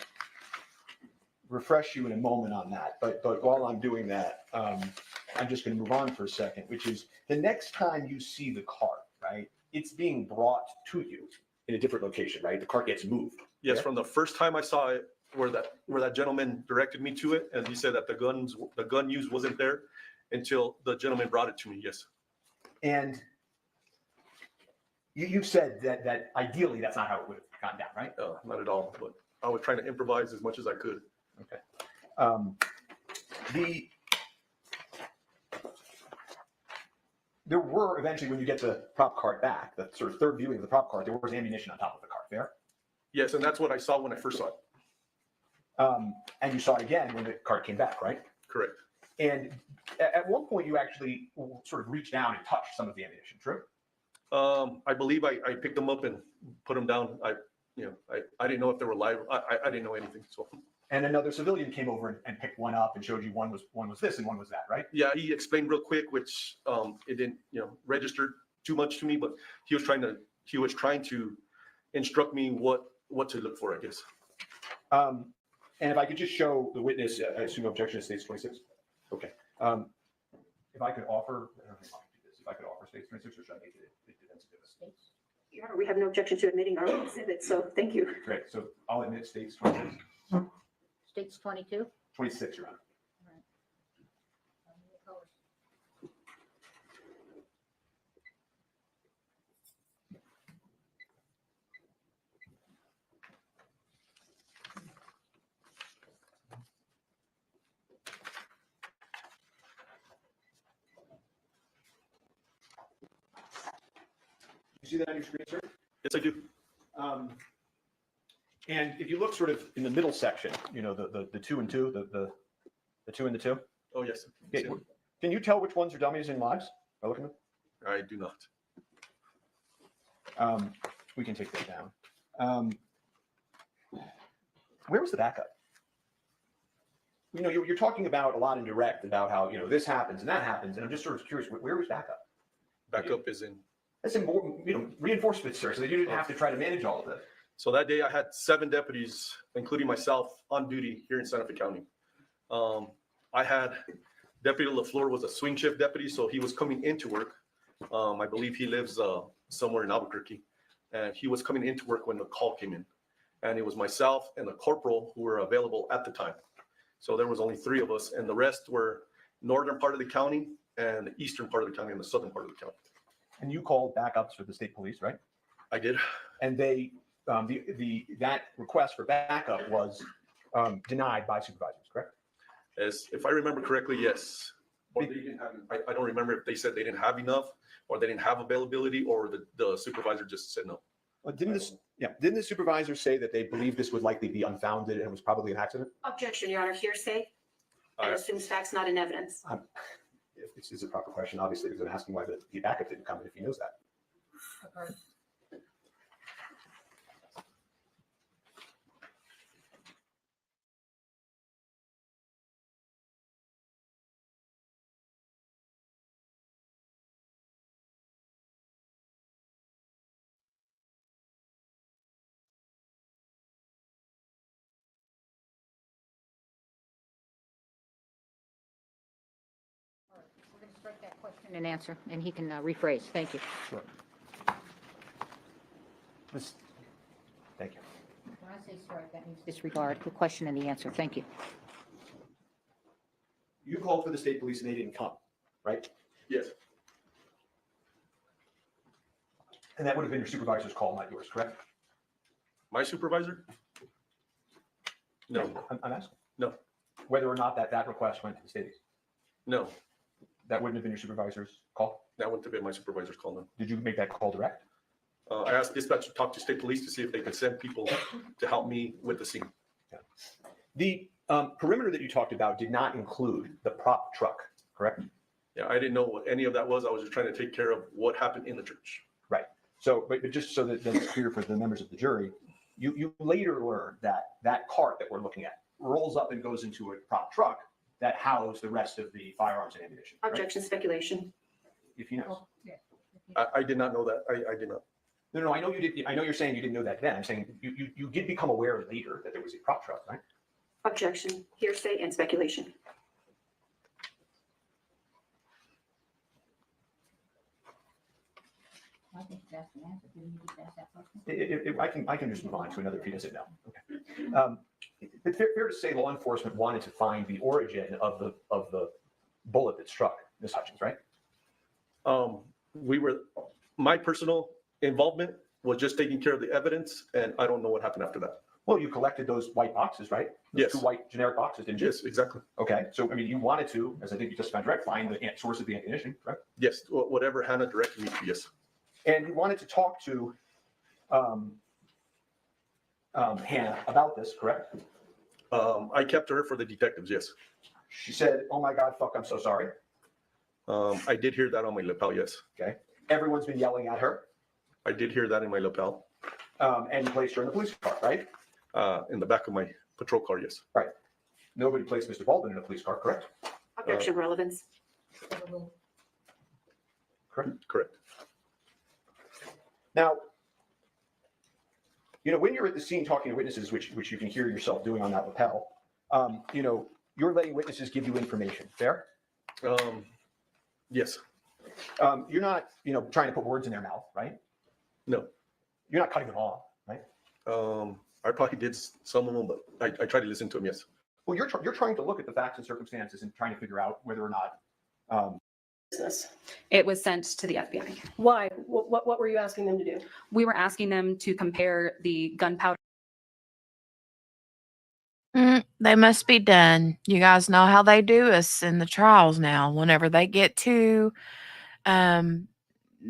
refresh you in a moment on that, but while I'm doing that, I'm just going to move on for a second, which is the next time you see the cart, right? It's being brought to you in a different location, right? The cart gets moved.
Yes,
yeah?
from the first time I saw it, where that gentleman directed me to it, and he said that the gun used wasn't there until the gentleman brought it to me. Yes.
And you said that ideally that's not how it would have gone down, right?
Not at all. But I was trying to improvise as much as I could.
Okay. There were eventually, when you get the prop cart back, the sort of third viewing of the prop cart, there was ammunition on top of the cart. Fair?
Yes, and that's what I saw when I first saw it.
And you saw it again when the cart came back, right?
Correct.
And at one point, you actually sort of reached down and touched some of the ammunition. True?
I believe I picked them up and put them down. I didn't know if they were live. I didn't know anything. So.
And another civilian came over and picked one up and showed you one was this and one was that, right?
Yeah, he explained real quick, which it didn't register too much to me, but he was trying to instruct me what to look for, I guess.
And if I could just show the witness, I assume objection to states 26. Okay. If I could offer, I don't know if I can do this. If I could offer states 26, or should I make it defensive?
Your Honor, we have no objection to admitting our own exhibit, so thank you.
Great. So I'll admit states 26.
States 22?
26, Your Honor. You see that on your screen, sir?
Yes, I do.
And if you look sort of in the middle section, the 2 and 2, the 2 and the 2.
Oh, yes.
Okay. Can you tell which ones are dummies and lives by looking at them?
I do not.
We can take that down. Where was the backup? You're talking about a lot in direct about how, this happens and that happens. And I'm just sort of curious, where was backup?
Backup is in.
That's important, reinforcement, sir, so that you didn't have to try to manage all of this.
So that day I had 7 deputies, including myself, on duty here in Santa Fe County. I had Deputy LaFleur was a swing shift deputy, so he was coming into work. I believe he lives somewhere in Albuquerque, and he was coming into work when the call came in. And it was myself and the corporal who were available at the time. So there was only 3 of us, and the rest were northern part of the county and the eastern part of the county and the southern part of the county.
And you called backups for the state police, right?
I did.
And they, that request for backup was denied by supervisors, correct?
As if I remember correctly, yes. Or they didn't have. I don't remember if they said they didn't have enough, or they didn't have availability, or the supervisor just said no.
Well, didn't the supervisor say that they believed this would likely be unfounded and was probably an accident?
Objection, Your Honor, hearsay and assumes facts not in evidence.
If this is a proper question, obviously, because I'm asking why the backup didn't come in if he knows that.
We're going to strike that question and answer, and he can rephrase. Thank you.
Sure. Thank you.
When I say strike, that means disregard the question and the answer. Thank you.
You called for the state police and they didn't come, right?
Yes.
And that would have been your supervisor's call, not yours, correct?
My supervisor?
No.
I'm asking.
No.
Whether or not that request went to the state.
No.
That wouldn't have been your supervisor's call?
That wouldn't have been my supervisor's call, no.
Did you make that call direct?
I asked dispatch to talk to state police to see if they could send people to help me with the scene.
Yeah. The perimeter that you talked about did not include the prop truck, correct?
Yeah, I didn't know what any of that was. I was just trying to take care of what happened in the church.
Right. So, but just so that it's clear for the members of the jury, you later learned that cart that we're looking at rolls up and goes into a prop truck that housed the rest of the firearms and ammunition.
Objection, speculation.
If you know.
I did not know that. I did not.
No, I know you did. I know you're saying you didn't know that then. I'm saying you did become aware later that there was a prop truck, right?
Objection, hearsay, and speculation.
I think that's the answer. Didn't you just ask that question?
I can just move on to another if he doesn't know. Okay. It's fair to say law enforcement wanted to find the origin of the bullet that struck Ms. Hutchins, right?
My personal involvement was just taking care of the evidence, and I don't know what happened after that.
Well, you collected those white boxes, right? Those
Yes.
2 white generic boxes, didn't you?
Yes, exactly.
Okay. So, I mean, you wanted to, as I think you just found direct, find the source of the ammunition, correct?
Yes, whatever Hannah directed me to, yes.
And you wanted to talk to Hannah about this, correct?
I kept her for the detectives, yes.
She said, "Oh my God, fuck, I'm so sorry."
I did hear that on my lapel, yes.
Okay. Everyone's been yelling at her.
I did hear that in my lapel.
And you placed her in the police car, right?
In the back of my patrol car, yes.
Right. Nobody placed Mr. Baldwin in a police car, correct?
Objection, relevance.
Correct.
Now, when you're at the scene talking to witnesses, which you can hear yourself doing on that lapel, you're letting witnesses give you information. Fair?
Yes.
You're not, trying to put words in their mouth, right?
No.
You're not cutting them off, right?
I probably did some of them, but I try to listen to them, yes.
Well, you're trying to look at the facts and circumstances and trying to figure out whether or not.
Business.
It was sent to the FBI.
Why? What were you asking them to do?
We were asking them to compare the gunpowder.
They must be done. You guys know how they do us in the trials now. Whenever they get to the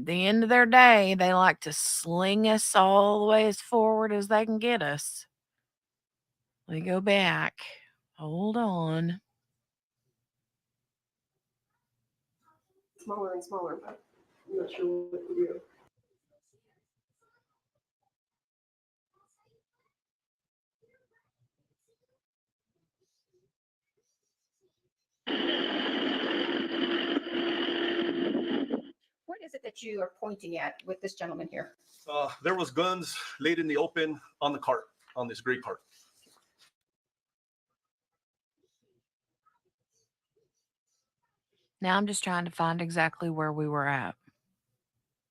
end of their day, they like to sling us all the way as forward as they can get us. We go back. Hold on.
Smaller and smaller, but I'm not sure what to do.
What is it that you are pointing at with this gentleman here?
There was guns laid in the open on the cart, on this gray cart.
Now I'm just trying to find exactly where we were at.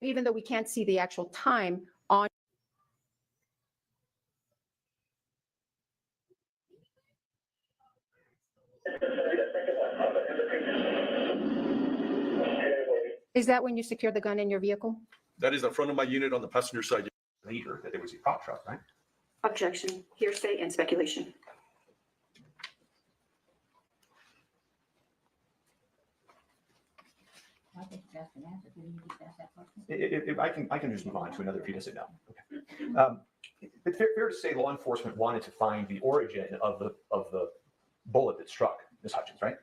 Even though we can't see the actual time on. Is that when you secure the gun in your vehicle?
That is in front of my unit on the passenger side.
Later, that there was a prop truck, right?
Objection, hearsay, and speculation.
I think that's the answer. Didn't you just ask that question?
I can just move on to another if he doesn't know. Okay. It's fair to say law enforcement wanted to find the origin of the bullet that struck Ms. Hutchins, right?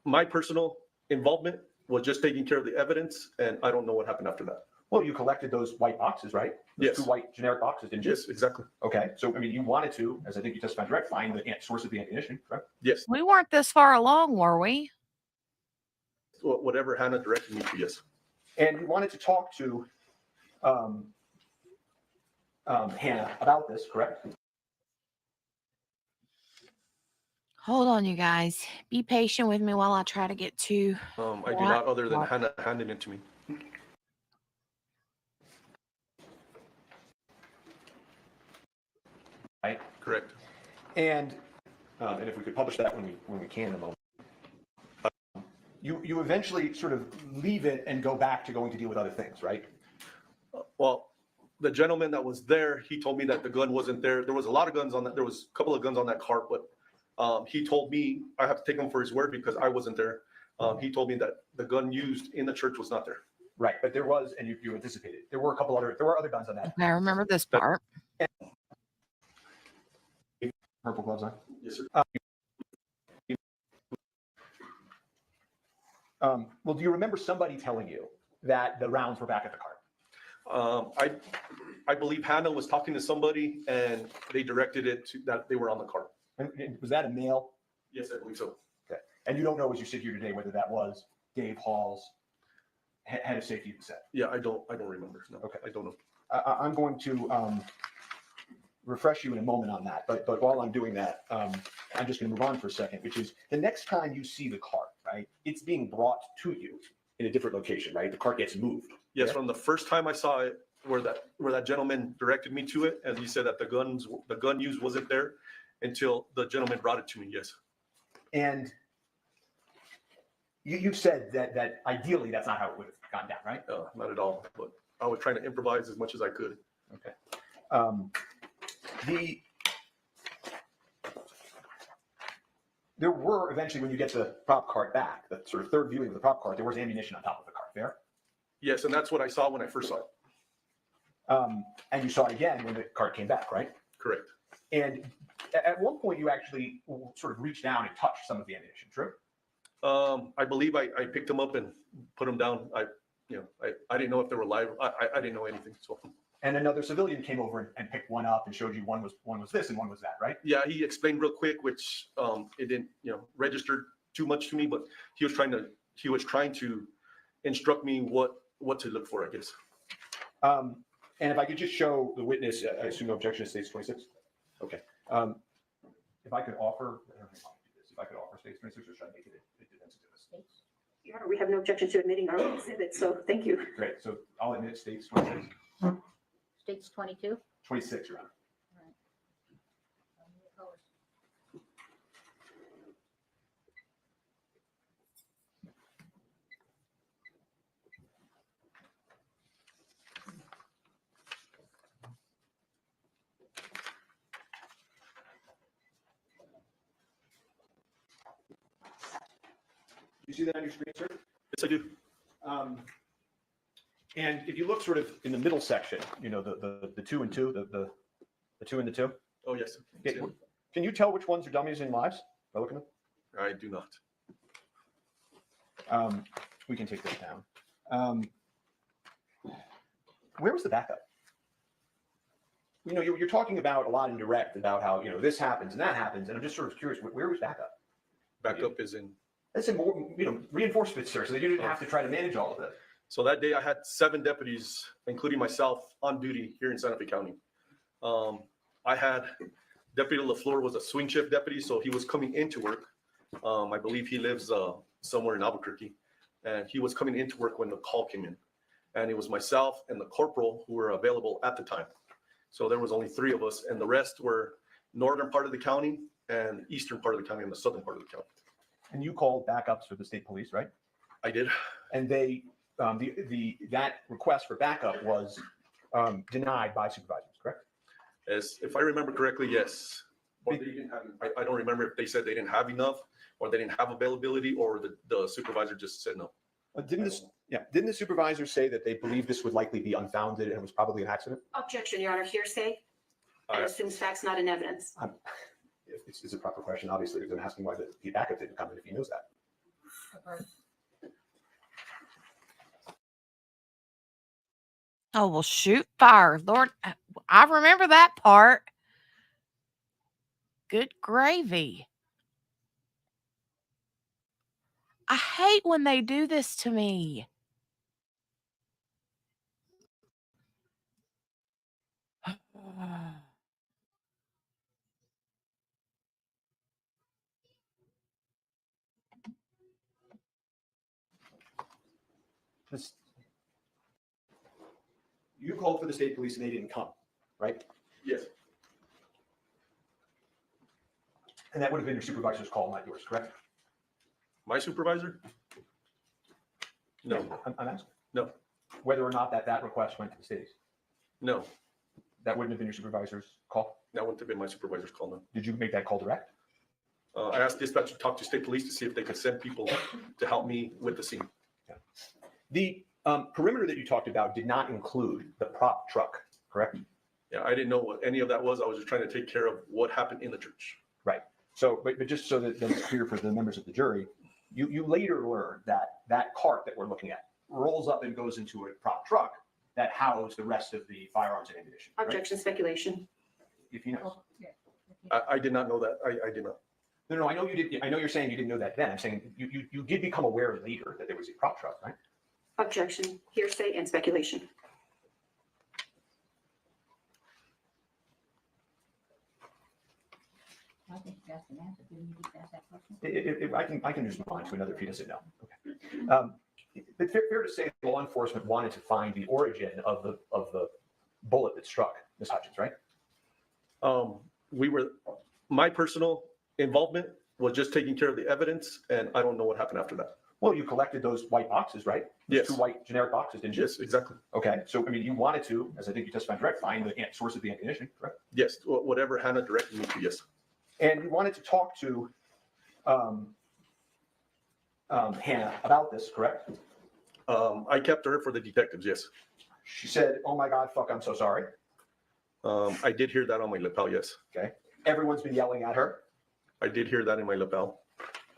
My personal involvement was just taking care of the evidence, and I don't know what happened after that.
Well, you collected those white boxes, right? Those
Yes.
2 white generic boxes, didn't you?
Yes, exactly.
Okay. So, I mean, you wanted to, as I think you just found direct, find the source of the ammunition, correct?
Yes.
We weren't this far along, were we?
Whatever Hannah directed me to, yes.
And you wanted to talk to Hannah about this, correct?
Hold on, you guys. Be patient with me while I try to get to.
I do not, other than Hannah handing it to me.
Right.
Correct.
And if we could publish that when we can in a moment. You eventually sort of leave it and go back to going to deal with other things, right?
Well,
the gentleman that was there, he told me that the gun wasn't there. There was a lot of guns on that. There was a couple of guns on that cart, but he told me I have to take him for his word because I wasn't there. He told me that the gun used in the church was not there.
Right, but there was, and you anticipated, there were other guns on that.
I remember this part.
Purple gloves on?
Yes, sir.
Well, do you remember somebody telling you that the rounds were back at the cart?
I believe Hannah was talking to somebody and they directed it to that they were on the cart.
And was that a male?
Yes, I believe so.
Okay. And you don't know as you sit here today whether that was Dave Hall's head of safety at the set?
Yeah, I don't remember. No, okay. I don't know.
I'm going to refresh you in a moment on that, but while I'm doing that, I'm just going to move on for a second, which is the next time you see the cart, right? It's being brought to you in a different location, right? The cart gets moved.
Yes,
correct?
from the first time I saw it, where that gentleman directed me to it, and he said that the gun used wasn't there until the gentleman brought it to me. Yes.
And you said that ideally that's not how it would have gone down, right?
Not at all. But I was trying to improvise as much as I could.
Okay. There were eventually, when you get the prop cart back, the sort of third viewing of the prop cart, there was ammunition on top of the cart. Fair?
Yes, and that's what I saw when I first saw it.
And you saw it again when the cart came back, right?
Correct.
And at one point, you actually sort of reached down and touched some of the ammunition. True?
I believe I picked them up and put them down. I didn't know if they were live. I didn't know anything. So.
And another civilian came over and picked one up and showed you one was this and one was that, right?
Yeah, he explained real quick, which it didn't register too much to me, but he was trying to instruct me what to look for, I guess.
And if I could just show the witness, I assume no objection to States 26. Okay. If I could offer, I don't know how to do this. If I could offer States 26, or should I make it a defense exhibit?
Your Honor, we have no objection to admitting our own exhibit, so thank you.
Great. So I'll admit States 26.
States 22?
26, Your Honor. You see that on your screen, sir?
Yes, I do.
And if you look sort of in the middle section, the 2 and 2, the 2 and the 2.
Oh, yes.
Okay. Can you tell which ones are dummies and lives by looking at them?
I do not.
We can take this down. Where was the backup? You're talking about a lot in direct about how, this happens and that happens. And I'm just sort of curious, where was backup?
Backup is in.
That's in more, reinforcement, sir. So they didn't have to try to manage all of this.
So that day I had 7 deputies, including myself, on duty here in Santa Fe County. I had Deputy LaFleur was a swing shift deputy, so he was coming into work. I believe he lives somewhere in Albuquerque, and he was coming into work when the call came in. And it was myself and the corporal who were available at the time. So there was only 3 of us, and the rest were northern part of the county and eastern part of the county and the southern part of the county.
And you called backups for the state police, right?
I did.
And they, that request for backup was denied by supervisors, correct?
As if I remember correctly, yes. Or they didn't have, I don't remember if they said they didn't have enough, or they didn't have availability, or the supervisor just said no.
Didn't the supervisor say that they believed this would likely be unfounded and it was probably an accident?
Objection, Your Honor. Hearsay and assumes facts not in evidence.
It's a proper question. Obviously, they're asking why the backup didn't come in if he knows that.
Oh, well, shoot fire. Lord, I remember that part. Good gravy. I hate when they do this to me.
You called for the state police and they didn't come, right?
Yes.
And that would have been your supervisor's call, not yours, correct?
My supervisor? No.
I'm asking.
No.
Whether or not that request went to the cities.
No,
That wouldn't have been your supervisor's call?
that wouldn't have been my supervisor's call, no.
Did you make that call direct?
I asked dispatch to talk to state police to see if they could send people to help me with the scene.
The perimeter that you talked about did not include the prop truck, correct?
Yeah, I didn't know what any of that was. I was just trying to take care of what happened in the church.
Right. So, but just so that it's clear for the members of the jury, you later learned that that cart that we're looking at rolls up and goes into a prop truck that housed the rest of the firearms and ammunition. Right?
Objection, speculation.
If you know.
I did not know that. I did not.
No, I know you did. I know you're saying you didn't know that then. I'm saying you did become aware later that there was a prop truck, right?
Objection, hearsay, and speculation.
I think that's an answer. Didn't you just ask that question?
I can just move on to another if he doesn't know. Okay. But fair to say law enforcement wanted to find the origin of the bullet that struck Ms. Hutchins, right?
My personal involvement was just taking care of the evidence, and I don't know what happened after that.
Well, you collected those white boxes, right? Those
Yes.
2 white generic boxes, didn't you?
Yes, exactly.
Okay. So, I mean, you wanted to, as I think you testified direct, find the source of the ammunition, correct?
Yes, whatever Hannah directed me to, yes.
And you wanted to talk to Hannah about this, correct?
I kept her for the detectives, yes.
She said, "Oh my God, fuck, I'm so sorry."
I did hear that on my lapel, yes.
Okay. Everyone's been yelling at her.
I did hear that in my lapel.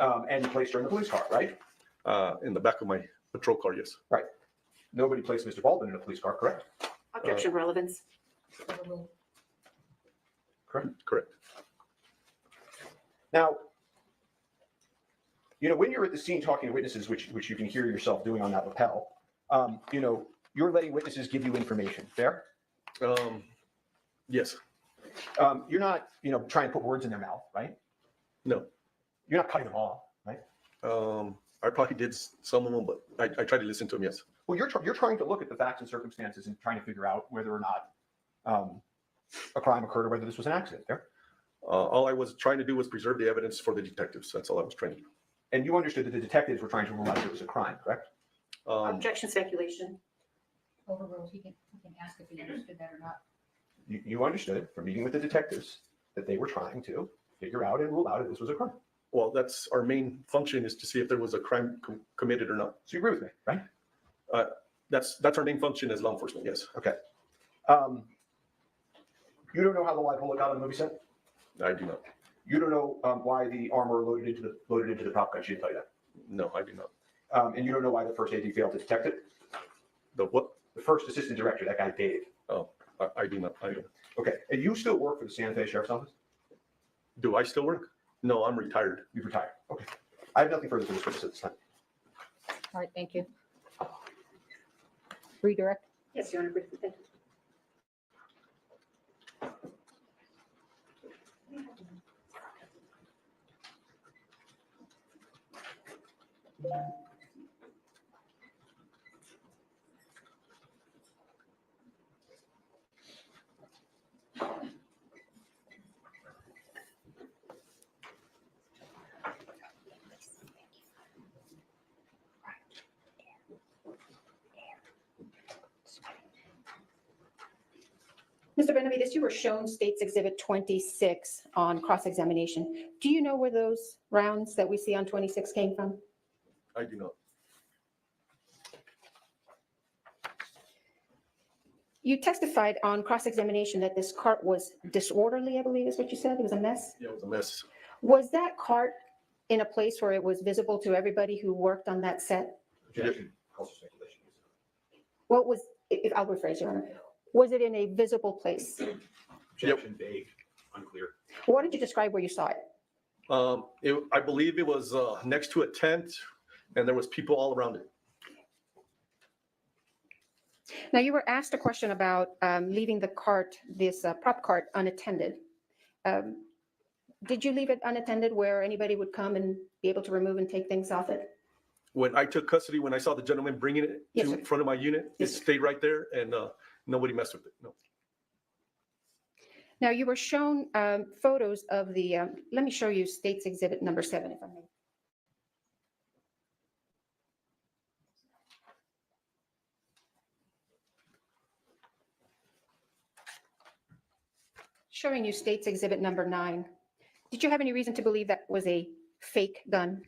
And you placed her in the police car, right?
In the back of my patrol car, yes.
Right. Nobody placed Mr. Baldwin in a police car, correct?
Objection, relevance.
Correct.
Now, when you're at the scene talking to witnesses, which you can hear yourself doing on that lapel, you're letting witnesses give you information. Fair?
Yes.
You're not, trying to put words in their mouth, right?
No.
You're not cutting them off, right?
I probably did some of them, but I tried to listen to them, yes.
Well, you're trying to look at the facts and circumstances and trying to figure out whether or not a crime occurred or whether this was an accident. Fair?
All I was trying to do was preserve the evidence for the detectives. That's all I was trying to do.
And you understood that the detectives were trying to rule out that it was a crime, correct?
Objection, speculation.
Overruled. He can ask if he understood that or not.
You understood from meeting with the detectives that they were trying to figure out and rule out if this was a crime.
Well, that's our main function, is to see if there was a crime committed or not.
So you agree with me, right?
That's our main function as law enforcement, yes.
Okay. You don't know how the live bullet got on the movie set?
I do not.
You don't know why the armor loaded into the prop gun. She didn't tell you that.
No, I do not.
And you don't know why the first AD failed to detect it?
The what?
The first assistant director, that guy Dave.
Oh, I do not. I don't.
Okay. And you still work for the Santa Fe Sheriff's Office?
Do I still work? No, I'm retired.
You've retired. Okay. I have nothing further for this witness at this time.
All right, thank you. Redirect.
Yes, Your Honor, briefly, thank you. Mr. Benavides, you were shown State's Exhibit 26 on cross-examination. Do you know where those rounds that we see on 26 came from?
I do not.
You testified on cross-examination that this cart was disorderly, I believe is what you said. It was a mess.
Yeah, it was a mess.
Was that cart in a place where it was visible to everybody who worked on that set?
Objection. Calls for speculation.
What was, if I'll rephrase, Your Honor, was it in a visible place?
Objection. Vague. Unclear.
What did you describe where you saw it?
I believe it was next to a tent, and there was people all around it.
Now, you were asked a question about leaving the cart, this prop cart, unattended. Did you leave it unattended where anybody would come and be able to remove and take things off it?
When I took custody, when I saw the gentleman bringing it
Yes,
to
sir.
in front of my unit, it stayed right there, and nobody messed with it. No.
Now, you were shown photos of the, let me show you State's Exhibit number 7, if I may.
showing you State's Exhibit number 9. Did you have any reason to believe that was a fake gun?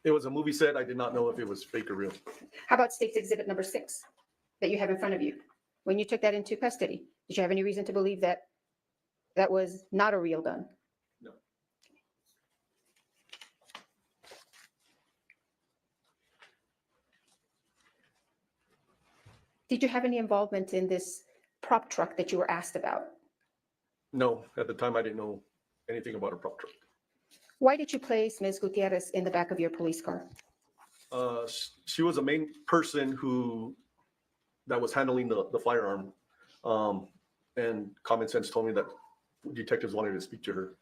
It was a movie set. I did not know if it was fake or real.
How about State's Exhibit number 6 that you have in front of you? When you took that into custody, did you have any reason to believe that that was not a real gun?
No.
Did you have any involvement in this prop truck that you were asked about?
No, at the time I didn't know anything about a prop truck.
Why did you place Ms. Gutierrez in the back of your police car?
She was the main person that was handling the firearm. And common sense told me that detectives wanted to speak to her.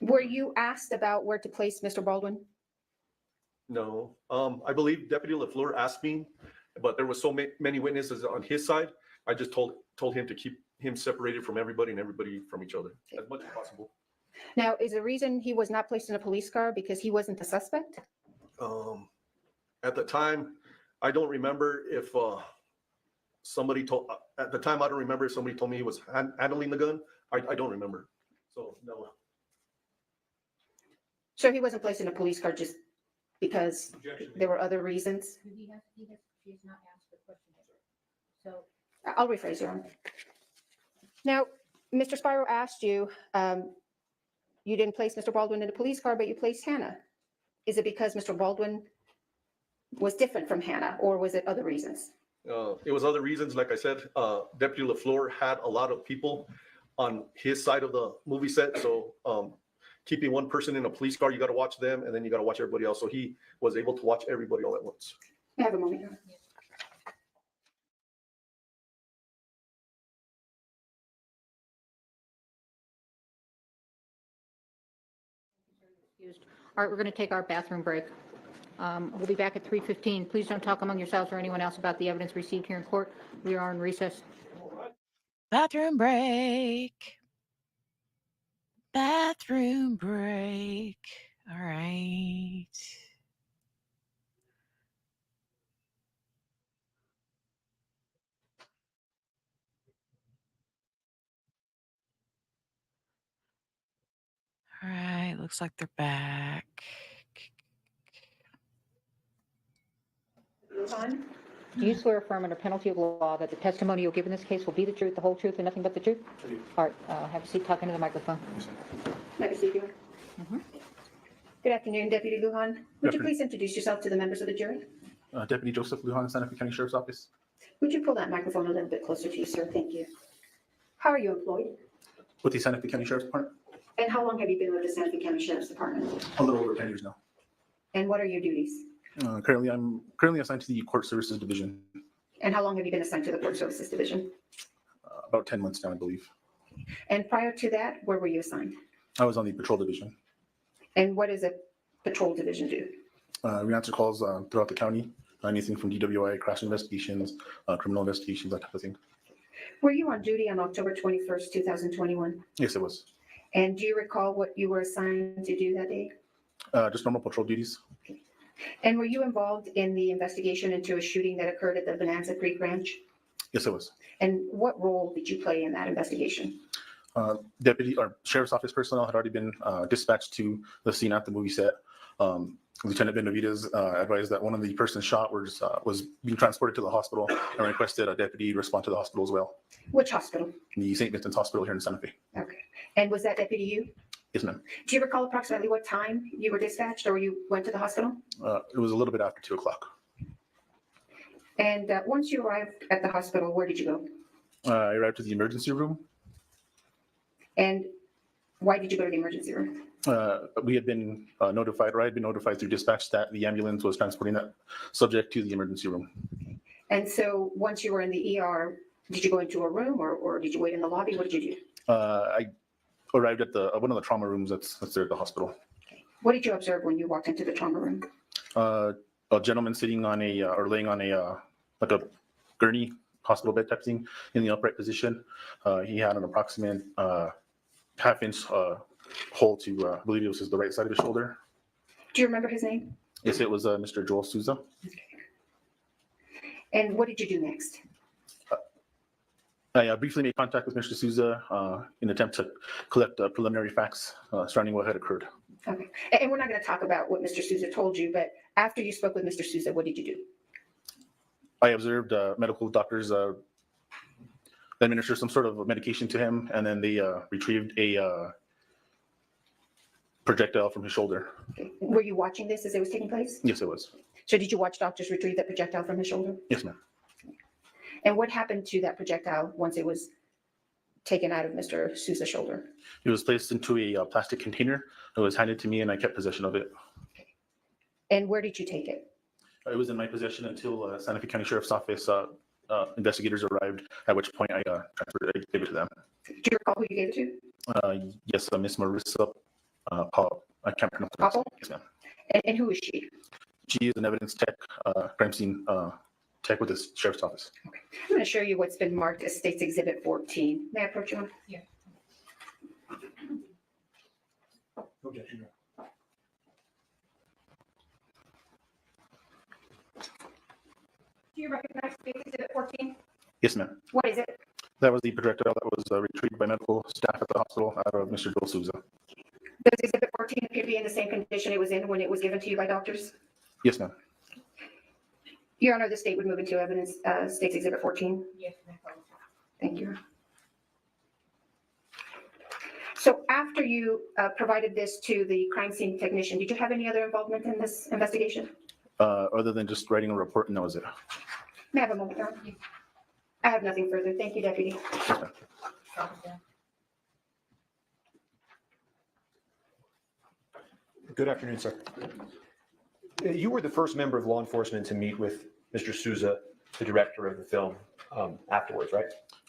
Were you asked about where to place Mr. Baldwin?
No, I believe Deputy LaFleur asked me, but there was so many witnesses on his side. I just told him to keep him separated from everybody and everybody from each other as much as possible.
Now, is the reason he was not placed in a police car because he wasn't the suspect?
At the time, I don't remember if somebody told. At the time, I don't remember if somebody told me he was handling the gun. I don't remember. So no.
So he wasn't placed in a police car just because there were other reasons?
She has not asked the question yet. So
I'll rephrase your own. Now, Mr. Spiro asked you, you didn't place Mr. Baldwin in a police car, but you placed Hannah. Is it because Mr. Baldwin was different from Hannah, or was it other reasons?
It was other reasons. Like I said, Deputy LaFleur had a lot of people on his side of the movie set. So keeping one person in a police car, you got to watch them, and then you got to watch everybody else. So he was able to watch everybody all at once.
I have a moment here.
All right, we're going to take our bathroom break. We'll be back at 3:15. Please don't talk among yourselves or anyone else about the evidence received here in court. We are in recess.
Bathroom break. Bathroom break. All right. All right, looks like they're back.
Do you swear affirm under penalty of law that the testimony you'll give in this case will be the truth, the whole truth, and nothing but the truth?
I do.
All right, have a seat, talk into the microphone.
Let me see you. Good afternoon, Deputy Lujan. Would you please introduce yourself to the members of the jury?
Deputy Joseph Lujan, Santa Fe County Sheriff's Office.
Would you pull that microphone a little bit closer to you, sir? Thank you. How are you employed?
With the Santa Fe County Sheriff's Department.
And how long have you been with the Santa Fe County Sheriff's Department?
A little over 10 years now.
And what are your duties?
I'm currently assigned to the Court Services Division.
And how long have you been assigned to the Court Services Division?
About 10 months now, I believe.
And prior to that, where were you assigned?
I was on the Patrol Division.
And what does a patrol division do?
We answer calls throughout the county, anything from DWI, crash investigations, criminal investigations, that type of thing.
Were you on duty on October 21st, 2021?
Yes, it was.
And do you recall what you were assigned to do that day?
Just normal patrol duties.
And were you involved in the investigation into a shooting that occurred at the Bonanza Creek Ranch?
Yes, it was.
And what role did you play in that investigation?
Deputy or Sheriff's Office personnel had already been dispatched to the scene at the movie set. Lieutenant Benavides advised that one of the persons shot was being transported to the hospital and requested a deputy respond to the hospital as well.
Which hospital?
The St. Vincent's Hospital here in Santa Fe.
Okay. And was that deputy you?
Yes, ma'am.
Do you recall approximately what time you were dispatched or you went to the hospital?
It was a little bit after 2 o'clock.
And once you arrived at the hospital, where did you go?
I arrived to the emergency room.
And why did you go to the emergency room?
We had been notified, or I had been notified through dispatch that the ambulance was transporting that subject to the emergency room.
And so once you were in the ER, did you go into a room or did you wait in the lobby? What did you do?
I arrived at one of the trauma rooms that's there at the hospital.
What did you observe when you walked into the trauma room?
A gentleman sitting on or laying on like a gurney hospital bed type thing in the upright position. He had an approximate half-inch hole to, I believe it was the right side of his shoulder.
Do you remember his name?
Yes, it was Mr. Joel Souza.
And what did you do next?
I briefly made contact with Mr. Souza in an attempt to collect preliminary facts surrounding what had occurred.
Okay. And we're not going to talk about what Mr. Souza told you, but after you spoke with Mr. Souza, what did you do?
I observed medical doctors administer some sort of medication to him, and then they retrieved a projectile from his shoulder.
Okay. Were you watching this as it was taking place?
Yes, it was.
So did you watch doctors retrieve that projectile from his shoulder?
Yes, ma'am.
And what happened to that projectile once it was taken out of Mr. Souza's shoulder?
It was placed into a plastic container. It was handed to me, and I kept possession of it.
And where did you take it?
It was in my possession until Santa Fe County Sheriff's Office investigators arrived, at which point I transferred it, gave it to them.
Do you recall who you gave it to?
Yes, Miss Marissa Paul. I can't pronounce her.
Popple?
Yes, ma'am.
And who is she?
She is an evidence tech, crime scene tech with the Sheriff's Office.
Okay. I'm going to show you what's been marked as State's Exhibit 14. May I approach you? Yeah.
Objection.
Do you recognize State's Exhibit 14?
Yes, ma'am.
What is it?
That was the projectile that was retrieved by medical staff at the hospital out of Mr. Joel Souza.
Does Exhibit 14 appear to be in the same condition it was in when it was given to you by doctors?
Yes, ma'am.
Your Honor, the state would move into evidence, State's Exhibit 14.
Yes,
Thank you. So after you provided this to the crime scene technician, did you have any other involvement in this investigation?
Other than just writing a report, and that was it.
May I have a moment, Your Honor? I have nothing further. Thank you, Deputy.
Good afternoon, sir. You were the first member of law enforcement to meet with Mr. Souza, the director of the film, afterwards, right?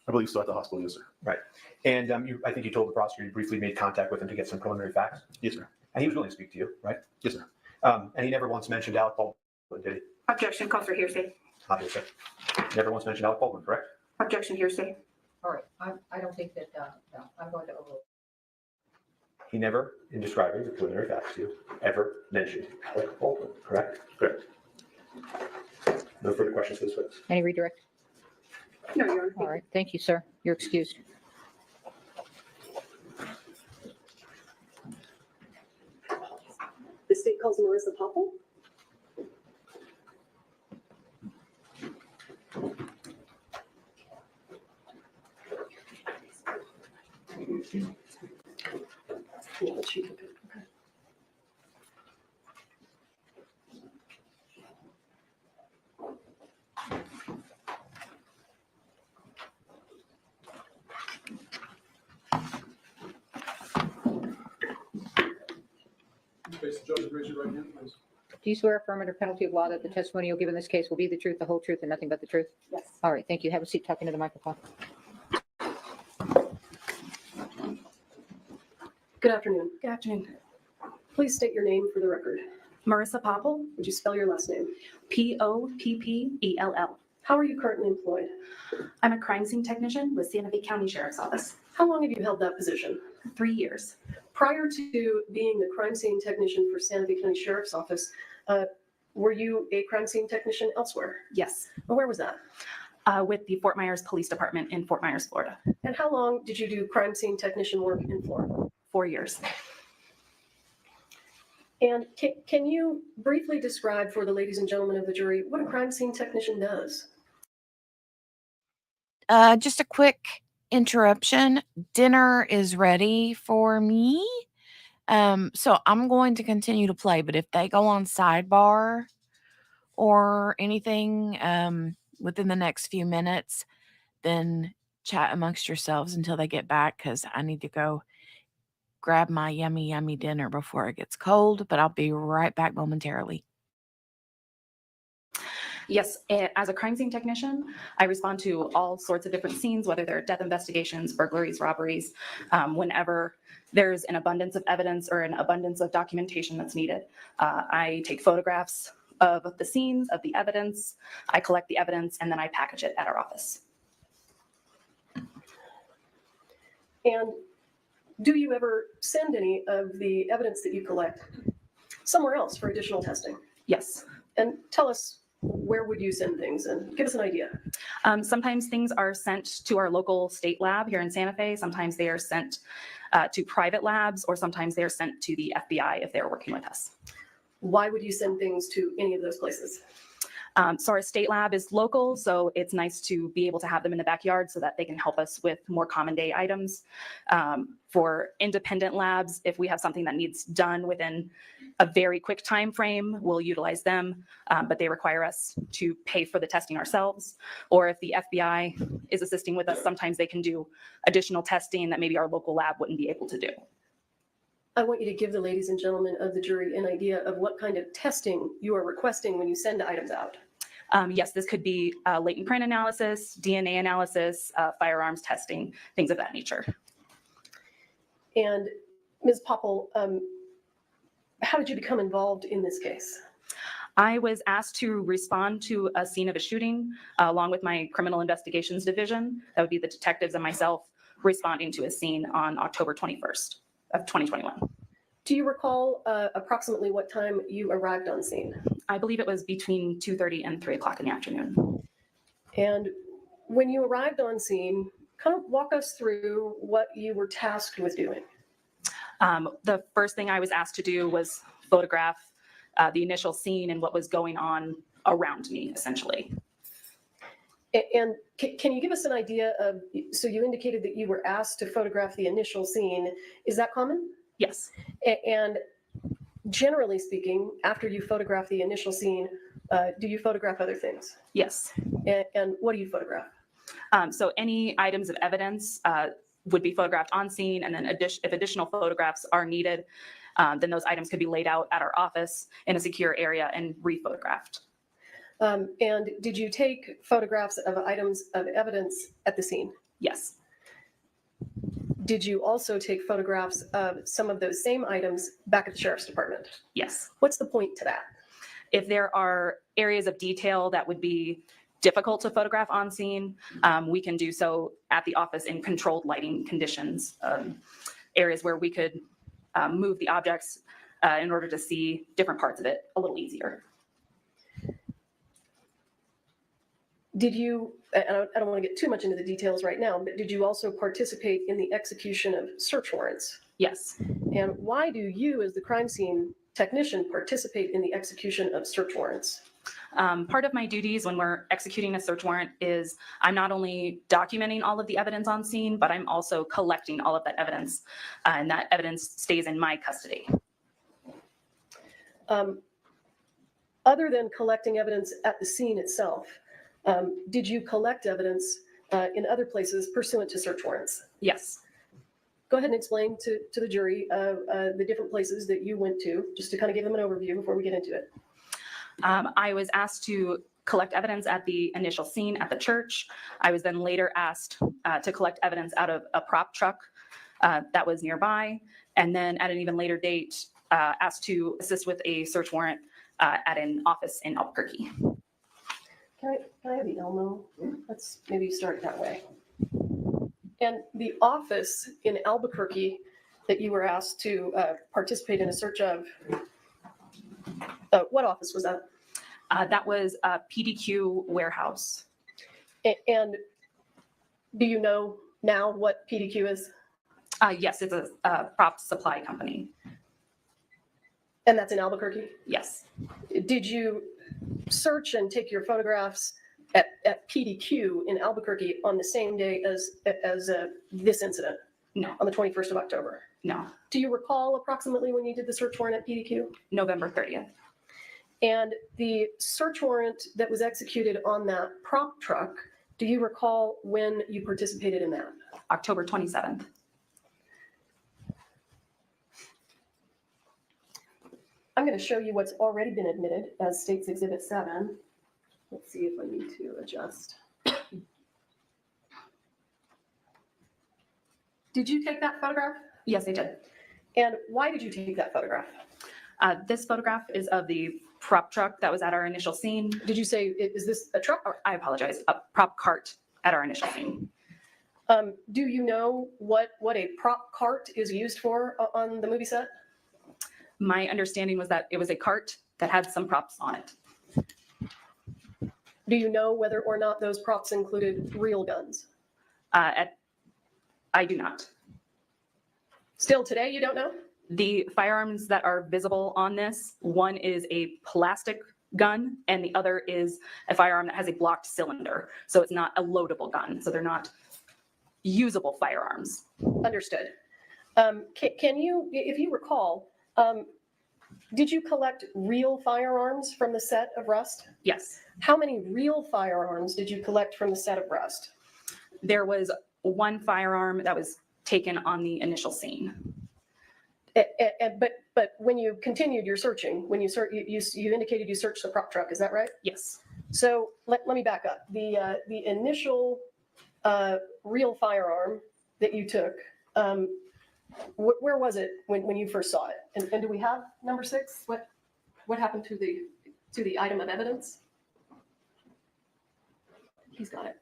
I believe so, at the hospital, yes, sir.
Right. And I think you told the prosecutor you briefly made contact with him to get some preliminary facts?
Yes, sir.
And he was willing to speak to you, right?
Yes, sir.
And he never once mentioned Alec Baldwin, did he?
Objection, calls for hearsay.
Not hearsay. Never once mentioned Alec Baldwin, correct?
Objection, hearsay.
All right, I don't think that, no, I'm going to overrule.
He never, in describing the preliminary facts to you, ever mentioned Alec Baldwin, correct? Correct. No further questions for this witness?
Any redirect?
No, Your Honor.
All right, thank you, sir. You're excused.
The state calls Marissa Popple.
Face the judge, raise your right hand, please.
Do you swear affirm under penalty of law that the testimony you'll give in this case will be the truth, the whole truth, and nothing but the truth?
Yes.
All right, thank you. Have a seat, talking to the microphone.
Good afternoon.
Good afternoon.
Please state your name for the record.
Marissa Popple,
Would you spell your last name?
Poppell.
How are you currently employed?
I'm a crime scene technician with Santa Fe County Sheriff's Office.
How long have you held that position?
3 years.
Prior to being the crime scene technician for Santa Fe County Sheriff's Office, were you a crime scene technician elsewhere?
Yes.
Where was that?
With the Fort Myers Police Department in Fort Myers, Florida.
And how long did you do crime scene technician work in Florida?
4 years.
And can you briefly describe for the ladies and gentlemen of the jury what a crime scene technician does?
Just a quick interruption. Dinner is ready for me. So I'm going to continue to play, but if they go on sidebar or anything within the next few minutes, then chat amongst yourselves until they get back, because I need to go grab my yummy, yummy dinner before it gets cold, but I'll be right back momentarily.
Yes, as a crime scene technician, I respond to all sorts of different scenes, whether they're death investigations, burglaries, robberies, whenever there's an abundance of evidence or an abundance of documentation that's needed. I take photographs of the scenes, of the evidence, I collect the evidence, and then I package it at our office.
And do you ever send any of the evidence that you collect somewhere else for additional testing?
Yes.
And tell us where would you send things? And give us an idea.
Sometimes things are sent to our local state lab here in Santa Fe. Sometimes they are sent to private labs, or sometimes they are sent to the FBI if they're working with us.
Why would you send things to any of those places?
So our state lab is local, so it's nice to be able to have them in the backyard so that they can help us with more common day items. For independent labs, if we have something that needs done within a very quick time frame, we'll utilize them, but they require us to pay for the testing ourselves. Or if the FBI is assisting with us, sometimes they can do additional testing that maybe our local lab wouldn't be able to do.
I want you to give the ladies and gentlemen of the jury an idea of what kind of testing you are requesting when you send items out.
Yes, this could be latent print analysis, DNA analysis, firearms testing, things of that nature.
And Ms. Popple, how did you become involved in this case?
I was asked to respond to a scene of a shooting along with my criminal investigations division. That would be the detectives and myself responding to a scene on October 21st of 2021.
Do you recall approximately what time you arrived on scene?
I believe it was between 2:30 and 3 o'clock in the afternoon.
And when you arrived on scene, kind of walk us through what you were tasked with doing.
The first thing I was asked to do was photograph the initial scene and what was going on around me, essentially.
And can you give us an idea of, so you indicated that you were asked to photograph the initial scene. Is that common?
Yes.
And generally speaking, after you photograph the initial scene, do you photograph other things?
Yes.
And what do you photograph?
So any items of evidence would be photographed on scene, and then if additional photographs are needed, then those items could be laid out at our office in a secure area and re-photographed.
And did you take photographs of items of evidence at the scene?
Yes.
Did you also take photographs of some of those same items back at the sheriff's department?
Yes.
What's the point to that?
If there are areas of detail that would be difficult to photograph on scene, we can do so at the office in controlled lighting conditions, areas where we could move the objects in order to see different parts of it a little easier.
Did you, and I don't want to get too much into the details right now, but did you also participate in the execution of search warrants?
Yes.
And why do you, as the crime scene technician, participate in the execution of search warrants?
Part of my duties when we're executing a search warrant is I'm not only documenting all of the evidence on scene, but I'm also collecting all of that evidence, and that evidence stays in my custody.
Other than collecting evidence at the scene itself, did you collect evidence in other places pursuant to search warrants?
Yes.
Go ahead and explain to the jury the different places that you went to, just to kind of give them an overview before we get into it.
I was asked to collect evidence at the initial scene at the church. I was then later asked to collect evidence out of a prop truck that was nearby, and then at an even later date, asked to assist with a search warrant at an office in Albuquerque.
Can I have the Elmo? Let's maybe start that way. And the office in Albuquerque that you were asked to participate in a search of, what office was that?
That was a PDQ warehouse.
And do you know now what PDQ is?
Yes, it's a prop supply company.
And that's in Albuquerque?
Yes.
Did you search and take your photographs at PDQ in Albuquerque on the same day as this incident?
No.
On the 21st of October?
No.
Do you recall approximately when you did the search warrant at PDQ?
November 30th.
And the search warrant that was executed on that prop truck, do you recall when you participated in that?
October 27th.
I'm going to show you what's already been admitted as State's Exhibit 7. Let's see if I need to adjust. Did you take that photograph?
Yes, I did.
And why did you take that photograph?
This photograph is of the prop truck that was at our initial scene.
Did you say, is this a truck?
I apologize, a prop cart at our initial scene.
Do you know what a prop cart is used for on the movie set?
My understanding was that it was a cart that had some props on it.
Do you know whether or not those props included real guns?
I do not.
Still today, you don't know?
The firearms that are visible on this, one is a plastic gun and the other is a firearm that has a blocked cylinder. So it's not a loadable gun. So they're not usable firearms.
Understood. Can you, if you recall, did you collect real firearms from the set of Rust?
Yes.
How many real firearms did you collect from the set of Rust?
There was one firearm that was taken on the initial scene.
But when you continued your searching, when you indicated you searched the prop truck, is that right?
Yes.
So let me back up. The initial real firearm that you took, where was it when you first saw it? And do we have number 6? What happened to the item of evidence? He's got it.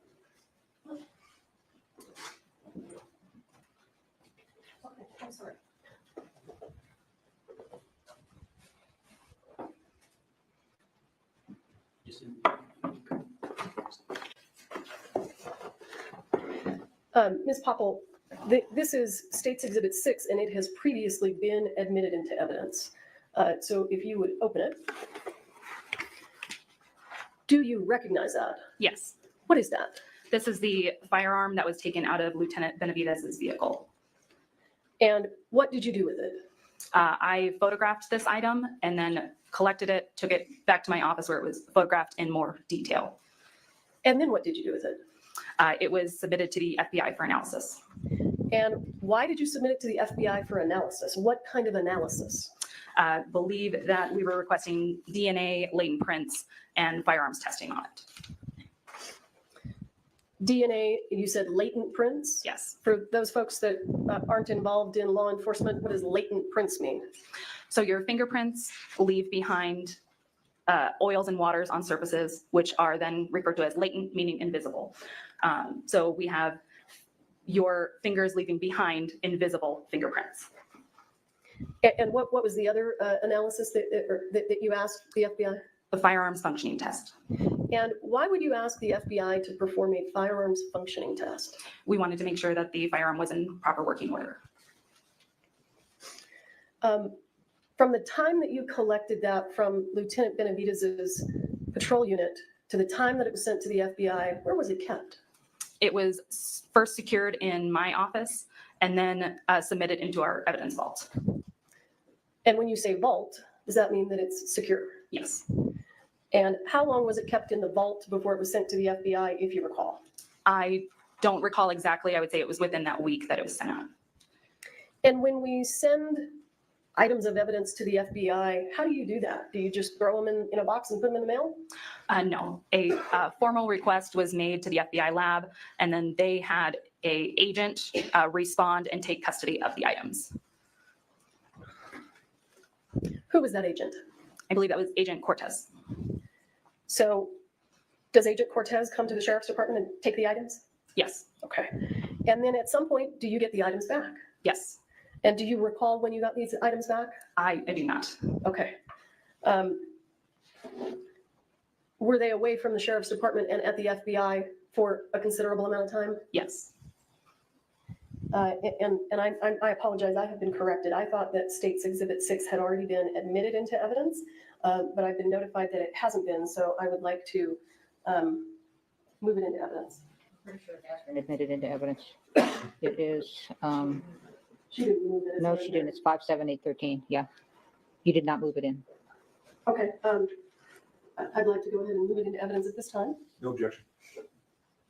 Okay, I'm sorry. Ms. Popple, this is State's Exhibit 6, and it has previously been admitted into evidence. So if you would open it. Do you recognize that?
Yes.
What is that?
This is the firearm that was taken out of Lieutenant Benavidez's vehicle.
And what did you do with it?
I photographed this item and then collected it, took it back to my office where it was photographed in more detail.
And then what did you do with it?
It was submitted to the FBI for analysis.
And why did you submit it to the FBI for analysis? What kind of analysis?
Believe that we were requesting DNA, latent prints, and firearms testing on it.
DNA, you said latent prints?
Yes.
For those folks that aren't involved in law enforcement, what does latent prints mean?
So your fingerprints leave behind oils and waters on surfaces, which are then referred to as latent, meaning invisible. So we have your fingers leaving behind invisible fingerprints.
And what was the other analysis that you asked the FBI?
The firearms functioning test.
And why would you ask the FBI to perform a firearms functioning test?
We wanted to make sure that the firearm was in proper working order.
From the time that you collected that from Lieutenant Benavidez's patrol unit to the time that it was sent to the FBI, where was it kept?
It was first secured in my office and then submitted into our evidence vault.
And when you say vault, does that mean that it's secure?
Yes.
And how long was it kept in the vault before it was sent to the FBI, if you recall?
I don't recall exactly. I would say it was within that week that it was sent out.
And when we send items of evidence to the FBI, how do you do that? Do you just throw them in a box and put them in the mail?
No, a formal request was made to the FBI lab, and then they had an agent respond and take custody of the items.
Who was that agent?
I believe that was Agent Cortez.
So does Agent Cortez come to the Sheriff's Department and take the items?
Yes.
Okay. And then at some point, do you get the items back?
Yes.
And do you recall when you got these items back?
I do not.
Okay. Were they away from the Sheriff's Department and at the FBI for a considerable amount of time?
Yes.
And I apologize, I have been corrected. I thought that State's Exhibit 6 had already been admitted into evidence, but I've been notified that it hasn't been, so I would like to move it into evidence.
Pretty sure it has been admitted into evidence. It is,
She didn't move it.
no, she didn't. It's 57813. Yeah. You did not move it in.
Okay, I'd like to go ahead and move it into evidence at this time.
No objection.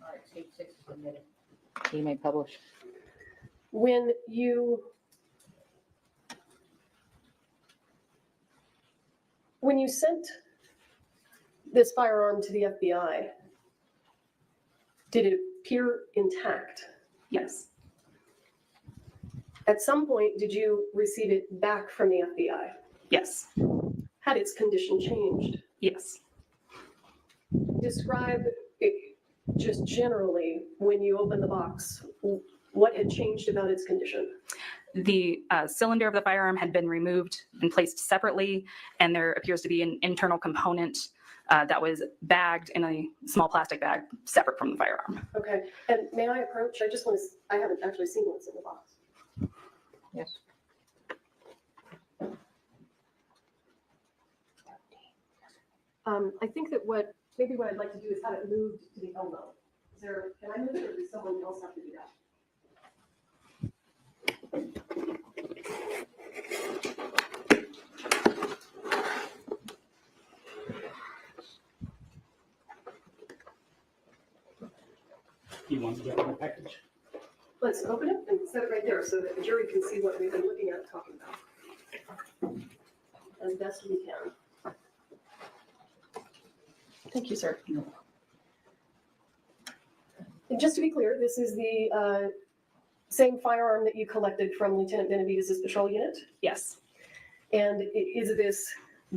All right, State 6 is admitted. You may publish.
When you sent this firearm to the FBI, did it appear intact?
Yes.
At some point, did you receive it back from the FBI?
Yes.
Had its condition changed?
Yes.
Describe it just generally, when you opened the box, what had changed about its condition?
The cylinder of the firearm had been removed and placed separately, and there appears to be an internal component that was bagged in a small plastic bag separate from the firearm.
Okay, and may I approach? I just want to, I haven't actually seen what's in the box.
Yes.
I think that maybe what I'd like to do is have it moved to the elbow. Can I move it, or does someone else have to do that?
You want to get on the package?
Let's open it and set it right there so that the jury can see what we've been looking at and talking about as best we can. Thank you, sir. And just to be clear, this is the same firearm that you collected from Lieutenant Benavidez's patrol unit?
Yes.
And is this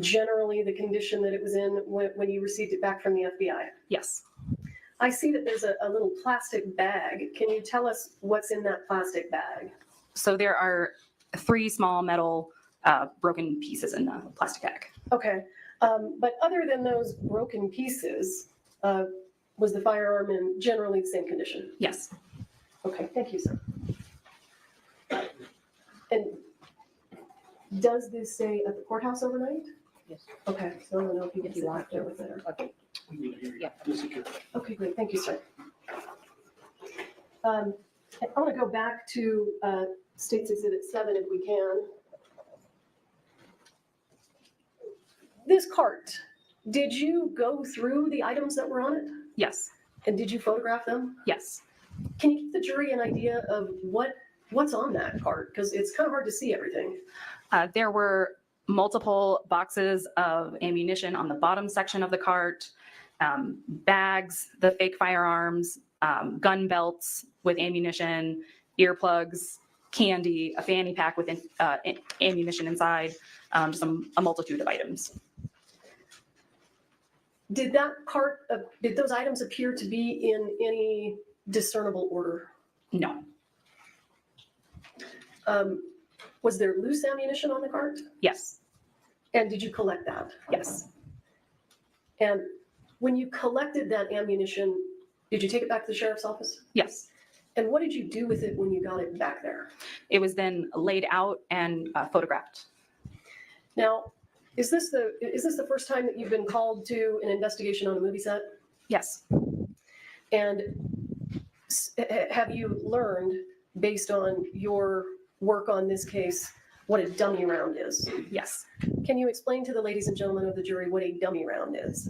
generally the condition that it was in when you received it back from the FBI?
Yes.
I see that there's a little plastic bag. Can you tell us what's in that plastic bag?
So there are 3 small metal broken pieces in the plastic bag.
Okay, but other than those broken pieces, was the firearm in generally the same condition?
Yes.
Okay, thank you, sir. And does this stay at the courthouse overnight?
Yes.
Okay, so I don't know if you can sit back there with it.
Okay.
Yeah.
Okay, great, thank you, sir. I want to go back to State's Exhibit 7 if we can. This cart, did you go through the items that were on it?
Yes.
And did you photograph them?
Yes.
Can you give the jury an idea of what's on that cart? Because it's kind of hard to see everything.
There were multiple boxes of ammunition on the bottom section of the cart, bags, the fake firearms, gun belts with ammunition, earplugs, candy, a fanny pack with ammunition inside, just a multitude of items.
Did that cart, did those items appear to be in any discernible order?
No.
Was there loose ammunition on the cart?
Yes.
And did you collect that?
Yes.
And when you collected that ammunition, did you take it back to the sheriff's office?
Yes.
And what did you do with it when you got it back there?
It was then laid out and photographed.
Now, is this the first time that you've been called to an investigation on a movie set?
Yes.
And have you learned, based on your work on this case, what a dummy round is?
Yes.
Can you explain to the ladies and gentlemen of the jury what a dummy round is?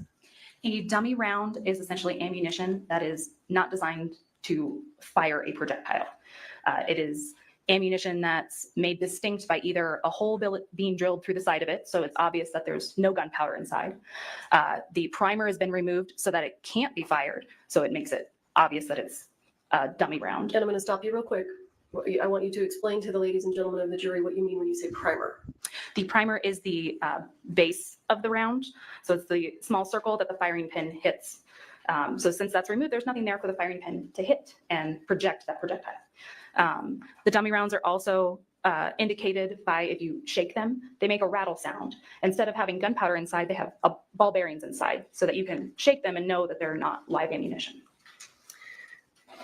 A dummy round is essentially ammunition that is not designed to fire a projectile. It is ammunition that's made distinct by either a hole being drilled through the side of it, so it's obvious that there's no gunpowder inside. The primer has been removed so that it can't be fired, so it makes it obvious that it's a dummy round.
And I'm going to stop you real quick. I want you to explain to the ladies and gentlemen of the jury what you mean when you say primer.
The primer is the base of the round, so it's the small circle that the firing pin hits. So since that's removed, there's nothing there for the firing pin to hit and project that projectile. The dummy rounds are also indicated by, if you shake them, they make a rattle sound. Instead of having gunpowder inside, they have ball bearings inside so that you can shake them and know that they're not live ammunition.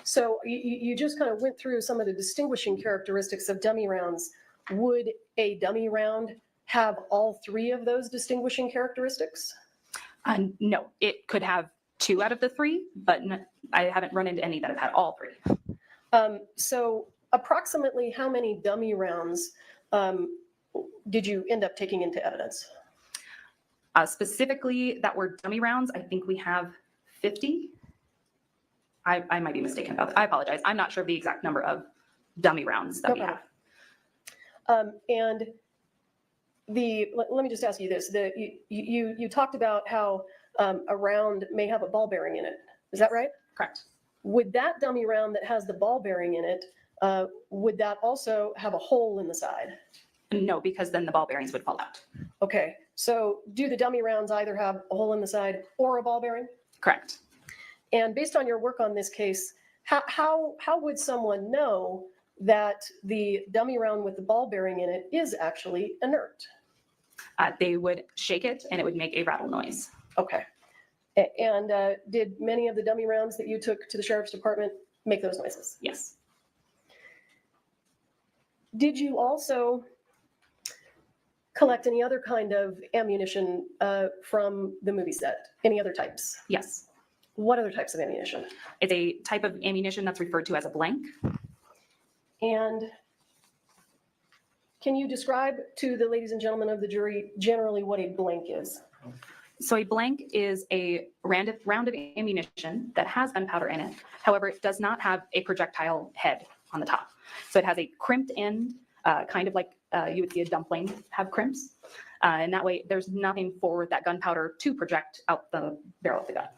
So you just kind of went through some of the distinguishing characteristics of dummy rounds. Would a dummy round have all 3 of those distinguishing characteristics?
No, it could have 2 out of the 3, but I haven't run into any that have had all 3.
So approximately how many dummy rounds did you end up taking into evidence?
Specifically that were dummy rounds, I think we have 50. I might be mistaken about that. I apologize. I'm not sure of the exact number of dummy rounds that we have.
And let me just ask you this. You talked about how a round may have a ball bearing in it. Is that right?
Correct.
Would that dummy round that has the ball bearing in it, would that also have a hole in the side?
No, because then the ball bearings would fall out.
Okay, so do the dummy rounds either have a hole in the side or a ball bearing?
Correct.
And based on your work on this case, how would someone know that the dummy round with the ball bearing in it is actually inert?
They would shake it and it would make a rattle noise.
Okay. And did many of the dummy rounds that you took to the sheriff's department make those noises?
Yes.
Did you also collect any other kind of ammunition from the movie set? Any other types?
Yes.
What other types of ammunition?
It's a type of ammunition that's referred to as a blank.
And can you describe to the ladies and gentlemen of the jury generally what a blank is?
So a blank is a round of ammunition that has gunpowder in it. However, it does not have a projectile head on the top. So it has a crimped end, kind of like you would see a dumpling have crimps. And that way there's nothing for that gunpowder to project out the barrel of the gun.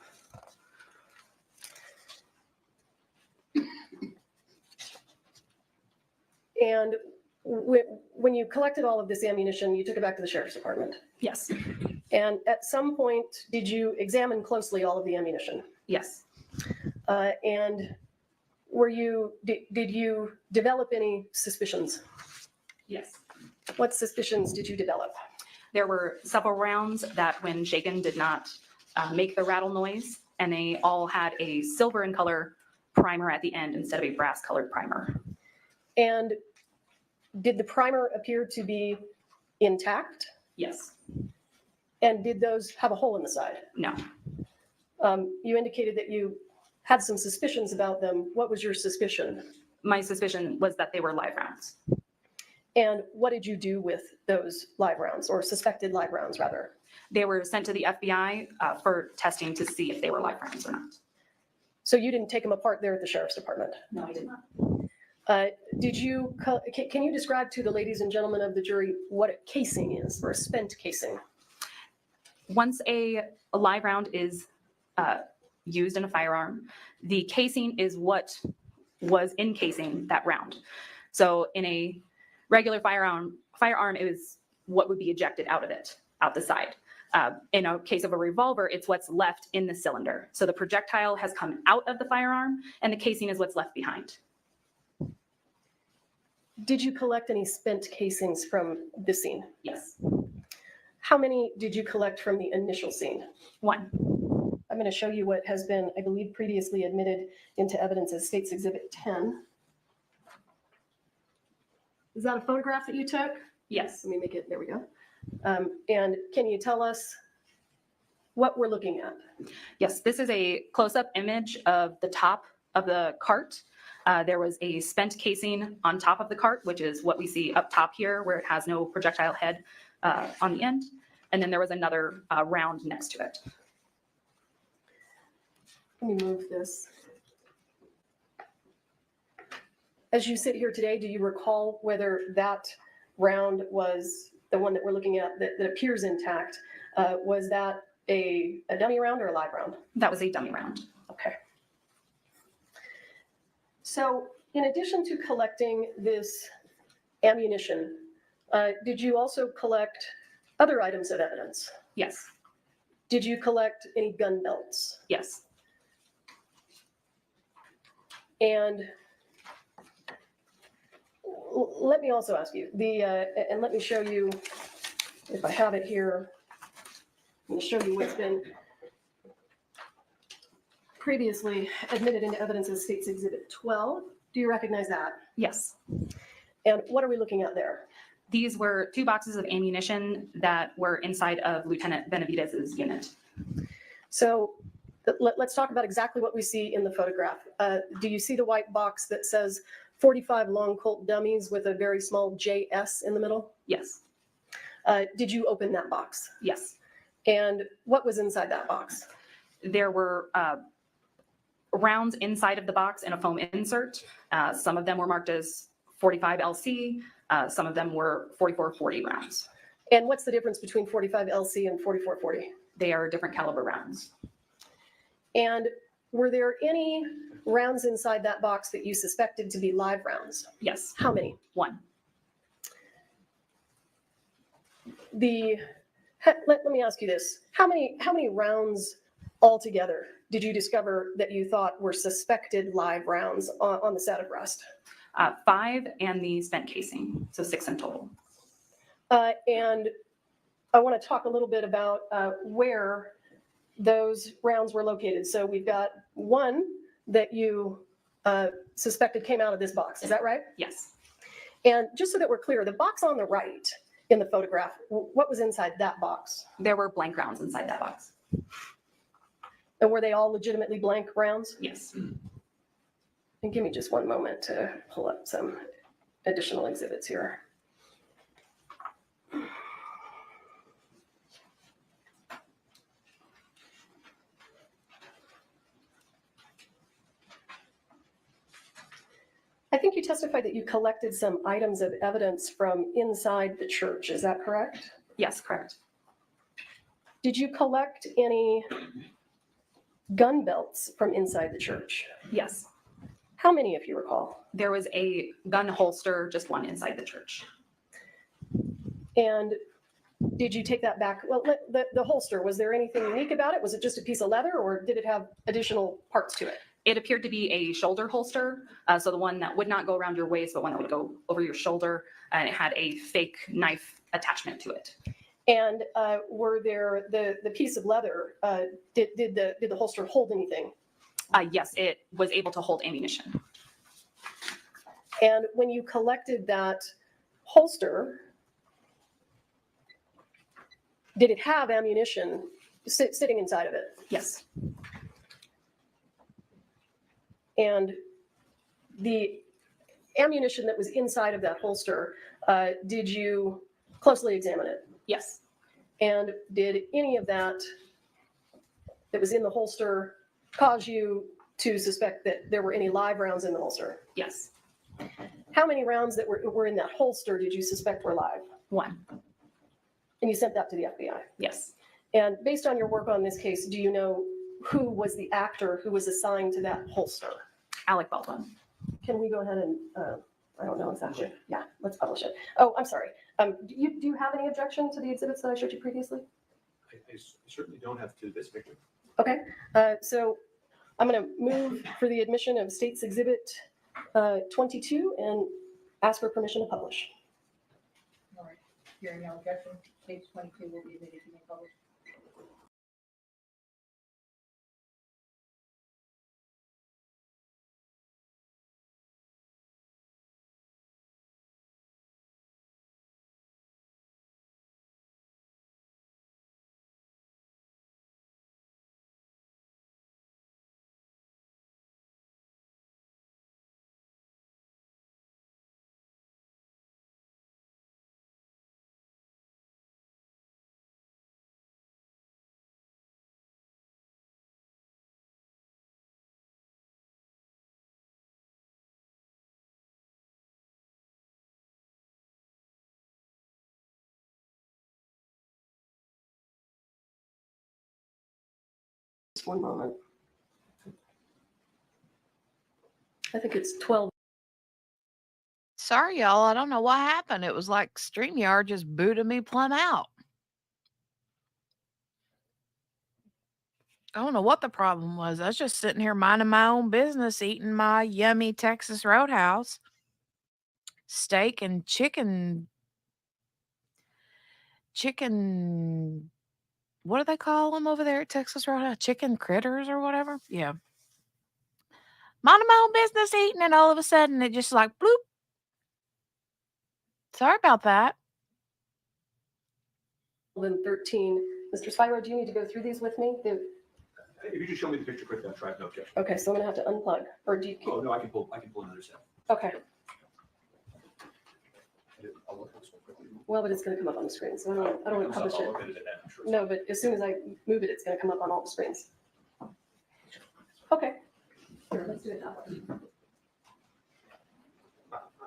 And when you collected all of this ammunition, you took it back to the sheriff's department?
Yes.
And at some point, did you examine closely all of the ammunition?
Yes.
And did you develop any suspicions?
Yes.
What suspicions did you develop?
There were several rounds that when shaken did not make the rattle noise, and they all had a silver in color primer at the end instead of a brass colored primer.
And did the primer appear to be intact?
Yes.
And did those have a hole in the side?
No.
You indicated that you had some suspicions about them. What was your suspicion?
My suspicion was that they were live rounds.
And what did you do with those live rounds, or suspected live rounds, rather?
They were sent to the FBI for testing to see if they were live rounds or not.
So you didn't take them apart there at the sheriff's department?
No, I did not.
Can you describe to the ladies and gentlemen of the jury what a casing is, or a spent casing?
Once a live round is used in a firearm, the casing is what was encasing that round. So in a regular firearm, it was what would be ejected out of it, out the side. In a case of a revolver, it's what's left in the cylinder. So the projectile has come out of the firearm, and the casing is what's left behind.
Did you collect any spent casings from the scene?
Yes.
How many did you collect from the initial scene?
1.
I'm going to show you what has been, I believe, previously admitted into evidence as State's Exhibit 10. Is that a photograph that you took?
Yes.
Let me make it, there we go. And can you tell us what we're looking at?
Yes, this is a close-up image of the top of the cart. There was a spent casing on top of the cart, which is what we see up top here, where it has no projectile head on the end. And then there was another round next to it.
Let me move this. As you sit here today, do you recall whether that round was the one that we're looking at that appears intact? Was that a dummy round or a live round?
That was a dummy round.
Okay. So in addition to collecting this ammunition, did you also collect other items of evidence?
Yes.
Did you collect any gun belts?
Yes.
And let me also ask you, and let me show you, if I have it here, I'm going to show you what's been previously admitted into evidence as State's Exhibit 12. Do you recognize that?
Yes.
And what are we looking at there?
These were 2 boxes of ammunition that were inside of Lieutenant Benavidez's unit.
So let's talk about exactly what we see in the photograph. Do you see the white box that says 45 long Colt dummies with a very small JS in the middle?
Yes.
Did you open that box?
Yes.
And what was inside that box?
There were rounds inside of the box in a foam insert. Some of them were marked as 45 LC. Some of them were 4440 rounds.
And what's the difference between 45 LC and 4440?
They are different caliber rounds.
And were there any rounds inside that box that you suspected to be live rounds?
Yes.
How many?
1.
Let me ask you this. How many rounds altogether did you discover that you thought were suspected live rounds on the set of Rust?
5 and the spent casing, so 6 in total.
And I want to talk a little bit about where those rounds were located. So we've got one that you suspected came out of this box. Is that right?
Yes.
And just so that we're clear, the box on the right in the photograph, what was inside that box?
There were blank rounds inside that box.
And were they all legitimately blank rounds?
Yes.
And give me just one moment to pull up some additional exhibits here. I think you testified that you collected some items of evidence from inside the church. Is that correct?
Yes, correct.
Did you collect any gun belts from inside the church?
Yes.
How many, if you recall?
There was a gun holster, just one inside the church.
And did you take that back? Well, the holster, was there anything unique about it? Was it just a piece of leather or did it have additional parts to it?
It appeared to be a shoulder holster, so the one that would not go around your waist, but one that would go over your shoulder, and it had a fake knife attachment to it.
And were there the piece of leather? Did the holster hold anything?
Yes, it was able to hold ammunition.
And when you collected that holster, did it have ammunition sitting inside of it?
Yes.
And the ammunition that was inside of that holster, did you closely examine it?
Yes.
And did any of that was in the holster cause you to suspect that there were any live rounds in the holster?
Yes.
How many rounds that were in that holster did you suspect were live?
One.
And you sent that to the FBI?
Yes.
And based on your work on this case, do you know who was the actor who was assigned to that holster?
Alec Baldwin.
Can we go ahead and, I don't know exactly. Yeah, let's publish it. Oh, I'm sorry. Do you have any objection to the exhibits that I showed you previously?
I certainly don't have to this picture.
Okay, so I'm going to move for the admission of State's Exhibit 22 and ask for permission to publish.
All right. Hearing no objection, page 22 will be admitted to be published.
Just one moment. I think it's 12.
Sorry, y'all. I don't know what happened. It was like StreamYard just booted me plumb out. I don't know what the problem was. I was just sitting here minding my own business, eating my yummy Texas Roadhouse steak and chicken. What do they call them over there at Texas Roadhouse? Chicken critters or whatever? Yeah. Minding my own business eating, and all of a sudden it just like bloop. Sorry about that.
13. Mr. Spiro, do you need to go through these with me?
If you just show me the picture quickly, I'll try. No objection.
Okay, so I'm gonna have to unplug, or do you?
Oh, no, I can pull another set.
Okay,
I'll look at this one quickly.
well, but it's gonna come up on the screen, so I don't want to publish
I'll
it.
look at it then, I'm sure.
No, but as soon as I move it, it's gonna come up on all the screens. Okay. Here, let's do it that way.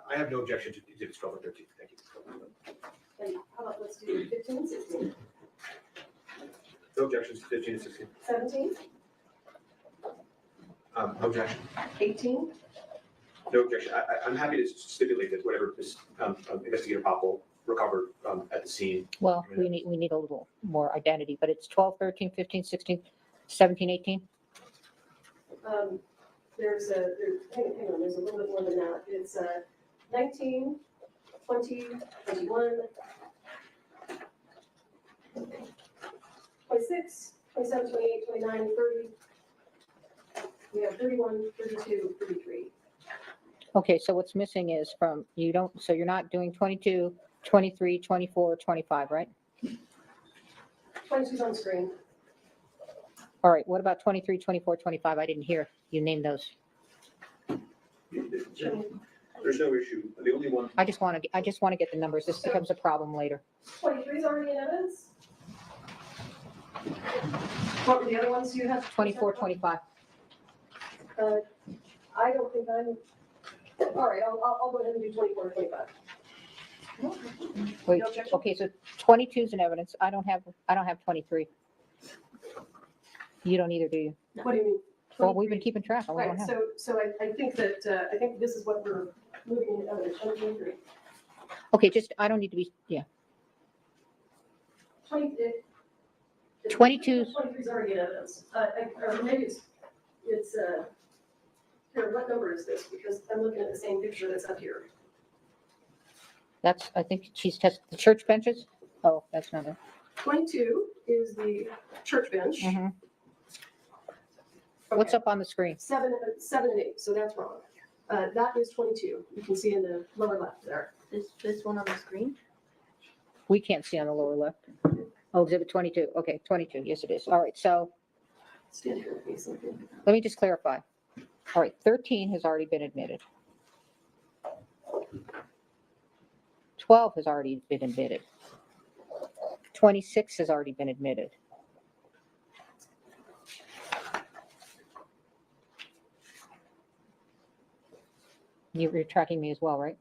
I have no objection to exhibits 12 and 13. Thank you.
And how about let's do 15, 16,
No objections to 15 and 16.
17,
No objection.
18,
No objection. I'm happy to stipulate that whatever this investigator Popple recovered at the scene.
Well, we need a little more identity, but it's 12, 13, 15, 16, 17, 18.
hang on, there's a little bit more than that. It's 19, 20, 21, 26, 27, 28, 29, 30. We have 31, 32, 33.
Okay, so what's missing is from, you don't, so you're not doing 22, 23, 24, 25, right?
22's on the screen.
All right, what about 23, 24, 25? I didn't hear you name those.
There's no issue. The only one.
I just want to get the numbers. This becomes a problem later.
23's already in evidence. What were the other ones you had?
24, 25.
I don't think I'm, all right, I'll go ahead and do 24 and 25.
Wait,
No objection?
okay, so 22 is in evidence. I don't have 23. You don't either, do you?
What do you mean?
Well, we've been keeping track. We don't
Right,
have.
so I think that, I think this is what we're moving into evidence, 23.
Okay, just, I don't need to be, yeah.
20,
22.
23's already in evidence. Or maybe it's, here, what number is this? Because I'm looking at the same picture that's up here.
That's, I think she's tested the church benches. Oh, that's not it.
22 is the church bench.
Mhm. What's up on the screen?
7 and 8, so that's wrong. That is 22. You can see in the lower left there.
Is this one on the screen?
We can't see on the lower left. Oh, exhibit 22. Okay, 22. Yes, it is. All right, so
Stand here with me so I can-
let me just clarify. All right, 13 has already been admitted. 12 has already been admitted. 26 has already been admitted. You're tracking me as well, right?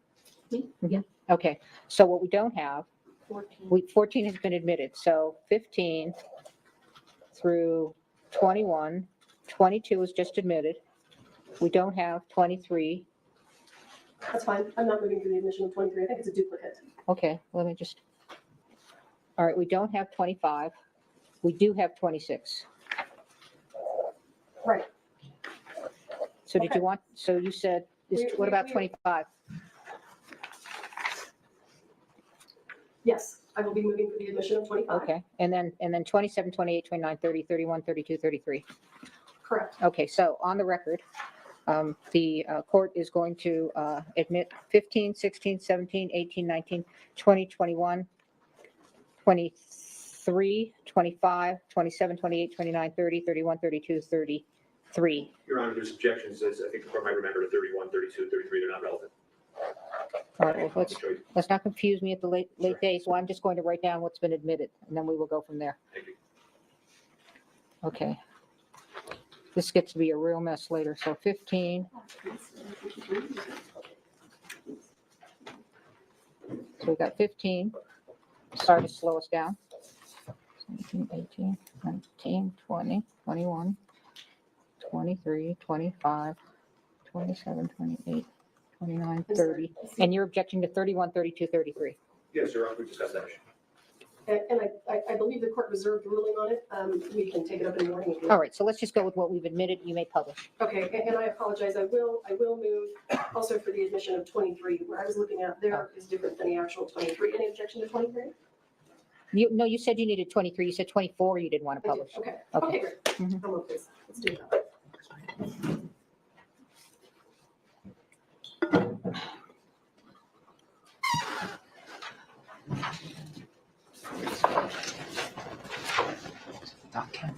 Me?
Mhm. Okay, so what we don't have,
14.
14 has been admitted, so 15 through 21, 22 was just admitted. We don't have 23.
That's fine. I'm not moving for the admission of 23. I think it's a duplicate.
Okay, let me just, all right, we don't have 25. We do have 26.
Right.
So did
Okay.
you want, so you said, what about 25?
Yes, I will be moving for the admission of 25.
Okay, and then 27, 28, 29, 30, 31, 32, 33.
Correct.
Okay, so on the record, the court is going to admit 15, 16, 17, 18, 19, 20, 21, 23, 25, 27, 28, 29, 30, 31, 32, 33.
Your Honor, there's objections, as I think the court might remember, to 31, 32, 33, they're not relevant.
All right, well, let's not confuse me at the late days, so I'm just going to write down what's been admitted, and then we will go from there.
Thank you.
Okay. This gets to be a real mess later, so 15. So we got 15. Sorry to slow us down. 17, 18, 19, 20, 21, 23, 25, 27, 28, 29, 30. And you're objecting to 31, 32, 33.
Yes, Your Honor, we discussed that issue.
And I believe the court reserved ruling on it. We can take it up in the morning. If you
All right, so let's just go with what we've admitted. You may publish.
Okay, and I apologize. I will move also for the admission of 23. Where I was looking at there is different than the actual 23. Any objection to 23?
No, you said you needed 23. You said 24. You didn't want to publish.
Okay.
Okay.
Okay, great.
Mhm.
I'm okay. Let's do that.
Okay.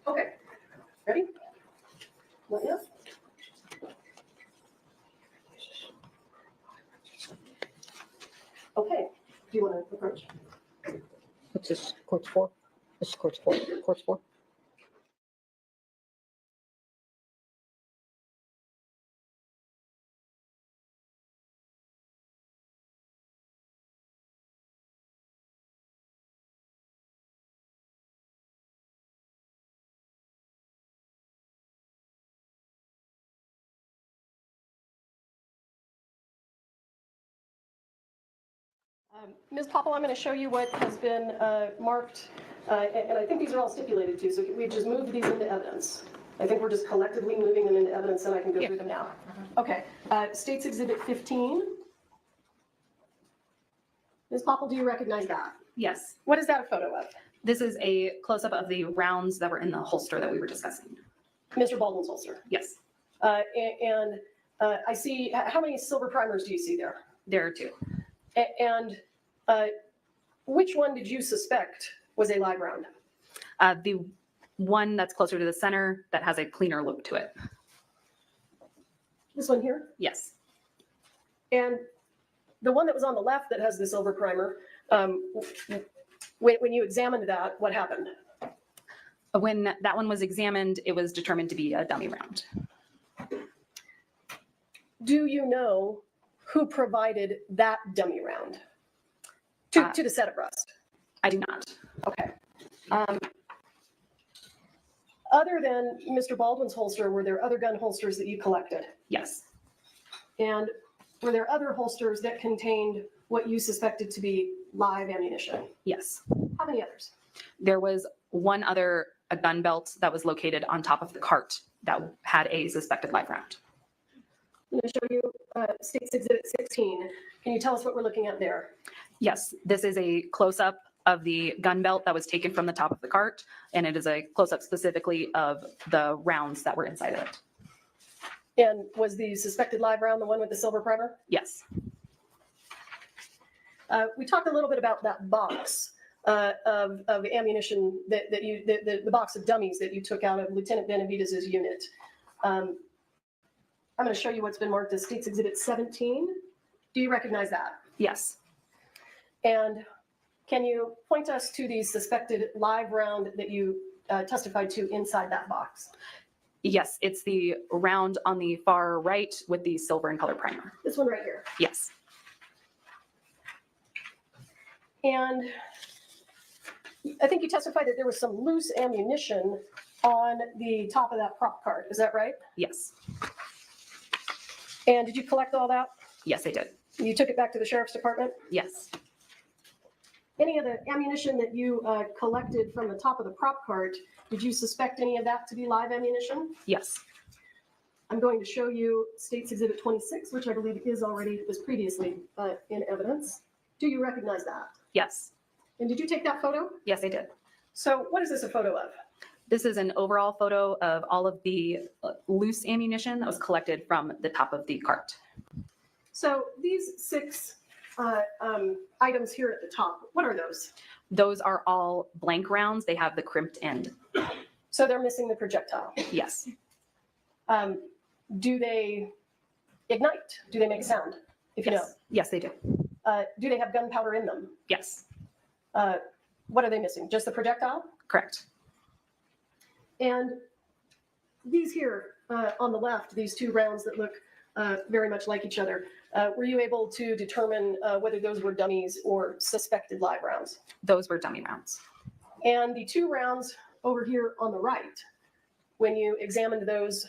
Okay. Ready? Not yet? Okay. Do you want to approach?
What's this? Court's 4? This is court's 4. Court's 4.
Ms. Popple, I'm going to show you what has been marked, and I think these are all stipulated too, so we've just moved these into evidence. I think we're just collectively moving them into evidence, and I can go through them now. Okay, State's Exhibit 15. Ms. Popple, do you recognize that?
Yes.
What is that a photo of?
This is a close-up of the rounds that were in the holster that we were discussing.
Mr. Baldwin's holster?
Yes.
And I see, how many silver primers do you see there?
There are 2.
And which one did you suspect was a live round?
The one that's closer to the center that has a cleaner look to it.
This one here?
Yes.
And the one that was on the left that has the silver primer, when you examined that, what happened?
When that one was examined, it was determined to be a dummy round.
Do you know who provided that dummy round to the set at Rust?
I do not.
Okay. Other than Mr. Baldwin's holster, were there other gun holsters that you collected?
Yes.
And were there other holsters that contained what you suspected to be live ammunition?
Yes.
How many others?
There was one other a gun belt that was located on top of the cart that had a suspected live round.
I'm going to show you State's Exhibit 16. Can you tell us what we're looking at there?
Yes, this is a close-up of the gun belt that was taken from the top of the cart, and it is a close-up specifically of the rounds that were inside of it.
And was the suspected live round the one with the silver primer?
Yes.
We talked a little bit about that box of ammunition that you, the box of dummies that you took out of Lieutenant Benavidez's unit. I'm going to show you what's been marked as State's Exhibit 17. Do you recognize that?
Yes.
And can you point us to the suspected live round that you testified to inside that box?
Yes, it's the round on the far right with the silver and color primer.
This one right here.
Yes.
And I think you testified that there was some loose ammunition on the top of that prop cart. Is that right?
Yes.
And did you collect all that?
Yes, I did.
You took it back to the sheriff's department?
Yes.
Any of the ammunition that you collected from the top of the prop cart, did you suspect any of that to be live ammunition?
Yes.
I'm going to show you State's Exhibit 26, which I believe was previously in evidence. Do you recognize that?
Yes.
And did you take that photo?
Yes, I did.
So what is this a photo of?
This is an overall photo of all of the loose ammunition that was collected from the top of the cart.
So these 6 items here at the top, what are those?
Those are all blank rounds. They have the crimped end.
So they're missing the projectile.
Yes.
Do they ignite? Do they make sound? If you know.
Yes, they do.
Do they have gunpowder in them?
Yes.
What are they missing? Just the projectile?
Correct.
And these here on the left, these 2 rounds that look very much like each other, were you able to determine whether those were dummies or suspected live rounds?
Those were dummy rounds.
And the 2 rounds over here on the right, when you examined those,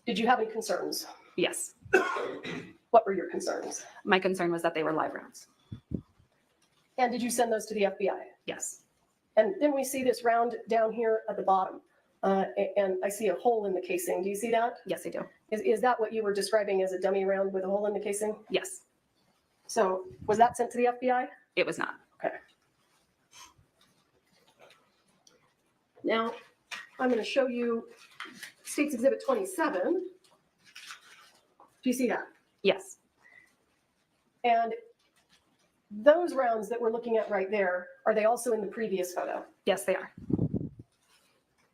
did you have any concerns?
Yes.
What were your concerns?
My concern was that they were live rounds.
And did you send those to the FBI?
Yes.
And then we see this round down here at the bottom. And I see a hole in the casing. Do you see that?
Yes, I do.
Is that what you were describing as a dummy round with a hole in the casing?
Yes.
So was that sent to the FBI?
It was not.
Okay. Now, I'm going to show you State's Exhibit 27. Do you see that?
Yes.
And those rounds that we're looking at right there, are they also in the previous photo?
Yes, they are.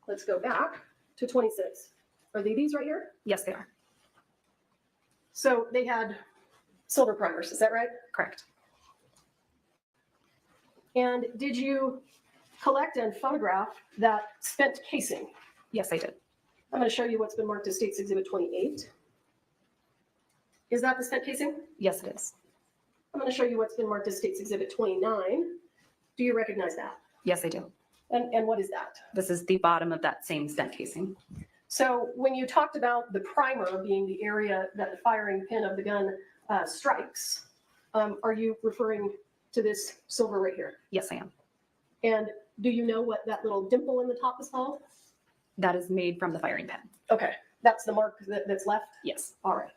Let's go back to 26. Are they these right here?
Yes, they are.
So they had silver primers, is that right?
Correct.
And did you collect and photograph that spent casing?
Yes, I did.
I'm going to show you what's been marked as State's Exhibit 28. Is that the spent casing?
Yes, it is.
I'm going to show you what's been marked as State's Exhibit 29. Do you recognize that?
Yes, I do.
And what is that?
This is the bottom of that same stent casing.
So when you talked about the primer being the area that the firing pin of the gun strikes, Are you referring to this silver right here?
Yes, I am.
And do you know what that little dimple in the top is called?
That is made from the firing pin.
Okay, that's the mark that's left?
Yes.
All right.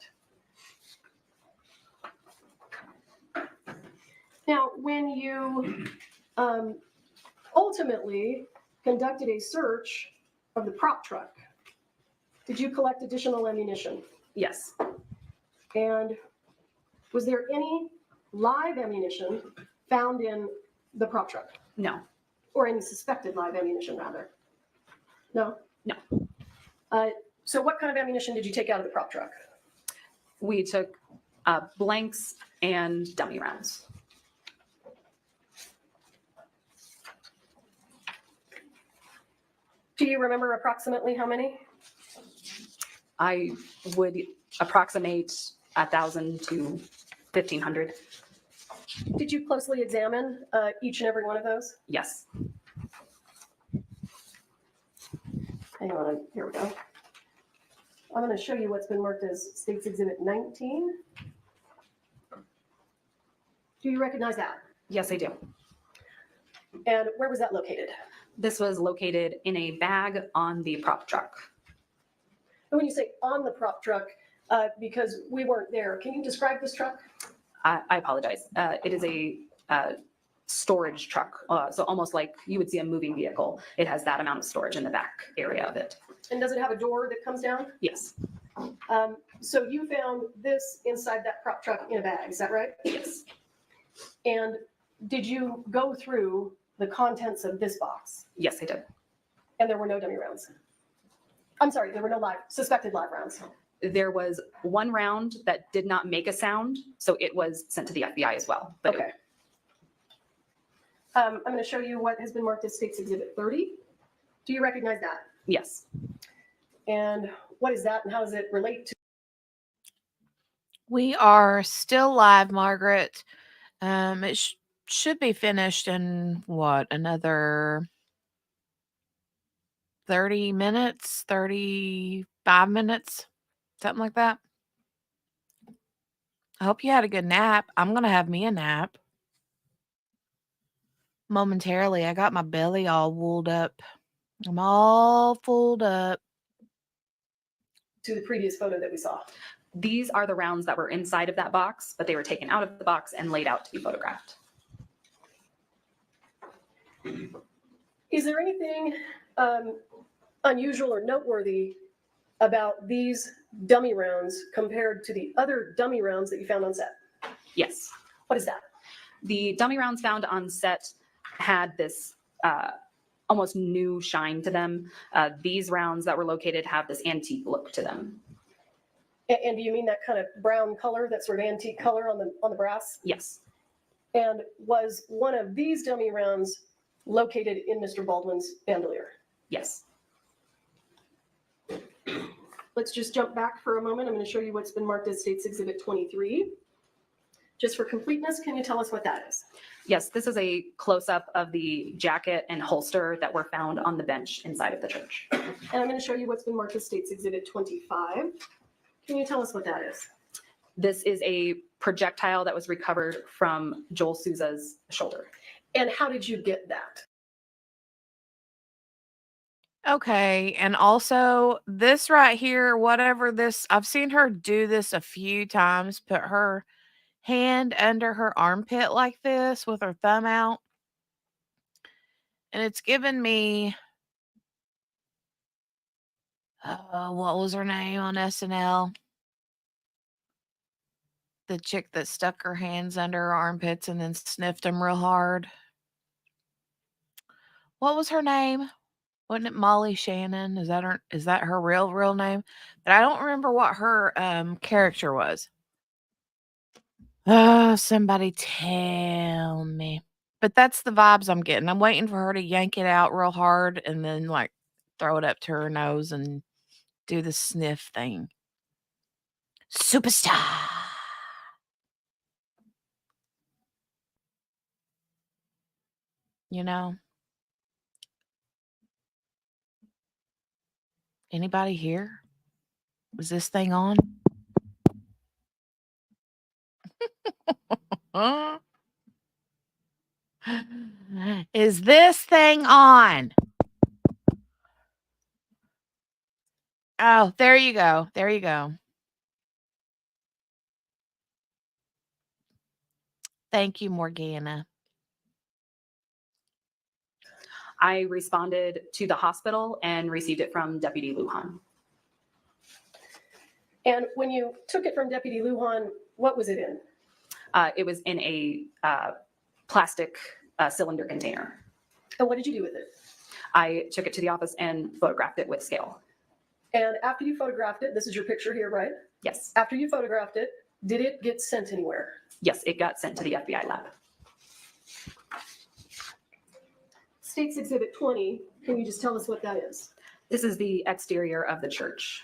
Now, when you ultimately conducted a search of the prop truck, did you collect additional ammunition?
Yes.
And was there any live ammunition found in the prop truck?
No.
Or any suspected live ammunition, rather? No?
No.
So what kind of ammunition did you take out of the prop truck?
We took blanks and dummy rounds.
Do you remember approximately how many?
I would approximate 1,000 to 1,500.
Did you closely examine each and every one of those?
Yes.
Hang on, here we go. I'm going to show you what's been marked as State's Exhibit 19. Do you recognize that?
Yes, I do.
And where was that located?
This was located in a bag on the prop truck.
And when you say on the prop truck, because we weren't there, can you describe this truck?
I apologize. It is a storage truck, so almost like you would see a moving vehicle. It has that amount of storage in the back area of it.
And does it have a door that comes down?
Yes.
So you found this inside that prop truck in a bag, is that right?
Yes.
And did you go through the contents of this box?
Yes, I did.
And there were no dummy rounds? I'm sorry, there were no suspected live rounds?
There was one round that did not make a sound, so it was sent to the FBI as well. But
okay. I'm going to show you what has been marked as State's Exhibit 30. Do you recognize that?
Yes.
And what is that and how does it relate to?
We are still live, Margaret. It should be finished in what, another 30 minutes, 35 minutes, something like that. I hope you had a good nap. I'm going to have me a nap momentarily. I got my belly all wooled up. I'm all fulled up.
To the previous photo that we saw.
These are the rounds that were inside of that box, but they were taken out of the box and laid out to be photographed.
Is there anything unusual or noteworthy about these dummy rounds compared to the other dummy rounds that you found on set?
Yes.
What is that?
The dummy rounds found on set had this almost new shine to them. These rounds that were located have this antique look to them.
And do you mean that kind of brown color, that sort of antique color on the brass?
Yes.
And was one of these dummy rounds located in Mr. Baldwin's bandolier?
Yes.
Let's just jump back for a moment. I'm going to show you what's been marked as State's Exhibit 23. Just for completeness, can you tell us what that is?
Yes, this is a close-up of the jacket and holster that were found on the bench inside of the church.
And I'm going to show you what's been marked as State's Exhibit 25. Can you tell us what that is?
This is a projectile that was recovered from Joel Souza's shoulder.
And how did you get that?
Okay, and also this right here, whatever this, I've seen her do this a few times, put her hand under her armpit like this with her thumb out. And it's given me, what was her name on SNL? The chick that stuck her hands under her armpits and then sniffed them real hard. What was her name? Wasn't it Molly Shannon? Is that her real name? But I don't remember what her character was. Oh, somebody tell me. But that's the vibes I'm getting. I'm waiting for her to yank it out real hard and then like throw it up to her nose and do the sniff thing. Superstar. You know? Anybody here? Was this thing on? Is this thing on? Oh, there you go. There you go. Thank you, Morgana.
I responded to the hospital and received it from Deputy Lujan.
And when you took it from Deputy Lujan, what was it in?
It was in a plastic cylinder container.
And what did you do with it?
I took it to the office and photographed it with scale.
And after you photographed it, this is your picture here, right?
Yes.
After you photographed it, did it get sent anywhere?
Yes, it got sent to the FBI lab.
State's Exhibit 20, can you just tell us what that is?
This is the exterior of the church.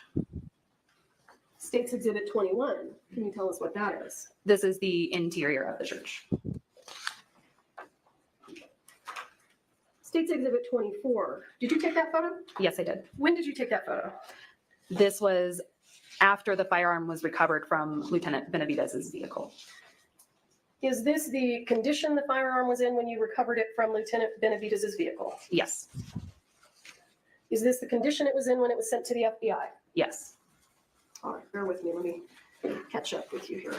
State's Exhibit 21, can you tell us what that is?
This is the interior of the church.
State's Exhibit 24, did you take that photo?
Yes, I did.
When did you take that photo?
This was after the firearm was recovered from Lieutenant Benavidez's vehicle.
Is this the condition the firearm was in when you recovered it from Lieutenant Benavidez's vehicle?
Yes.
Is this the condition it was in when it was sent to the FBI?
Yes.
All right, bear with me. Let me catch up with you here.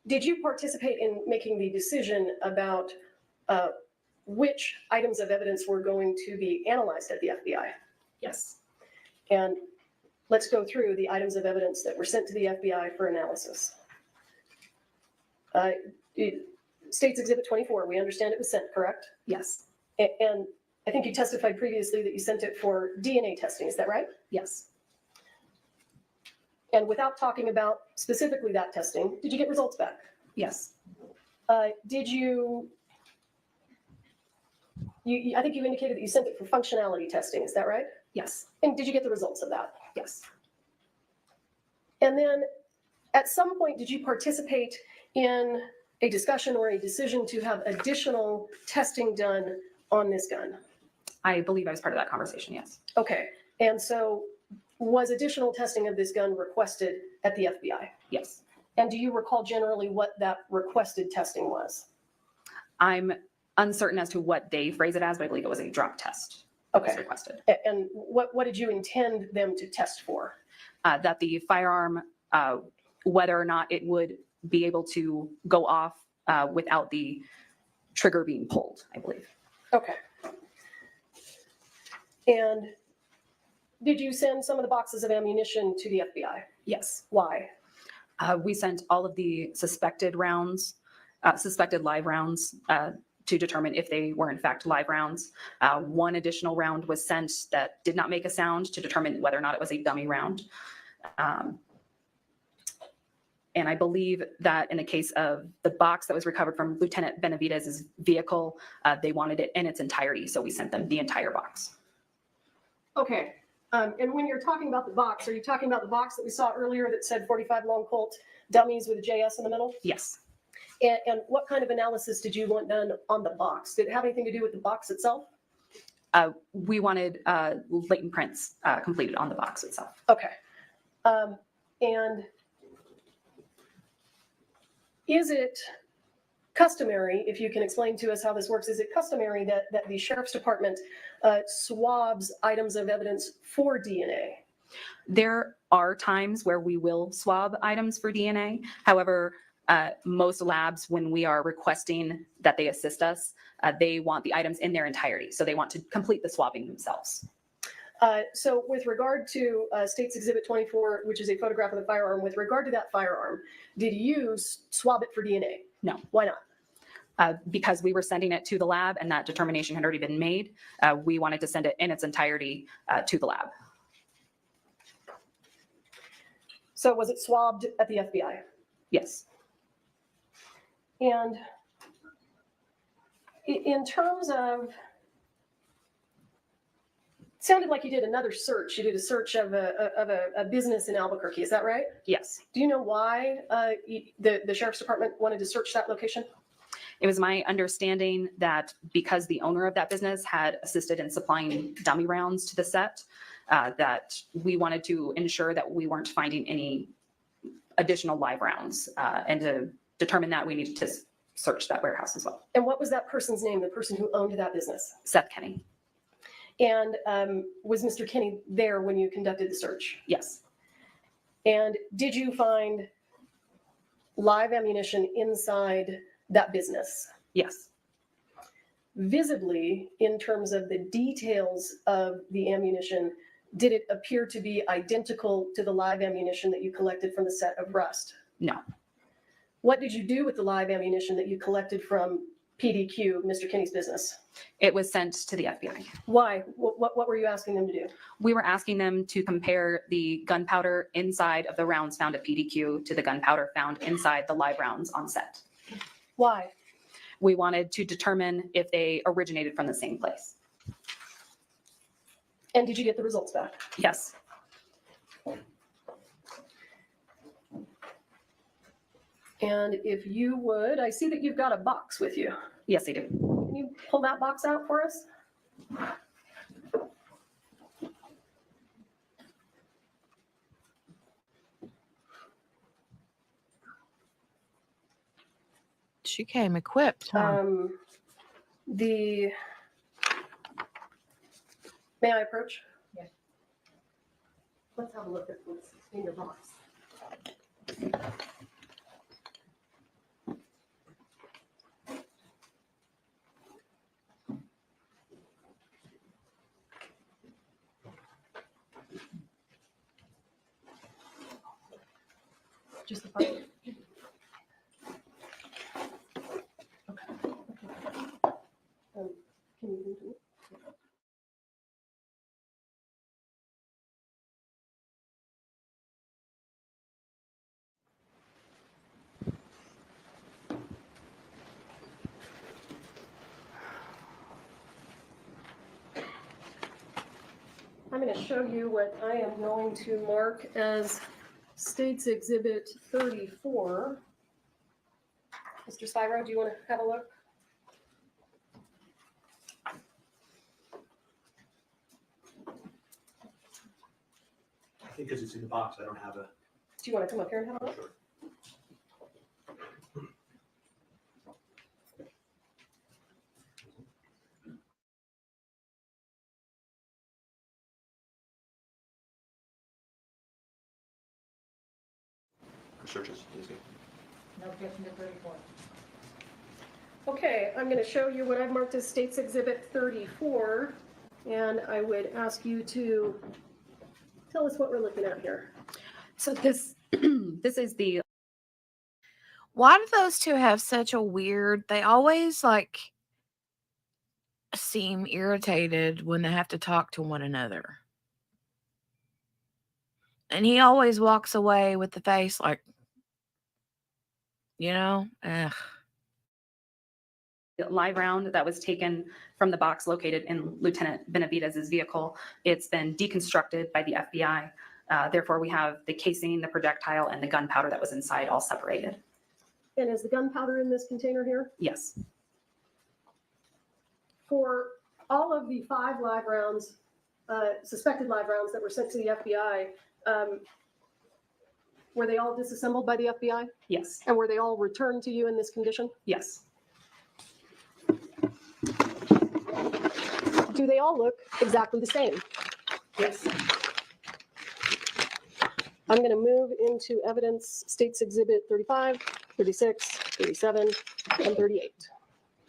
Did you participate in making the decision about which items of evidence were going to be analyzed at the FBI?
Yes.
And let's go through the items of evidence that were sent to the FBI for analysis. State's Exhibit 24, we understand it was sent, correct?
Yes.
And I think you testified previously that you sent it for DNA testing, is that right?
Yes.
And without talking about specifically that testing, did you get results back?
Yes.
Did you, I think you indicated that you sent it for functionality testing, is that right?
Yes.
And did you get the results of that?
Yes.
And then at some point, did you participate in a discussion or a decision to have additional testing done on this gun?
I believe I was part of that conversation, yes.
Okay. And so was additional testing of this gun requested at the FBI?
Yes.
And do you recall generally what that requested testing was?
I'm uncertain as to what they phrase it as, but I believe it was a drop test that was requested.
And what did you intend them to test for?
That the firearm, whether or not it would be able to go off without the trigger being pulled, I believe.
Okay. And did you send some of the boxes of ammunition to the FBI?
Yes.
Why?
We sent all of the suspected rounds, suspected live rounds, to determine if they were in fact live rounds. One additional round was sent that did not make a sound to determine whether or not it was a dummy round. And I believe that in the case of the box that was recovered from Lieutenant Benavidez's vehicle, they wanted it in its entirety, so we sent them the entire box.
Okay. And when you're talking about the box, are you talking about the box that we saw earlier that said 45 long Colt dummies with a JS in the middle?
Yes.
And what kind of analysis did you want done on the box? Did it have anything to do with the box itself?
We wanted latent prints completed on the box itself.
Okay. And is it customary, if you can explain to us how this works, is it customary that the Sheriff's Department swabs items of evidence for DNA?
There are times where we will swab items for DNA. However, most labs, when we are requesting that they assist us, they want the items in their entirety. So they want to complete the swabbing themselves.
So with regard to State's Exhibit 24, which is a photograph of the firearm, with regard to that firearm, did you swab it for DNA?
No.
Why not?
Because we were sending it to the lab and that determination had already been made. We wanted to send it in its entirety to the lab.
So was it swabbed at the FBI?
Yes.
And in terms of, it sounded like you did another search. You did a search of a business in Albuquerque. Is that right?
Yes.
Do you know why the Sheriff's Department wanted to search that location?
It was my understanding that because the owner of that business had assisted in supplying dummy rounds to the set, that we wanted to ensure that we weren't finding any additional live rounds. And to determine that, we needed to search that warehouse as well.
And what was that person's name, the person who owned that business?
Seth Kenny.
And was Mr. Kenny there when you conducted the search?
Yes.
And did you find live ammunition inside that business?
Yes.
Visibly, in terms of the details of the ammunition, did it appear to be identical to the live ammunition that you collected from the set of Rust?
No.
What did you do with the live ammunition that you collected from PDQ, Mr. Kenny's business?
It was sent to the FBI.
Why? What were you asking them to do?
We were asking them to compare the gunpowder inside of the rounds found at PDQ to the gunpowder found inside the live rounds on set.
Why?
We wanted to determine if they originated from the same place.
And did you get the results back?
Yes.
And if you would, I see that you've got a box with you.
Yes, I do.
Can you pull that box out for us?
She came equipped, huh?
May I approach?
Yes.
Let's have a look at what's in your box. Just the part. Can you move it? I'm going to show you what I am going to mark as State's Exhibit 34. Mr. Spyro, do you want to have a look?
I think because it's in the box, I don't have a.
Do you want to come up here and have a look?
For searches, please go.
No objection to 34.
Okay, I'm going to show you what I've marked as State's Exhibit 34, and I would ask you to tell us what we're looking at here.
So this this is the.
Why do those two have such a weird? They always like seem irritated when they have to talk to one another. And he always walks away with the face like, ugh.
Live round that was taken from the box located in Lieutenant Benavidez's vehicle. It's been deconstructed by the FBI. Therefore, we have the casing, the projectile, and the gunpowder that was inside all separated.
And is the gunpowder in this container here?
Yes.
For all of the 5 live rounds, suspected live rounds that were sent to the FBI, were they all disassembled by the FBI?
Yes.
And were they all returned to you in this condition?
Yes.
Do they all look exactly the same?
Yes.
I'm going to move into evidence State's Exhibit 35, 36, 37, and 38.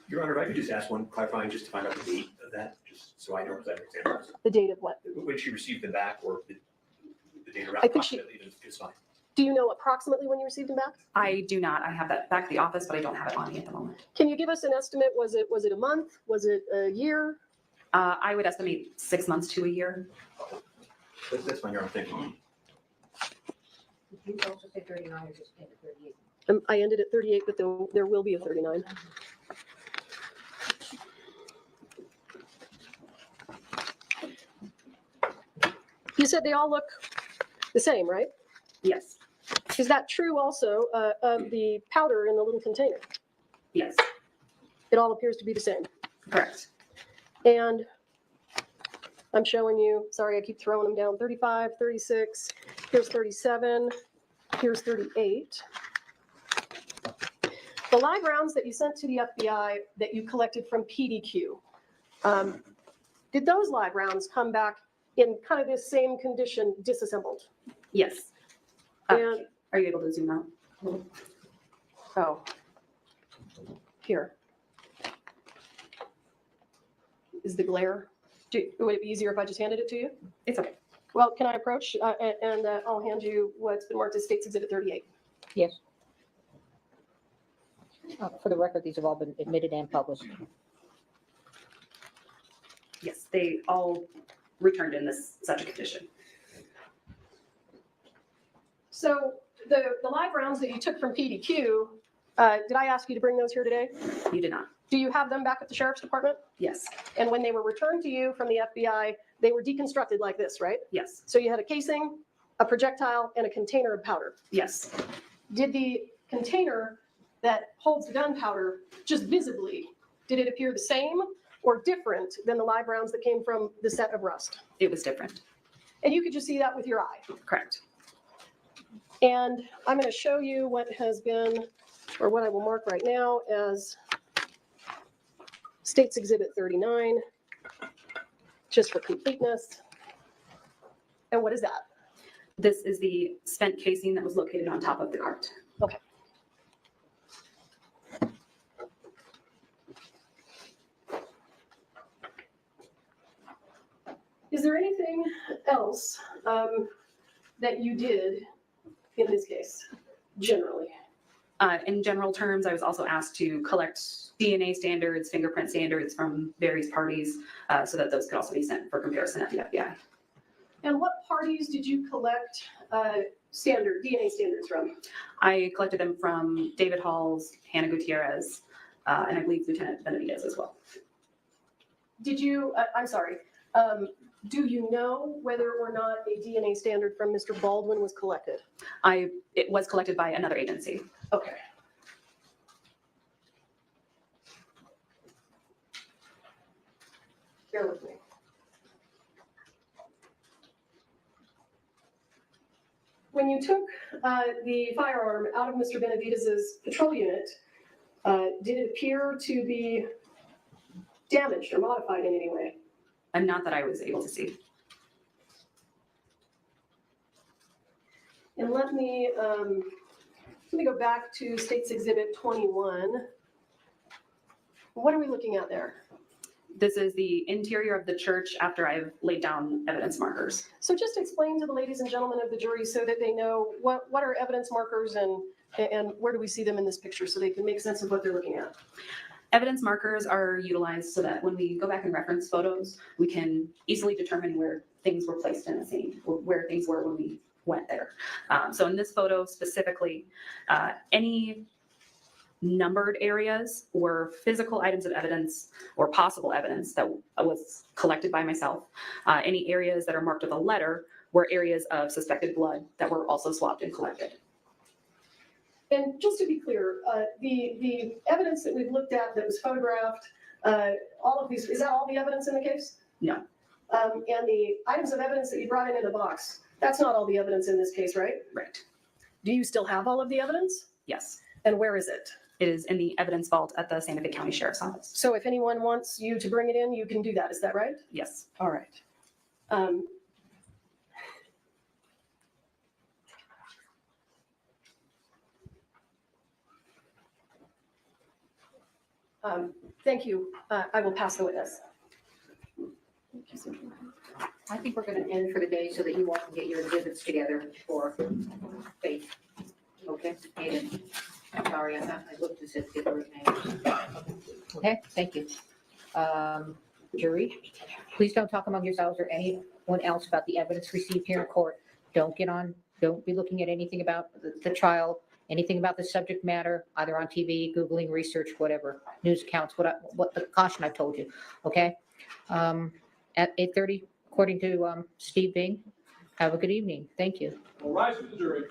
Your Honor, if I could just ask one clarifying, just to find out the date of that, just so I know because I understand.
The date of what?
When she received them back, or the date around
I think she-
approximately is fine.
Do you know approximately when you received them back?
I do not. I have that back at the office, but I don't have it on me at the moment.
Can you give us an estimate? Was it a month? Was it a year?
I would estimate 6 months to a year.
That's fine, Your Honor, thank you.
Did you also say 39 or just end at 38?
I ended at 38, but there will be a 39. You said they all look the same, right?
Yes.
Is that true also of the powder in the little container?
Yes.
It all appears to be the same.
Correct.
And I'm showing you, sorry, I keep throwing them down, 35, 36, here's 37, here's 38. The live rounds that you sent to the FBI that you collected from PDQ, did those live rounds come back in kind of this same condition, disassembled?
Yes.
And
Are you able to zoom out?
oh, here. Is the glare, would it be easier if I just handed it to you?
It's okay.
Well, can I approach and I'll hand you what's been marked as State's Exhibit 38.
Yes. For the record, these have all been admitted and published.
Yes, they all returned in this such a condition.
So the live rounds that you took from PDQ, did I ask you to bring those here today?
You did not.
Do you have them back at the Sheriff's Department?
Yes.
And when they were returned to you from the FBI, they were deconstructed like this, right?
Yes.
So you had a casing, a projectile, and a container of powder.
Yes.
Did the container that holds the gunpowder just visibly, did it appear the same or different than the live rounds that came from the set of Rust?
It was different.
And you could just see that with your eye?
Correct.
And I'm going to show you what has been, or what I will mark right now as State's Exhibit 39, just for completeness. And what is that?
This is the spent casing that was located on top of the cart.
Okay. Is there anything else that you did in this case, generally?
In general terms, I was also asked to collect DNA standards, fingerprint standards from various parties so that those could also be sent for comparison at the FBI.
And what parties did you collect DNA standards from?
I collected them from David Halls, Hannah Gutierrez, and I believe Lieutenant Benavidez as well.
Did you, I'm sorry, do you know whether or not a DNA standard from Mr. Baldwin was collected?
It was collected by another agency.
Okay. Bear with me. When you took the firearm out of Mr. Benavidez's patrol unit, did it appear to be damaged or modified in any way?
And not that I was able to see.
And let me go back to State's Exhibit 21. What are we looking at there?
This is the interior of the church after I've laid down evidence markers.
So just explain to the ladies and gentlemen of the jury so that they know what are evidence markers and where do we see them in this picture so they can make sense of what they're looking at.
Evidence markers are utilized so that when we go back and reference photos, we can easily determine where things were placed in the scene, or where things were when we went there. So in this photo specifically, any numbered areas were physical items of evidence or possible evidence that was collected by myself. Any areas that are marked with a letter were areas of suspected blood that were also swabbed and collected.
And just to be clear, the evidence that we've looked at that was photographed, all of these, is that all the evidence in the case?
No.
And the items of evidence that you brought in the box, that's not all the evidence in this case, right?
Right.
Do you still have all of the evidence?
Yes.
And where is it?
It is in the evidence vault at the Santa Fe County Sheriff's Office.
So if anyone wants you to bring it in, you can do that. Is that right?
Yes.
All right. Thank you. I will pass the witness.
I think we're going to end for the day so that you all can get your exhibits together for faith. Okay? Hayden. I'm sorry, I looked as if it were names. Okay, thank you. Jury, please don't talk among yourselves or anyone else about the evidence received here in court. Don't be looking at anything about the trial, anything about the subject matter, either on TV, Googling, research, whatever, news accounts, what the caution I told you, okay? At 8:30, according to Steve Bing, have a good evening. Thank you.
All rise for the jury.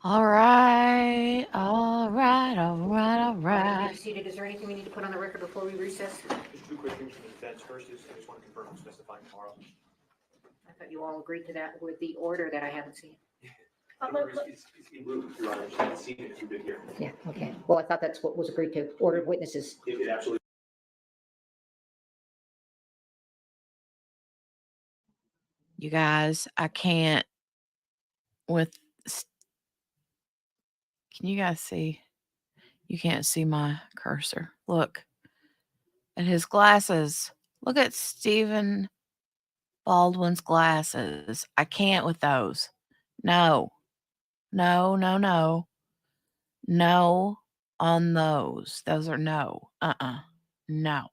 All right, all right, all right, all
All right,
right.
be seated. Is there anything we need to put on the record before we recess?
Just two quick things from the defense. First is, I just want to confirm I'm testifying tomorrow.
I thought you all agreed to that with the order that I haven't seen.
It's in blue, Your Honor, I just haven't seen it if you've been here.
Yeah, okay. Well, I thought that's what was agreed to. Order of witnesses.
It absolutely.
You guys, I can't with. Can you guys see? You can't see my cursor. Look at his glasses. Look at Stephen Baldwin's glasses. I can't with those. No, no, no, no. No on those. Those are no. No.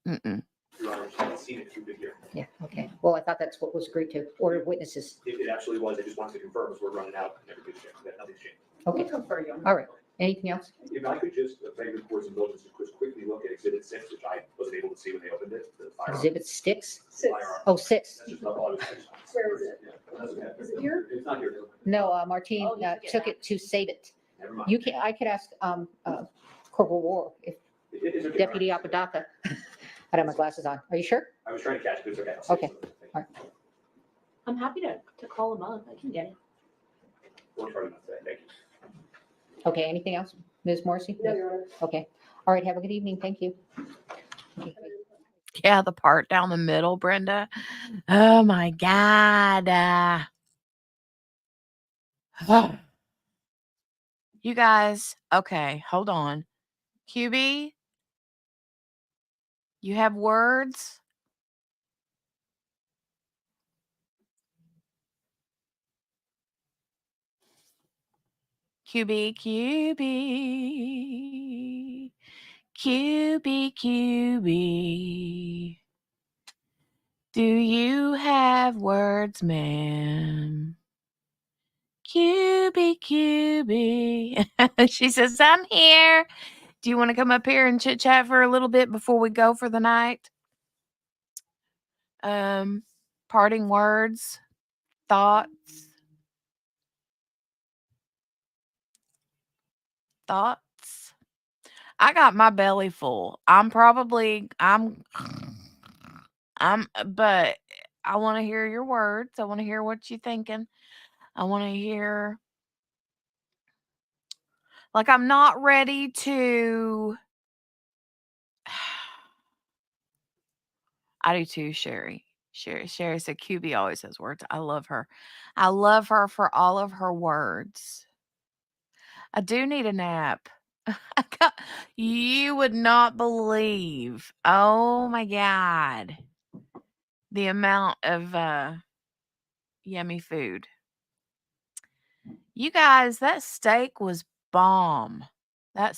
Mm-mm.
Your Honor, I just haven't seen it if you've been here.
Yeah, okay. Well, I thought that's what was agreed to. Order of witnesses.
It absolutely was. I just wanted to confirm as we're running out and everything's changed. Nothing's changed.
Okay. All right. Anything else?
If I could just beg the court's indulgence to quickly look at Exhibit 6, which I wasn't able to see when they opened it. The firearm.
Exhibit sticks?
Firearm.
Oh, 6.
That's just not all it is.
Where is it? Is it here?
It's not here.
No, Martine
Oh, you
took it to save it.
Never mind.
You can, I could ask Corporal War, if
It's okay.
Deputy Apodaca. I have my glasses on. Are you sure?
I was trying to catch it, but it's okay. I'll
Okay.
save it.
All right.
I'm happy to call him up. I can get it.
Worked hard enough today. Thank you.
Okay, anything else? Ms. Morrissey?
No, Your Honor.
Okay. All right, have a good evening. Thank you. Okay.
Yeah, the part down the middle, Brenda. Oh my God. You guys, okay, hold on. QB, you have words? QB. Do you have words, ma'am? QB. She says, I'm here. Do you want to come up here and chit chat for a little bit before we go for the night? Parting words, thoughts? I got my belly full. But I want to hear your words. I want to hear what you're thinking. I want to hear, like, I'm not ready to. I do too, Sherry. Sherry said QB always has words. I love her. I love her for all of her words. I do need a nap. You would not believe. Oh my God. The amount of yummy food. You guys, that steak was bomb. I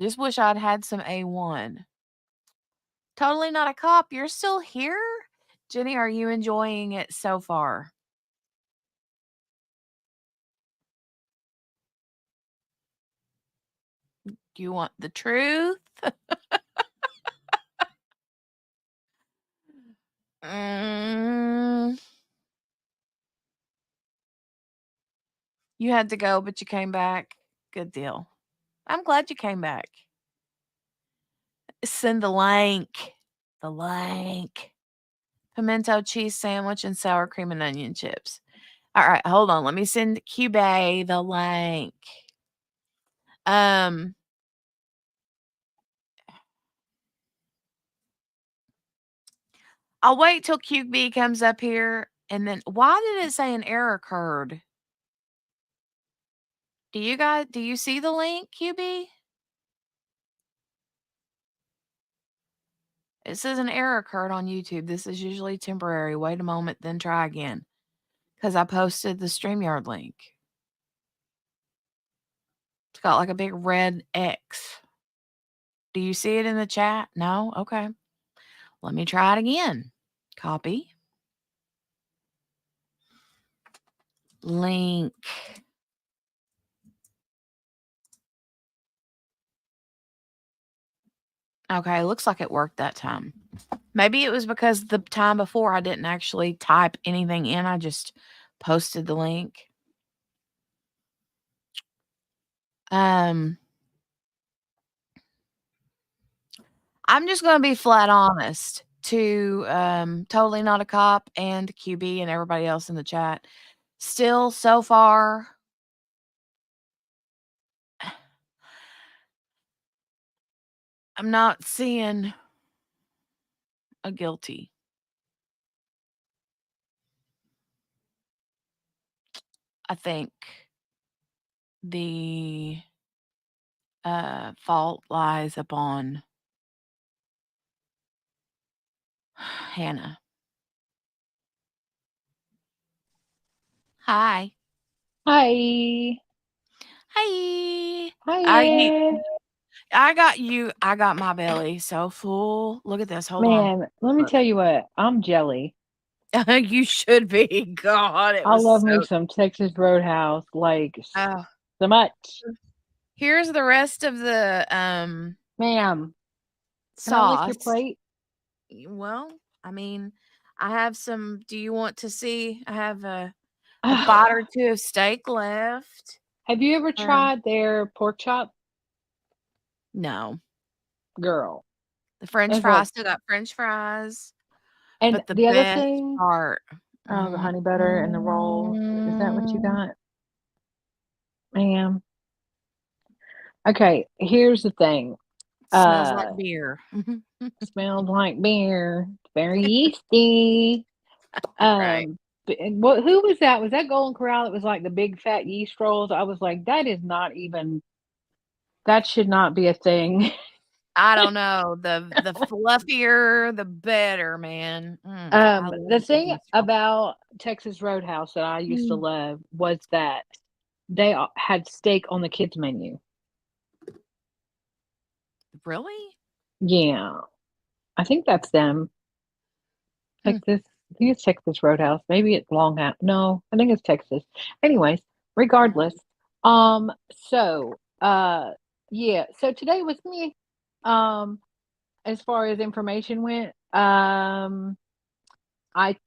just wish I'd had some A1. Totally not a cop. You're still here? Jenny, are you enjoying it so far? Do you want the truth? Mm, you had to go, but you came back. Good deal. I'm glad you came back. Send the link. Pimento cheese sandwich and sour cream and onion chips. All right, hold on. Let me send QB the link. I'll wait till QB comes up here, and then why did it say an error occurred? Do you see the link, QB? It says an error occurred on YouTube. This is usually temporary. Wait a moment, then try again. Because I posted the StreamYard link. It's got like a big red X. Do you see it in the chat? No? Okay. Let me try it again. Copy. Link. Okay, looks like it worked that time. Maybe it was because the time before I didn't actually type anything in. I just posted the link. I'm just gonna be flat honest to Totally Not a Cop and QB and everybody else in the chat. Still, so far, I'm not seeing a guilty. I think the fault lies upon Hannah. Hi.
Hi.
Hi.
Hi.
I got my belly so full. Look at this. Hold on.
Man, let me
Look.
tell you what, I'm jelly.
You should be. God, it
I
was
love me
so
some Texas Roadhouse, like
Oh.
so much.
Here's the rest of the
Ma'am, can I lick your
sauce.
plate?
Well, I mean, I have some. Do you want to see? I have a bite or two of steak left.
Have you ever tried their pork chop?
No.
Girl.
The French
It's
fries,
like,
still got French fries.
and
But the
the other
best
thing,
part.
oh, the honey butter and the roll. Is that what you got? Ma'am. Okay, here's the thing.
Smells like beer.
Smells like beer. Very yeasty.
Right.
What? Who was that? Was that Golden Corral? It was like the big fat yeast rolls. I was like, that is not even. That should not be a thing.
I don't know. The fluffier, the better, man. I love
The
a good
thing
yeast roll.
about Texas Roadhouse that I used to love was that they had steak on the kids menu.
Really?
Yeah, I think that's them. Texas. I think it's Texas Roadhouse. Maybe it's Longhouse. No, I think it's Texas. Anyways, regardless. So, yeah. So today was me. As far as information went, I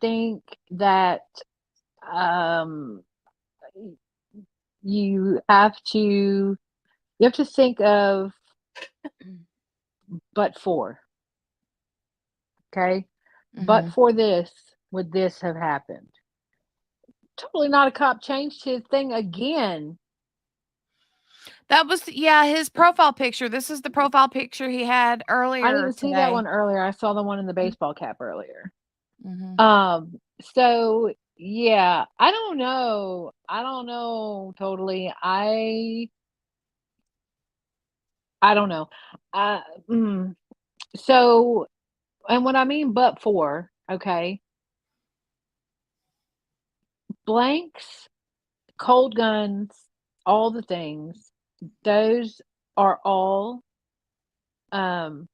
think that um, you have to think of but for. Okay, but
Mhm.
for this, would this have happened? Totally Not a Cop changed his thing again.
That was his profile picture. This is the profile picture he had
I
earlier
didn't see that
today.
one earlier. I saw the one in the baseball cap earlier.
Mhm.
So yeah, I don't know. I don't know totally. I don't know. Uh, mm, so, and what I mean, but for, okay, blanks, cold guns, all the things, those are all, um,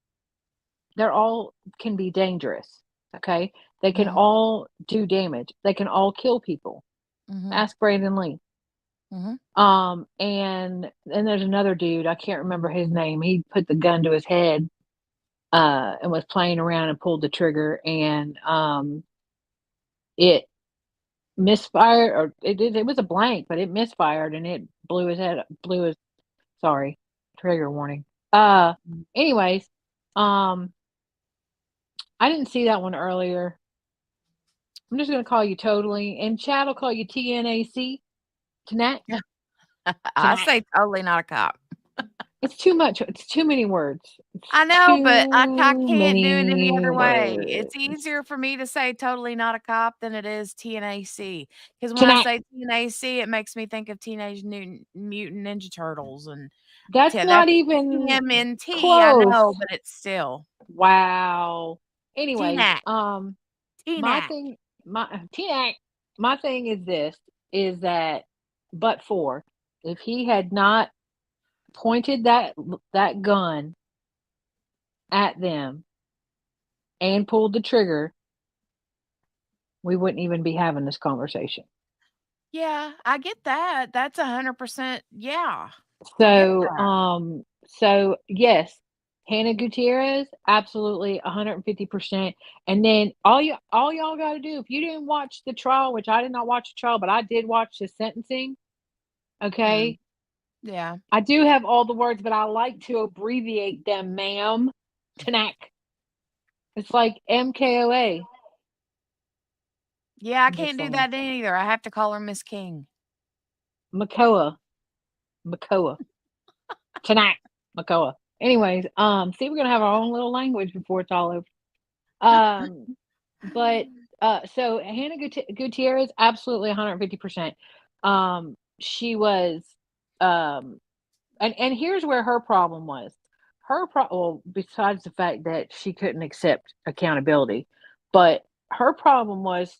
they're all can be dangerous. Okay. They can
Mhm.
all do damage. They can all kill people.
Mhm.
Ask Brandon Lee.
Mhm.
And then there's another dude, I can't remember his name. He put the gun to his head, and was playing around and pulled the trigger and, it misfired or it was a blank, but it misfired and it blew his, sorry, trigger warning. Anyways, um, I didn't see that one earlier. I'm just gonna call you totally, and Chad will call you TNAC. Tonight.
I say Totally Not a Cop.
It's too much. It's too many words. It's
I know, but I
too
can't do it any
many
other way.
words.
It's easier for me to say Totally Not a Cop than it is TNAC. Because when I
Tonight.
say TNAC, it makes me think of Teenage Mutant Ninja Turtles, and
That's not
that's
even
TMNT. I
close.
know, but it's still
Wow. Anyways,
TNAC.
my
TNAC.
thing, my thing is this, is that, but for, if he had not pointed that gun at them and pulled the trigger, we wouldn't even be having this conversation.
Yeah, I get that. That's 100%. Yeah, I get
So,
that.
so yes, Hannah Gutierrez, absolutely 150%. And then all y'all got to do, if you didn't watch the trial, which I did not watch the trial, but I did watch the sentencing. Okay.
Yeah.
I do have all the words, but I like to abbreviate them, ma'am. Tanak. It's like MKOA.
Yeah, I
I'm just
can't do
saying.
that either. I have to call her Miss King.
Makoa. Tanak. Makoa. Anyways, see, we're gonna have our own little language before it's all over. But so Hannah Gutierrez, absolutely 150%. She was, and here's where her problem was. Well, besides the fact that she couldn't accept accountability, but her problem was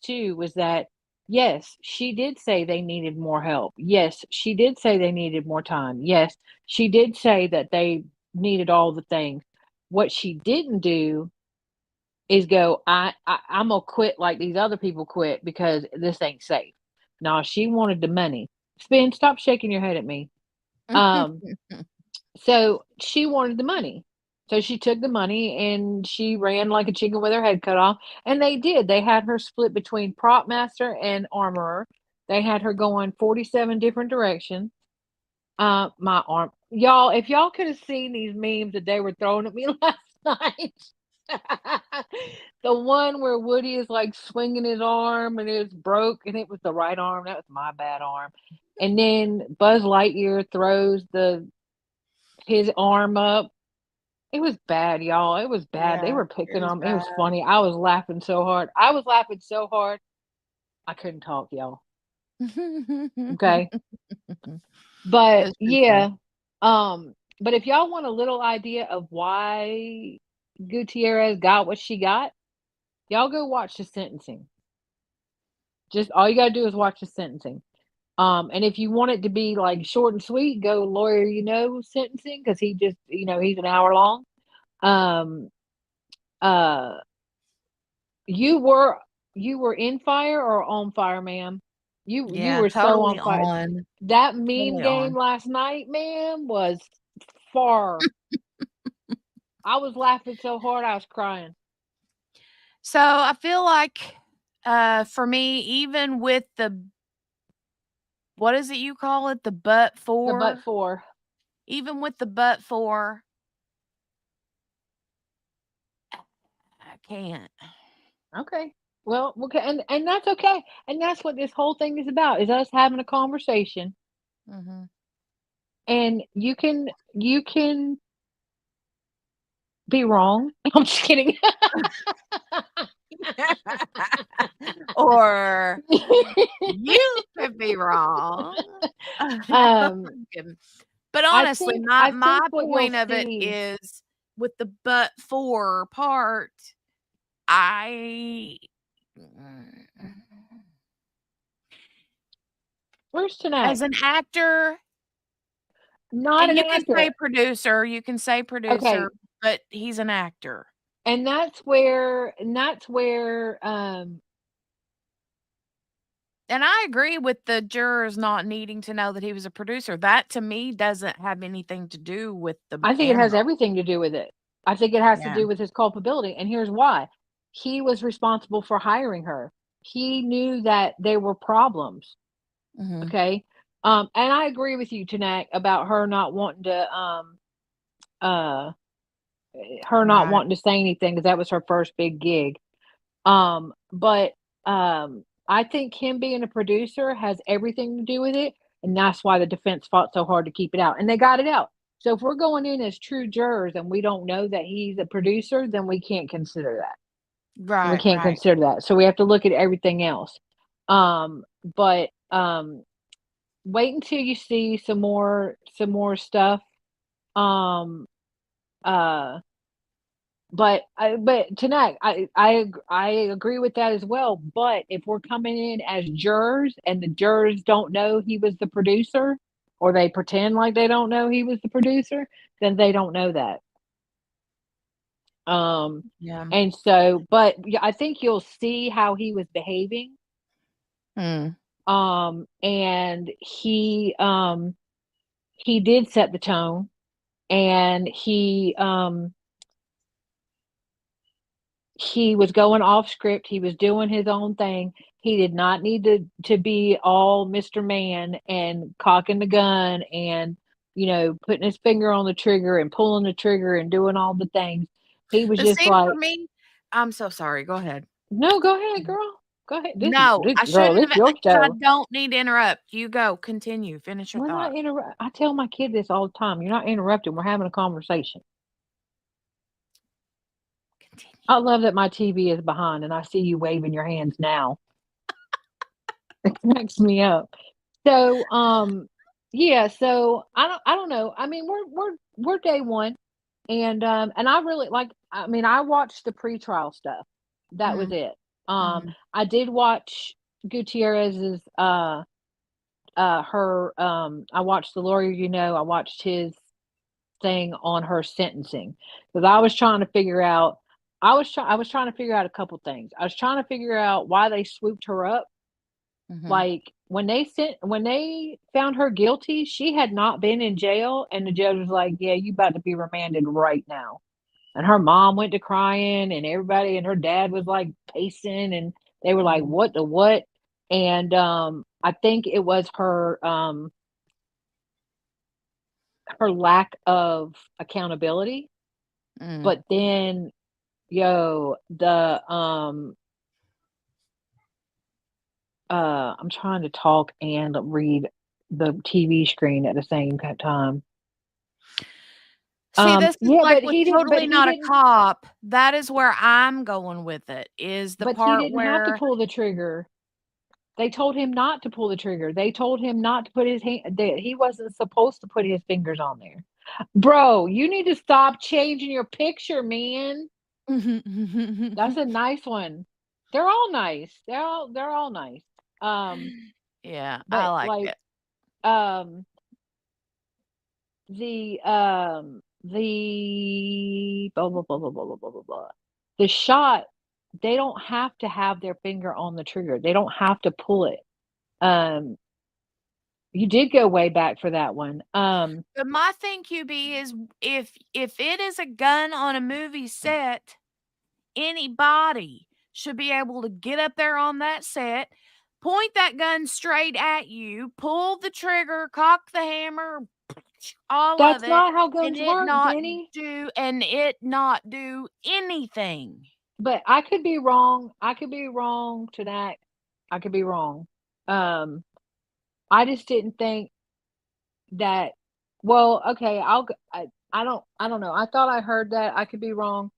that yes, she did say they needed more help. Yes, she did say they needed more time. Yes, she did say that they needed all the things. What she didn't do is go, I'm gonna quit like these other people quit because this ain't safe. No, she wanted the money. Spin, stop shaking your head at me. So she wanted the money. So she took the money and she ran like a chicken with her head cut off. And they did. They had her split between prop master and armorer. They had her going 47 different directions. My arm, y'all, if y'all could have seen these memes that they were throwing at me last night. The one where Woody is like swinging his arm and it's broke and it was the right arm. That was my bad arm. And then Buzz Lightyear throws his arm up. It was bad, y'all. It was bad. They
Yeah,
were
it
picking
was
on me. It was
bad.
funny. I was laughing so hard. I was laughing so hard. I couldn't talk, y'all. Okay. But
That's too funny.
yeah, but if y'all want a little idea of why Gutierrez got what she got, y'all go watch the sentencing. Just all you gotta do is watch the sentencing. And if you want it to be like short and sweet, go lawyer, sentencing because he just, he's an hour long. Um, uh, you were in fire or on fire, ma'am? You
Yeah,
were so
totally
on fire.
on.
That meme
Totally
game
on.
last night, man, was far. I was laughing so hard I was crying.
So I feel like for me, even with what is it you call it? The but
The but
for?
for.
Even with the but for, I can't.
Okay. Well, okay, and that's okay. And that's what this whole thing is about, is us having a conversation.
Mhm.
And you can be wrong. I'm just kidding.
Or you could be wrong.
Um,
But
I
honestly,
think
my
what you'll
point of it
see.
is with the but for part, I
Where's tonight?
as an actor,
Not
and
an
you can
actor.
you can say
Okay.
producer, but he's an actor.
And that's where
And I agree with the jurors not needing to know that he was a producer. That to me doesn't have anything to do with the
I think it has
animal.
everything to do with it. I think it has to
Yeah.
do with his culpability, and here's why. He was responsible for hiring her. He knew that there were problems,
Mhm.
okay? And I agree with you, Tanak, about her not wanting to, not
Right.
wanting to say anything because that was her first big gig. But I think him being a producer has everything to do with it, and that's why the defense fought so hard to keep it out, and they got it out. So if we're going in as true jurors and we don't know that he's a producer, then we can't consider that. We
Right,
can't
right.
consider that. So we have to look at everything else. But wait until you see some more stuff. Um, uh, but tonight, I agree with that as well. But if we're coming in as jurors and the jurors don't know he was the producer, or they pretend like they don't know he was the producer, then they don't know that.
Yeah.
And so, but I think you'll see how he was behaving.
Hmm.
And he did set the tone, and he he was going off script. He was doing his own thing. He did not need to be all Mr. Man and cocking the gun and, putting his finger on the trigger and pulling the trigger and doing all the things. He was
But
just
see, for
like,
me, I'm so sorry. Go ahead.
no, go ahead, girl. Go ahead.
No, I
Girl,
shouldn't
this
have.
your
I
show.
don't need to interrupt. You go. Continue. Finish your
We're
thought.
not I tell my kid this all the time. You're not interrupting. We're having a conversation.
Continue.
I love that my TV is behind and I see you waving your hands now. It cracks me up. So, yeah, so I don't know. I mean, we're day one and I really I watched the pretrial stuff. That was
Mhm.
it.
Mhm.
I did watch Gutierrez's I watched the lawyer, I watched his thing on her sentencing because I was trying to figure out I was trying to figure out a couple things. I was trying to figure out why they swooped her up.
Mhm.
Like when they found her guilty, she had not been in jail, and the judge was like, "Yeah, you about to be remanded right now." And her mom went to crying, and everybody and her dad was like pacing, and they were like,
Mhm.
"What the what?" And I think it was her lack of accountability.
Mm.
But then, the I'm trying to talk and read the TV screen at the same time.
See, this is
Yeah,
like with totally
he
not a
didn't
cop. That is where I'm going with it. Is the
but he
part
didn't have to
where
pull the trigger. They told him not to pull the trigger. They told him not to put his hand that he wasn't supposed to put his fingers on there. Bro, you need to stop changing your picture, man. That's a nice one. They're all nice. They're all nice. Um,
Yeah, I
but
like
like
it.
um the blah blah blah blah blah blah blah blah blah. The shot, they don't have to have their finger on the trigger. They don't have to pull it. Um, you did go way back for that one.
But my thing, QB, is if it is a gun on a movie set, anybody should be able to get up there on that set, point that gun straight at you, pull the trigger, cock the hammer, all of
That's
it,
not how
and
guns
it
work,
not
Jenny.
do anything.
But I could be wrong. I could be wrong to that. I could be wrong. Um, I just didn't think that. Well, okay, I don't know. I thought I heard that. I could be wrong.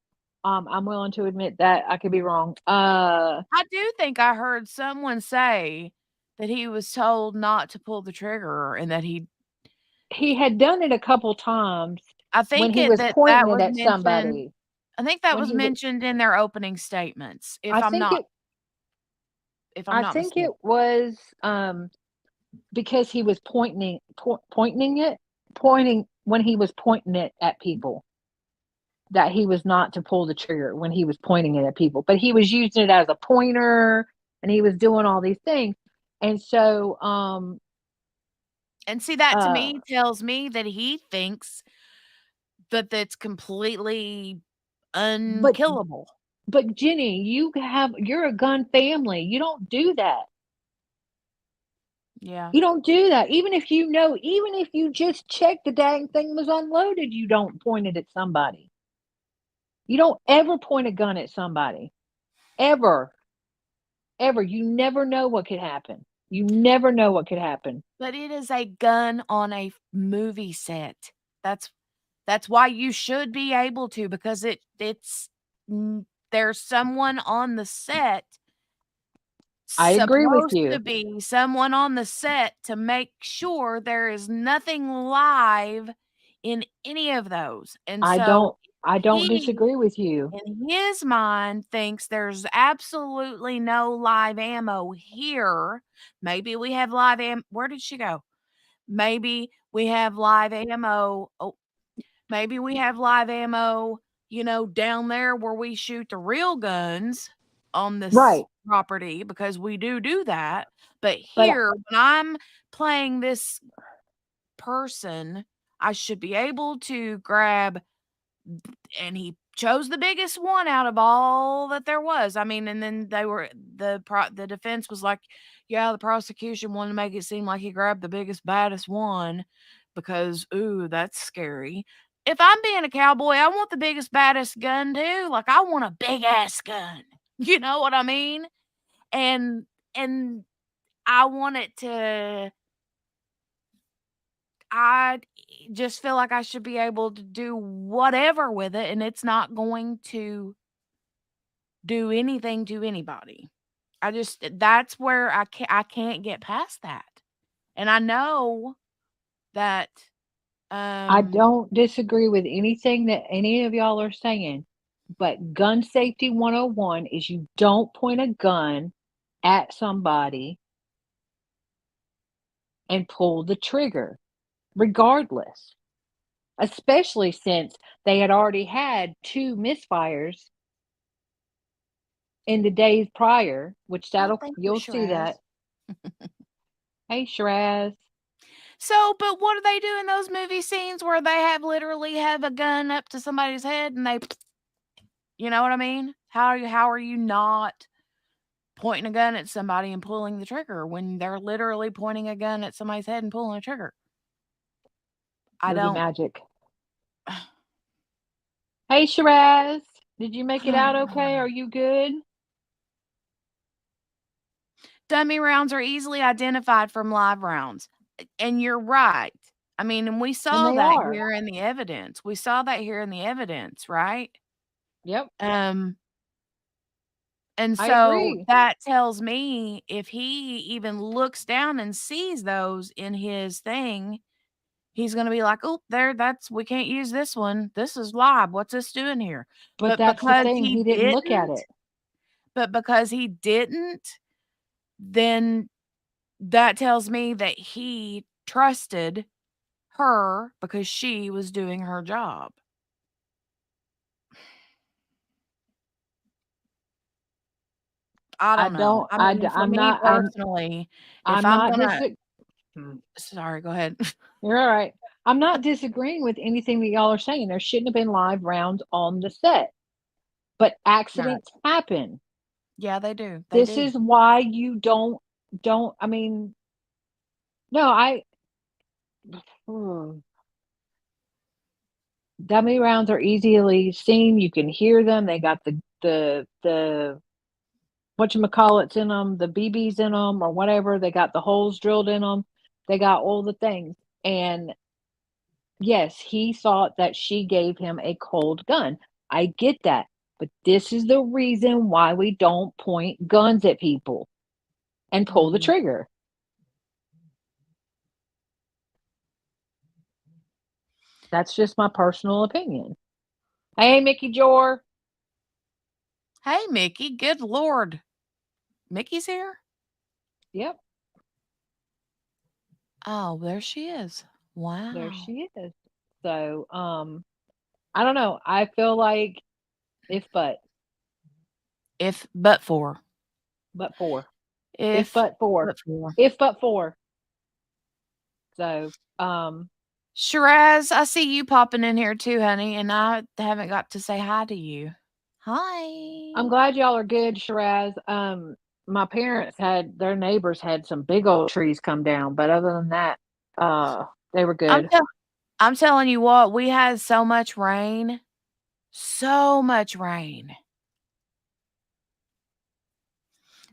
I'm willing to admit that I could be wrong.
I do think I heard someone say that he was told not to pull the trigger and that
He had done it a couple times
I
when
think
he was
that
pointing it
was
at
mentioned.
somebody.
I think that
When
was
he was,
mentioned in their opening statements,
I think it.
if I'm
I
not
think
mistaken.
it was because he was pointing when he was pointing it at people. That he was not to pull the trigger when he was pointing it at people, but he was using it as a pointer and he was doing all these things. And so,
And see, that to
uh,
me tells me that he thinks that that's completely
but,
unkillable.
but Jenny, you're a gun family. You don't do that.
Yeah.
You don't do that. Even if even if you just check the dang thing was unloaded, you don't point it at somebody. You don't ever point a gun at somebody. Ever. Ever. You never know what could happen. You never know what could happen.
But it is a gun on a movie set. That's that's why you should be able to, because there's someone on the set,
I agree with
supposed to
you.
be someone on the set to make sure there is nothing live in any of those. And
I
so
don't I don't
he,
disagree with you.
in his mind, thinks there's absolutely no live ammo here. Maybe we have live where did she go? Maybe we have live ammo. Oh, maybe we have live ammo, down there where we shoot the real guns on this
Right.
property, because we do that. But
But
here, when I'm playing this person, I should be able to grab, and he chose the biggest one out of all that there was. I mean, and then the defense was like, yeah, the prosecution wanted to make it seem like he grabbed the biggest, baddest one because, ooh, that's scary. If I'm being a cowboy, I want the biggest, baddest gun too. Like, I want a big ass gun. You know what I mean? And I want it to. I just feel like I should be able to do whatever with it, and it's not going to do anything to anybody. That's where I can't get past that. And I know that
I don't disagree with anything that any of y'all are saying, but gun safety 101 is you don't point a gun at somebody and pull the trigger, regardless. Especially since they had already had 2 misfires in the days prior, which
thank you,
you'll see
Shiraz.
that. Hey, Shiraz.
So, but what do they do in those movie scenes where they literally have a gun up to somebody's head and they, you know what I mean? How are you not pointing a gun at somebody and pulling the trigger when they're literally pointing a gun at somebody's head and pulling a trigger? I
Movie
don't.
magic. Hey, Shiraz. Did you make it out okay? Are you good?
Dummy rounds are easily identified from live rounds. And you're right. I mean, and we saw
they
that
are.
here in the evidence. We saw that here in the evidence, right?
Yep.
And
I
so
agree.
that tells me if he even looks down and sees those in his thing, he's gonna be like, "Oh, we can't use this one. This is live. What's this doing here?"
But
But
that's the
because
thing. He didn't look at it.
because he didn't, then that tells me that he trusted her because she was doing her job. I don't know. I mean, for
I'm
me
not,
personally, if
I'm
I'm
not
gonna sorry, go ahead.
You're all right. I'm not disagreeing with anything that y'all are saying. There shouldn't have been live rounds on the set, but
Right.
accidents happen.
Yeah, they do. They
This
do.
is why you don't, I mean, no, dummy rounds are easily seen. You can hear them. They got the whatchamacallits in them, the BBs in them or whatever. They got the holes drilled in them. They got all the things. And yes, he thought that she gave him a cold gun. I get that. But this is the reason why we don't point guns at people and pull the trigger. That's just my personal opinion. Hey, Mickey Jor.
Hey, Mickey. Good Lord. Mickey's here?
Yep.
Oh, there she is. Wow.
There she is. So, I don't know. I feel like if but
for.
But for.
If
but for.
but for.
If but for. So,
Shiraz, I see you popping in here too, honey, and I haven't got to say hi to you. Hi.
I'm glad y'all are good, Shiraz. My parents their neighbors had some big old trees come down, but other than that, they were good.
I'm telling you what, we had so much rain. So much rain.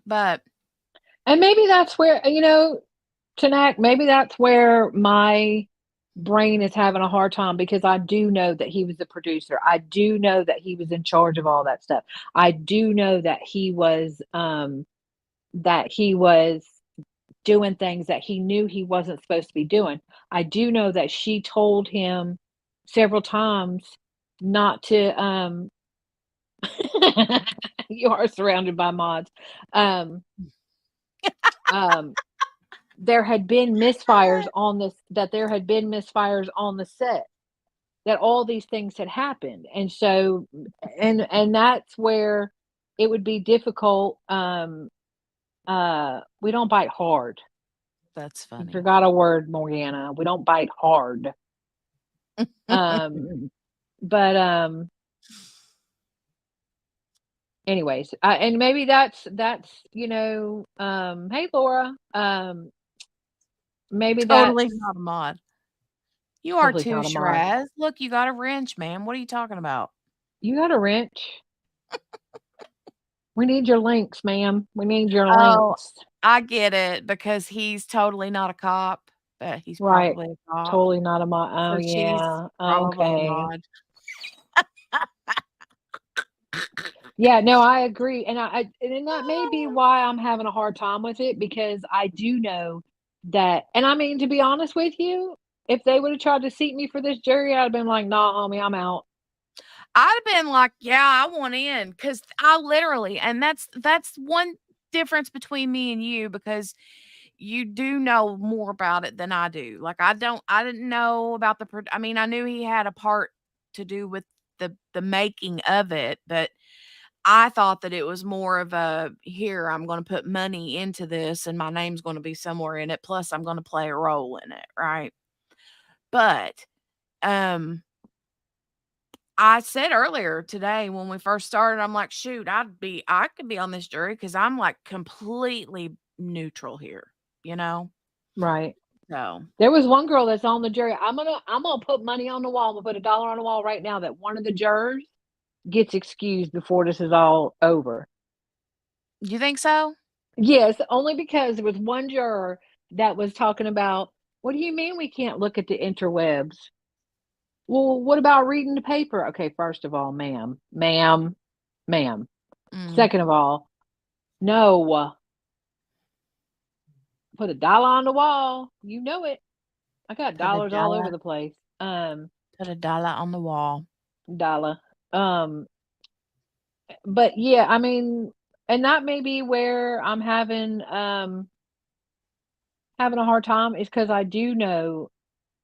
But
And maybe that's where, Tanak, maybe that's where my brain is having a hard time because I do know that he was the producer. I do know that he was in charge of all that stuff. I do know that he was doing things that he knew he wasn't supposed to be doing. I do know that she told him several times not to you are surrounded by mods. There had been misfires on this set, that all these things had happened. And so and that's where it would be difficult. We don't bite hard.
That's funny.
You forgot a word, Morgana. We don't bite hard. But anyways, and maybe that's, hey, Laura, maybe that's
Totally not a mod. You are
totally
too,
not a mod.
Shiraz. Look, you got a wrench, man. What are you talking about?
You got a wrench. We need your links, ma'am. We need your
Oh,
links.
I get it because he's totally not a cop, but he's
Right.
probably a cop.
Totally not a mod. Oh,
So she's
yeah.
probably a
Okay.
mod.
Yeah, no, I agree. And that may be why I'm having a hard time with it, because I do know that, and I mean, to be honest with you, if they would have tried to seat me for this jury, I'd have been like, nah, homie, I'm out.
I'd have been like, yeah, I want in, because I literally, and that's one difference between me and you, because you do know more about it than I do. Like I didn't know about I mean, I knew he had a part to do with the making of it, but I thought that it was more of a, here, I'm going to put money into this and my name's going to be somewhere in it. Plus I'm going to play a role in it. Right. But, I said earlier today when we first started, I'm like, shoot, I could be on this jury because I'm like completely neutral here, you know?
Right.
So
There was one girl that's on the jury. I'm gonna put money on the wall. I'm gonna put $1 on the wall right now that one of the jurors gets excused before this is all over.
you think so?
Yes, only because there was one juror that was talking about, what do you mean we can't look at the interwebs? Well, what about reading the paper? Okay, first of all, ma'am.
Mm.
Second of all, no. Put $1 on the wall. You know it. I got
Put a
dollars all over
dollar,
the place.
put $1 on the wall.
Dollar. But yeah, I mean, and that may be where I'm having a hard time, is because I do know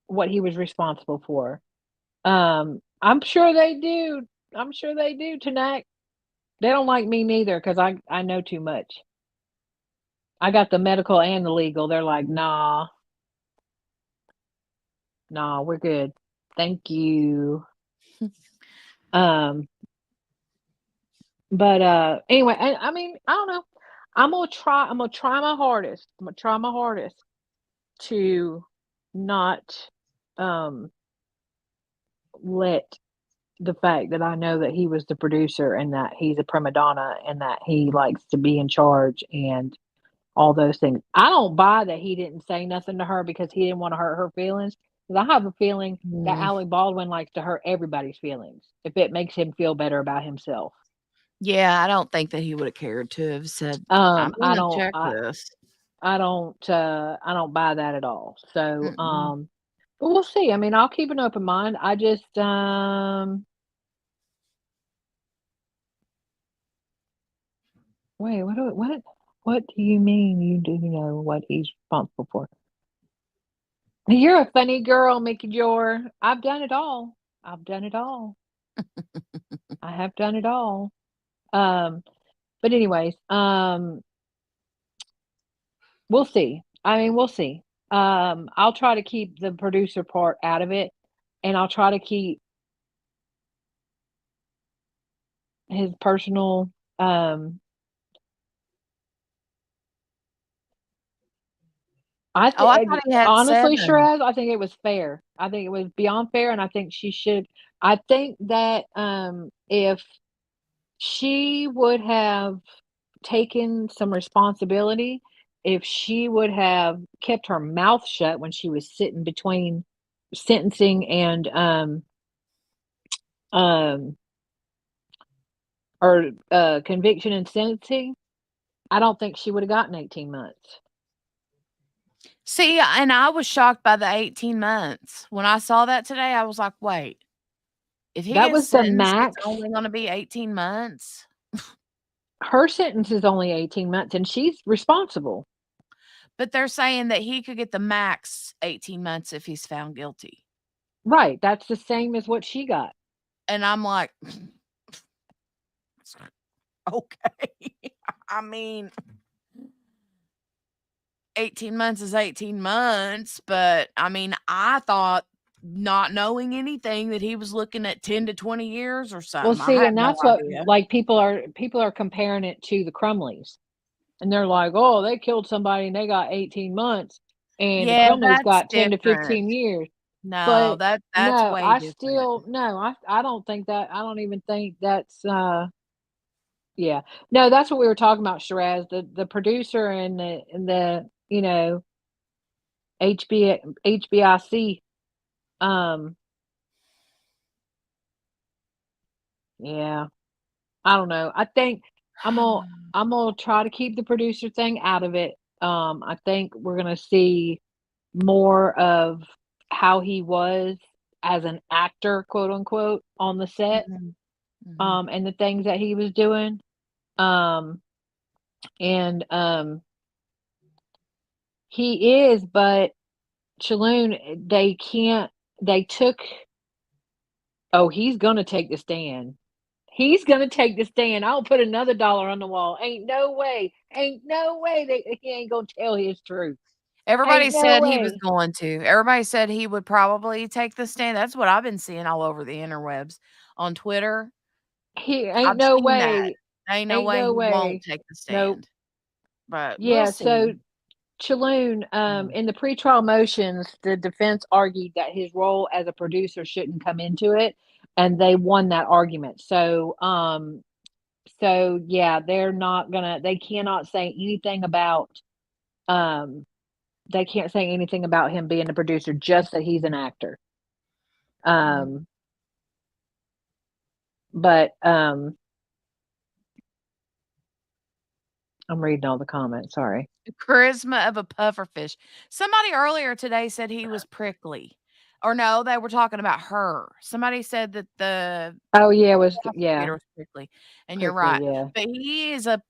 what he was responsible for. I'm sure they do. I'm sure they do, Tanak. They don't like me neither because I know too much. I got the medical and the legal. They're like, nah, we're good. Thank you. Um, but anyway, and I mean, I don't know. I'm gonna try my hardest. I'm gonna try my hardest to not let the fact that I know that he was the producer and that he's a prima donna and that he likes to be in charge and all those things. I don't buy that he didn't say nothing to her because he didn't want to hurt her feelings. Because I have a feeling that
Mm.
Alec Baldwin likes to hurt everybody's feelings if it makes him feel better about himself.
Yeah, I don't think that he would have cared to have said, I'm
I
gonna
don't
check this.
I don't buy that at all. So
Mm-mm.
but we'll see. I mean, I'll keep an open mind. I just wait, what do you mean you do know what he's responsible for? You're a funny girl, Mickey Jor. I've done it all. I've done it all. I have done it all. Um, but anyways, we'll see. I mean, we'll see. I'll try to keep the producer part out of it, and I'll try to keep his personal. I
Oh, I
think
thought he had
honestly,
7.
Shiraz, I think it was fair. I think it was beyond fair, and I think she should. I think that if she would have taken some responsibility, if she would have kept her mouth shut when she was sitting between sentencing and um or conviction and sentencing, I don't think she would have gotten 18 months.
See, and I was shocked by the 18 months. When I saw that today, I was like, wait, if he
That
gets
was the
sentenced, it's
max.
only gonna be 18 months?
Her sentence is only 18 months and she's responsible.
But they're saying that he could get the max 18 months if he's found guilty.
Right. That's the same as what she got.
And I'm like, okay. I mean, 18 months is 18 months, but I mean, I thought not knowing anything that he was looking at 10 to 20 years or something.
Well, see,
I have
and
no
that's what
idea.
like people are comparing it to the Crumleys, and they're like, oh, they killed somebody and they got 18 months, and the
Yeah,
Crumleys
that's
got 10 to
different.
15 years.
No,
But
that's
no,
way
I
different.
still no, I don't think that. I don't even think that's yeah. No, that's what we were talking about, Shiraz. The producer and the HBIC. Um, yeah. I don't know. I think I'm gonna try to keep the producer thing out of it. I think we're gonna see more of how he was as an actor, quote unquote, on the set,
Mhm. Mhm.
and the things that he was doing. Um, and he is, but Chaloon, they can't. They took. Oh, he's gonna take the stand. He's gonna take the stand. I'll put another dollar on the wall. Ain't no way. Ain't no way that he ain't gonna tell his truth.
Everybody
Ain't no
said he was
way.
going to. Everybody said he would probably take the stand. That's what I've been seeing all over the interwebs. On Twitter,
He ain't
I've
no
seen that.
way.
Ain't no
Ain't
way
no
he won't
way.
take the
Nope.
stand. But we'll
Yeah,
see.
so Chaloon, in the pretrial motions, the defense argued that his role as a producer shouldn't come into it, and they won that argument. So yeah, they cannot say anything about um they can't say anything about him being a producer, just that he's an actor.
Mm.
Um, but I'm reading all the comments. Sorry.
The charisma of a pufferfish. Somebody earlier today said he was prickly. Or no, they were talking about her. Somebody said that the
Oh yeah, yeah,
prosecutor was prickly, and you're
prickly.
right.
Yeah.
But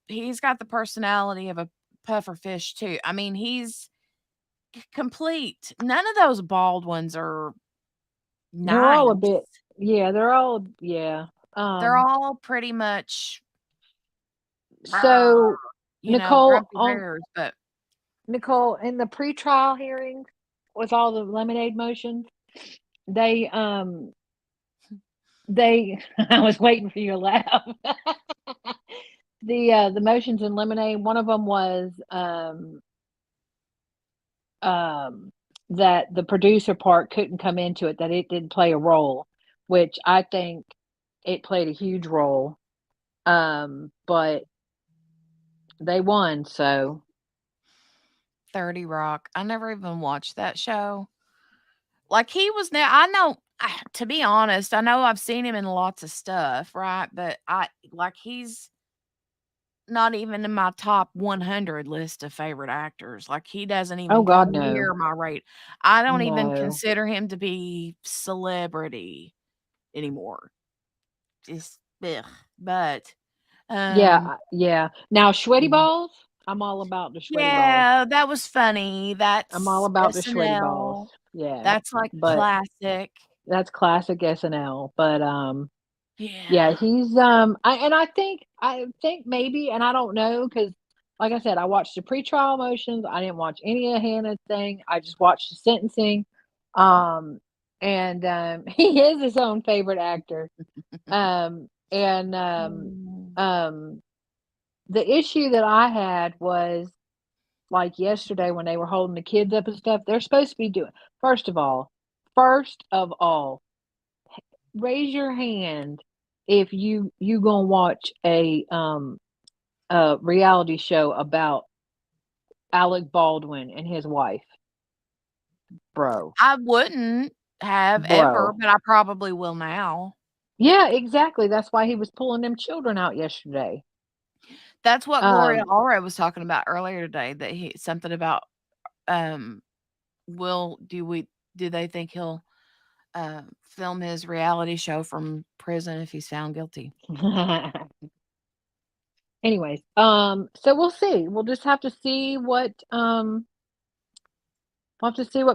he's got the personality of a pufferfish too. I mean, he's complete. None of those Baldwins are
They're all a
nice.
bit. Yeah, they're all. Yeah.
They're all pretty much,
So Nicole
grumpy
on
bears. But
Nicole in the pretrial hearings with all the lemonade motions, they they I was waiting for you to laugh. The motions in lemonade, one of them was that the producer part couldn't come into it, that it didn't play a role, which I think it played a huge role. But they won, so
30 Rock, I never even watched that show. Like, he was now I know to be honest, I know I've seen him in lots of stuff, right? But he's not even in my top 100 list of favorite actors. Like, he doesn't
oh
even
God,
come
no.
near my rate. I don't even
No.
consider him to be celebrity anymore. Just ugh. But, um
Yeah. Now sweaty
Mhm.
balls, I'm all about the sweaty balls.
Yeah, that was funny.
I'm all
That's
about the sweaty balls.
SNL.
Yeah.
That's, like,
But
classic.
that's classic SNL. But yeah,
Yeah.
he's I think maybe, and I don't know, because like I said, I watched the pretrial motions. I didn't watch any of Hannah's thing. I just watched the sentencing. And he is his own favorite actor. And
Mm.
the issue that I had was like yesterday when they were holding the kids up and stuff. They're supposed to be doing first of all, raise your hand if you gonna watch a reality show about Alec Baldwin and his wife. Bro.
I wouldn't have ever,
Bro.
but I probably will now.
Yeah, exactly. That's why he was pulling them children out yesterday.
That's what Gloria
Um
Allred was talking about earlier today, that he something about, um, will do they think he'll, film his reality show from prison if he's found guilty?
Anyways, so we'll see. We'll just have to see what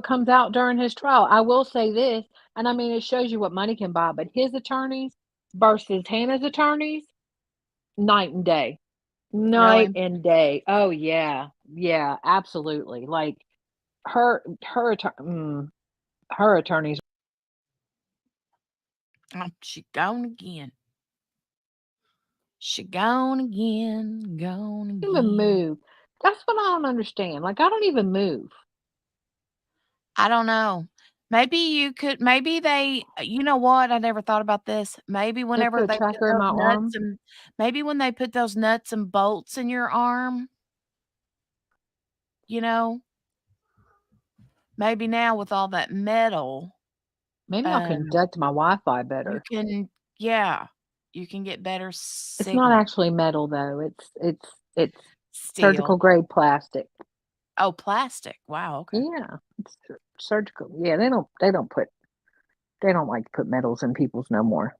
comes out during his trial. I will say this, and I mean, it shows you what money can buy, but his attorneys versus Hannah's attorneys, night and day. Night
Really?
and day. Oh yeah. Yeah, absolutely. Like her attorneys
She gone again. She gone again. Gone
Even
again.
move. That's what I don't understand. Like, I don't even move.
I don't know. Maybe you could. Maybe they. You know what? I never thought about this. Maybe
They
whenever
put a
they put
tracker in
those
my
nuts
arm.
and maybe when they put those nuts and bolts in your arm, you know, maybe now with all that metal,
Maybe I'll conduct my Wi-Fi
you
better.
can. Yeah, you can get better
It's not
signal.
actually metal though. It's surgical
Steel.
grade plastic.
Oh, plastic. Wow. Okay.
Yeah, it's surgical. Yeah, they don't like to put metals in people's no more.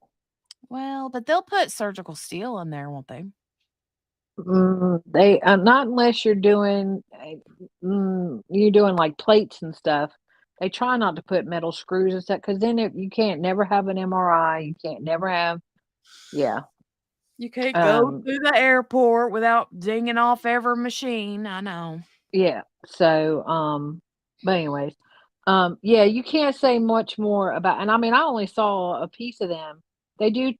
Well, but they'll put surgical steel in there, won't they?
They not unless you're doing like plates and stuff. They try not to put metal screws and stuff because then you can't never have an MRI. You can't never have, yeah.
You can't go through the airport without dinging off every machine. I know.
Yeah. So, but anyways, yeah, you can't say much more about, and I mean, I only saw a piece of them. They do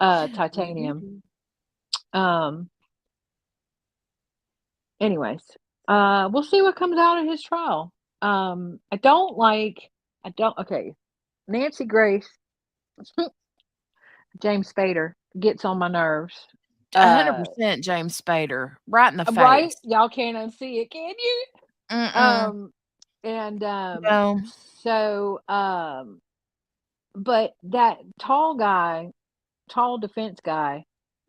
titanium. Anyways, we'll see what comes out of his trial. Okay, Nancy Grace, James Spader gets on my nerves.
100% James Spader, right in the
Right?
face.
Y'all can't unsee it, can you?
Mm-mm.
And
No.
so but that tall defense guy,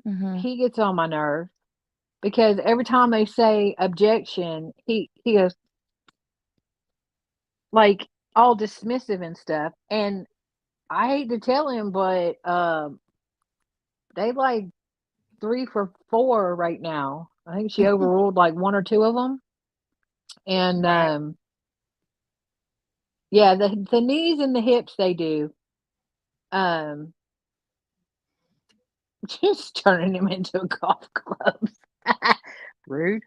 Mhm.
he gets on my nerves because every time they say objection, he goes like all dismissive and stuff. And I hate to tell him, but they like 3 for 4 right now. I think she overruled like 1 or 2 of them. And
Right.
yeah, the knees and the hips they do. Just turning him into a golf club. Rude.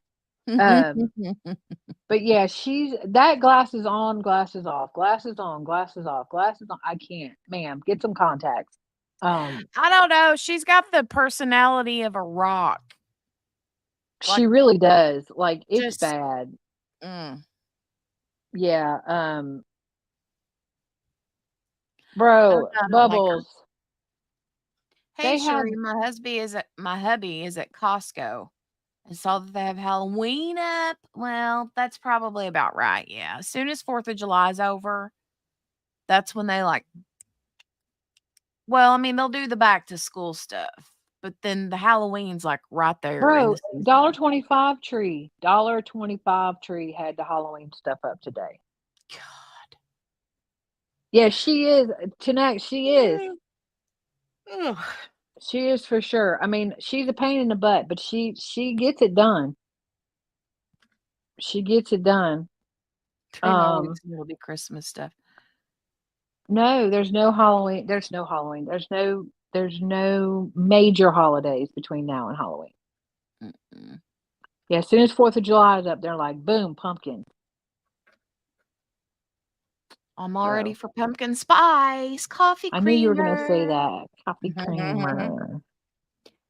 But yeah, she's that glasses on, glasses off, glasses on, glasses off, glasses on. I can't, ma'am. Get some contacts.
I don't know. She's got the personality of a rock.
She really does. Like it's
Just
bad.
mm.
Yeah.
I don't
Bro,
know, I don't like her.
Bubbles.
Hey,
They have
Sheree, my hubby is at Costco and saw that they have Halloween up. Well, that's probably about right. Yeah. As soon as 4th of July is over, that's when they well, I mean, they'll do the back to school stuff, but then the Halloween's like right there in
bro,
the season.
$1.25 tree. $1.25 tree had the Halloween stuff up today.
God.
Yeah, she is. Tonight she is.
Ugh.
She is for sure. I mean, she's a pain in the butt, but she gets it done. She gets it done.
3 more weeks and it'll be Christmas stuff.
No, there's no Halloween. There's no major holidays between now and Halloween.
Mm-mm.
Yeah, as soon as 4th of July is up, they're like, boom, pumpkin.
I'm all ready for pumpkin spice coffee
I knew you were gonna say
creamer.
that. Coffee creamer.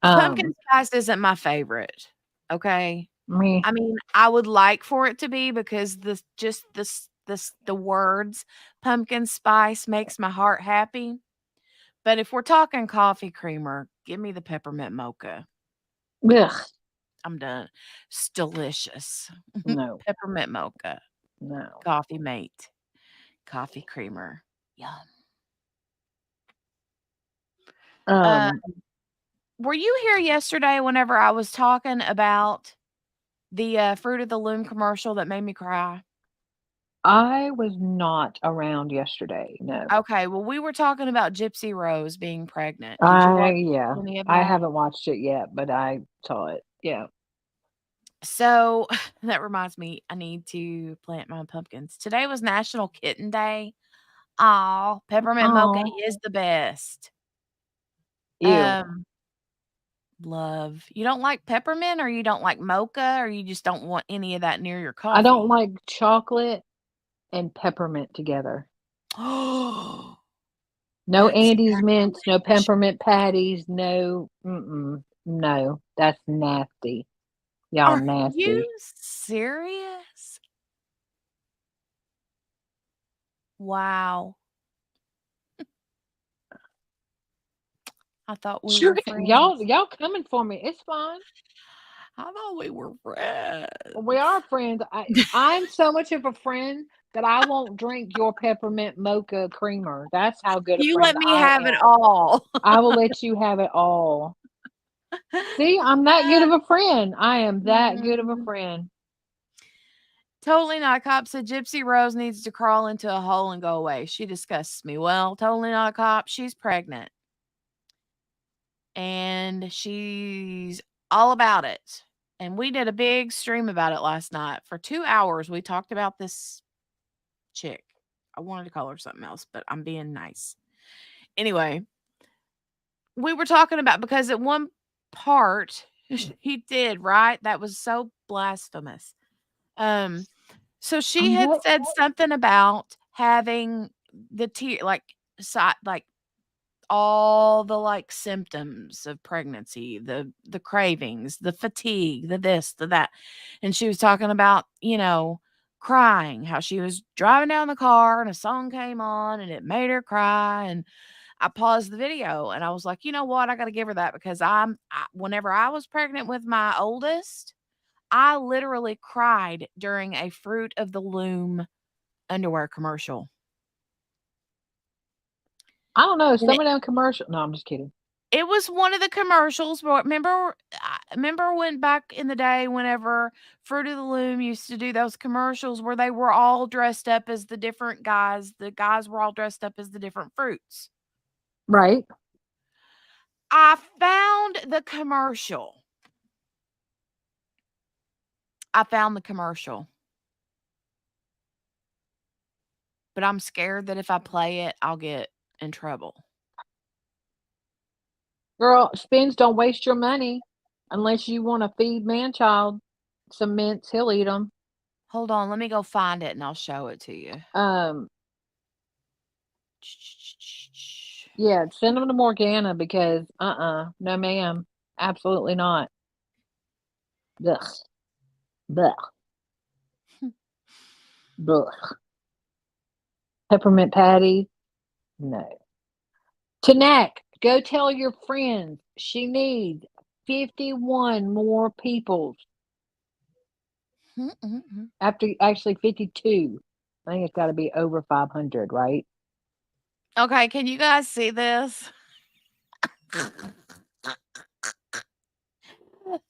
Pumpkin spice isn't my favorite. Okay.
Me.
I mean, I would like for it to be because the words pumpkin spice makes my heart happy. But if we're talking coffee creamer, give me the peppermint mocha.
Ugh.
I'm done. It's delicious.
No.
Peppermint mocha.
No.
Coffee mate. Coffee creamer. Yum. Were you here yesterday whenever I was talking about the Fruit of the Loom commercial that made me cry?
I was not around yesterday. No.
Okay, well, we were talking about Gypsy Rose being pregnant. Did you watch
Yeah.
any of
I
that?
haven't watched it yet, but I saw it. Yeah.
So that reminds me, I need to plant my pumpkins. Today was National Kitten Day. Oh, peppermint mocha
Oh.
is the best.
Ew.
Love. You don't like peppermint, or you don't like mocha, or you just don't want any of that near your coffee?
I don't like chocolate and peppermint together. No
That's
Andes mints, no peppermint patties, no, no, that's nasty. Y'all
Are you
nasty.
serious? Wow. I thought we
Sure,
were friends.
y'all coming for me. It's fine.
I thought we were friends.
We are friends. I'm so much of a friend that I won't drink your peppermint mocha creamer. That's how good a
You
friend
let me
I
have it
am.
all.
I will let you have it all. See, I'm that good of a friend. I am that good of a
Mm.
friend.
Totally Not Cop said Gypsy Rose needs to crawl into a hole and go away. She disgusts me. Well, Totally Not Cop, she's pregnant. And she's all about it. And we did a big stream about it last night. For 2 hours, we talked about this chick. I wanted to call her something else, but I'm being nice. Anyway, we were talking about because at one part he did, right? That was so blasphemous. So she had
What?
said something about having the like all the like symptoms of pregnancy, the cravings, the fatigue, the this, the that. And she was talking about, crying, how she was driving down the car and a song came on and it made her cry. And I paused the video and I was like, you know what? I got to give her that because whenever I was pregnant with my oldest, I literally cried during a Fruit of the Loom underwear commercial.
I don't know.
And
Some of them commercial. No, I'm just kidding.
it was one of the commercials, but remember when back in the day, whenever Fruit of the Loom used to do those commercials where they were all dressed up as the different guys. The guys were all dressed up as the different fruits.
Right.
I found the commercial. But I'm scared that if I play it, I'll get in trouble.
Girl, spins don't waste your money unless you want to feed man-child some mints. He'll eat them.
Hold on, let me go find it and I'll show it to you.
Yeah, send them to Morgana because, no ma'am, absolutely not. Ugh. Blech. Blech. Peppermint patty? No. Tanak, go tell your friends she needs 51 more people. Actually 52. I think it's got to be over 500, right?
Okay, can you guys see this?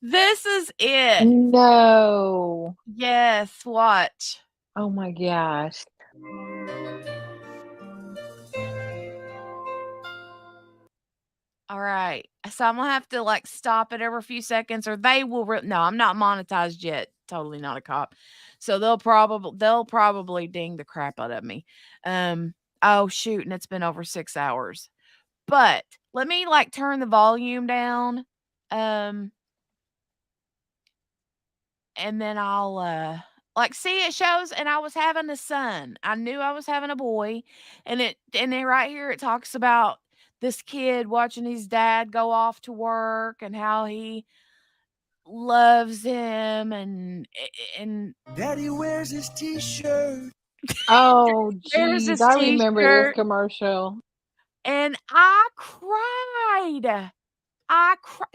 This is it.
No.
Yes, watch.
Oh my gosh.
All right. So I'm gonna have to like stop it every few seconds, or they will. No, I'm not monetized yet. Totally Not a Cop. So they'll probably ding the crap out of me. Oh shoot, and it's been over 6 hours. But let me like turn the volume down. And then I'll like see it shows and I was having a son. I knew I was having a boy. And then right here it talks about this kid watching his dad go off to work and how he loves him and
Daddy wears his t-shirt.
Oh,
wears
geez.
his
I remember this
t-shirt.
commercial.
And I cried.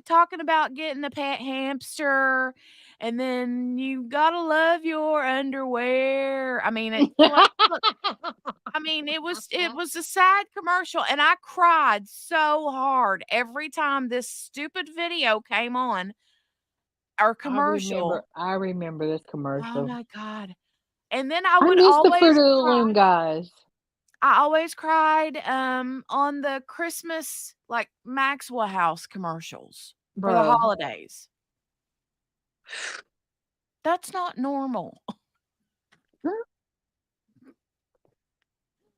Talking about getting a pet hamster, and then you gotta love your underwear. I mean, look, I mean, it was a sad commercial, and I cried so hard every time this stupid video came on or commercial.
I remember this
Oh
commercial.
my god! And then I
I
would
miss the Fruit
always
of the
cry.
Loom guys.
I always cried on the Christmas like Maxwell House commercials for the
Bro.
holidays. That's not normal.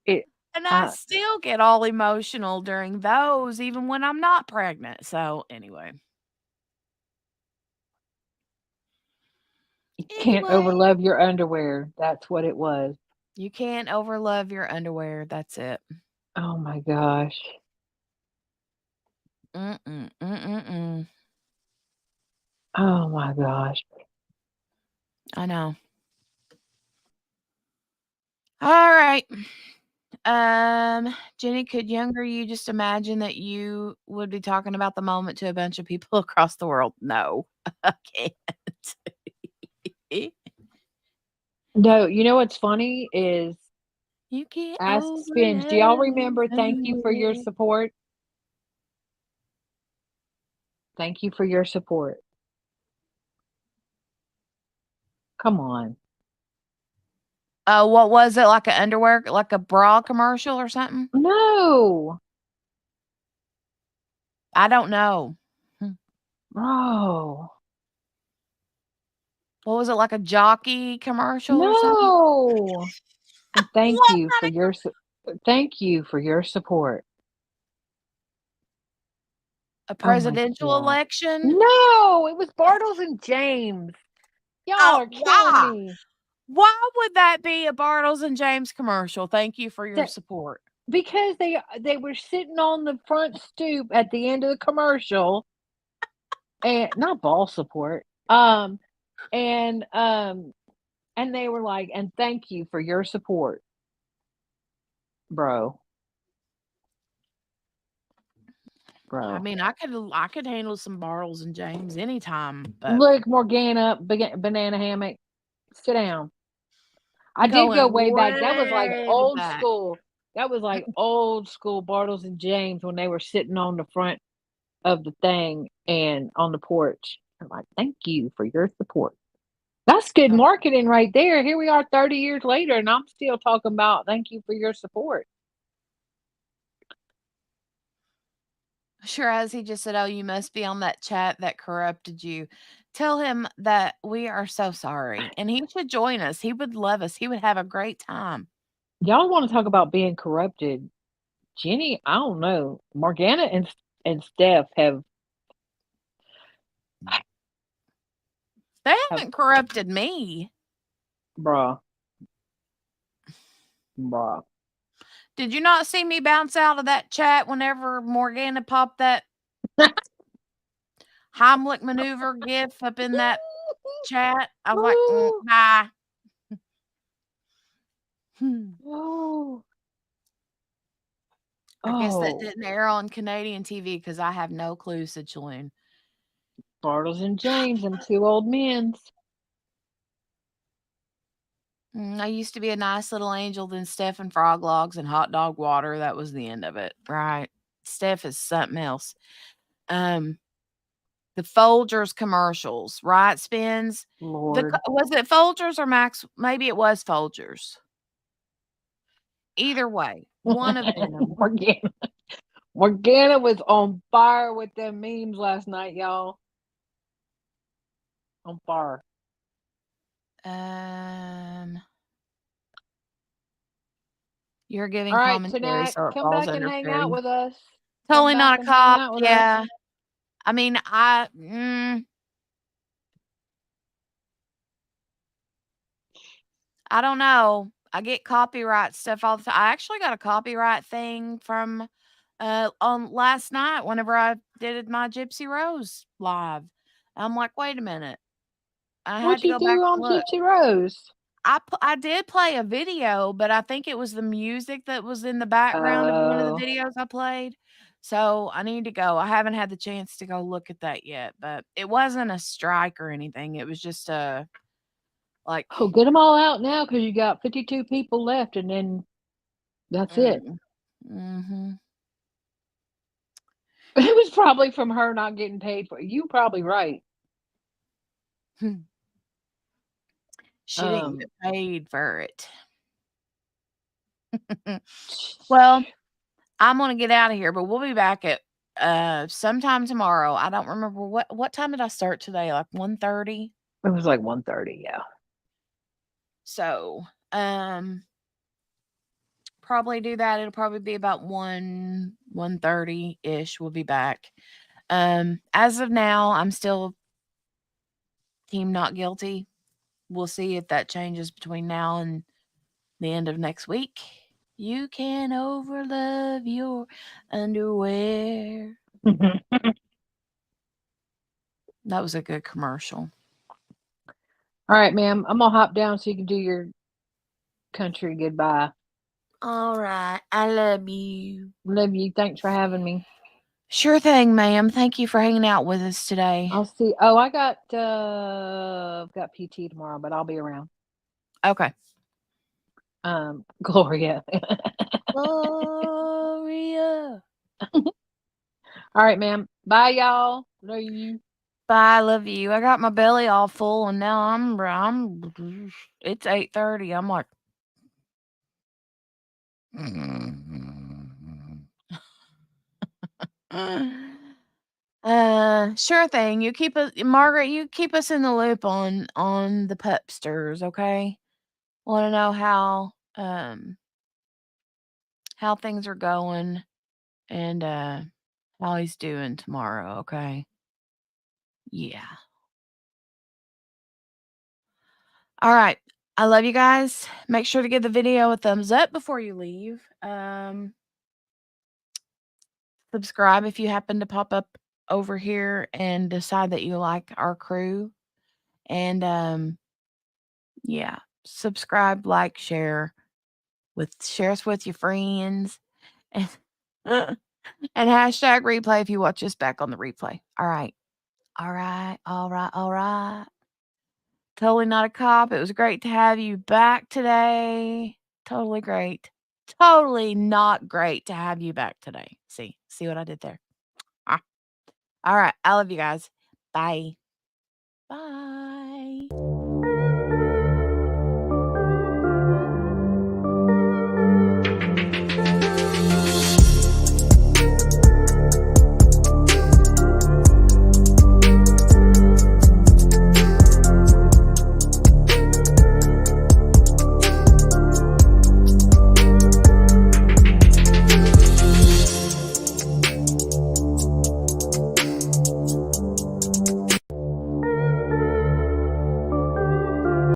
And I still get all emotional during those even when I'm not pregnant. So, anyway.
You can't overlove your underwear. That's what it was.
You can't overlove your underwear. That's it.
Oh my gosh.
Mm-mm.
Oh my gosh.
I know. All right. Jenny, could younger you just imagine that you would be talking about the moment to a bunch of people across the world? No, I can't.
No, you know what's funny is
You get
Ask
over
Spins. Do y'all remember thank you for your
it.
support? Thank you for your support. Come on.
What was it? Like a underwear, like a bra commercial or something?
No.
I don't know.
Oh.
What was it? Like a jockey commercial or something?
No. And thank
What
you for
kind
your thank you for your support.
a
Oh my
presidential
god.
election?
No, it was Bartles and James. Y'all are killing
Why?
me.
Why would that be a Bartles and James commercial? Thank you for your
That
support.
because they were sitting on the front stoop at the end of the commercial and not ball support. And and they were like, and thank you for your support, bro.
I
Bro.
mean, I could handle some Bartles and James anytime, but
Look, Morgana, banana hammock. Sit down. I did
going
go way back. That was like
way
old
back.
school. That was like old school Bartles and James when they were sitting on the front of the thing and on the porch. I'm like, thank you for your support. That's good
Oh,
marketing right there. Here we are 30 years later, and I'm still talking about thank you for your support.
sure as he just said, "Oh, you must be on that chat that corrupted you." Tell him that we are so sorry, and he should join us. He would love us. He would have a great time.
Y'all want to talk about being corrupted? Jenny, I don't know. Morgana and Steph
They
have
haven't corrupted me.
bruh, bruh.
Did you not see me bounce out of that chat whenever Morgana popped that Heimlich maneuver gif up in that chat? I was like,
Oh,
bye.
oh,
I guess that
oh.
didn't air on Canadian TV because I have no clue, said Shalhoub.
Bartles and James, them two old men's.
I used to be a nice little angel, then Steph and frog logs and hot dog water. That was the end of it. Right. Steph is something else. Um, the Folgers commercials, right? Spins.
Lord.
Was it Folgers or Max? Maybe it was Folgers. Either way, one of them.
Morgana. Morgana was on fire with them memes last night, y'all. On fire.
You're giving
All right,
commentary,
Tanak,
so it
come
falls
back and
under
hang out
food.
with us. Come
Totally
back
not a
and hang
cop.
out with us.
Yeah. I mean, I don't know. I get copyright stuff all the time. I actually got a copyright thing from on last night whenever I did my Gypsy Rose live. I'm like, wait a minute. I had
What'd
to
you
go back
do
and
on
look.
Gypsy Rose?
I did play a video, but I think it was the music that was in the background of one of the
Oh.
videos I played. So I need to go. I haven't had the chance to go look at that yet, but it wasn't a strike or anything. It was just a like
Oh, get them all out now because you got 52 people left, and then that's it.
Mm-hmm.
It was probably from her not getting paid for it. You probably right.
She didn't get paid for it. Well, I'm gonna get out of here, but we'll be back at sometime tomorrow. I don't remember what time did I start today? Like 1:30?
It was like 1:30, yeah.
So, probably do that. It'll probably be about 1:30-ish. We'll be back. As of now, I'm still team not guilty. We'll see if that changes between now and the end of next week. You can overlove your underwear. That was a good commercial.
All right, ma'am. I'm gonna hop down so you can do your country goodbye.
All right. I love you.
Love you. Thanks for having me.
Sure thing, ma'am. Thank you for hanging out with us today.
I'll see. Oh, I got I've got PT tomorrow, but I'll be around.
Okay.
Gloria.
Gloria.
All right, ma'am. Bye, y'all. Love you.
Bye. Love you. I got my belly all full, and now I'm. It's 8:30. I'm like. Sure thing. You keep us, Margaret. You keep us in the loop on the pupsters, okay? Want to know how things are going and how he's doing tomorrow, okay? Yeah. All right. I love you guys. Make sure to give the video a thumbs up before you leave. Subscribe if you happen to pop up over here and decide that you like our crew. And yeah, subscribe, like, share us with your friends. And and hashtag replay if you watch us back on the replay. All right. All right. All right. All right. Totally not a cop. It was great to have you back today. Totally great. Totally not great to have you back today. See what I did there? Ah. All right. I love you guys. Bye. Bye.